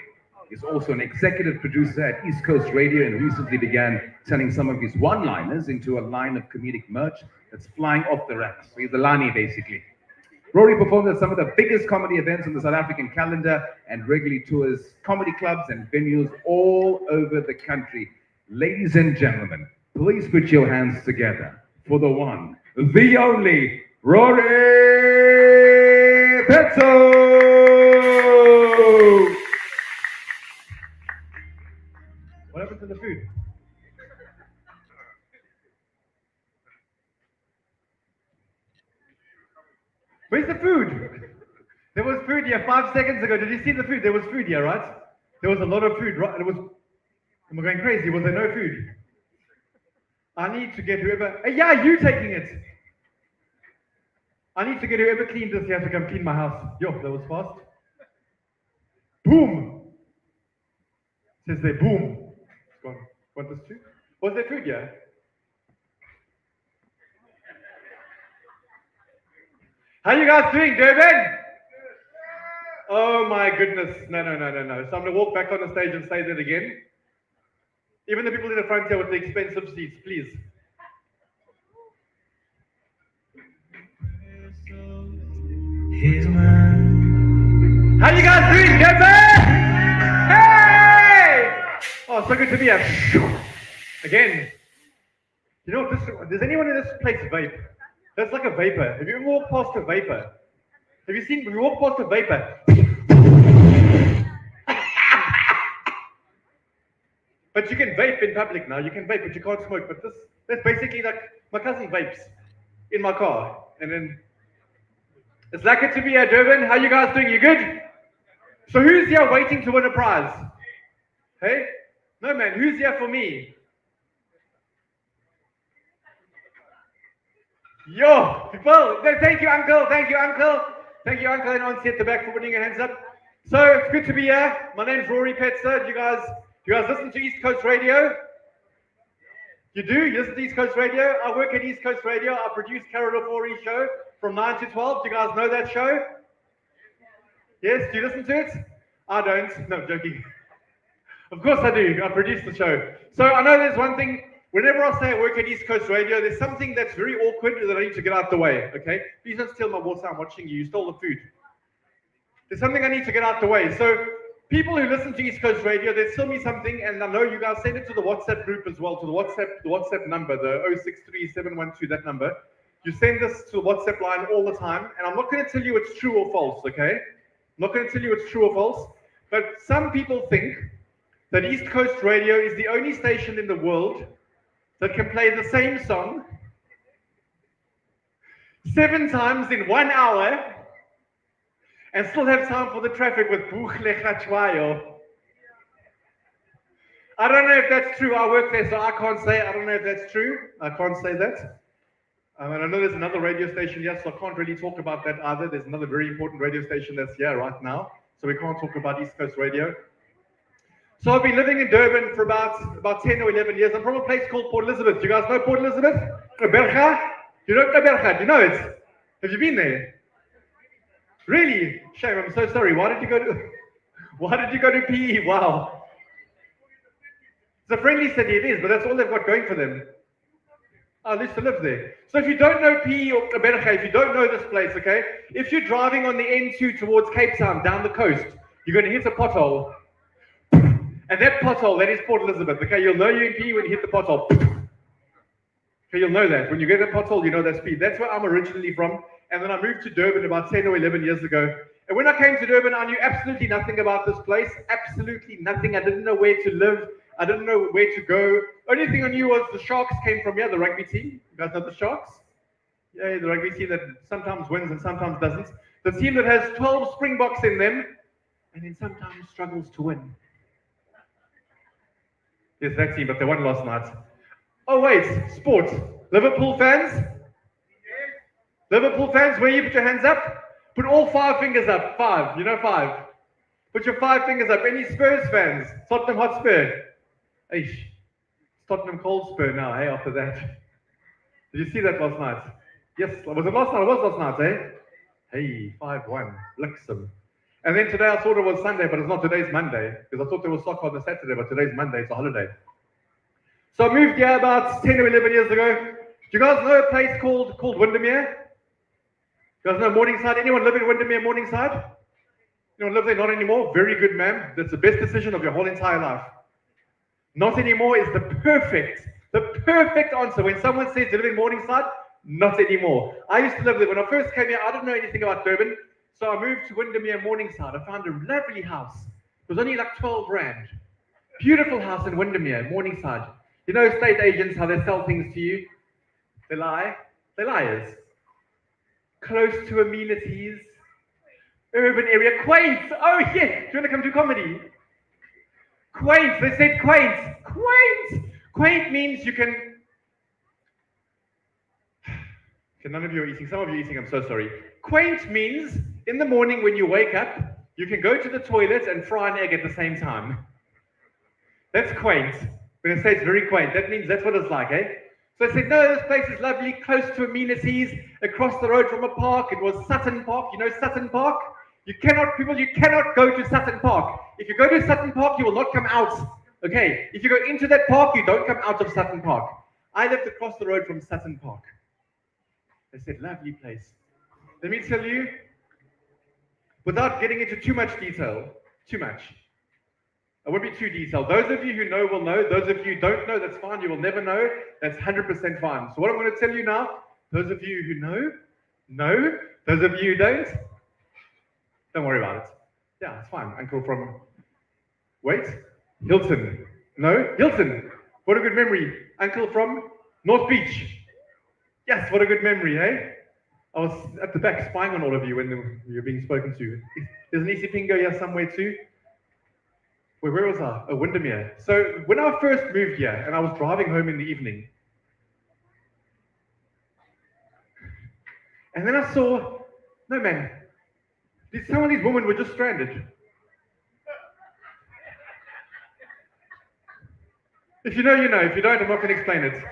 Speaker 11: is also an executive producer at East Coast Radio and recently began turning some of his one-liners into a line of comedic merch that's flying off the racks. So he's a Lani, basically. Rory performed at some of the biggest comedy events on the South African calendar and regularly tours comedy clubs and venues all over the country. Ladies and gentlemen, please put your hands together for the one, the only, Rory Petzo! What happened to the food? Where's the food? There was food here 5 seconds ago. Did you see the food? There was food here, right? There was a lot of food, right? And it was, am I going crazy? Was there no food? I need to get whoever, yeah, you taking it. I need to get whoever cleaned this here to come clean my house. Yo, that was fast. Boom. Says there, boom. It's gone. Want this too? Was there food here? How you guys doing, Durban? Oh my goodness. No. So I'm going to walk back on the stage and say that again. Even the people in the front here with the expensive seats, please. How you guys doing, Durban? Hey! Oh, so good to be here. Again. You know, does anyone in this place vape? That's like a vapor. Have you ever walked past a vapor? Have you walked past a vapor?
Speaker 4: But you can vape in public now. You can vape, but you can't smoke. But that's basically like my cousin vapes in my car. And then it's lucky to be at Durban. How you guys doing? You good? So who's here waiting to win a prize? Hey? No man, who's here for me? Yo, people, thank you, uncle, thank you, uncle. Thank you, uncle and auntie at the back for putting your hands up. So it's good to be here. My name's Rory Petzer. Do you guys listen to East Coast Radio? You do? You listen to East Coast Radio? I work at East Coast Radio. I produce Carol Lafori's show from 9 to 12. Do you guys know that show? Yes? Do you listen to it? I don't. No, joking. Of course I do. I produce the show. So I know there's one thing. Whenever I say I work at East Coast Radio, there's something that's very awkward that I need to get out the way, okay? Please don't steal my water. I'm watching you. You stole the food. There's something I need to get out the way. So people who listen to East Coast Radio, they tell me something, and I know you guys send it to the WhatsApp group as well, to the WhatsApp number, the 063712, that number. You send this to the WhatsApp line all the time, and I'm not going to tell you it's true or false, okay? I'm not going to tell you it's true or false, but some people think that East Coast Radio is the only station in the world that can play the same song 7 times in 1 hour and still have time for the traffic with Buchle Khachwayo. I don't know if that's true. I work there, so I can't say. I don't know if that's true. I can't say that. And I know there's another radio station here, so I can't really talk about that either. There's another very important radio station that's here right now, so we can't talk about East Coast Radio. So I've been living in Durban for about 10 or 11 years. I'm from a place called Port Elizabeth. Do you guys know Port Elizabeth? Berga? You know Berga? Do you know it? Have you been there? Really? Shame. I'm so sorry. Why did you go to PE? Wow. It's a friendly city, it is, but that's all they've got going for them. I used to live there. So if you don't know PE or Berga, if you don't know this place, okay, if you're driving on the N2 towards Cape Town, down the coast, you're going to hit a pothole. And that pothole, that is Port Elizabeth, okay? You'll know you're in PE when you hit the pothole. Okay, you'll know that. When you get a pothole, you know that speed. That's where I'm originally from. And then I moved to Durban about 10 or 11 years ago. And when I came to Durban, I knew absolutely nothing about this place. Absolutely nothing. I didn't know where to live. I didn't know where to go. Only thing I knew was the Sharks came from here, the rugby team. You guys know the Sharks? Yeah, the rugby team that sometimes wins and sometimes doesn't. The team that has 12 Springboks in them and then sometimes struggles to win. Yes, that team, but they won last night. Oh, wait, sport. Liverpool fans? Liverpool fans, where you put your hands up? Put all 5 fingers up. 5, you know 5. Put your 5 fingers up. Any Spurs fans? Tottenham Hotspur? Eish. Tottenham Cold Spur now, hey, after that. Did you see that last night? Yes, was it last night? It was last night, eh? Hey, 5-1. Bliksem. And then today I thought it was Sunday, but it's not. Today's Monday. Because I thought there was soccer on the Saturday, but today's Monday. It's a holiday. So I moved here about 10 or 11 years ago. Do you guys know a place called Windermere? You guys know Morningside? Anyone live in Windermere, Morningside? Anyone live there? Not anymore? Very good, ma'am. That's the best decision of your whole entire life. Not anymore is the perfect answer. When someone says you live in Morningside, not anymore. I used to live there. When I first came here, I didn't know anything about Durban. So I moved to Windermere, Morningside. I found a lovely house. It was only like 12 rand. Beautiful house in Windermere, Morningside. You know estate agents, how they sell things to you? They lie. They're liars. Close to amenities. Urban area. Quaint. Oh, yeah. Do you want to come do comedy? Quaint. They said quaint. Quaint. Quaint means you can... Okay, none of you are eating. Some of you are eating. I'm so sorry. Quaint means in the morning when you wake up, you can go to the toilet and fry an egg at the same time. That's quaint. When I say it's very quaint, that means that's what it's like, eh? So I said, no, this place is lovely, close to amenities, across the road from a park. It was Sutton Park. You know Sutton Park? You cannot go to Sutton Park. If you go to Sutton Park, you will not come out. Okay, if you go into that park, you don't come out of Sutton Park. I lived across the road from Sutton Park. They said, lovely place. Let me tell you, without getting into too much detail, I won't be too detailed. Those of you who know will know. Those of you who don't know, that's fine. You will never know. That's 100% fine. So what I'm going to tell you now, those of you who know. Those of you who don't worry about it. Yeah, it's fine. Uncle from, wait, Hilton. No, Hilton. What a good memory. Uncle from North Beach. Yes, what a good memory, eh? I was at the back spying on all of you when you were being spoken to. There's an Isipingo here somewhere too. Where was I? Oh, Windermere. So when I first moved here and I was driving home in the evening, and then I saw, no man, some of these women were just stranded. If you know, you know. If you don't, I'm not going to explain it.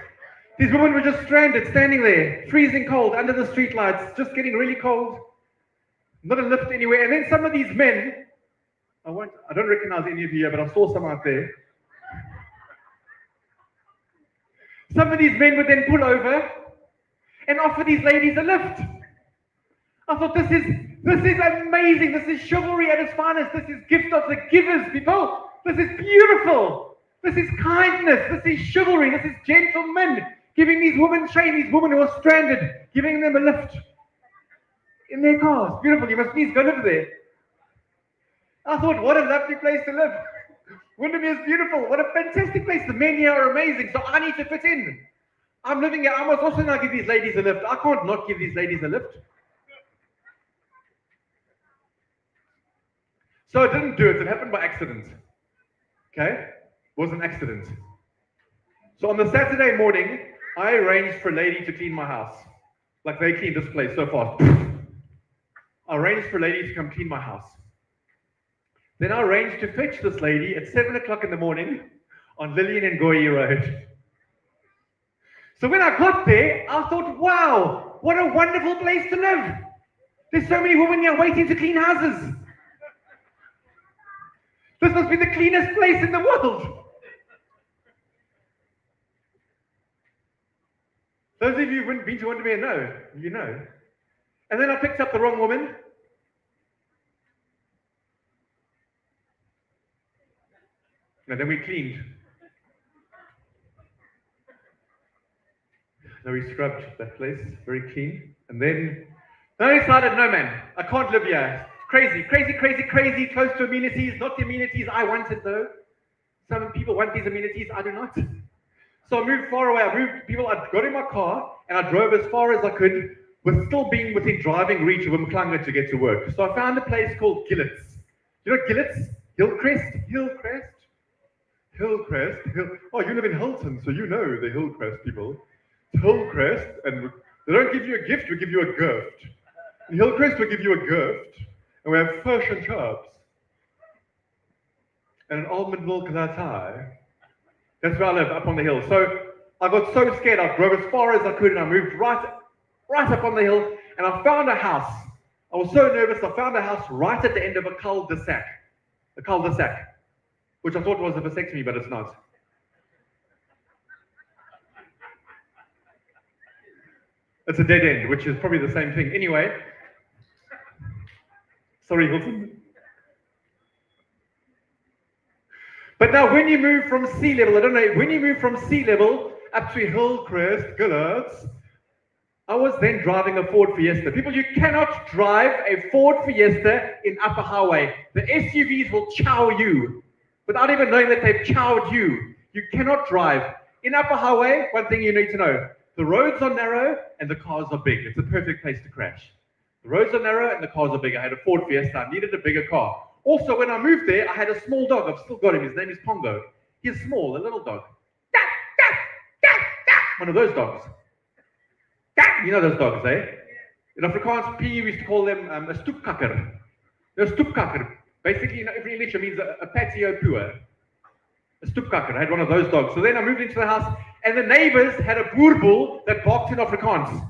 Speaker 4: These women were just stranded, standing there, freezing cold, under the streetlights, just getting really cold. Not a lift anywhere. And then some of these men, I don't recognize any of you here, but I saw some out there. Some of these men would then pull over and offer these ladies a lift. I thought, this is amazing. This is chivalry at its finest. This is gift of the givers, people. This is beautiful. This is kindness. This is chivalry. This is gentlemen giving these women shame, these women who are stranded, giving them a lift in their cars. Beautiful. You must please go live there. I thought, what a lovely place to live. Windermere is beautiful. What a fantastic place. The men here are amazing. So I need to fit in. I'm living here. I must also now give these ladies a lift. I can't not give these ladies a lift. So I didn't do it. It happened by accident. Okay? It was an accident. So on the Saturday morning, I arranged for a lady to clean my house. Like they cleaned this place so fast. I arranged for a lady to come clean my house. Then I arranged to fetch this lady at 7 o'clock in the morning on Lillian and Goyi Road. So when I got there, I thought, wow, what a wonderful place to live. There's so many women here waiting to clean houses. This must be the cleanest place in the world. Those of you who've been to Windermere know, you know. And then I picked up the wrong woman. And then we cleaned. Then we scrubbed that place, very clean. And then I decided, no man, I can't live here. Crazy, crazy, crazy, crazy, close to amenities, not the amenities I wanted though. Some people want these amenities, I do not. So I moved far away. I got in my car and I drove as far as I could, with still being within driving reach of Umklanga to get to work. So I found a place called Gillett's. You know Gillett's? Hillcrest? Oh, you live in Hilton, so you know the Hillcrest people. It's Hillcrest, and they don't give you a gift, we give you a gift. In Hillcrest, we give you a gift, and we have fish and chips. And an almond milk latte. That's where I live, up on the hill. So I got so scared, I drove as far as I could, and I moved right up on the hill, and I found a house. I was so nervous, I found a house right at the end of a cul-de-sac. A cul-de-sac, which I thought was a vasectomy, but it's not. It's a dead end, which is probably the same thing. Anyway, sorry, Hilton. But now when you move from sea level, I don't know, when you move from sea level up to Hillcrest, Gillett's, I was then driving a Ford Fiesta. People, you cannot drive a Ford Fiesta in Upper Highway. The SUVs will chow you without even knowing that they've chowed you. You cannot drive. In Upper Highway, one thing you need to know, the roads are narrow and the cars are big. It's a perfect place to crash. The roads are narrow and the cars are big. I had a Ford Fiesta. I needed a bigger car. Also, when I moved there, I had a small dog. I've still got him. His name is Pongo. He's small, a little dog. One of those dogs. You know those dogs, eh? In Afrikaans, we used to call them a stoepkakker. A stoepkakker. Basically, in English, it means a patio pooer. A stoepkakker. I had one of those dogs. So then I moved into the house, and the neighbors had a boerbull that barked in Afrikaans.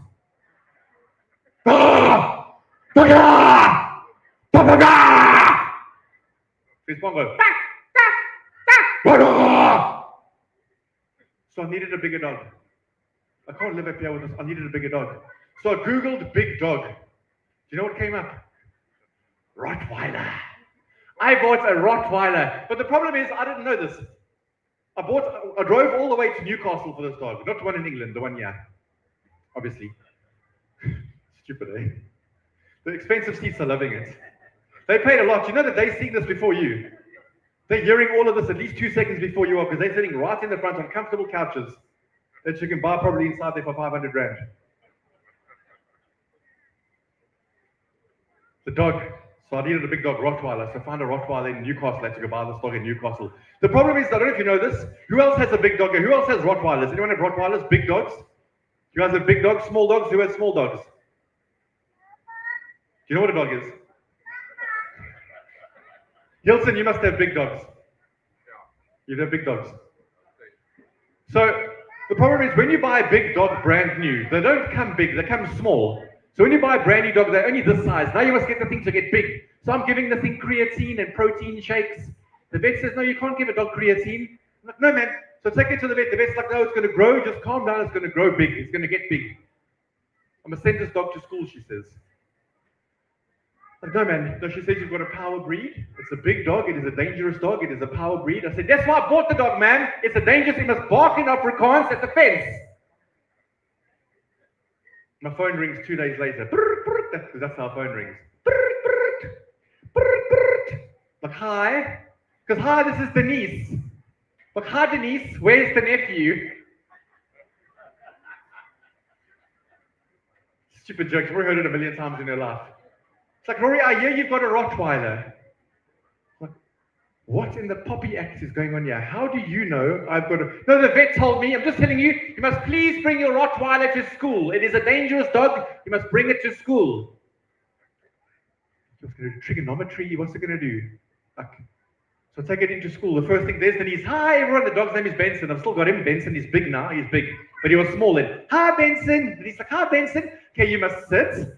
Speaker 4: Here's Pongo. So I needed a bigger dog. I can't live up here with this. I needed a bigger dog. So I Googled big dog. Do you know what came up? Rottweiler. I bought a Rottweiler. But the problem is, I didn't know this. I drove all the way to Newcastle for this dog. Not the one in England, the one here. Obviously. Stupid, eh? The expensive seats are loving it. They paid a lot. You know that they've seen this before you. They're hearing all of this at least 2 seconds before you are, because they're sitting right in the front on comfortable couches that you can buy probably inside there for 500 rand. The dog. So I needed a big dog, Rottweiler. So I found a Rottweiler in Newcastle. I had to go buy this dog in Newcastle. The problem is, I don't know if you know this, who else has a big dog here? Who else has Rottweilers? Anyone have Rottweilers? Big dogs? You guys have big dogs, small dogs? Who has small dogs? Do you know what a dog is? Hilton, you must have big dogs. You have big dogs. So the problem is when you buy a big dog brand new, they don't come big, they come small. So when you buy a brand new dog, they're only this size. Now you must get the thing to get big. So I'm giving the thing creatine and protein shakes. The vet says, no, you can't give a dog creatine. I'm like, no, man. So take it to the vet. The vet's like, no, it's going to grow. Just calm down. It's going to grow big. It's going to get big. I'm going to send this dog to school, she says. Like, no, man. No, she says you've got a power breed. It's a big dog. It is a dangerous dog. It is a power breed. I said, that's why I bought the dog, man. It's a dangerous. It must bark in Afrikaans at the fence. My phone rings 2 days later. Because that's how our phone rings. Like, hi. Because, hi, this is Denise. Like, hi, Denise. Where's the nephew? Stupid jokes. You've probably heard it a million times in your life. It's like, Rory, I hear you've got a Rottweiler. Like, what in the Poppy Act is going on here? How do you know I've got a... No, the vet told me. I'm just telling you, you must please bring your Rottweiler to school. It is a dangerous dog. You must bring it to school. What's going to do? Trigonometry? What's it going to do? Like, so I take it into school. The first thing, there's Denise. Hi, everyone. The dog's name is Benson. I've still got him. Benson. He's big now. He's big. But he was small then. Hi, Benson. And he's like, hi, Benson. Okay, you must sit.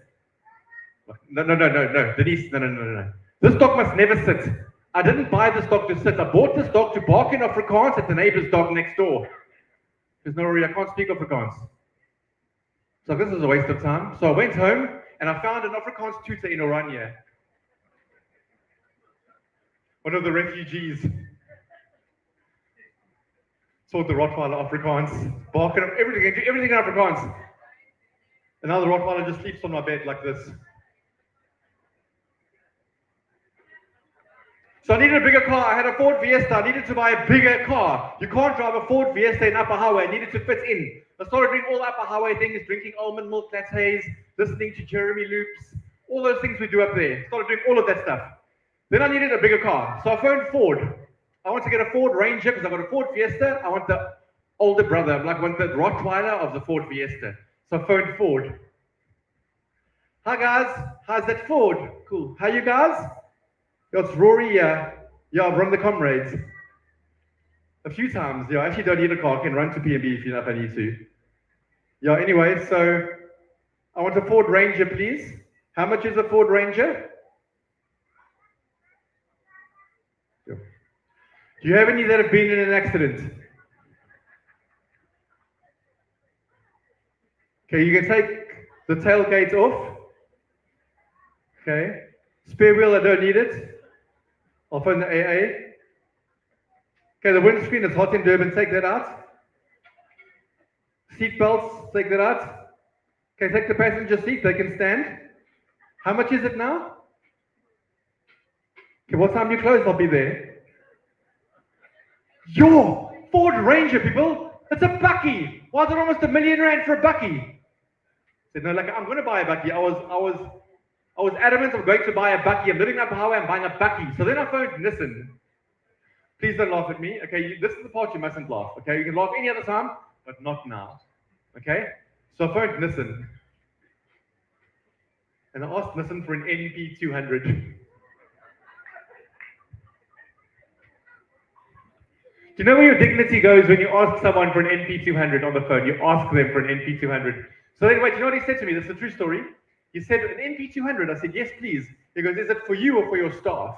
Speaker 4: No. Denise, no. This dog must never sit. I didn't buy this dog to sit. I bought this dog to bark in Afrikaans at the neighbor's dog next door. Because no, I can't speak Afrikaans. So this is a waste of time. So I went home and I found an Afrikaans tutor in Oranje. One of the refugees. Taught the Rottweiler Afrikaans. Barking up everything, do everything in Afrikaans. And now the Rottweiler just sleeps on my bed like this. So I needed a bigger car. I had a Ford Fiesta. I needed to buy a bigger car. You can't drive a Ford Fiesta in Upper Highway. I needed to fit in. I started doing all Upper Highway things, drinking almond milk lattes, listening to Jeremy Loops, all those things we do up there. Started doing all of that stuff. Then I needed a bigger car. So I phoned Ford. I want to get a Ford Ranger because I've got a Ford Fiesta. I want the older brother. I want the Rottweiler of the Ford Fiesta. So I phoned Ford. Hi guys, how's that Ford? Cool. How you guys? Yeah, it's Rory here. Yeah, I've run the comrades. A few times. Yeah, I actually don't need a car. I can run to P&B if I need to. Yeah, anyway, so I want a Ford Ranger, please. How much is a Ford Ranger? Yeah. Do you have any that have been in an accident? Okay, you can take the tailgate off. Okay. Spare wheel, I don't need it. I'll phone the AA. Okay, the windscreen is hot in Durban, take that out. Seat belts, take that out. Okay, take the passenger seat, they can stand. How much is it now? Okay, what time you close, I'll be there. Yo, Ford Ranger, people. It's a bucky. Why is it almost R1 million for a bucky? I said, no, like, I'm going to buy a bucky. I was adamant I'm going to buy a bucky. I'm living up highway, I'm buying a bucky. So then I phoned Nissan. Please don't laugh at me. Okay, this is the part you mustn't laugh. Okay, you can laugh any other time, but not now. Okay? So I phoned Nissan. And I asked Nissan for an NP200. Do you know where your dignity goes when you ask someone for an NP200 on the phone? You ask them for an NP200. So anyway, do you know what he said to me? This is a true story. He said, an NP200. I said, yes, please. He goes, is it for you or for your staff?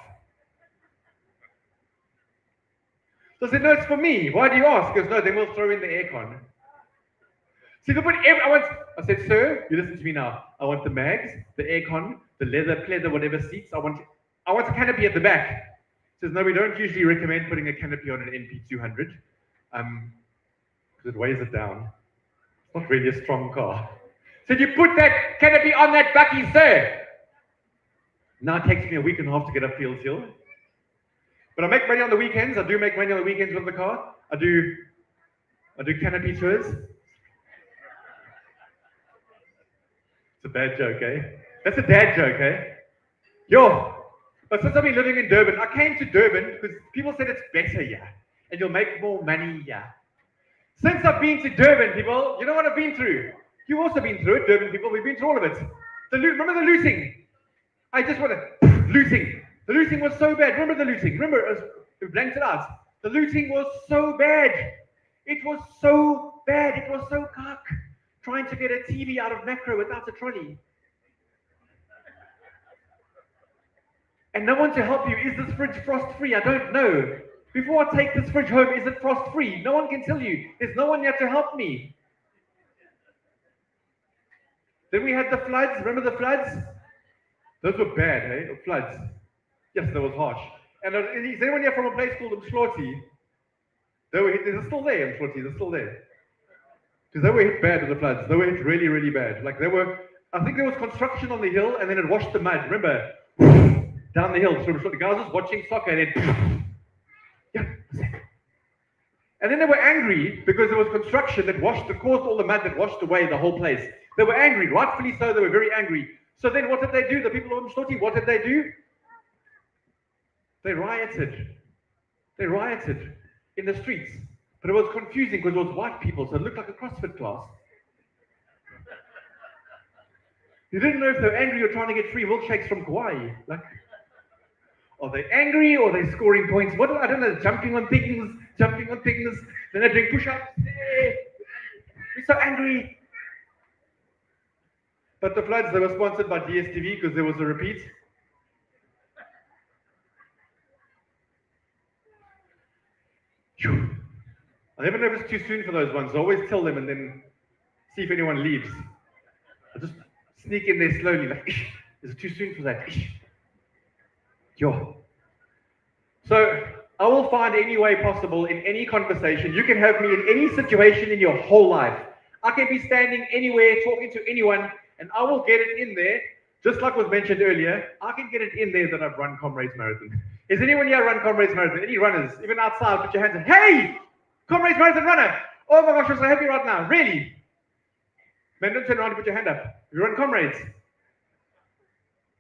Speaker 4: So I said, no, it's for me. Why do you ask? He goes, no, then we'll throw in the aircon. See, I said, sir, you listen to me now. I want the mags, the aircon, the leather, pleather, whatever seats. I want a canopy at the back. He says, no, we don't usually recommend putting a canopy on an NP200 because it weighs it down. It's not really a strong car. So you put that canopy on that bucky, sir. Now it takes me a week and a half to get up Fields Hill. But I make money on the weekends. I do make money on the weekends with the car. I do canopy tours. It's a bad joke, eh? That's a dad joke, eh? Yo, but since I've been living in Durban, I came to Durban because people said it's better here and you'll make more money here. Since I've been to Durban, people, you know what I've been through? You've also been through it, Durban people. We've been through all of it. Remember the looting? I just want to looting. The looting was so bad. Remember the looting? Remember it blanked it out. The looting was so bad. It was so bad. It was so cuck. Trying to get a TV out of Macro without a trolley. And no one to help you. Is this fridge frost free? I don't know. Before I take this fridge home, is it frost free? No one can tell you. There's no one yet to help me. Then we had the floods. Remember the floods? Those were bad, eh? The floods. Yes, that was harsh. And is anyone here from a place called Msloti? They're still there, Msloti. They're still there. Because they were hit bad with the floods. They were hit really, really bad. Like I think there was construction on the hill and then it washed the mud. Remember? Down the hill. So the guys was watching soccer and then and then they were angry because there was construction that caused all the mud that washed away the whole place. They were angry, rightfully so. They were very angry. So then what did they do? The people of Msloti, what did they do? They rioted. They rioted in the streets. But it was confusing because it was white people, so it looked like a CrossFit class. You didn't know if they were angry or trying to get free milkshakes from Kauai. Like, are they angry or are they scoring points? I don't know, jumping on things. Then they're doing push-ups. We're so angry. But the floods, they were sponsored by DSTV because there was a repeat. Phew. I never know if it's too soon for those ones. I always tell them and then see if anyone leaves. I just sneak in there slowly, like, is it too soon for that? Yo. So I will find any way possible in any conversation. You can have me in any situation in your whole life. I can be standing anywhere, talking to anyone, and I will get it in there. Just like was mentioned earlier, I can get it in there that I've run Comrades Marathon. Is anyone here run Comrades Marathon? Any runners? Even outside, put your hands up. Hey! Comrades Marathon runner! Oh my gosh, I'm so happy right now. Really? Man, don't turn around and put your hand up. You run Comrades?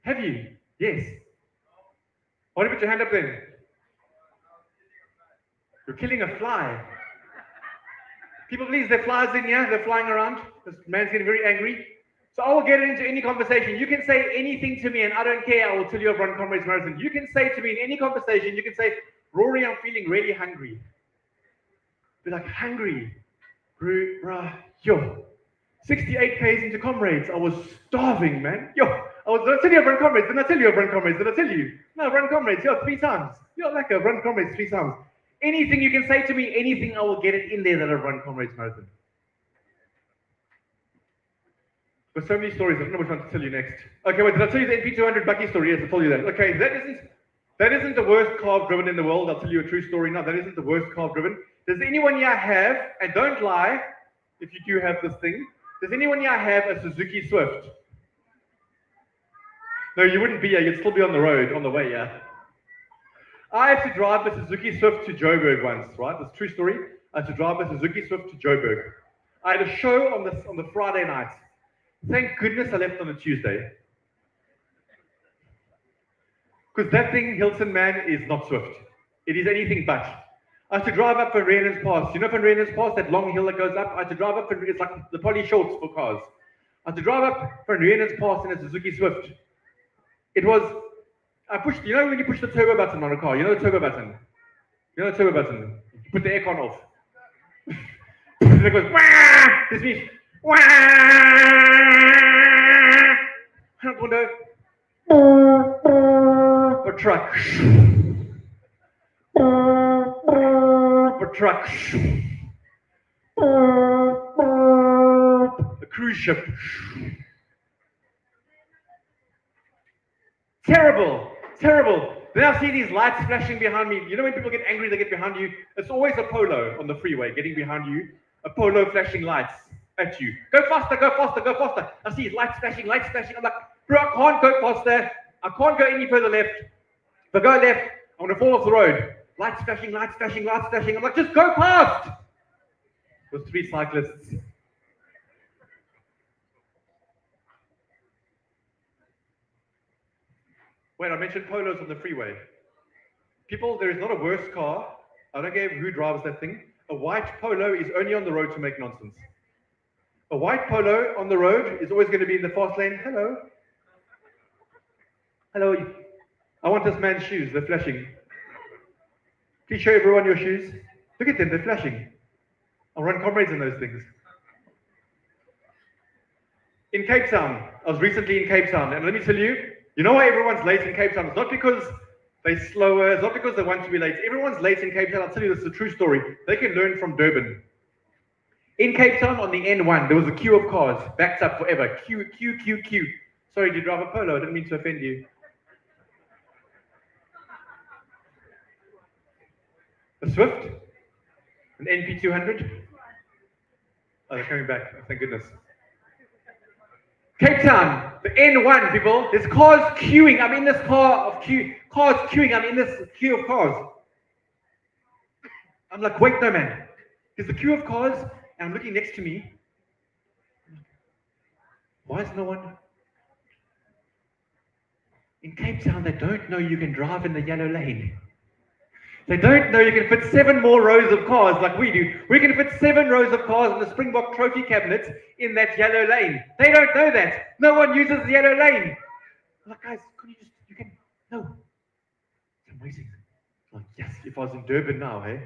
Speaker 4: Have you? Yes. Why don't you put your hand up then? You're killing a fly. People, please, there are flies in here. They're flying around. This man's getting very angry. So I will get into any conversation. You can say anything to me and I don't care. I will tell you I've run Comrades Marathon. You can say to me in any conversation, you can say, Rory, I'm feeling really hungry. Be like, hungry? Bruh, yo. 68 Ks into Comrades. I was starving, man. Yo, did I tell you I've run Comrades? Didn't I tell you I've run Comrades? Did I tell you? No, I've run Comrades. Yo, 3 times. Yo, like I've run Comrades 3 times. Anything you can say to me, anything, I will get it in there that I've run Comrades Marathon. There's so many stories, I don't know which one to tell you next. Okay, wait, did I tell you the NP200 Bucky story? Yes, I told you that. Okay, that isn't the worst car driven in the world. I'll tell you a true story now. That isn't the worst car driven. Does anyone here have, and don't lie, if you do have this thing, does anyone here have a Suzuki Swift? No, you wouldn't be here. You'd still be on the road, on the way, yeah. I had to drive the Suzuki Swift to Joburg once, right? That's a true story. I had to drive the Suzuki Swift to Joburg. I had a show on the Friday night. Thank goodness I left on a Tuesday. Because that thing, Hilton, man, is not Swift. It is anything but. I had to drive up Van Riemen's Pass. You know Van Riemen's Pass, that long hill that goes up? I had to drive up, it's like the poly shorts for cars. I had to drive up Van Riemen's Pass in a Suzuki Swift. It was, I pushed, you know when you push the turbo button on a car? You know the turbo button? You know the turbo button? You put the aircon off. And it goes, wah! This means, wah! Out window. For truck. For truck. A cruise ship. Terrible, terrible. Then I see these lights flashing behind me. You know when people get angry, they get behind you? It's always a Polo on the freeway getting behind you. A Polo flashing lights at you. Go faster, go faster, go faster. I see lights flashing, lights flashing. I'm like, bro, I can't go faster. I can't go any further left. If I go left, I want to fall off the road. Lights flashing, lights flashing, lights flashing. I'm like, just go past. With 3 cyclists. Wait, I mentioned polos on the freeway. People, there is not a worse car. I don't care who drives that thing. A white polo is only on the road to make nonsense. A white polo on the road is always going to be in the fast lane. Hello. Hello. I want this man's shoes. They're flashing. Please show everyone your shoes. Look at them. They're flashing. I'll run comrades in those things. In Cape Town, I was recently in Cape Town, and let me tell you, you know why everyone's late in Cape Town? It's not because they're slower, it's not because they want to be late. Everyone's late in Cape Town. I'll tell you, this is a true story. They can learn from Durban. In Cape Town, on the N1, there was a queue of cars, backed up forever. Queue, queue, queue, queue. Sorry, did you drive a polo? I didn't mean to offend you. A Swift? An NP200? Oh, they're coming back. Oh, thank goodness. Cape Town, the N1, people. There's cars queuing. I'm in this cars queuing. I'm in this queue of cars. I'm like, wait, no, man. There's a queue of cars, and I'm looking next to me. Why is no one? In Cape Town, they don't know you can drive in the yellow lane. They don't know you can fit 7 more rows of cars like we do. We can fit 7 rows of cars in the Springbok trophy cabinet in that yellow lane. They don't know that. No one uses the yellow lane. I'm like, guys, you can, no. I'm waiting. I'm like, yes, if I was in Durban now, hey?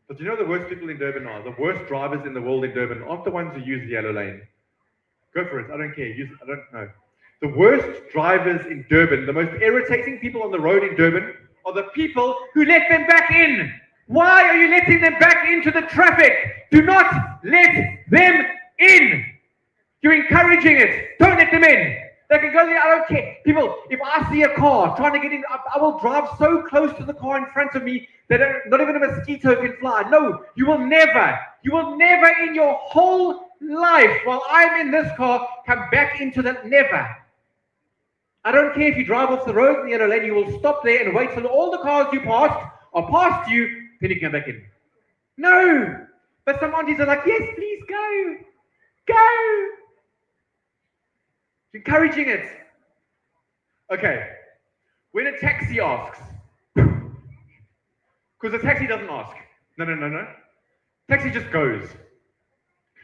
Speaker 4: But you know the worst people in Durban are? The worst drivers in the world in Durban aren't the ones who use the yellow lane. Go for it. I don't care. I don't know. The worst drivers in Durban, the most irritating people on the road in Durban, are the people who let them back in. Why are you letting them back into the traffic? Do not let them in. You're encouraging it. Don't let them in. They can go there. I don't care. People, if I see a car trying to get in, I will drive so close to the car in front of me that not even a mosquito can fly. No, you will never in your whole life, while I'm in this car, come back into that. Never. I don't care if you drive off the road in the yellow lane, you will stop there and wait till all the cars you passed are past you, then you can come back in. No! But some aunties are like, yes, please go! Go! Encouraging it. Okay. When a taxi asks, because the taxi doesn't ask. No. Taxi just goes.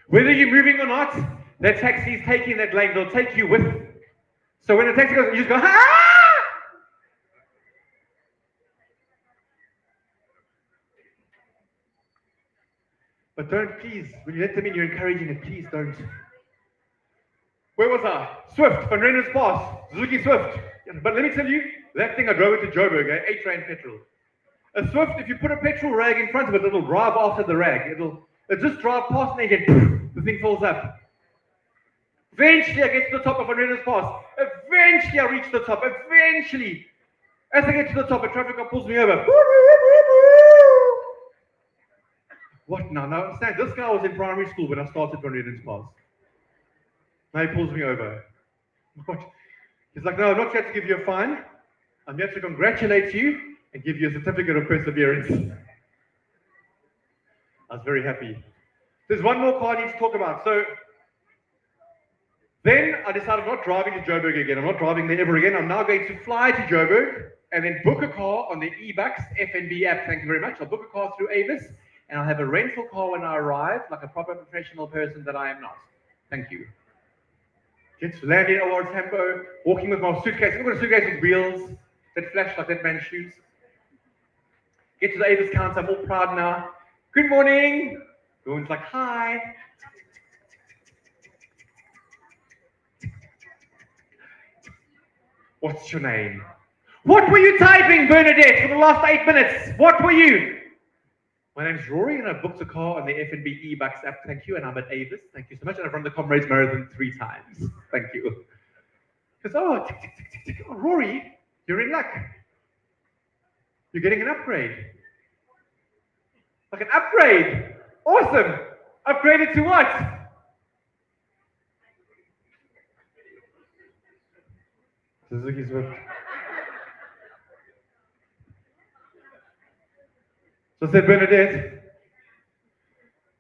Speaker 4: Whether you're moving or not, that taxi is taking that lane, they'll take you with. So when a taxi goes, you just go, ah! But don't, please, when you let them in, you're encouraging it, please don't. Where was I? Swift, Van Rennes Pass, Suzuki Swift. But let me tell you, that thing I drove it to Joburg, 8 Rand petrol. A Swift, if you put a petrol rag in front of it, it'll drive after the rag. It'll just drive past and again, the thing falls up. Eventually, I get to the top of Van Rennes Pass. Eventually, I reach the top. Eventually. As I get to the top, a traffic cop pulls me over. What now? Now, understand, this guy was in primary school when I started Van Rennes Pass. Now he pulls me over. What? He's like, no, I'm not here to give you a fine. I'm here to congratulate you and give you a certificate of perseverance. I was very happy. There's one more car I need to talk about. So, then I decided I'm not driving to Joburg again. I'm not driving there ever again. I'm now going to fly to Joburg and then book a car on the eBucks FNB app. Thank you very much. I'll book a car through Avis and I'll have a rental car when I arrive, like a proper professional person that I am not. Thank you. Get to land in Awards Tempo, walking with my suitcase. I've got a suitcase with wheels that flash like that man's shoes. Get to the Avis counter. I'm all proud now. Good morning. Everyone's like, hi. What's your name? What were you typing, Bernadette, for the last 8 minutes? What were you? My name's Rory, and I've booked a car on the FNB eBucks app. Thank you, and I'm at Avis. Thank you so much, and I've run the Comrades Marathon 3 times. Thank you. Because, oh, Rory, you're in luck. You're getting an upgrade. Like an upgrade. Awesome. Upgraded to what? Suzuki Swift. So I said, Bernadette,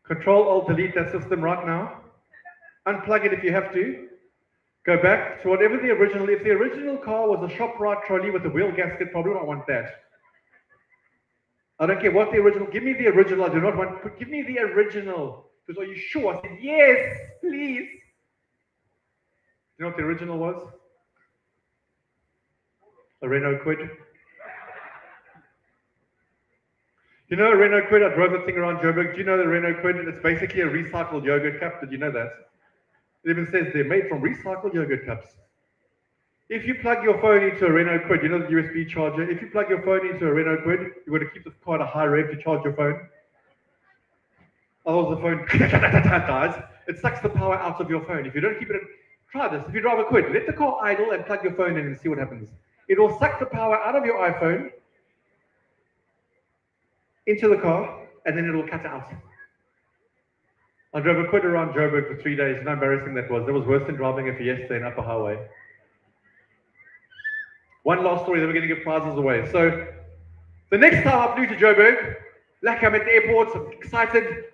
Speaker 4: Control Alt delete that system right now. Unplug it if you have to. Go back to whatever the original, if the original car was a ShopRite trolley with a wheel gasket problem, I want that. I don't care what the original, give me the original, I do not want, give me the original. Because are you sure? I said, yes, please. You know what the original was? A Renault Kwid. You know a Renault Kwid? I drove the thing around Joburg. Do you know the Renault Kwid? It's basically a recycled yogurt cup. Did you know that? It even says they're made from recycled yogurt cups. If you plug your phone into a Renault Kwid, you know the USB charger? If you plug your phone into a Renault Kwid, you've got to keep the car at a high rev to charge your phone. Otherwise the phone dies. It sucks the power out of your phone. If you don't keep it, try this. If you drive a Kwid, let the car idle and plug your phone in and see what happens. It will suck the power out of your iPhone into the car, and then it will cut out. I drove a Kwid around Joburg for 3 days. You know how embarrassing that was. That was worse than driving a Fiesta in Upper Highway. One last story, then we're going to give prizes away. So, the next time I flew to Joburg, like I'm at the airport, I'm excited,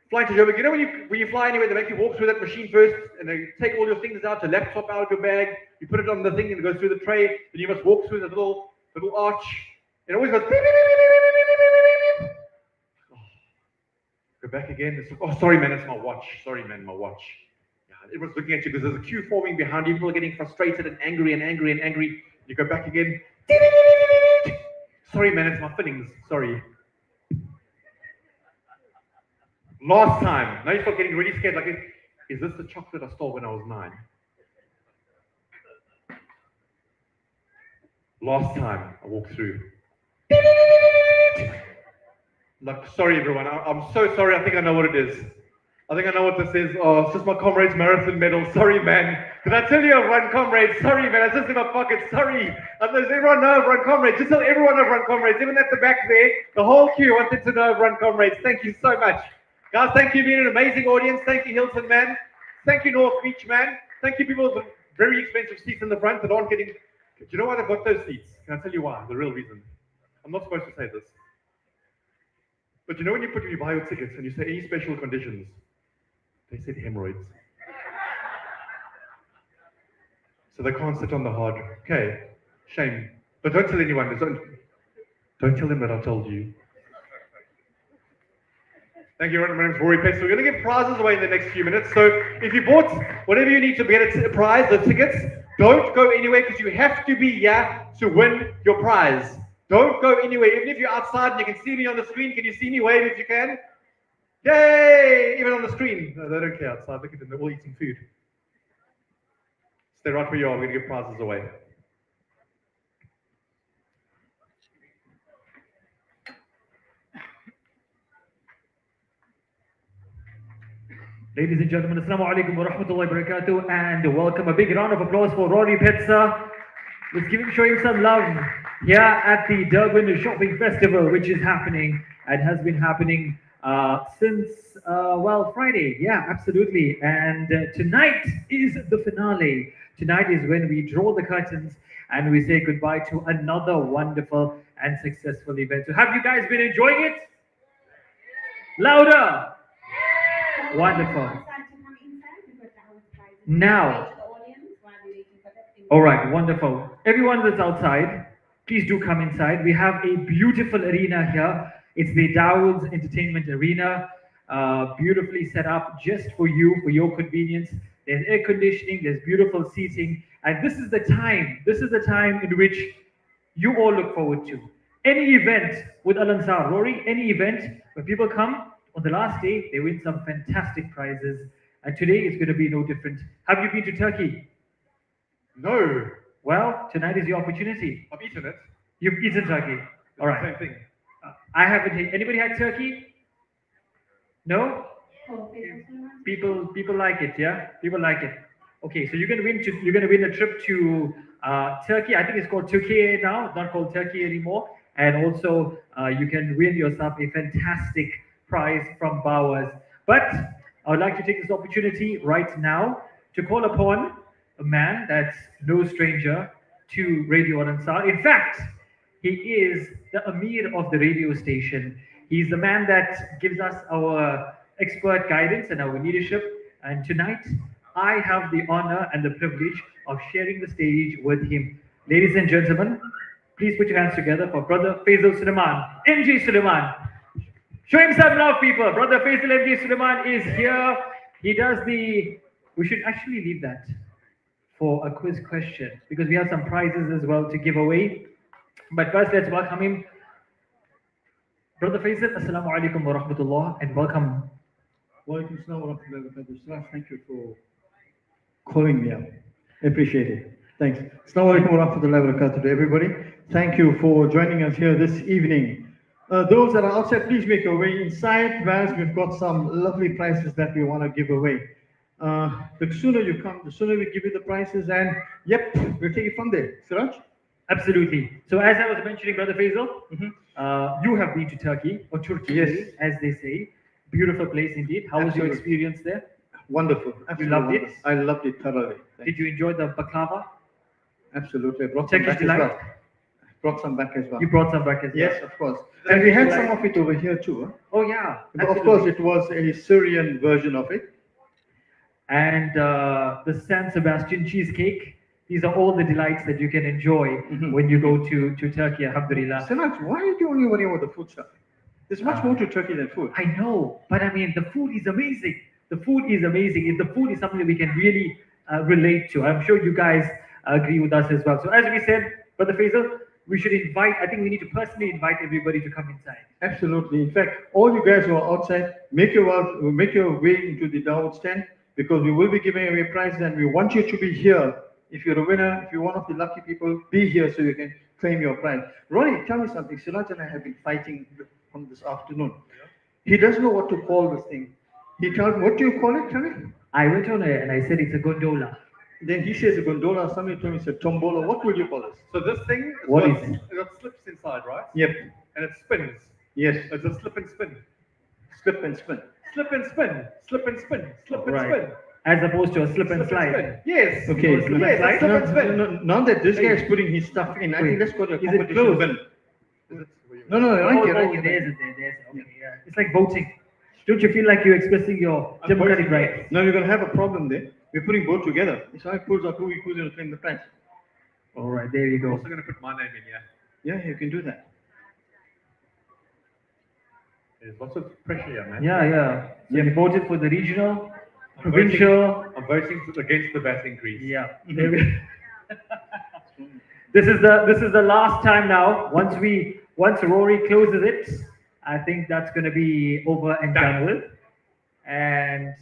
Speaker 4: flying to Joburg. You know when you fly anywhere, they make you walk through that machine first, and they take all your things out, your laptop out of your bag, you put it on the thing, and it goes through the tray, and you must walk through the little arch. It always goes beep, beep, beep, beep, beep, beep, beep, beep, beep. Go back again. It's, oh, sorry, man, it's my watch. Sorry, man, my watch. Yeah, everyone's looking at you because there's a queue forming behind you. People are getting frustrated and angry and angry and angry. You go back again. Sorry, man, it's my fittings. Sorry. Last time. Now you start getting really scared. Like, is this the chocolate I stole when I was 9? Last time I walked through. Like, sorry everyone, I'm so sorry, I think I know what it is. I think I know what this is. Oh, it's just my comrade's marathon medal. Sorry, man. Did I tell you I've run comrades? Sorry, man, it's just in my pocket. Sorry. Does everyone know I've run comrades? Just tell everyone I've run comrades. Even at the back there, the whole queue wanted to know I've run comrades. Thank you so much. Guys, thank you for being an amazing audience. Thank you, Hilton, man. Thank you, North Beach, man. Thank you, people with very expensive seats in the front that aren't getting... Do you know why they've got those seats? Can I tell you why? The real reason. I'm not supposed to say this. But you know when you buy your tickets and you say any special conditions, they said hemorrhoids. So they can't sit on the hard. Okay, shame. But don't tell anyone. Don't tell them that I told you. Thank you, my name is Rory Pest. So we're going to give prizes away in the next few minutes. So if you bought whatever you need to get a prize, the tickets, don't go anywhere because you have to be here to win your prize. Don't go anywhere. Even if you're outside and you can see me on the screen, can you see me? Wave if you can. Yay! Even on the screen. No, they don't care outside. Look at them. They're all eating food. Stay right where you are. We're going to give prizes away.
Speaker 7: Ladies and gentlemen, Assalamu alaikum wa rahmatullahi wa barakatuh, and welcome. A big round of applause for Rory Petsa. Let's show him some love here at the Durban Shopping Festival, which is happening and has been happening since, Friday. Yeah, absolutely. And tonight is the finale. Tonight is when we draw the curtains and we say goodbye to another wonderful and successful event. So have you guys been enjoying it? Louder! Wonderful. Now, all right, wonderful. Everyone that's outside, please do come inside. We have a beautiful arena here. It's the Dawood Entertainment Arena, beautifully set up just for you, for your convenience. There's air conditioning, there's beautiful seating, and this is the time in which you all look forward to. Any event with Al Ansar, Rory, any event where people come, on the last day, they win some fantastic prizes. And today is going to be no different. Have you been to Turkey?
Speaker 4: No.
Speaker 7: Well, tonight is your opportunity.
Speaker 4: I've eaten it.
Speaker 7: You've eaten turkey. All right.
Speaker 4: Same thing.
Speaker 7: I haven't. Anybody had turkey? No? People like it, yeah? People like it. Okay, so you're going to win a trip to Turkey. I think it's called Turkey now. It's not called Turkey anymore. And also, you can win yourself a fantastic prize from Bowers. But I would like to take this opportunity right now to call upon a man that's no stranger to Radio Al Ansar. In fact, he is the Amir of the radio station. He's the man that gives us our expert guidance and our leadership. And tonight, I have the honor and the privilege of sharing the stage with him. Ladies and gentlemen, please put your hands together for Brother Faisal Suleiman, MJ Suleiman. Show him some love, people. Brother Faisal MJ Suleiman is here. He does the. We should actually leave that for a quiz question because we have some prizes as well to give away. But first, let's welcome him. Brother Faisal, Assalamu alaikum wa rahmatullah, and welcome.
Speaker 10: Walaikum assalam wa rahmatullahi wa barakatuh. Thank you for calling me up. Appreciate it. Thanks. Assalamu alaikum wa rahmatullahi wa barakatuh to everybody. Thank you for joining us here this evening. Those that are outside, please make your way inside. Whereas we've got some lovely prizes that we want to give away. The sooner you come, the sooner we give you the prizes, and yep, we'll take it from there. Siraj?
Speaker 7: Absolutely. So as I was mentioning, Brother Faisal, you have been to Turkey, or Turkey,
Speaker 10: Yes.
Speaker 7: as they say. Beautiful place indeed. How was your
Speaker 10: Absolutely.
Speaker 7: experience there?
Speaker 10: Wonderful.
Speaker 7: You loved it?
Speaker 10: I loved it thoroughly.
Speaker 7: Did you enjoy the baklava?
Speaker 10: Absolutely. I brought some
Speaker 7: Turkish
Speaker 10: back as
Speaker 7: delight?
Speaker 10: well. Brought some back as well.
Speaker 7: You brought some back as well?
Speaker 10: Yes, of course. And we had some of it over here too. Huh?
Speaker 7: Oh yeah.
Speaker 10: But of course, it was a Syrian version of it.
Speaker 7: And the San Sebastian cheesecake. These are all the delights that you can enjoy when you go to Turkey, alhamdulillah.
Speaker 10: Siraj, why do you only worry about the food stuff? There's much more to Turkey than food.
Speaker 7: I know, but I mean, the food is amazing. The food is amazing. If the food is something that we can really relate to, I'm sure you guys agree with us as well. So as we said, Brother Faisal, we should invite, I think we need to personally invite everybody to come inside.
Speaker 10: Absolutely. In fact, all you guys who are outside, make your way into the Dawood Tent because we will be giving away prizes and we want you to be here. If you're a winner, if you're one of the lucky people, be here so you can claim your prize. Ronnie, tell me something. Siraj and I have been fighting on this afternoon. He doesn't know what to call this thing. He tells me, what do you call it? Tell me.
Speaker 7: I went on it and I said it's a gondola.
Speaker 10: Then he says a gondola. Somebody told me it's a tombola. What would you call it?
Speaker 4: So this thing,
Speaker 7: What
Speaker 4: got,
Speaker 7: is it?
Speaker 4: It got slips inside, right?
Speaker 10: Yep.
Speaker 4: And it spins.
Speaker 10: Yes.
Speaker 4: It's a slip and spin.
Speaker 10: Slip and spin.
Speaker 4: Slip and spin. Slip and spin. Slip and
Speaker 7: Right.
Speaker 4: spin.
Speaker 7: As opposed to a slip and slide.
Speaker 4: spin. Yes.
Speaker 10: Okay.
Speaker 4: Slip and slide. Slip and spin.
Speaker 10: Now that this guy is putting his stuff in, I think let's go to a
Speaker 7: Is it
Speaker 10: competition.
Speaker 7: closed?
Speaker 10: win. No, right here, right here.
Speaker 7: There's it there. There's okay, yeah. It's like voting. Don't you feel like you're expressing your democratic rights?
Speaker 10: Now you're going to have a problem there. We're putting both together. If I pulls out who's going to claim the prize.
Speaker 7: All right, there you
Speaker 4: I'm
Speaker 7: go.
Speaker 4: also going to put my name in here.
Speaker 10: Yeah, you can do that.
Speaker 4: There's lots of pressure here, man.
Speaker 7: Yeah. So you voted for the regional,
Speaker 4: I'm
Speaker 7: provincial.
Speaker 4: I'm voting against the VAT increase.
Speaker 7: Yeah. There we- This is the last time now. Once Rory closes it, I think that's going to be over and done with. And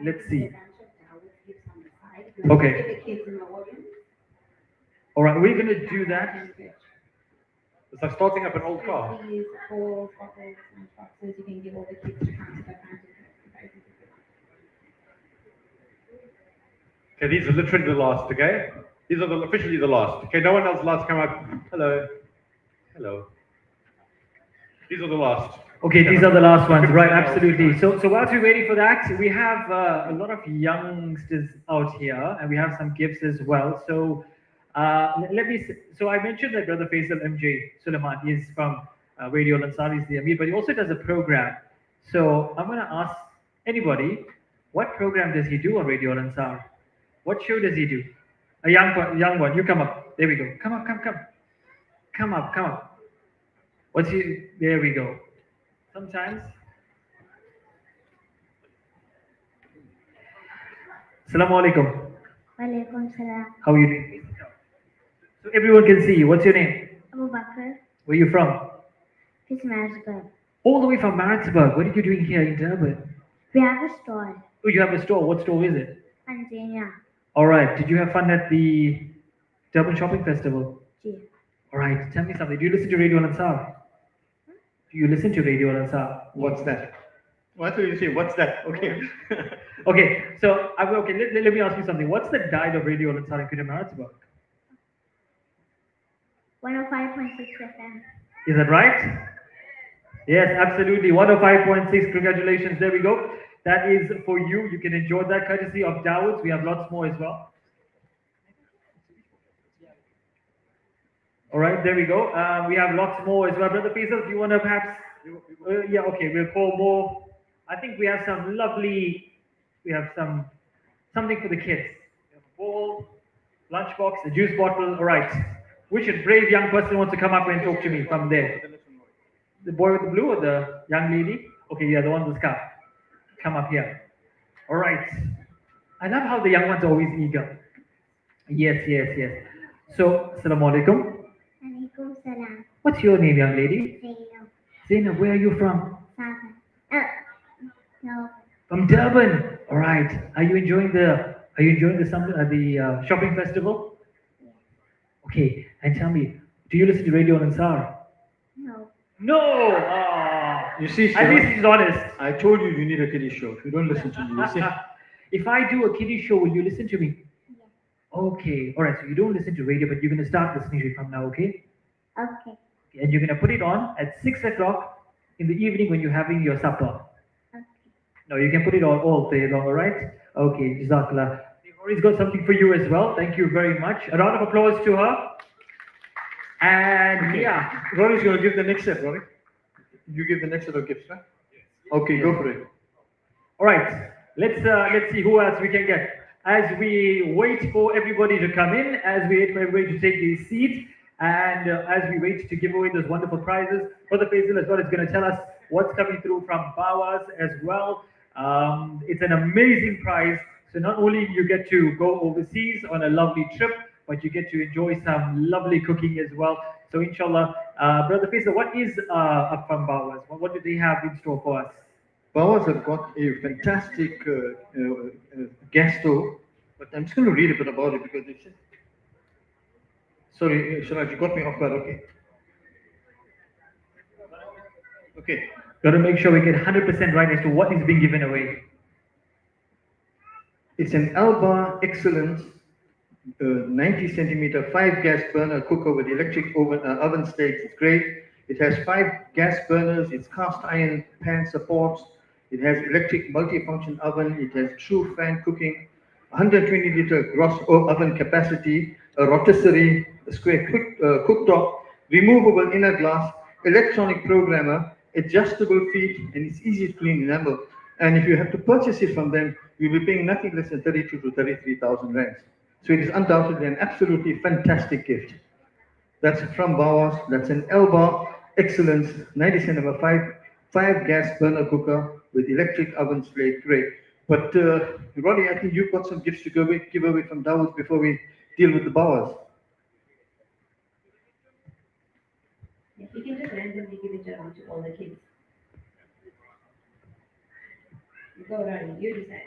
Speaker 7: let's see. Okay. All right, we're going to do that.
Speaker 4: It's like starting up an old car.
Speaker 5: These balls, bottles, and boxes, you can give all the kids to come to the counter.
Speaker 4: Okay, these are literally the last, okay? These are officially the last. Okay, no one else allowed to come out. Hello. Hello. These are the last.
Speaker 7: Okay, these are the last ones, right? Absolutely. So whilst we're waiting for that, we have a lot of youngsters out here, and we have some gifts as well. So let me. So I mentioned that Brother Faisal MJ Suleiman is from Radio Lansar, he's the Amir, but he also does a program. So I'm going to ask anybody, what program does he do on Radio Lansar? What show does he do? A young one. You come up. There we go. Come up. Come up. What's he? There we go. Sometimes. Assalamu alaikum.
Speaker 13: Walaikum salam.
Speaker 7: How are you doing? So everyone can see you. What's your name?
Speaker 13: Abu Bakr.
Speaker 7: Where are you from?
Speaker 13: It's Marisburg.
Speaker 7: All the way from Maritzburg. What are you doing here in Durban?
Speaker 13: We have a store.
Speaker 7: Oh, you have a store. What store is it?
Speaker 13: Tanzania.
Speaker 7: All right. Did you have fun at the Durban Shopping Festival?
Speaker 13: Yeah.
Speaker 7: All right. Tell me something. Do you listen to Radio Lansar? Do you listen to Radio Lansar?
Speaker 10: What's that? What do you say? What's that? Okay.
Speaker 7: Okay. So let me ask you something. What's the dial of Radio Lansar in Greater Maritzburg?
Speaker 13: 105.6 FM.
Speaker 7: Is that right? Yes, absolutely. 105.6. Congratulations. There we go. That is for you. You can enjoy that courtesy of Dawood. We have lots more as well. All right, there we go. We have lots more as well. Brother Faisal, do you want to perhaps Yeah, okay, we'll pour more. I think we have some lovely, we have something for the kids. We have a bowl, lunchbox, a juice bottle. All right. Which brave young person wants to come up and talk to me from there? The boy with the blue or the young lady? Okay, yeah, the one with the scarf. Come up here. All right. I love how the young ones are always eager. Yes, yes, yes. So, Assalamu alaikum.
Speaker 12: Alaikum salam.
Speaker 7: What's your name, young lady?
Speaker 12: Zainab.
Speaker 7: Zainab, where are you from?
Speaker 12: Saba. No.
Speaker 7: From Durban. All right. Are you enjoying the shopping festival? Okay. And tell me, do you listen to Radio Ansar?
Speaker 12: No.
Speaker 7: No. Ah.
Speaker 10: You see,
Speaker 7: At least he's honest.
Speaker 10: I told you need a kiddie show. If you don't listen to me, you see.
Speaker 7: If I do a kiddie show, will you listen to me? Okay. All right. So you don't listen to radio, but you're going to start listening to it from now, okay?
Speaker 12: Okay.
Speaker 7: And you're going to put it on at 6 o'clock in the evening when you're having your supper.
Speaker 12: Okay.
Speaker 7: No, you can put it on all day long, all right? Okay, Jazakallah. Rory's got something for you as well. Thank you very much. A round of applause to her. And
Speaker 10: Okay.
Speaker 7: yeah.
Speaker 10: Rory's going to give the next set, Rory. You give the next set of gifts, right? Okay, go for it.
Speaker 7: All right. Let's see who else we can get. As we wait for everybody to come in, as we wait for everybody to take their seat, and as we wait to give away those wonderful prizes, Brother Faisal as well is going to tell us what's coming through from Bawas as well. It's an amazing prize. So not only you get to go overseas on a lovely trip, but you get to enjoy some lovely cooking as well. So inshallah, Brother Faisal, what is up from Bawas? What do they have in store for us?
Speaker 10: Bawas have got a fantastic gas stove, but I'm just going to read a bit about it because they said. Sorry, Sharaj, you got me off guard. Okay. Okay.
Speaker 7: Got to make sure we get 100% right as to what is being given away.
Speaker 10: It's an Alba Excellence 90 centimeter 5 gas burner cooker with electric oven stakes. It's great. It has 5 gas burners. It's cast iron pan supports. It has electric multifunction oven. It has true fan cooking. 120 liter gross oven capacity. A rotisserie, a square cooktop, removable inner glass, electronic programmer, adjustable feet, and it's easy to clean enamel. And if you have to purchase it from them, you'll be paying nothing less than 32 to 33,000 rands. So it is undoubtedly an absolutely fantastic gift. That's from Bawas. That's an Elba Excellence 90 centimeter 5 gas burner cooker with electric oven slate. Great. But Roddy, I think you've got some gifts to give away from Dawood before we deal with the Bawas.
Speaker 5: Yeah, you can just randomly give it around to all the kids. You go around, you decide.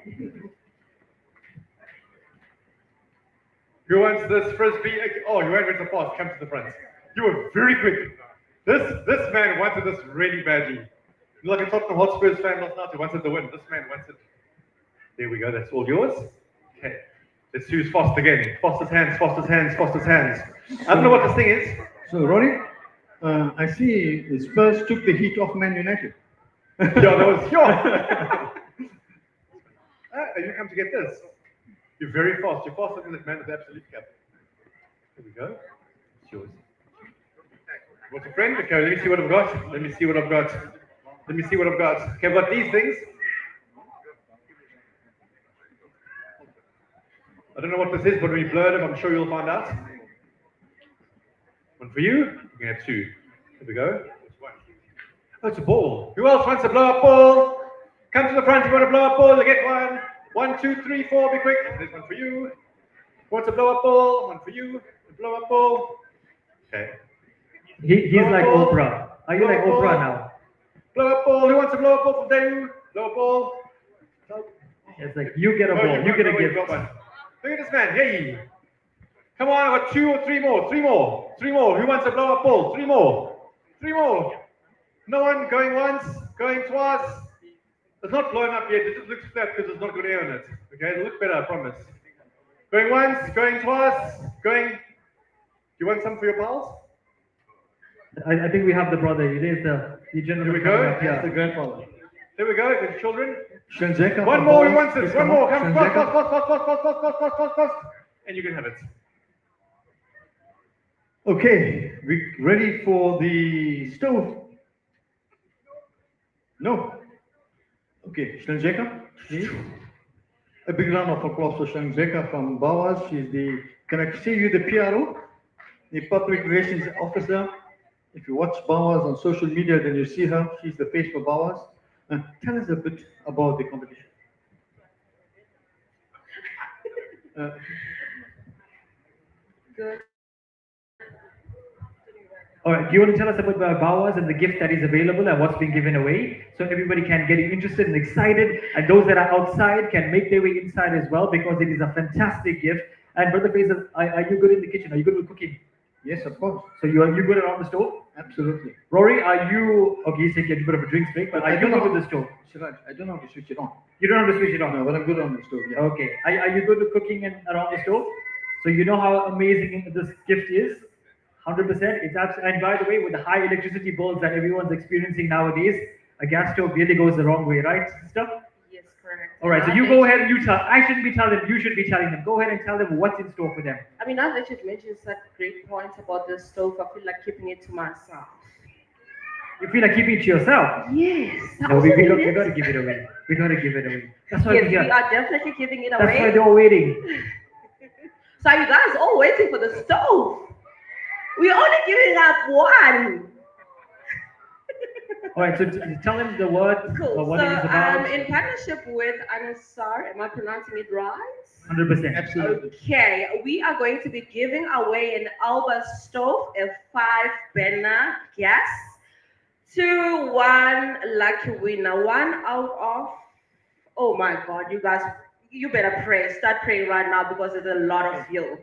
Speaker 4: Who wants this frisbee? Oh, you went so fast. Come to the front. You were very quick. This man wanted this really badly. Like a Tottenham Hotspurs fan last night who wanted the win. This man wants it. There we go. That's all yours. Okay. Let's use fast again. Fastest hands, fastest hands, fastest hands. I don't know what this thing is.
Speaker 10: So, Rory, I see the Spurs took the heat off Man United.
Speaker 4: Yeah, that was yours. You come to get this. You're very fast. You're faster than that man with the absolute cap. Here we go. It's yours. What's your friend? Okay, let me see what I've got. Let me see what I've got. Let me see what I've got. Okay, I've got these things. I don't know what this is, but when you blow it up, I'm sure you'll find out. One for you. You can have 2. Here we go. Oh, it's a ball. Who else wants a blow-up ball? Come to the front. You want a blow-up ball? You get one. 1, 2, 3, 4. Be quick. There's one for you. Wants a blow-up ball? One for you. A blow-up ball. Okay.
Speaker 7: He's like Oprah. Are you like Oprah now?
Speaker 4: Blow-up ball. Who wants a blow-up ball from Dawood? Blow-up ball.
Speaker 7: It's like you get a ball, you get a gift.
Speaker 4: Look at this man. Hey. Come on, I've got 2 or 3 more. 3 more. 3 more. Who wants a blow-up ball? 3 more. 3 more. No one. Going once. Going twice. It's not blown up yet. It just looks flat because there's not good air in it. Okay, it'll look better, I promise. Going once. Going twice. Going. Do you want some for your pals?
Speaker 7: I think we have the brother. There's the gentleman.
Speaker 4: Here we go.
Speaker 7: That's
Speaker 10: the grandfather.
Speaker 4: Here we go. With children.
Speaker 10: Shanzeka.
Speaker 4: One more. Who wants it? One more. Come. Fast. And you can have it.
Speaker 10: Okay, we ready for the stove? No. Okay, Shanzeka, please. A big round of applause for Shanzeka from Bawas. She's the, can I see you, the PRO, the Public Relations Officer. If you watch Bawas on social media, then you see her. She's the face for Bawas. Tell us a bit about the competition.
Speaker 19: Good.
Speaker 7: All right, do you want to tell us about Bawas and the gift that is available and what's being given away? So everybody can get interested and excited, and those that are outside can make their way inside as well, because it is a fantastic gift. And Brother Faisal, are you good in the kitchen? Are you good with cooking?
Speaker 10: Yes, of course.
Speaker 7: So you good around the stove?
Speaker 10: Absolutely.
Speaker 7: Rory, are you, okay, you said you had a bit of a drinks break, but are you good with the stove?
Speaker 10: Siraj, I don't know how to switch it on.
Speaker 7: You don't have to switch it on?
Speaker 10: No, but I'm good on the stove, yeah.
Speaker 7: Okay. Are you good with cooking and around the stove? So you know how amazing this gift is? 100%. It's absolutely, and by the way, with the high electricity bills that everyone's experiencing nowadays, a gas stove really goes the wrong way, right, sister?
Speaker 19: Yes, correct.
Speaker 7: All right, so you go ahead and you tell. I shouldn't be telling them. You should be telling them. Go ahead and tell them what's in store for them.
Speaker 19: I mean, now that you've mentioned such great points about the stove, I feel like keeping it to myself.
Speaker 7: You feel like keeping it to yourself?
Speaker 19: Yes.
Speaker 7: No, we got to give it away. We got to give it away. That's why
Speaker 19: Yes,
Speaker 7: we're here.
Speaker 19: we are definitely giving it
Speaker 7: That's
Speaker 19: away.
Speaker 7: why they're all waiting.
Speaker 19: So are you guys all waiting for the stove? We're only giving up one.
Speaker 7: All right, so tell them the word,
Speaker 19: Cool.
Speaker 7: what
Speaker 19: So
Speaker 7: it is about.
Speaker 19: in partnership with Anasar, am I pronouncing it right?
Speaker 7: 100%. Absolutely.
Speaker 19: Okay, we are going to be giving away an Alba stove, a 5-burner gas, to one lucky winner. One out of, oh my God, you guys, you better pray. Start praying right now because there's a lot of you.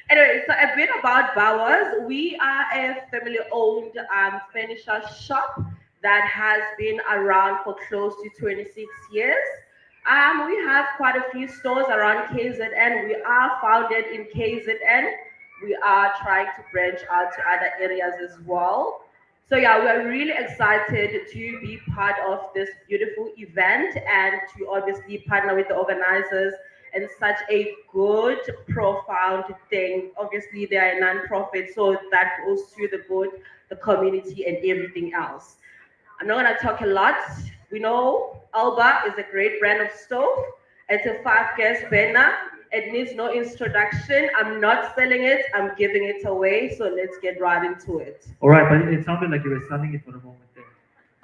Speaker 19: Anyway, so a bit about Bowers. We are a family-owned furniture shop that has been around for close to 26 years. We have quite a few stores around KZN. We are founded in KZN. We are trying to branch out to other areas as well. So yeah, we're really excited to be part of this beautiful event and to obviously partner with the organizers and such a good, profound thing. Obviously, they are a non-profit, so that goes to the good, the community, and everything else. I'm not gonna talk a lot. We know Alba is a great brand of stove. It's a 5-gas burner. It needs no introduction. I'm not selling it. I'm giving it away. So let's get right into it.
Speaker 7: All right, but it sounded like you were selling it for a moment there.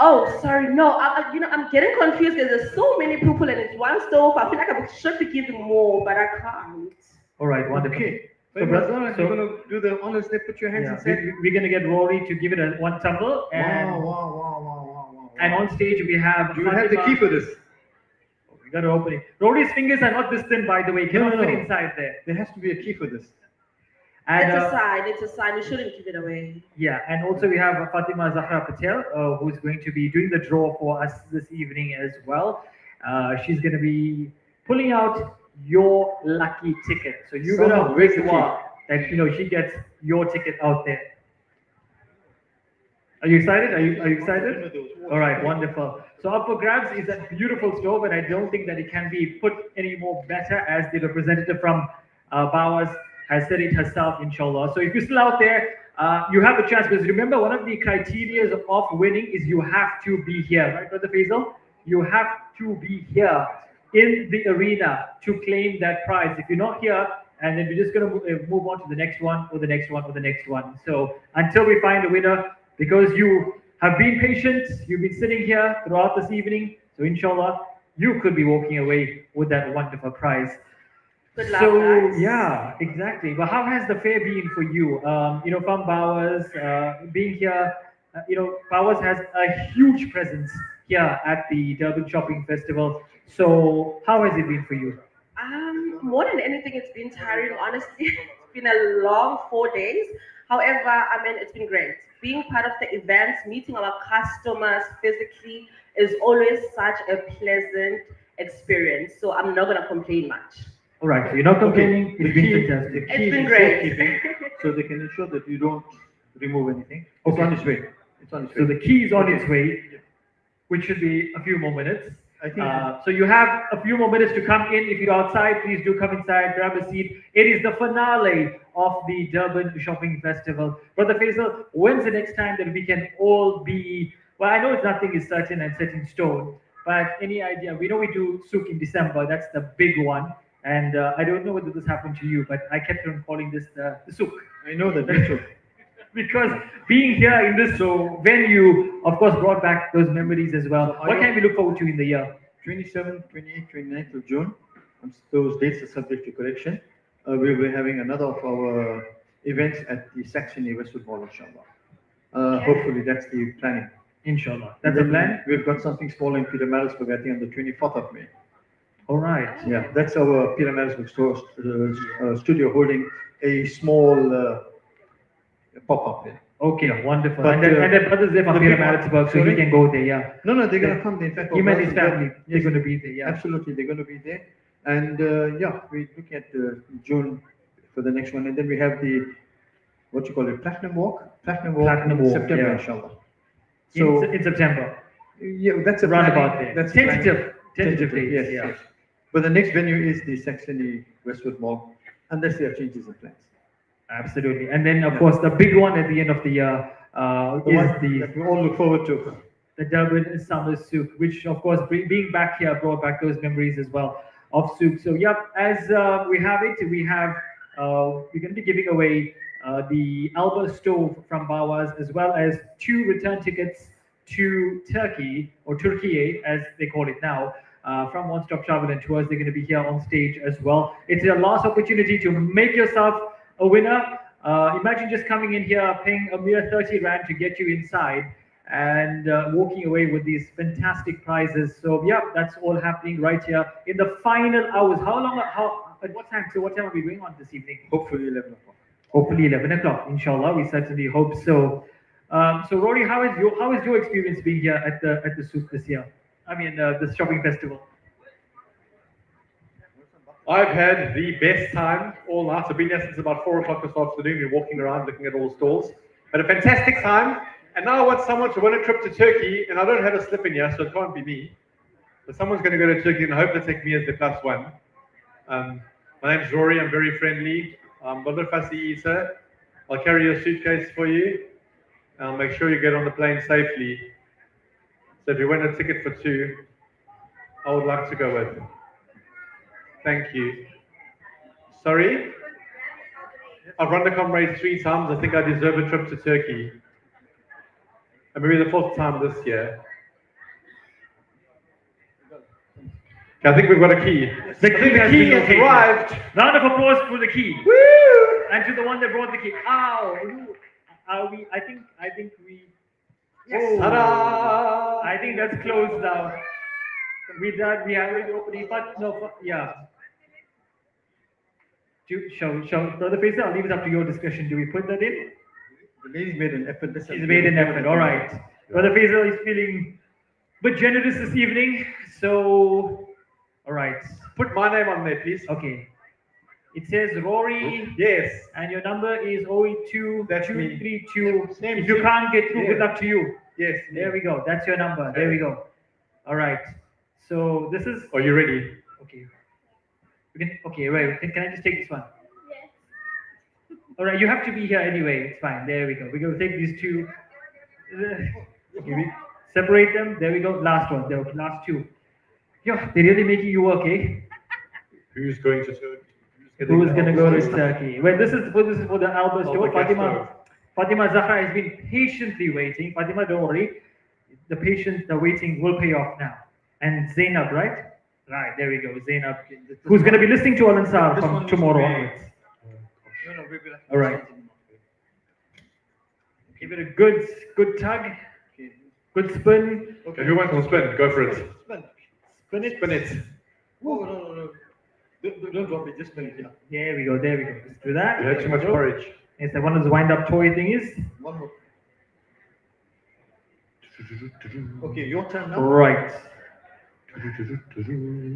Speaker 19: Oh, sorry. No, I'm getting confused because there's so many people and it's one stove. I feel like I should be giving more, but I can't.
Speaker 7: All right, wonderful.
Speaker 10: Okay.
Speaker 7: So,
Speaker 10: Wait,
Speaker 7: brother,
Speaker 10: you're going to do the honors there, put your hands inside.
Speaker 7: we're going to get Rory to give it a one tumble. And,
Speaker 10: Wow.
Speaker 7: And on stage we have.
Speaker 10: Do you have the key for this?
Speaker 7: Oh, we got to open it. Rory's fingers are not this thin, by the way. You cannot fit inside there.
Speaker 10: There has to be a key for this.
Speaker 7: And,
Speaker 19: It's a sign. We shouldn't give it away.
Speaker 7: Yeah, and also we have Fatima Zahra Patel, who's going to be doing the draw for us this evening as well. She's going to be pulling out your lucky ticket. So you gotta make sure that she gets your ticket out there. Are you excited? Are you excited? All right, wonderful. So up for grabs is a beautiful stove, and I don't think that it can be put any more better, as the representative from Bowers has said it herself, inshallah. So if you're still out there, you have a chance, because remember, one of the criteria of winning is you have to be here, right, Brother Faisal? You have to be here in the arena to claim that prize. If you're not here, and then we're just going to move on to the next one, or the next one, or the next one. So until we find a winner, because you have been patient, you've been sitting here throughout this evening, so inshallah, you could be walking away with that wonderful prize.
Speaker 19: Good luck,
Speaker 7: So
Speaker 19: guys.
Speaker 7: yeah, exactly. But how has the fair been for you? From Bowers, being here, Bowers has a huge presence here at the Durban Shopping Festival. So how has it been for you?
Speaker 19: More than anything, it's been tiring, honestly. It's been a long 4 days. However, it's been great. Being part of the events, meeting our customers physically is always such a pleasant experience. So I'm not going to complain much.
Speaker 7: All right, so you're not complaining.
Speaker 10: The
Speaker 7: It's been
Speaker 10: key-
Speaker 7: fantastic.
Speaker 10: The key
Speaker 19: It's been
Speaker 10: is
Speaker 19: great.
Speaker 10: safekeeping, so they can ensure that you don't remove anything. It's on its way. It's on its way.
Speaker 7: So the key is on its way, which should be a few more minutes.
Speaker 10: I think
Speaker 7: So you have a few more minutes to come in. If you're outside, please do come inside, grab a seat. It is the finale of the Durban Shopping Festival. Brother Faisal, when's the next time that we can all be? Well, I know nothing is certain and set in stone, but any idea? We know we do Souk in December. That's the big one. And I don't know whether this happened to you, but I kept on calling this the Souk.
Speaker 10: I know that, me too.
Speaker 7: Because being here in this venue, of course, brought back those memories as well.
Speaker 10: So
Speaker 7: What can we look forward to in the year?
Speaker 10: 27th, 28th, 29th of June. Those dates are subject to correction. We'll be having another of our events at the Saxony Westwood Mall, inshallah. Hopefully, that's the planning.
Speaker 7: Inshallah. That's the plan?
Speaker 10: We've got something small in Peter Marisburg, I think, on the 24th of May.
Speaker 7: All right.
Speaker 10: Yeah, that's our Peter Marisburg studio holding a small pop-up there.
Speaker 7: Okay, wonderful.
Speaker 10: But,
Speaker 7: and then brothers there from
Speaker 10: the
Speaker 7: Peter
Speaker 10: big one-
Speaker 7: Marisburg, so
Speaker 10: sorry?
Speaker 7: he can go there, yeah.
Speaker 10: No, they're going to come there. In fact,
Speaker 7: Him and
Speaker 10: our
Speaker 7: his
Speaker 10: brothers,
Speaker 7: family, they're going to be there, yeah.
Speaker 10: Absolutely, they're going to be there. And yeah, we're looking at June for the next one. And then we have the, what you call it, Platinum Walk? Platinum Walk in September,
Speaker 7: yeah.
Speaker 10: inshallah.
Speaker 7: In September.
Speaker 10: Yeah, that's a
Speaker 7: Roundabout
Speaker 10: planning-
Speaker 7: there.
Speaker 10: That's
Speaker 7: Tentative date,
Speaker 10: yes,
Speaker 7: yeah.
Speaker 10: yes. But the next venue is the Saxony Westwood Mall, unless there are changes in plans.
Speaker 7: Absolutely. And then, of course, the big one at the end of the year
Speaker 10: The
Speaker 7: is
Speaker 10: one
Speaker 7: the
Speaker 10: that we all look forward to.
Speaker 7: the Durban Summer Souk, which, of course, being back here brought back those memories as well of Souk. So, yep, as we have it, we're going to be giving away the Alba stove from Bawas, as well as 2 return tickets to Turkey, or Turkey as they call it now, from One Stop Travel and Tours. They're going to be here on stage as well. It's your last opportunity to make yourself a winner. Imagine just coming in here, paying a mere 30 Rand to get you inside, and walking away with these fantastic prizes. So, yeah, that's all happening right here in the final hours. At what time? So, what time are we going on this evening?
Speaker 10: Hopefully 11 o'clock.
Speaker 7: Hopefully 11 o'clock, inshallah. We certainly hope so. So, Rory, how is your experience being here at the Souk this year? I mean, the shopping festival.
Speaker 4: I've had the best time all night. I've been here since about 4 o'clock this afternoon. We're walking around looking at all the stalls. Had a fantastic time. And now I want someone to win a trip to Turkey, and I don't have a slip in here, so it can't be me. But someone's going to go to Turkey, and I hope they take me as the +1. My name's Rory. I'm very friendly. I'm a little fussy eater. I'll carry your suitcase for you. I'll make sure you get on the plane safely. So if you win a ticket for 2, I would like to go with. Thank you. Sorry? I've run the comrade 3 times. I think I deserve a trip to Turkey. And maybe the 4th time this year. I think we've got a key.
Speaker 7: The key has
Speaker 4: arrived.
Speaker 7: Round of applause for the key.
Speaker 4: Woo!
Speaker 7: And to the one that brought the key. Ow! Are we? I think we.
Speaker 4: Yes.
Speaker 7: Oh,
Speaker 4: Ta-da!
Speaker 7: I think that's closed now. We done. We have it opening, but no. Yeah. Shall Brother Faisal, I'll leave it up to your discussion. Do we put that in?
Speaker 10: The lady's made an effort.
Speaker 7: She's made an effort. All right. Brother Faisal is feeling a bit generous this evening, so. All right.
Speaker 4: Put my name on there, please.
Speaker 7: Okay. It says Rory.
Speaker 4: Yes.
Speaker 7: And your number is 082
Speaker 4: That's me.
Speaker 7: 232. If you can't get through, good luck to you.
Speaker 4: Yes.
Speaker 7: There we go. That's your number. There we go. All right. So this is.
Speaker 4: Are you ready?
Speaker 7: Okay. Okay, wait. Can I just take this one?
Speaker 13: Yes.
Speaker 7: All right. You have to be here anyway. It's fine. There we go. We're going to take these 2. Okay, we separate them. There we go. Last one. There. Okay, last 2. Yeah, they're really making you work, eh?
Speaker 4: Who's going to Turkey?
Speaker 7: Who's going to go to Turkey? Well, this is for the Alba store. Fatima Zahra has been patiently waiting. Fatima, don't worry. The waiting will pay off now. And Zainab, right? Right, there we go. Zainab, who's going to be listening to Al Ansar from tomorrow onwards. All right. Give it a good tug. Good spin.
Speaker 4: Okay, who wants to spin? Go for it.
Speaker 7: Spin it.
Speaker 4: Spin it.
Speaker 10: Oh, no. Don't drop it, just spin it. Yeah.
Speaker 7: There we go. Just do that.
Speaker 4: You had too much porridge.
Speaker 7: It's like one of those wind-up toy thingies.
Speaker 10: One more. Okay, your turn now.
Speaker 7: Right.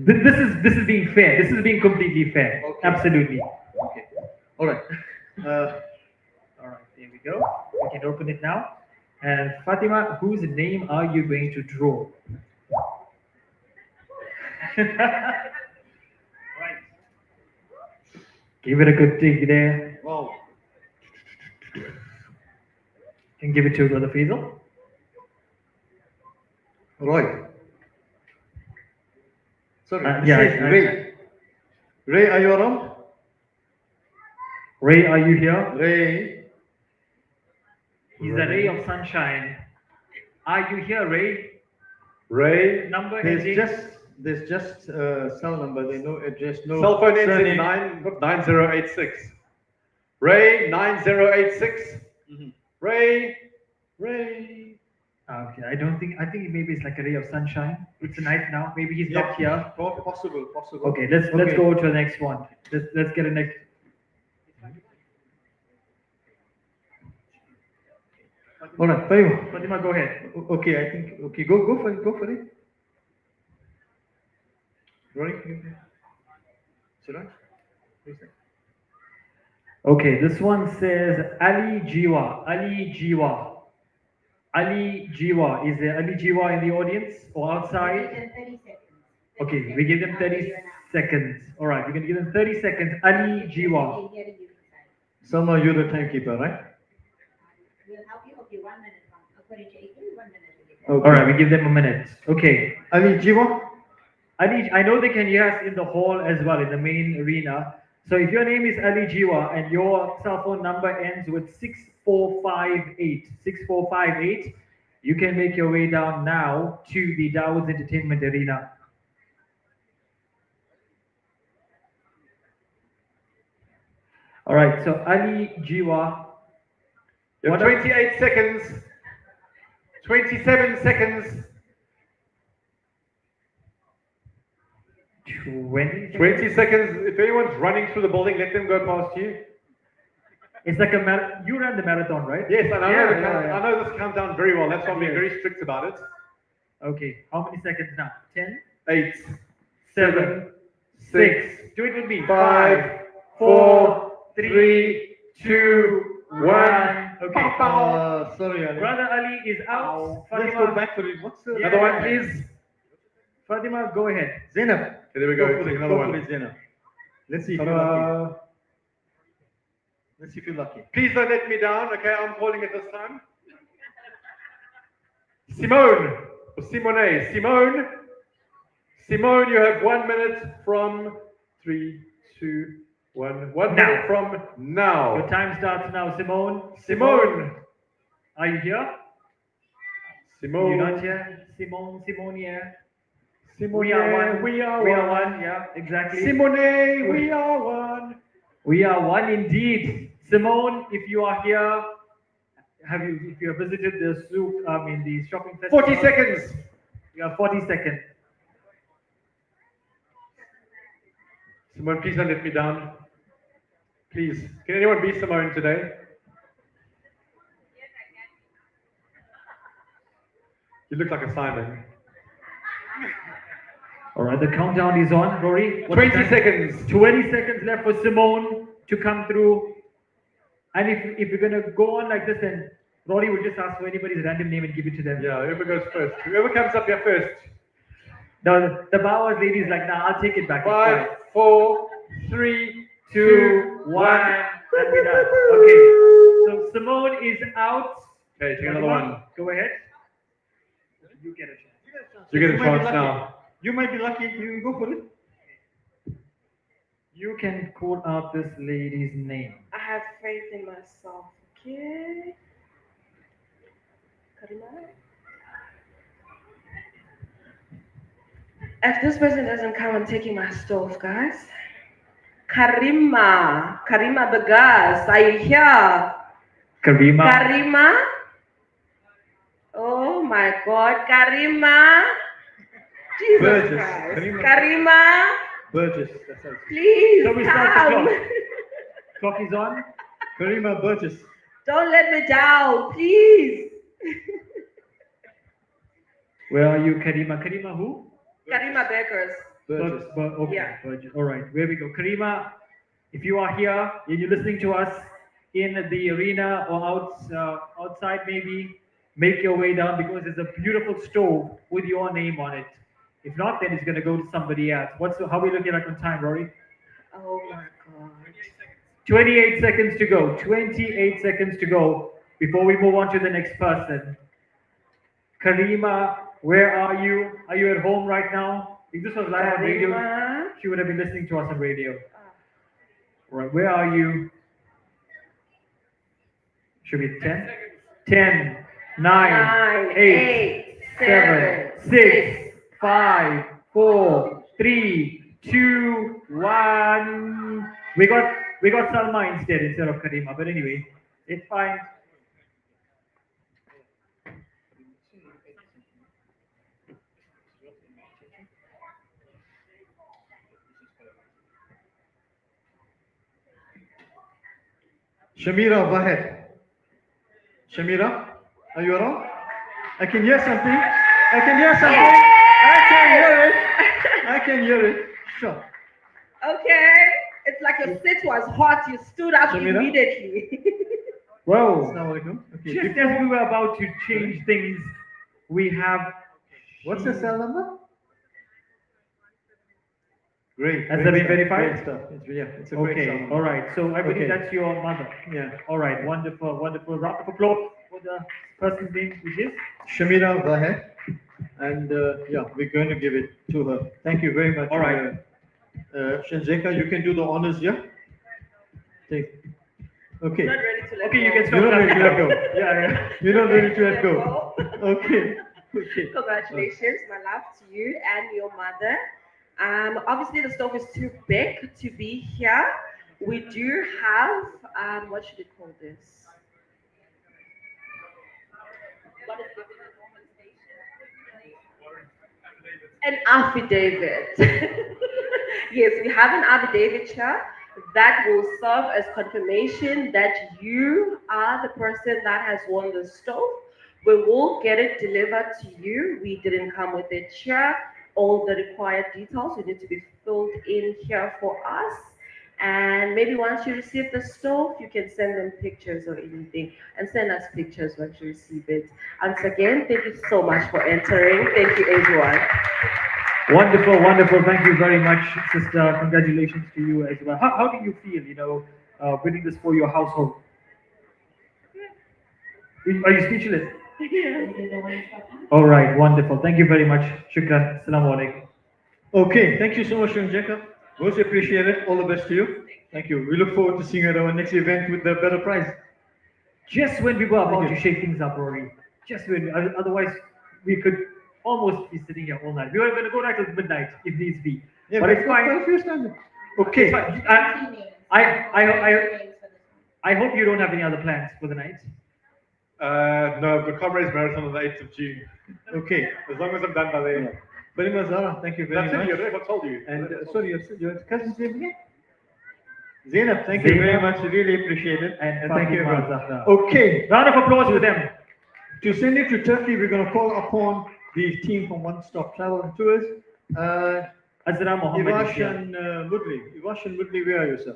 Speaker 7: This is being fair. This is being completely fair.
Speaker 10: Okay.
Speaker 7: Absolutely.
Speaker 10: Okay. All right.
Speaker 7: All right. There we go. We can open it now. And Fatima, whose name are you going to draw? Give it a good dig there.
Speaker 10: Wow.
Speaker 7: Can give it to Brother Faisal.
Speaker 10: Right. Sorry,
Speaker 7: Yeah,
Speaker 10: this is Ray. Ray, are you around?
Speaker 7: Ray, are you here?
Speaker 10: Ray.
Speaker 7: He's a ray of sunshine. Are you here, Ray?
Speaker 4: Ray.
Speaker 7: Number
Speaker 10: There's
Speaker 7: ending.
Speaker 10: just cell number. There's no address, no
Speaker 4: Cell phone ends in
Speaker 10: surname.
Speaker 4: 9086. Ray 9086. Ray.
Speaker 7: Okay, I think maybe it's like a ray of sunshine. It's a night now. Maybe he's not here.
Speaker 10: Possible.
Speaker 7: Okay, let's go to the next one. Let's get a next.
Speaker 10: All right, Fatima.
Speaker 7: Fatima, go ahead.
Speaker 10: Okay, I think. Okay, go for it. Ronnie, should I?
Speaker 7: Okay, this one says Ali Jiwa. Is there Ali Jiwa in the audience or outside? Okay, we give them 30 seconds. All right, we're going to give them 30 seconds. Ali Jiwa.
Speaker 10: Selma, you're the timekeeper, right?
Speaker 5: We'll help you. Okay, 1 minute. According to April, 1 minute.
Speaker 10: Okay.
Speaker 7: All right, we give them a minute. Okay.
Speaker 10: Ali Jiwa?
Speaker 7: Ali, I know they can hear us in the hall as well, in the main arena. So if your name is Ali Jiwa and your cell phone number ends with 6458, you can make your way down now to the Dawood's Entertainment Arena. All right, so Ali Jiwa.
Speaker 4: You have 28 seconds. 27 seconds. 20 seconds. If anyone's running through the building, let them go past you.
Speaker 7: It's like you ran the marathon, right?
Speaker 4: Yes, and I
Speaker 7: Yeah.
Speaker 4: know this countdown very well. That's why I'm being very strict about it.
Speaker 7: Okay, how many seconds now? 10?
Speaker 4: 8,
Speaker 7: 7, 6. Do it with me.
Speaker 4: 5, 4, 3, 2, 1.
Speaker 7: Okay.
Speaker 10: Sorry, Ali.
Speaker 7: Brother Ali is out.
Speaker 10: Let's
Speaker 7: Fatima,
Speaker 10: go back for it. What's the
Speaker 4: Another one, please.
Speaker 7: Fatima, go ahead.
Speaker 10: Zainab.
Speaker 4: Okay, there we go.
Speaker 10: For it.
Speaker 4: Another
Speaker 10: Go
Speaker 4: one.
Speaker 10: for it, Zainab. Let's see if you're lucky. Let's see if you're lucky.
Speaker 4: Please don't let me down. Okay, I'm calling it this time. Simone. Or Simone. Simone, you have 1 minute from 3, 2, 1. 1
Speaker 7: Now.
Speaker 4: minute from now.
Speaker 7: Your time starts now, Simone.
Speaker 4: Simone.
Speaker 7: Are you here?
Speaker 4: Simone.
Speaker 7: You're not here? Simone, yeah.
Speaker 4: Simone,
Speaker 7: We are one.
Speaker 4: we are
Speaker 7: one. Yeah, exactly.
Speaker 4: Simone, we are one.
Speaker 7: We are one indeed. Simone, if you are here, if you have visited the souk, the shopping festival?
Speaker 4: 40 seconds.
Speaker 7: You have 40 seconds.
Speaker 4: Simone, please don't let me down. Please. Can anyone be Simone today? You look like a Simon.
Speaker 7: All right, the countdown is on, Rory.
Speaker 4: 20 seconds.
Speaker 7: 20 seconds left for Simone to come through. And if you're going to go on like this, then Rory will just ask for anybody's random name and give it to them.
Speaker 4: Yeah, whoever goes first. Whoever comes up here first.
Speaker 7: The Bowers lady is like, nah, I'll take it back.
Speaker 4: 5, 4, 3, 2, 1.
Speaker 7: And we're done. Okay, so Simone is out.
Speaker 4: Okay, take another one.
Speaker 7: Go ahead. You get a chance.
Speaker 4: You get a
Speaker 10: might be
Speaker 4: chance
Speaker 10: lucky.
Speaker 4: now.
Speaker 10: You might be lucky. You go for it.
Speaker 7: You can call out this lady's name.
Speaker 19: I have faith in myself. Okay. Karima? If this person doesn't come, I'm taking my stove, guys. Karima Begas, are you here? Karima? Oh my God, Karima! Jesus
Speaker 10: Burgess.
Speaker 19: Christ.
Speaker 10: Karima.
Speaker 19: Karima,
Speaker 10: Burgess. That's right.
Speaker 19: please
Speaker 7: So we start the
Speaker 19: come.
Speaker 7: clock. Clock is on.
Speaker 10: Karima Burgess.
Speaker 19: Don't let me down, please.
Speaker 7: Where are you, Karima? Karima who?
Speaker 19: Karima Beggars.
Speaker 10: Burgess.
Speaker 7: Okay,
Speaker 19: Yeah.
Speaker 7: Burgess. All right, where we go. Karima, if you are here and you're listening to us in the arena or outside maybe, make your way down because there's a beautiful stove with your name on it. If not, then it's going to go to somebody else. How are we looking at on time, Rory?
Speaker 19: Oh my God.
Speaker 7: 28 seconds to go. 28 seconds to go before we move on to the next person. Karima, where are you? Are you at home right now? If this was live on radio,
Speaker 19: Karima.
Speaker 7: she would have been listening to us on radio. Right, where are you? Should be 10? 10, 9, 8, 7, 6, 5, 4, 3, 2, 1. We got Salma instead of Karima, but anyway, it's fine.
Speaker 10: Shamira Vahed. Shamira, are you around? I can hear something. I can hear something. I can hear it. I can hear it. Sure.
Speaker 19: Okay. It's like your sit was hot. You stood up
Speaker 10: Shamira?
Speaker 19: immediately.
Speaker 7: Whoa.
Speaker 10: Assalamualaikum. Okay.
Speaker 7: Just as we were about to change things, we have.
Speaker 10: What's the cell number? Great.
Speaker 7: Has
Speaker 10: great
Speaker 7: that been
Speaker 10: stuff,
Speaker 7: verified?
Speaker 10: Great stuff. It's a great
Speaker 7: Okay,
Speaker 10: sound.
Speaker 7: all right. So I believe
Speaker 10: Okay.
Speaker 7: that's your mother.
Speaker 10: Yeah.
Speaker 7: All right, wonderful, wonderful. Round of applause for the person's name, which is
Speaker 10: Shamira Vahed. And yeah, we're going to give it to her. Thank you very much.
Speaker 7: All right.
Speaker 10: Shanjeka, you can do the honors here. Take. Okay.
Speaker 19: Not ready to let
Speaker 7: Okay,
Speaker 19: go.
Speaker 7: you can stop.
Speaker 10: You're not ready to let go.
Speaker 7: Yeah, yeah.
Speaker 10: You're not ready to let go. Okay. Okay.
Speaker 19: Congratulations, my love, to you and your mother. Obviously the stove is too big to be here. We do have what should we call this? What is this? An affidavit. Yes, we have an affidavit here that will serve as confirmation that you are the person that has won the stove. We will get it delivered to you. We didn't come with it here. All the required details need to be filled in here for us. And maybe once you receive the stove, you can send them pictures or anything, and send us pictures once you receive it. Once again, thank you so much for entering. Thank you, everyone.
Speaker 7: Wonderful, wonderful. Thank you very much, sister. Congratulations to you as well. How do you feel, winning this for your household? Are you speechless? All right, wonderful. Thank you very much. Shukran. Assalamu alaikum.
Speaker 10: Okay. Thank you so much, Shanjeka. Most appreciate it. All the best to you. Thank you. We look forward to seeing you at our next event with the better prize.
Speaker 7: Just when we were about to shake things up, Rory. Just when, otherwise we could almost be sitting here all night. We were going to go right till midnight if needs be.
Speaker 10: Yeah,
Speaker 7: but it's fine. Okay.
Speaker 10: Okay.
Speaker 7: It's fine. I hope you don't have any other plans for the night.
Speaker 4: No, the Comrades Marathon on the 8th of June.
Speaker 10: Okay.
Speaker 4: As long as I'm done by then.
Speaker 10: Parima Zara, thank you very
Speaker 4: That's
Speaker 10: much.
Speaker 4: it, you're right, I told you.
Speaker 10: And sorry, your cousin's name again? Zainab, thank you very much. Really appreciate it. And thank you,
Speaker 7: Fatima
Speaker 10: everyone.
Speaker 7: Zahra.
Speaker 10: Okay.
Speaker 7: Round of applause for them.
Speaker 10: To send it to Turkey, we're going to call upon the team from One Stop Travel and Tours.
Speaker 7: Azra Mohammed is
Speaker 10: Ivash
Speaker 7: here.
Speaker 10: and Woodley. Ivash and Woodley, where are you, sir?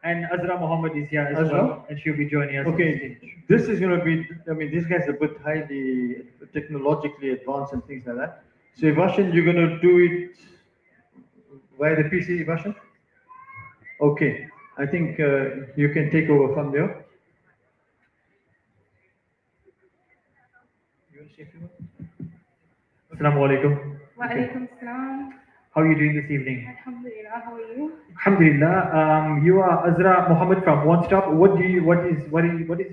Speaker 7: And Azra Mohammed is here as
Speaker 10: Azra?
Speaker 7: well, and she'll be joining us on
Speaker 10: Okay,
Speaker 7: stage.
Speaker 10: this is going to be, these guys are a bit highly technologically advanced and things like that. So, Ivashan, you're going to do it via the PC, Ivashan? Okay, I think you can take over from there.
Speaker 7: Assalamu alaikum.
Speaker 18: Wa alaikum salam.
Speaker 7: How are you doing this evening?
Speaker 18: Alhamdulillah, how are you?
Speaker 7: Alhamdulillah. You are Azra Mohammed from One Stop. What is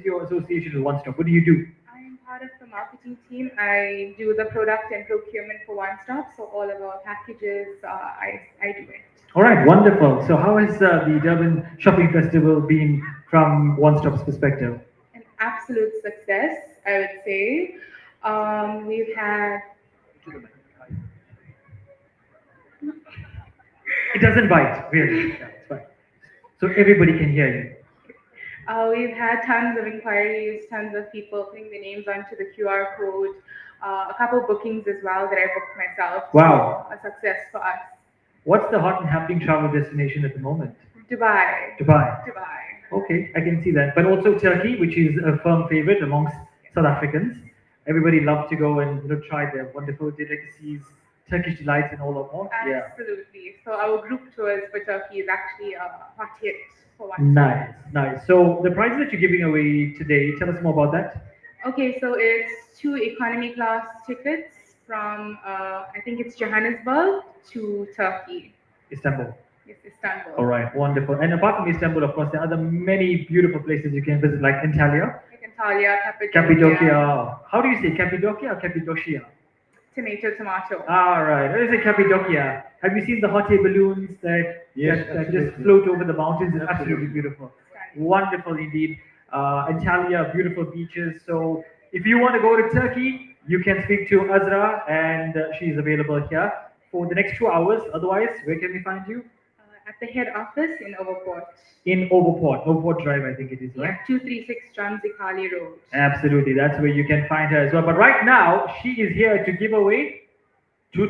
Speaker 7: your association with One Stop? What do you do?
Speaker 18: I am part of the marketing team. I do the product and procurement for One Stop, so all of our packages, I do it.
Speaker 7: All right, wonderful. So how has the Durban Shopping Festival been from One Stop's perspective?
Speaker 18: An absolute success, I would say. We've had
Speaker 7: It doesn't bite, really. Yeah, it's fine. So everybody can hear you.
Speaker 18: We've had tons of inquiries, tons of people putting their names onto the QR code, a couple bookings as well that I booked myself.
Speaker 7: Wow.
Speaker 18: So a success for us.
Speaker 7: What's the hot and happening travel destination at the moment?
Speaker 18: Dubai.
Speaker 7: Dubai.
Speaker 18: Dubai.
Speaker 7: Okay, I can see that. But also Turkey, which is a firm favorite amongst South Africans. Everybody loves to go and try their wonderful delicacies Turkish delights and all of more. Yeah.
Speaker 18: Absolutely. So our group tours for Turkey is actually a hot hit for one.
Speaker 7: Nice, nice. So the prizes that you're giving away today, tell us more about that.
Speaker 18: Okay, so it's 2 economy class tickets from I think it's Johannesburg to Turkey.
Speaker 7: Istanbul.
Speaker 18: Yes, Istanbul.
Speaker 7: All right, wonderful. And apart from Istanbul, of course, there are other many beautiful places you can visit, like Antalya,
Speaker 18: Like Antalya,
Speaker 7: Cappadocia. How do you say Cappadocia or Cappadocia?
Speaker 18: Tomato.
Speaker 7: All right, what is it, Cappadocia? Have you seen the hot air balloons that,
Speaker 10: Yes,
Speaker 7: that just
Speaker 10: absolutely.
Speaker 7: float over the mountains? It's absolutely
Speaker 10: Absolutely.
Speaker 7: beautiful. Wonderful indeed. Antalya, beautiful beaches. So if you want to go to Turkey, you can speak to Azra, and she's available here for the next 2 hours. Otherwise, where can we find you?
Speaker 18: At the head office in Overport.
Speaker 7: In Overport Drive, I think it is, right?
Speaker 18: Yeah, 236 John Zikali Road.
Speaker 7: Absolutely, that's where you can find her as well. But right now, she is here to give away
Speaker 10: Two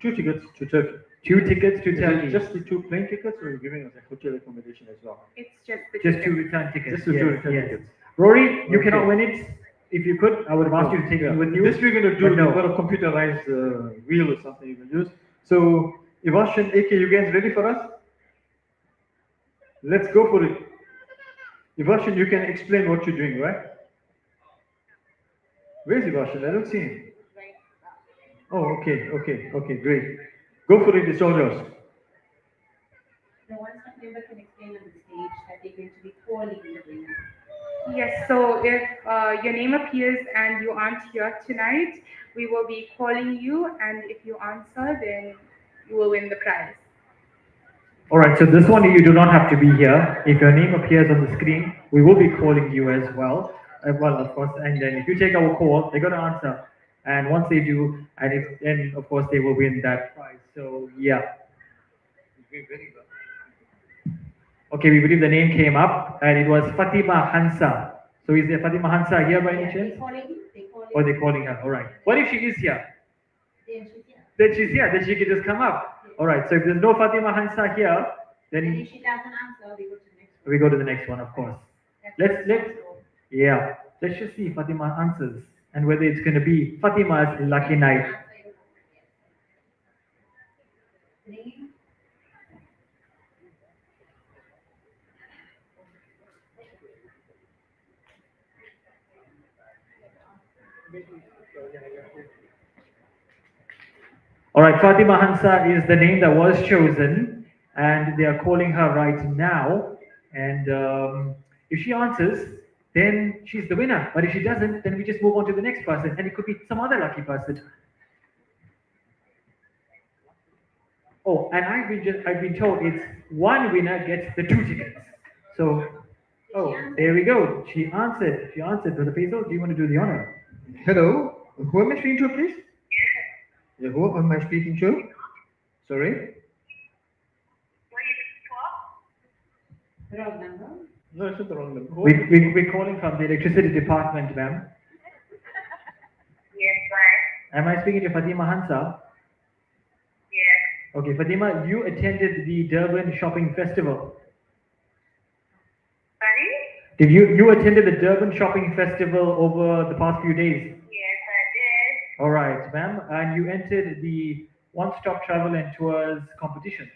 Speaker 10: tickets to Turkey.
Speaker 7: 2 tickets to
Speaker 10: Is it
Speaker 7: Turkey.
Speaker 10: just the 2 plane tickets, or are you giving us a hotel accommodation as well?
Speaker 18: It's just the
Speaker 7: Just 2
Speaker 18: tickets.
Speaker 7: return tickets.
Speaker 10: Just the 2 return tickets.
Speaker 7: Rory, you
Speaker 10: Okay.
Speaker 7: cannot win it. If you could, I would have asked you to take it with you.
Speaker 10: This we're going to do.
Speaker 7: but no.
Speaker 10: We've got a computerized wheel or something you can use. So, Ivash and AK, you guys ready for us? Let's go for it. Ivash, you can explain what you're doing, right? Where's Ivash? I don't see him. Oh, okay, great. Go for it. It's all yours.
Speaker 5: The one staff member can explain on the stage that they're going to be calling the winner.
Speaker 18: Yes, so if your name appears and you aren't here tonight, we will be calling you, and if you answer, then you will win the prize.
Speaker 7: All right, so this one you do not have to be here. If your name appears on the screen, we will be calling you as well. Well, of course, and then if you take our call, they're going to answer. And once they do, then of course they will win that prize. So yeah. Okay, we believe the name came up, and it was Fatima Hansa. So is there Fatima Hansa here by any chance? Or they're calling her. All right. What if she is here?
Speaker 5: Then she's here.
Speaker 7: Then she's here. Then she can just come up. All right. So if there's no Fatima Hansa here,
Speaker 5: And
Speaker 7: then
Speaker 5: if she doesn't answer, we go to the next one.
Speaker 7: we go to the next one, of course. Let's just see if Fatima answers and whether it's going to be Fatima's lucky night. All right, Fatima Hansa is the name that was chosen, and they are calling her right now. And if she answers, then she's the winner. But if she doesn't, then we just move on to the next person, and it could be some other lucky person. Oh, and I've been told it's one winner gets the 2 tickets. So, oh, there we go. She answered. Brother Faisal, do you want to do the honor?
Speaker 10: Hello, who am I speaking to, please? Yeah, who am I speaking to? Sorry?
Speaker 5: Wrong number.
Speaker 10: No, it's not the wrong number.
Speaker 7: We're calling from the electricity department, ma'am.
Speaker 1: Yes, sir.
Speaker 7: Am I speaking to Fatima Hansa?
Speaker 1: Yes.
Speaker 7: Okay, Fatima, you attended the Durban Shopping Festival.
Speaker 1: Sorry?
Speaker 7: Did you attended the Durban Shopping Festival over the past few days?
Speaker 1: Yes, I did.
Speaker 7: All right, ma'am, and you entered the one-stop travel and tours competition.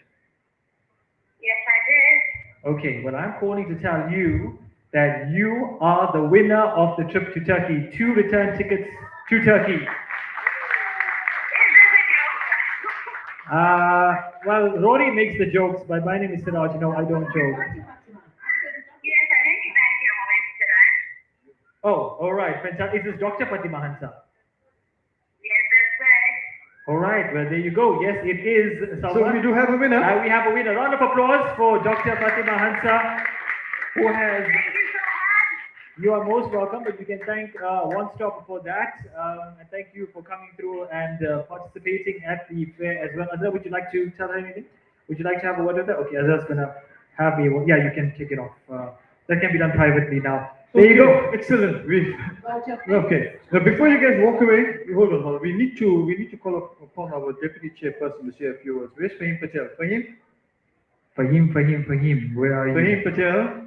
Speaker 1: Yes, I did.
Speaker 7: Okay, well, I'm calling to tell you that you are the winner of the trip to Turkey. 2 return tickets to Turkey. Well, Rory makes the jokes, but my name is Siraj. No, I don't joke.
Speaker 1: Yes, I recognize your voice, sir.
Speaker 7: Oh, all right, fantastic. Is this Dr. Fatima Hansa?
Speaker 1: Yes, that's right.
Speaker 7: All right, well, there you go. Yes, it is.
Speaker 10: So we do have a winner.
Speaker 7: We have a winner. Round of applause for Dr. Fatima Hansa, who has... You are most welcome, but you can thank One Stop for that. And thank you for coming through and participating at the fair as well. Azhar, would you like to tell her anything? Would you like to have a word with her? Okay, Azhar's going to have a... Yeah, you can take it off. That can be done privately now. There you go.
Speaker 10: Excellent. Okay. Now, before you guys walk away, hold on. We need to call upon our deputy chairperson to say a few words. Where's Fahim Patel?
Speaker 7: Fahim. Where are you?
Speaker 10: Fahim Patel.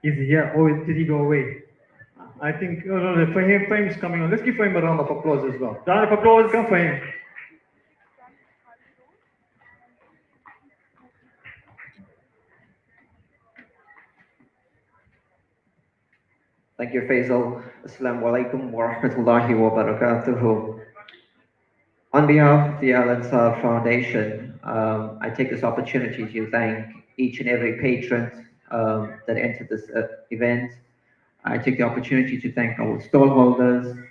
Speaker 7: Is he here? Or did he go away?
Speaker 10: I think, no, Fahim is coming on. Let's give Fahim a round of applause as well.
Speaker 7: Round of applause.
Speaker 10: Come, Fahim.
Speaker 6: Thank you, Faisal. Assalamu alaikum wa rahmatullahi wa barakatuhu. On behalf of the Al Ansar Foundation, I take this opportunity to thank each and every patron that entered this event. I take the opportunity to thank our stallholders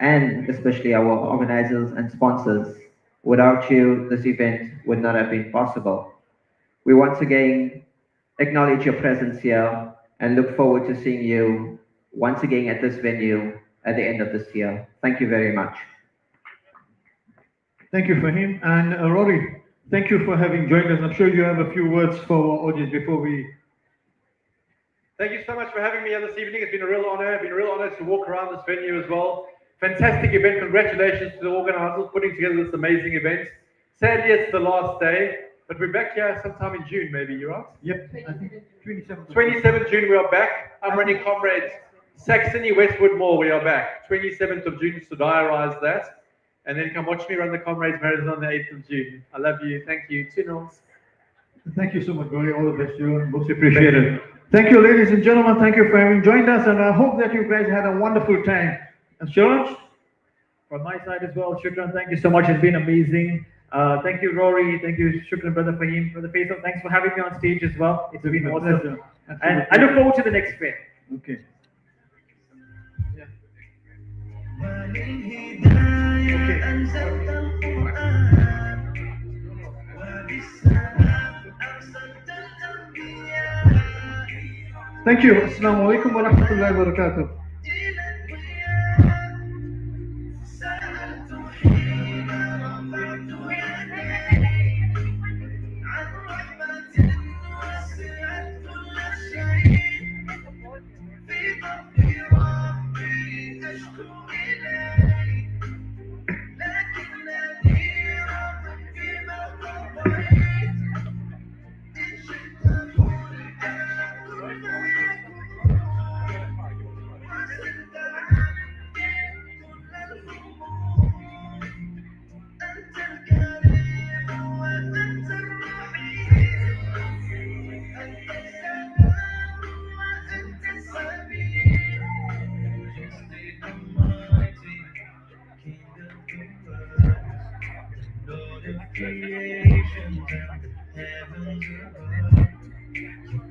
Speaker 6: and especially our organizers and sponsors. Without you, this event would not have been possible. We once again acknowledge your presence here and look forward to seeing you once again at this venue at the end of this year. Thank you very much.
Speaker 10: Thank you, Fahim. And Rory, thank you for having joined us. I'm sure you have a few words for our audience before we.
Speaker 4: Thank you so much for having me here this evening. It's been a real honor. It's been a real honor to walk around this venue as well. Fantastic event. Congratulations to the organizers putting together this amazing event. Sadly, it's the last day, but we're back here sometime in June, maybe, you're right?
Speaker 10: Yep, I think 27th.
Speaker 4: 27th June, we are back. I'm running Comrades Saxony, Westwood Mall, we are back. 27th of June, so diarize that. And then come watch me run the Comrades Marathon on the 8th of June. I love you. Thank you. Tunnels.
Speaker 10: Thank you so much, Rory. All the best, you. Most appreciated. Thank you, ladies and gentlemen. Thank you for having joined us, and I hope that you guys had a wonderful time. And Shiraj?
Speaker 7: From my side as well, Shukran, thank you so much. It's been amazing. Thank you, Rory. Thank you, Shukran, Brother Fahim. Brother Faisal, thanks for having me on stage as well. It's been awesome. And I look forward to the next fair.
Speaker 10: Okay. Thank you. Assalamu alaikum wa rahmatullahi wa barakatuh.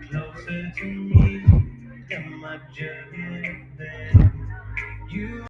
Speaker 22: Closer to me than my journey.